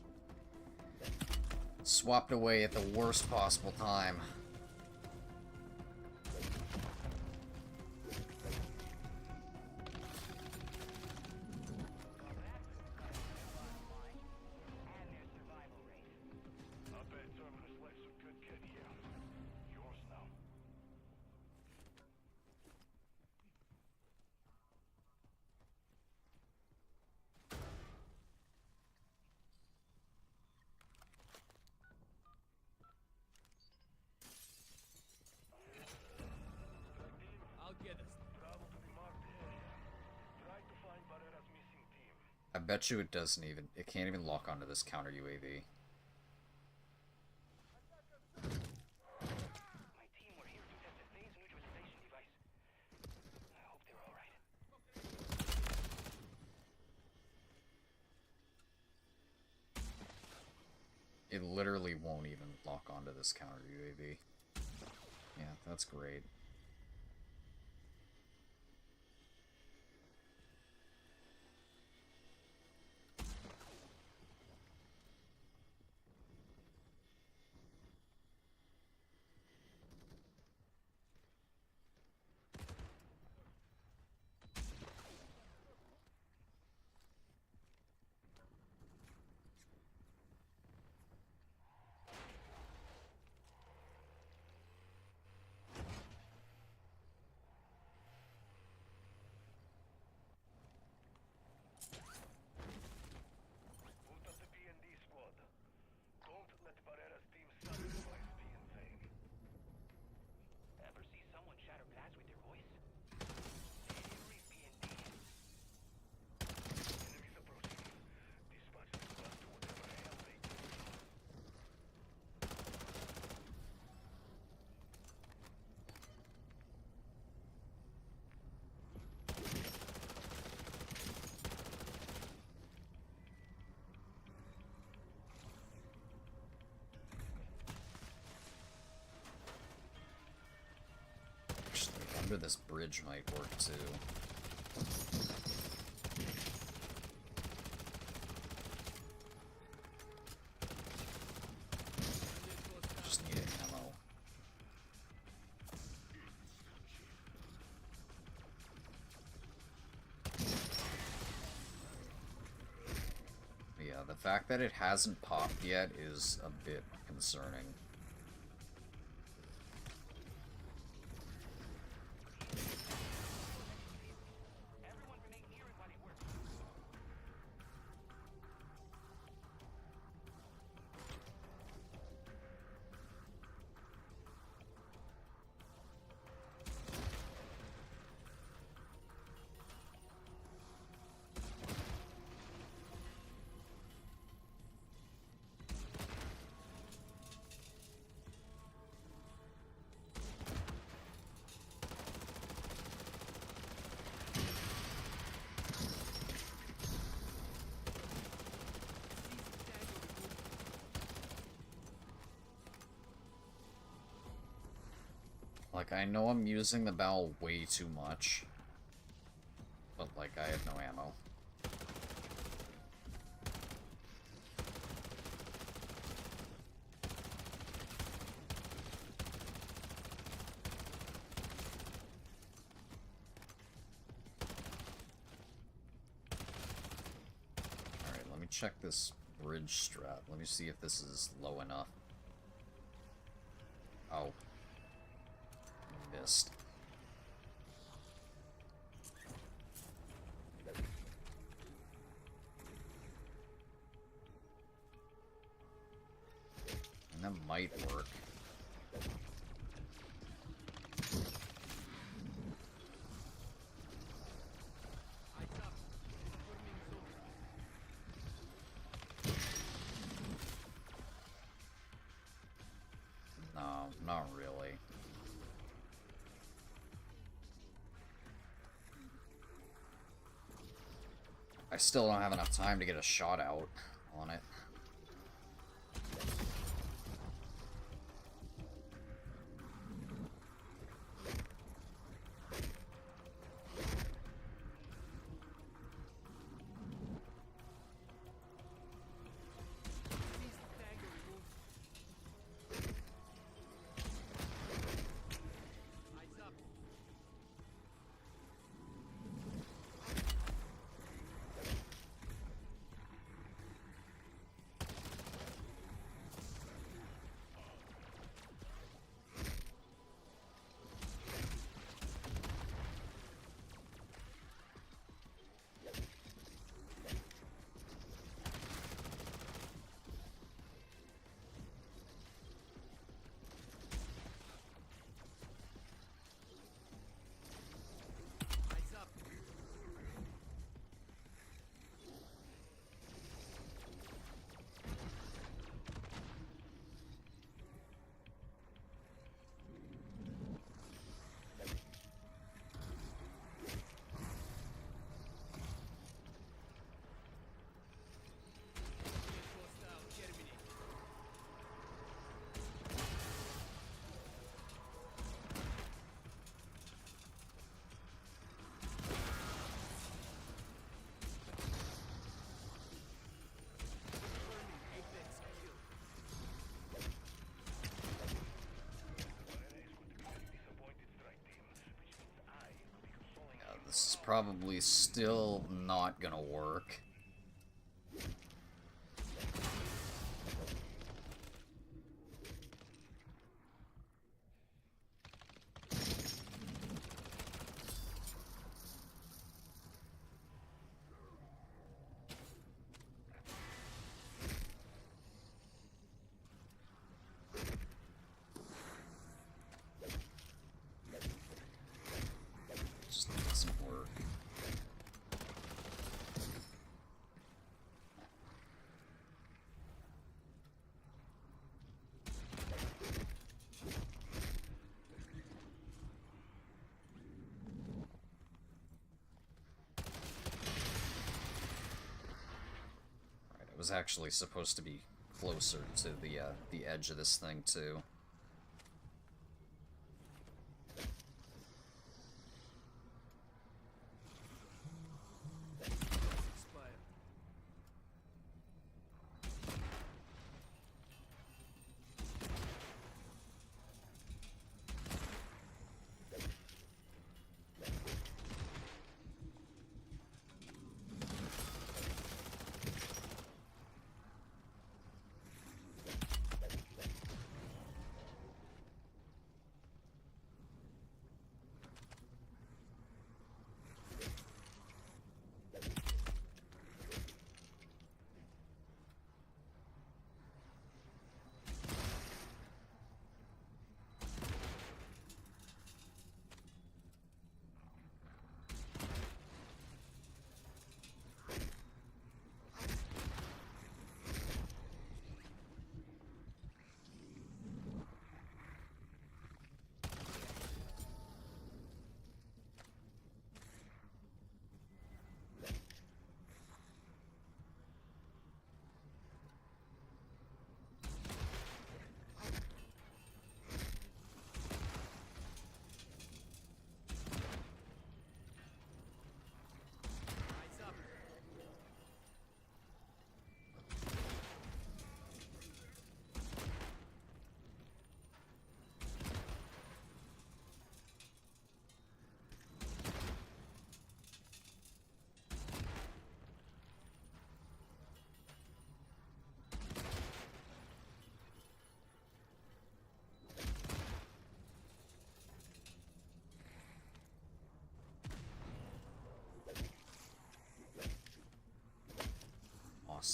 swapped away at the worst possible time. And their survival rate. I bet Terminus left some good kit here. Yours now. I'll get us. Travel to the marked area. Try to find Barrera's missing team. I bet you it doesn't even, it can't even lock onto this counter UAV. My team were here to test a phase neutralization device. I hope they're alright. It literally won't even lock onto this counter UAV. Yeah, that's great. sure this bridge might work too. Just need ammo. Yeah, the fact that it hasn't popped yet is a bit concerning. Like, I know I'm using the barrel way too much, but, like, I have no ammo. Alright, let me check this bridge strat. Let me see if this is low enough. Oh. Missed. And that might work. No, not really. I still don't have enough time to get a shot out on it. This is probably still not gonna work. Just doesn't work. Right, it was actually supposed to be closer to the edge of this thing too.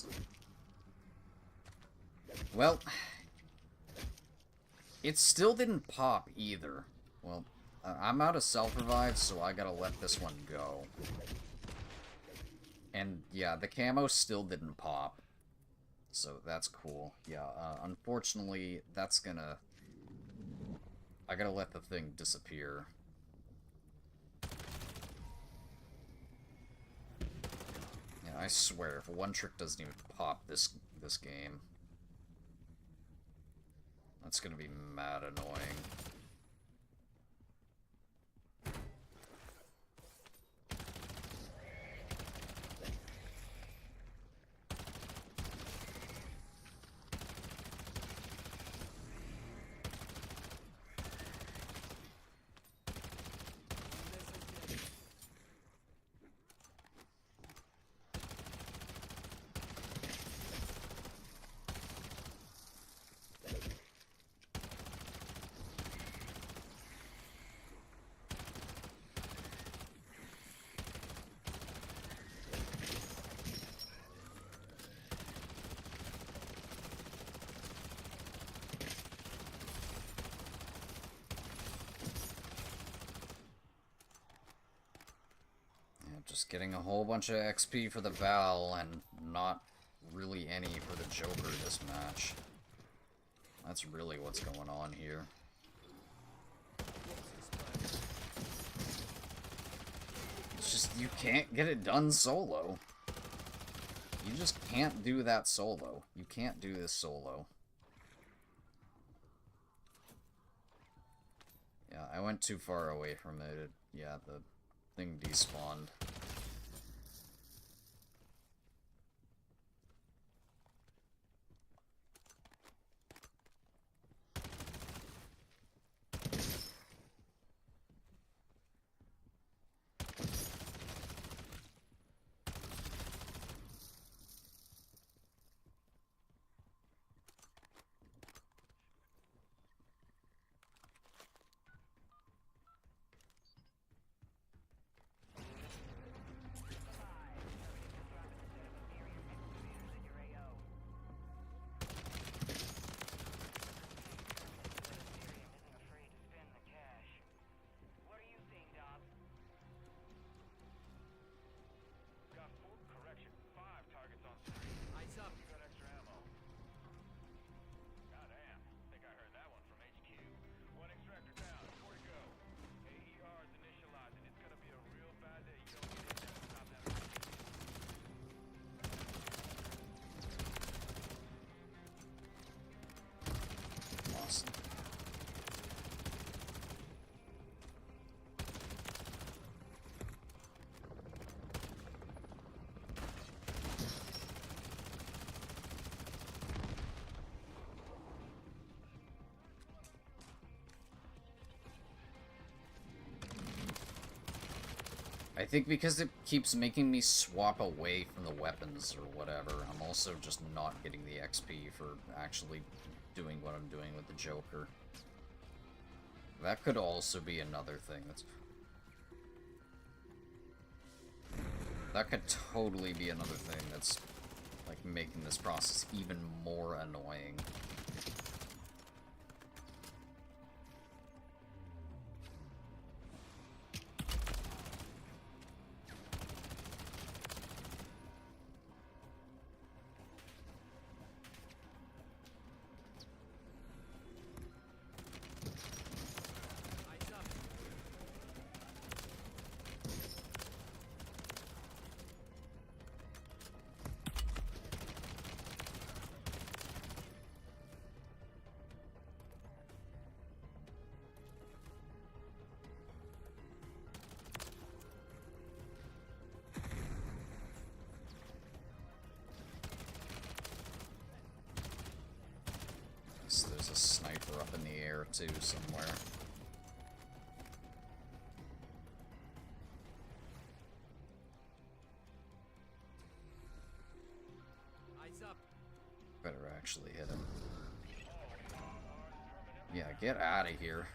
Nice. Well, it still didn't pop either. Well, I'm out of self-revive, so I gotta let this one go. And yeah, the camo still didn't pop. So that's cool. Yeah, unfortunately, that's gonna... I gotta let the thing disappear. Yeah, I swear, if one trick doesn't even pop this game, that's gonna be mad annoying. Just getting a whole bunch of XP for the Val, and not really any for the Joker this match. That's really what's going on here. It's just, you can't get it done solo. You just can't do that solo. You can't do this solo. Yeah, I went too far away from it. Yeah, the thing despawned. I think because it keeps making me swap away from the weapons or whatever, I'm also just not getting the XP for actually doing what I'm doing with the Joker. That could also be another thing that's... That could totally be another thing that's, like, making this process even more annoying. There's a sniper up in the air, too, somewhere. Eyes up. Better actually hit him. Yeah, get out of here.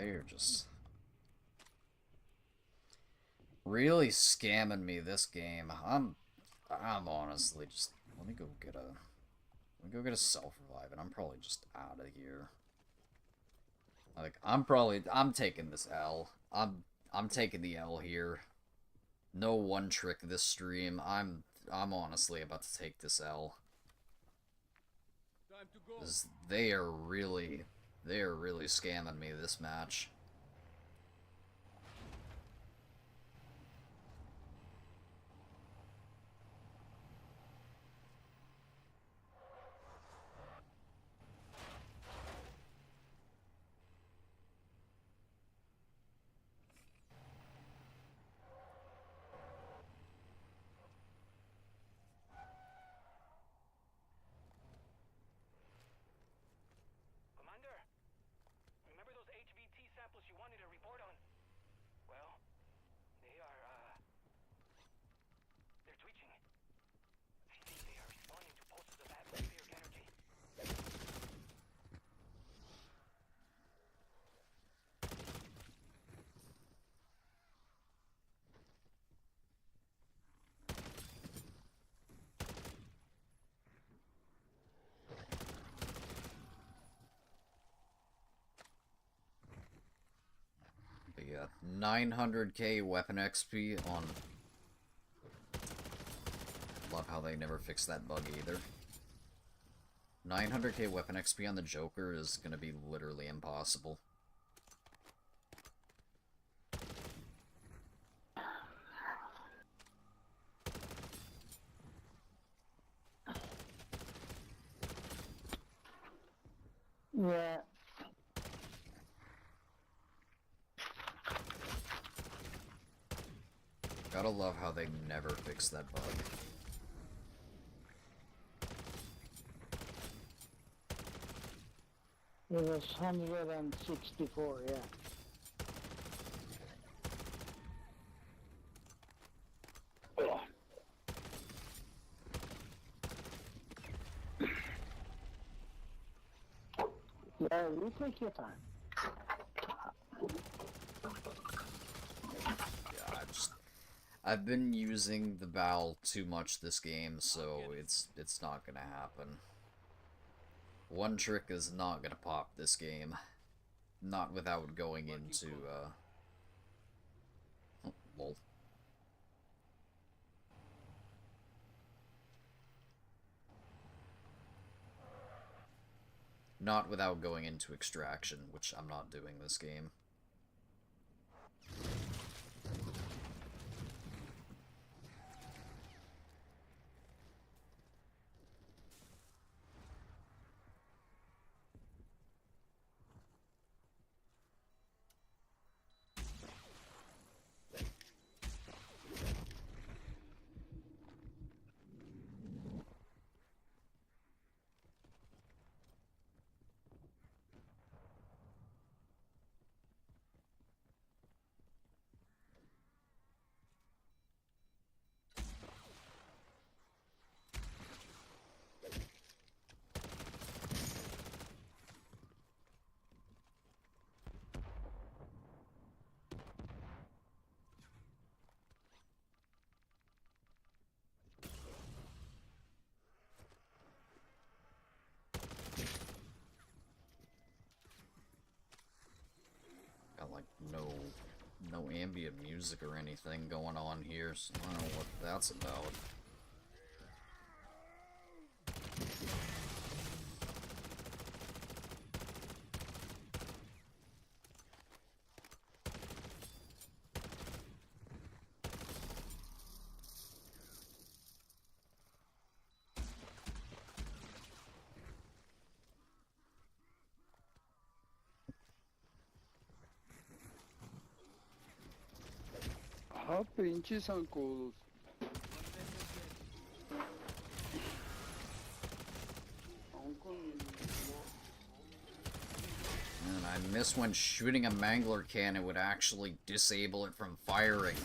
they're just really scamming me this game. I'm honestly just let me go get a self-revive, and I'm probably just out of here. Like I'm taking this L. I'm taking the L here. No one trick this stream. I'm honestly about to take this L. Time to go. 'Cause they are really scamming me this match. Commander, remember those HVT samples you wanted a report on? Well, they're twitching. I think they are responding to pulses of atmospheric energy. But yeah, 900k weapon XP on. Love how they never fixed that bug either. 900k weapon XP on the Joker is gonna be literally impossible. Yeah. Gotta love how they never fixed that bug. It was 164, yeah. Yeah, you take your time. Yeah, I've been using the bow too much this game, so it's not gonna happen. One trick is not gonna pop this game. Not without going into, oh, lol. Not without going into extraction, which I'm not doing this game. Got like no ambient music or anything going on here, so I don't know what that's about. Ah, pinches zancudos. Aún con And I miss when shooting a mangler cannon would actually disable it from firing.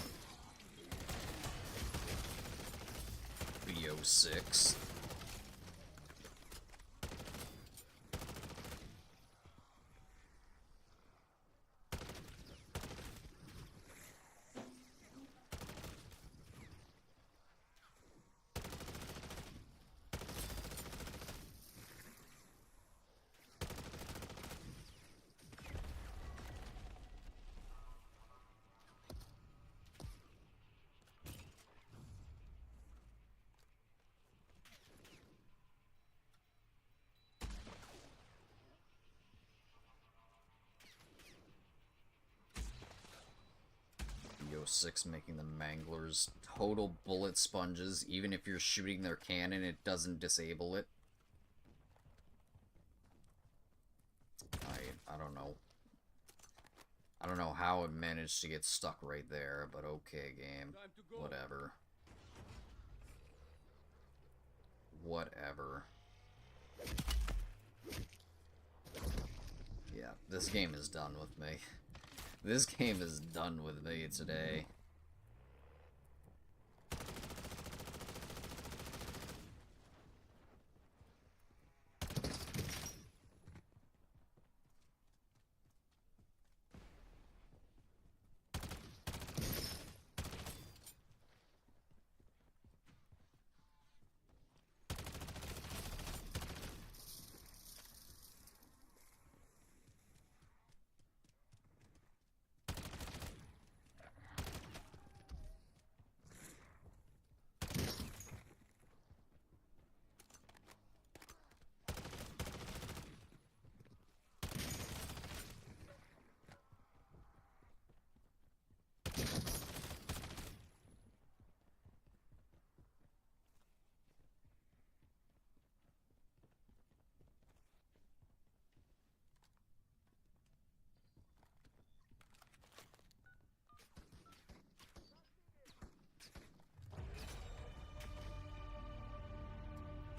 BO6. 6 making the Manglers total bullet sponges. Even if you're shooting their cannon, it doesn't disable it. I don't know. I don't know how it managed to get stuck right there, but okay, game. Whatever. Whatever. Yeah, this game is done with me. This game is done with me today.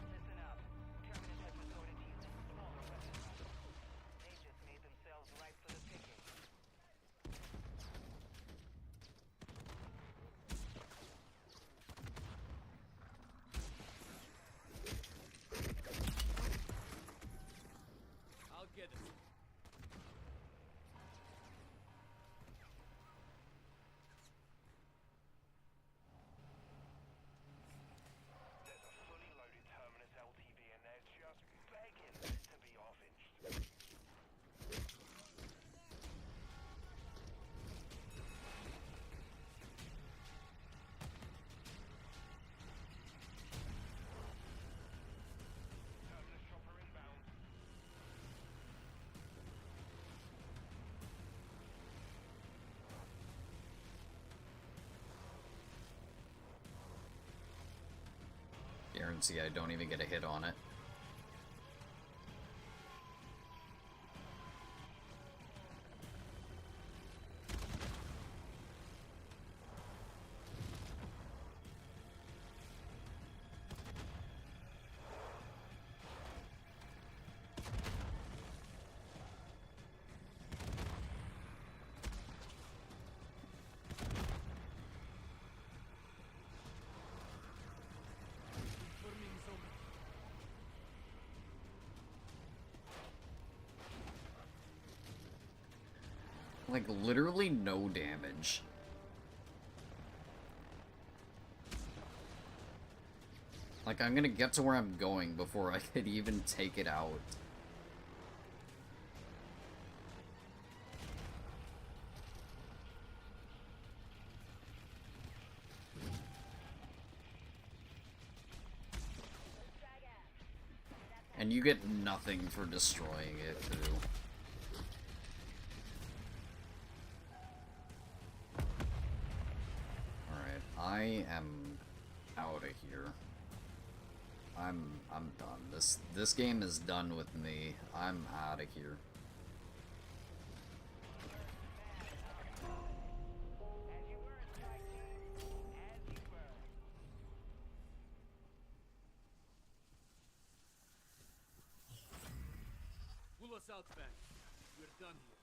Listen up. Terminus has resorted to using smaller weapons. They just made themselves ripe for the picking. I'll get it. There's a fully loaded Terminus LTV in there just begging to be offinged. Terminus chopper inbound. Guarantee I don't even get a hit on it. Forming zone. Like, literally no damage. Like, I'm gonna get to where I'm going before I could even take it out. And you get nothing for destroying it, too. Alright, I am out of here. I'm done. This game is done with me. I'm out of here. As you were, Strike Team. As you were. Pull us out, Fang. We're done here.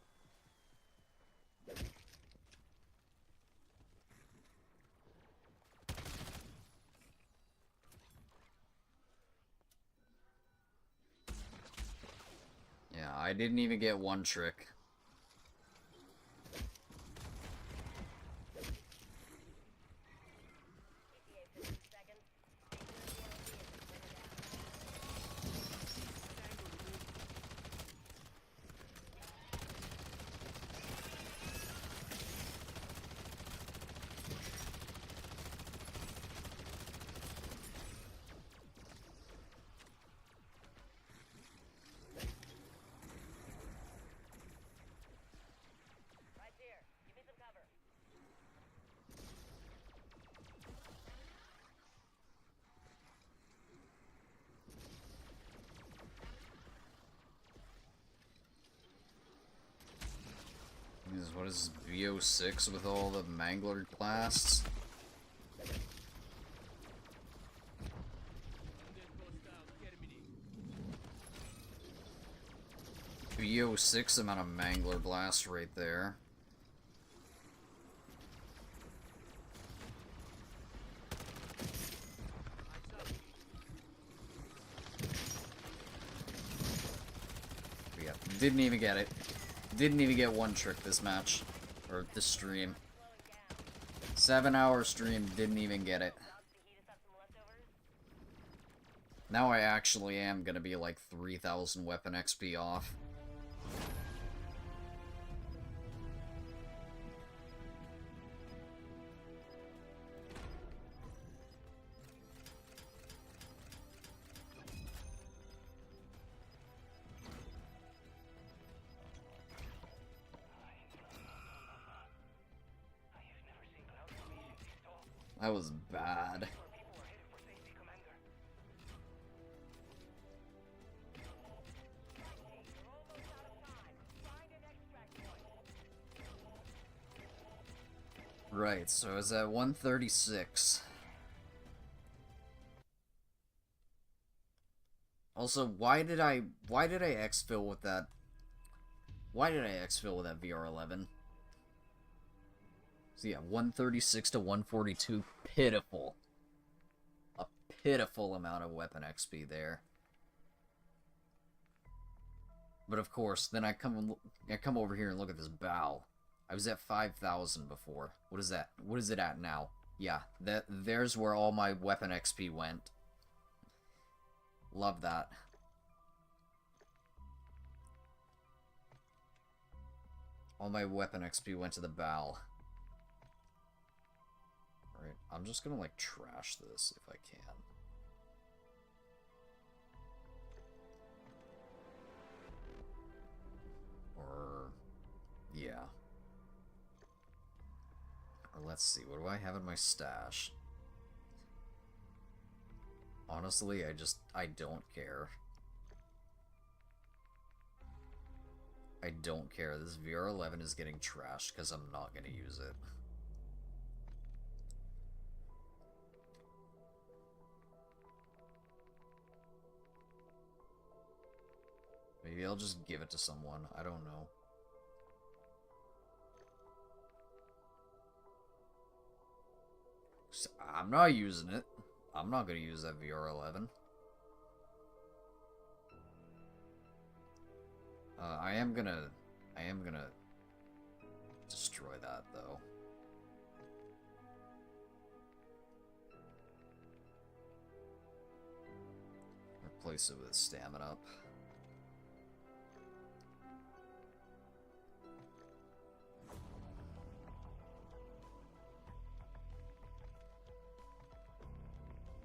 Yeah, I didn't even get one trick. What is VO6 with all the Mangler blasts? VO6 amount of Mangler blast right there. Yeah, didn't even get it. Didn't even get one trick this match. Or this stream. 7-hour stream, didn't even get it. Now I actually am gonna be like 3,000 weapon XP off. That was bad. Right, so it's at 136. Also, why did I exfil with that? Why did I exfil with that VR11? So yeah, 136 to 142, pitiful. A pitiful amount of weapon XP there. But of course, then I come over here and look at this bow. I was at 5,000 before. What is that? What is it at now? Yeah, there's where all my weapon XP went. Love that. All my weapon XP went to the bow. Alright, I'm just gonna, like, trash this if I can. Or... yeah. Or let's see, what do I have in my stash? Honestly, I don't care. I don't care. This VR11 is getting trashed because I'm not gonna use it. Maybe I'll just give it to someone. I don't know. I'm not using it. I'm not gonna use that VR11. I am gonna destroy that though. Replace it with stamina up.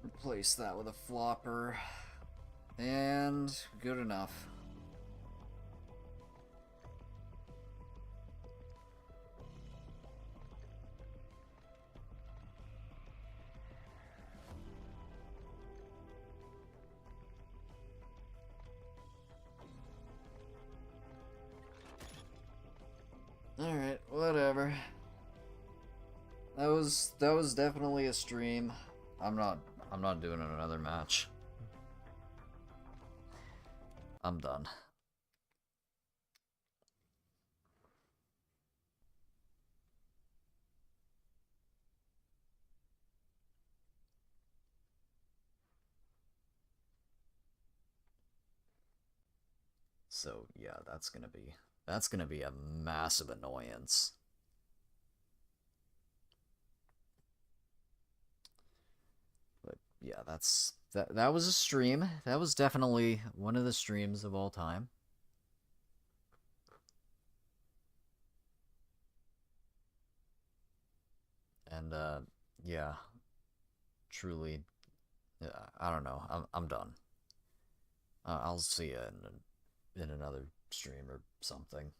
Replace that with a flopper. And good enough. Alright, whatever. That was definitely a stream. I'm not doing another match. I'm done. So, yeah, that's gonna be a massive annoyance. But yeah, that was a stream. That was definitely one of the streams of all time. And yeah, truly, I don't know. I'm done. I'll see you in another stream or something.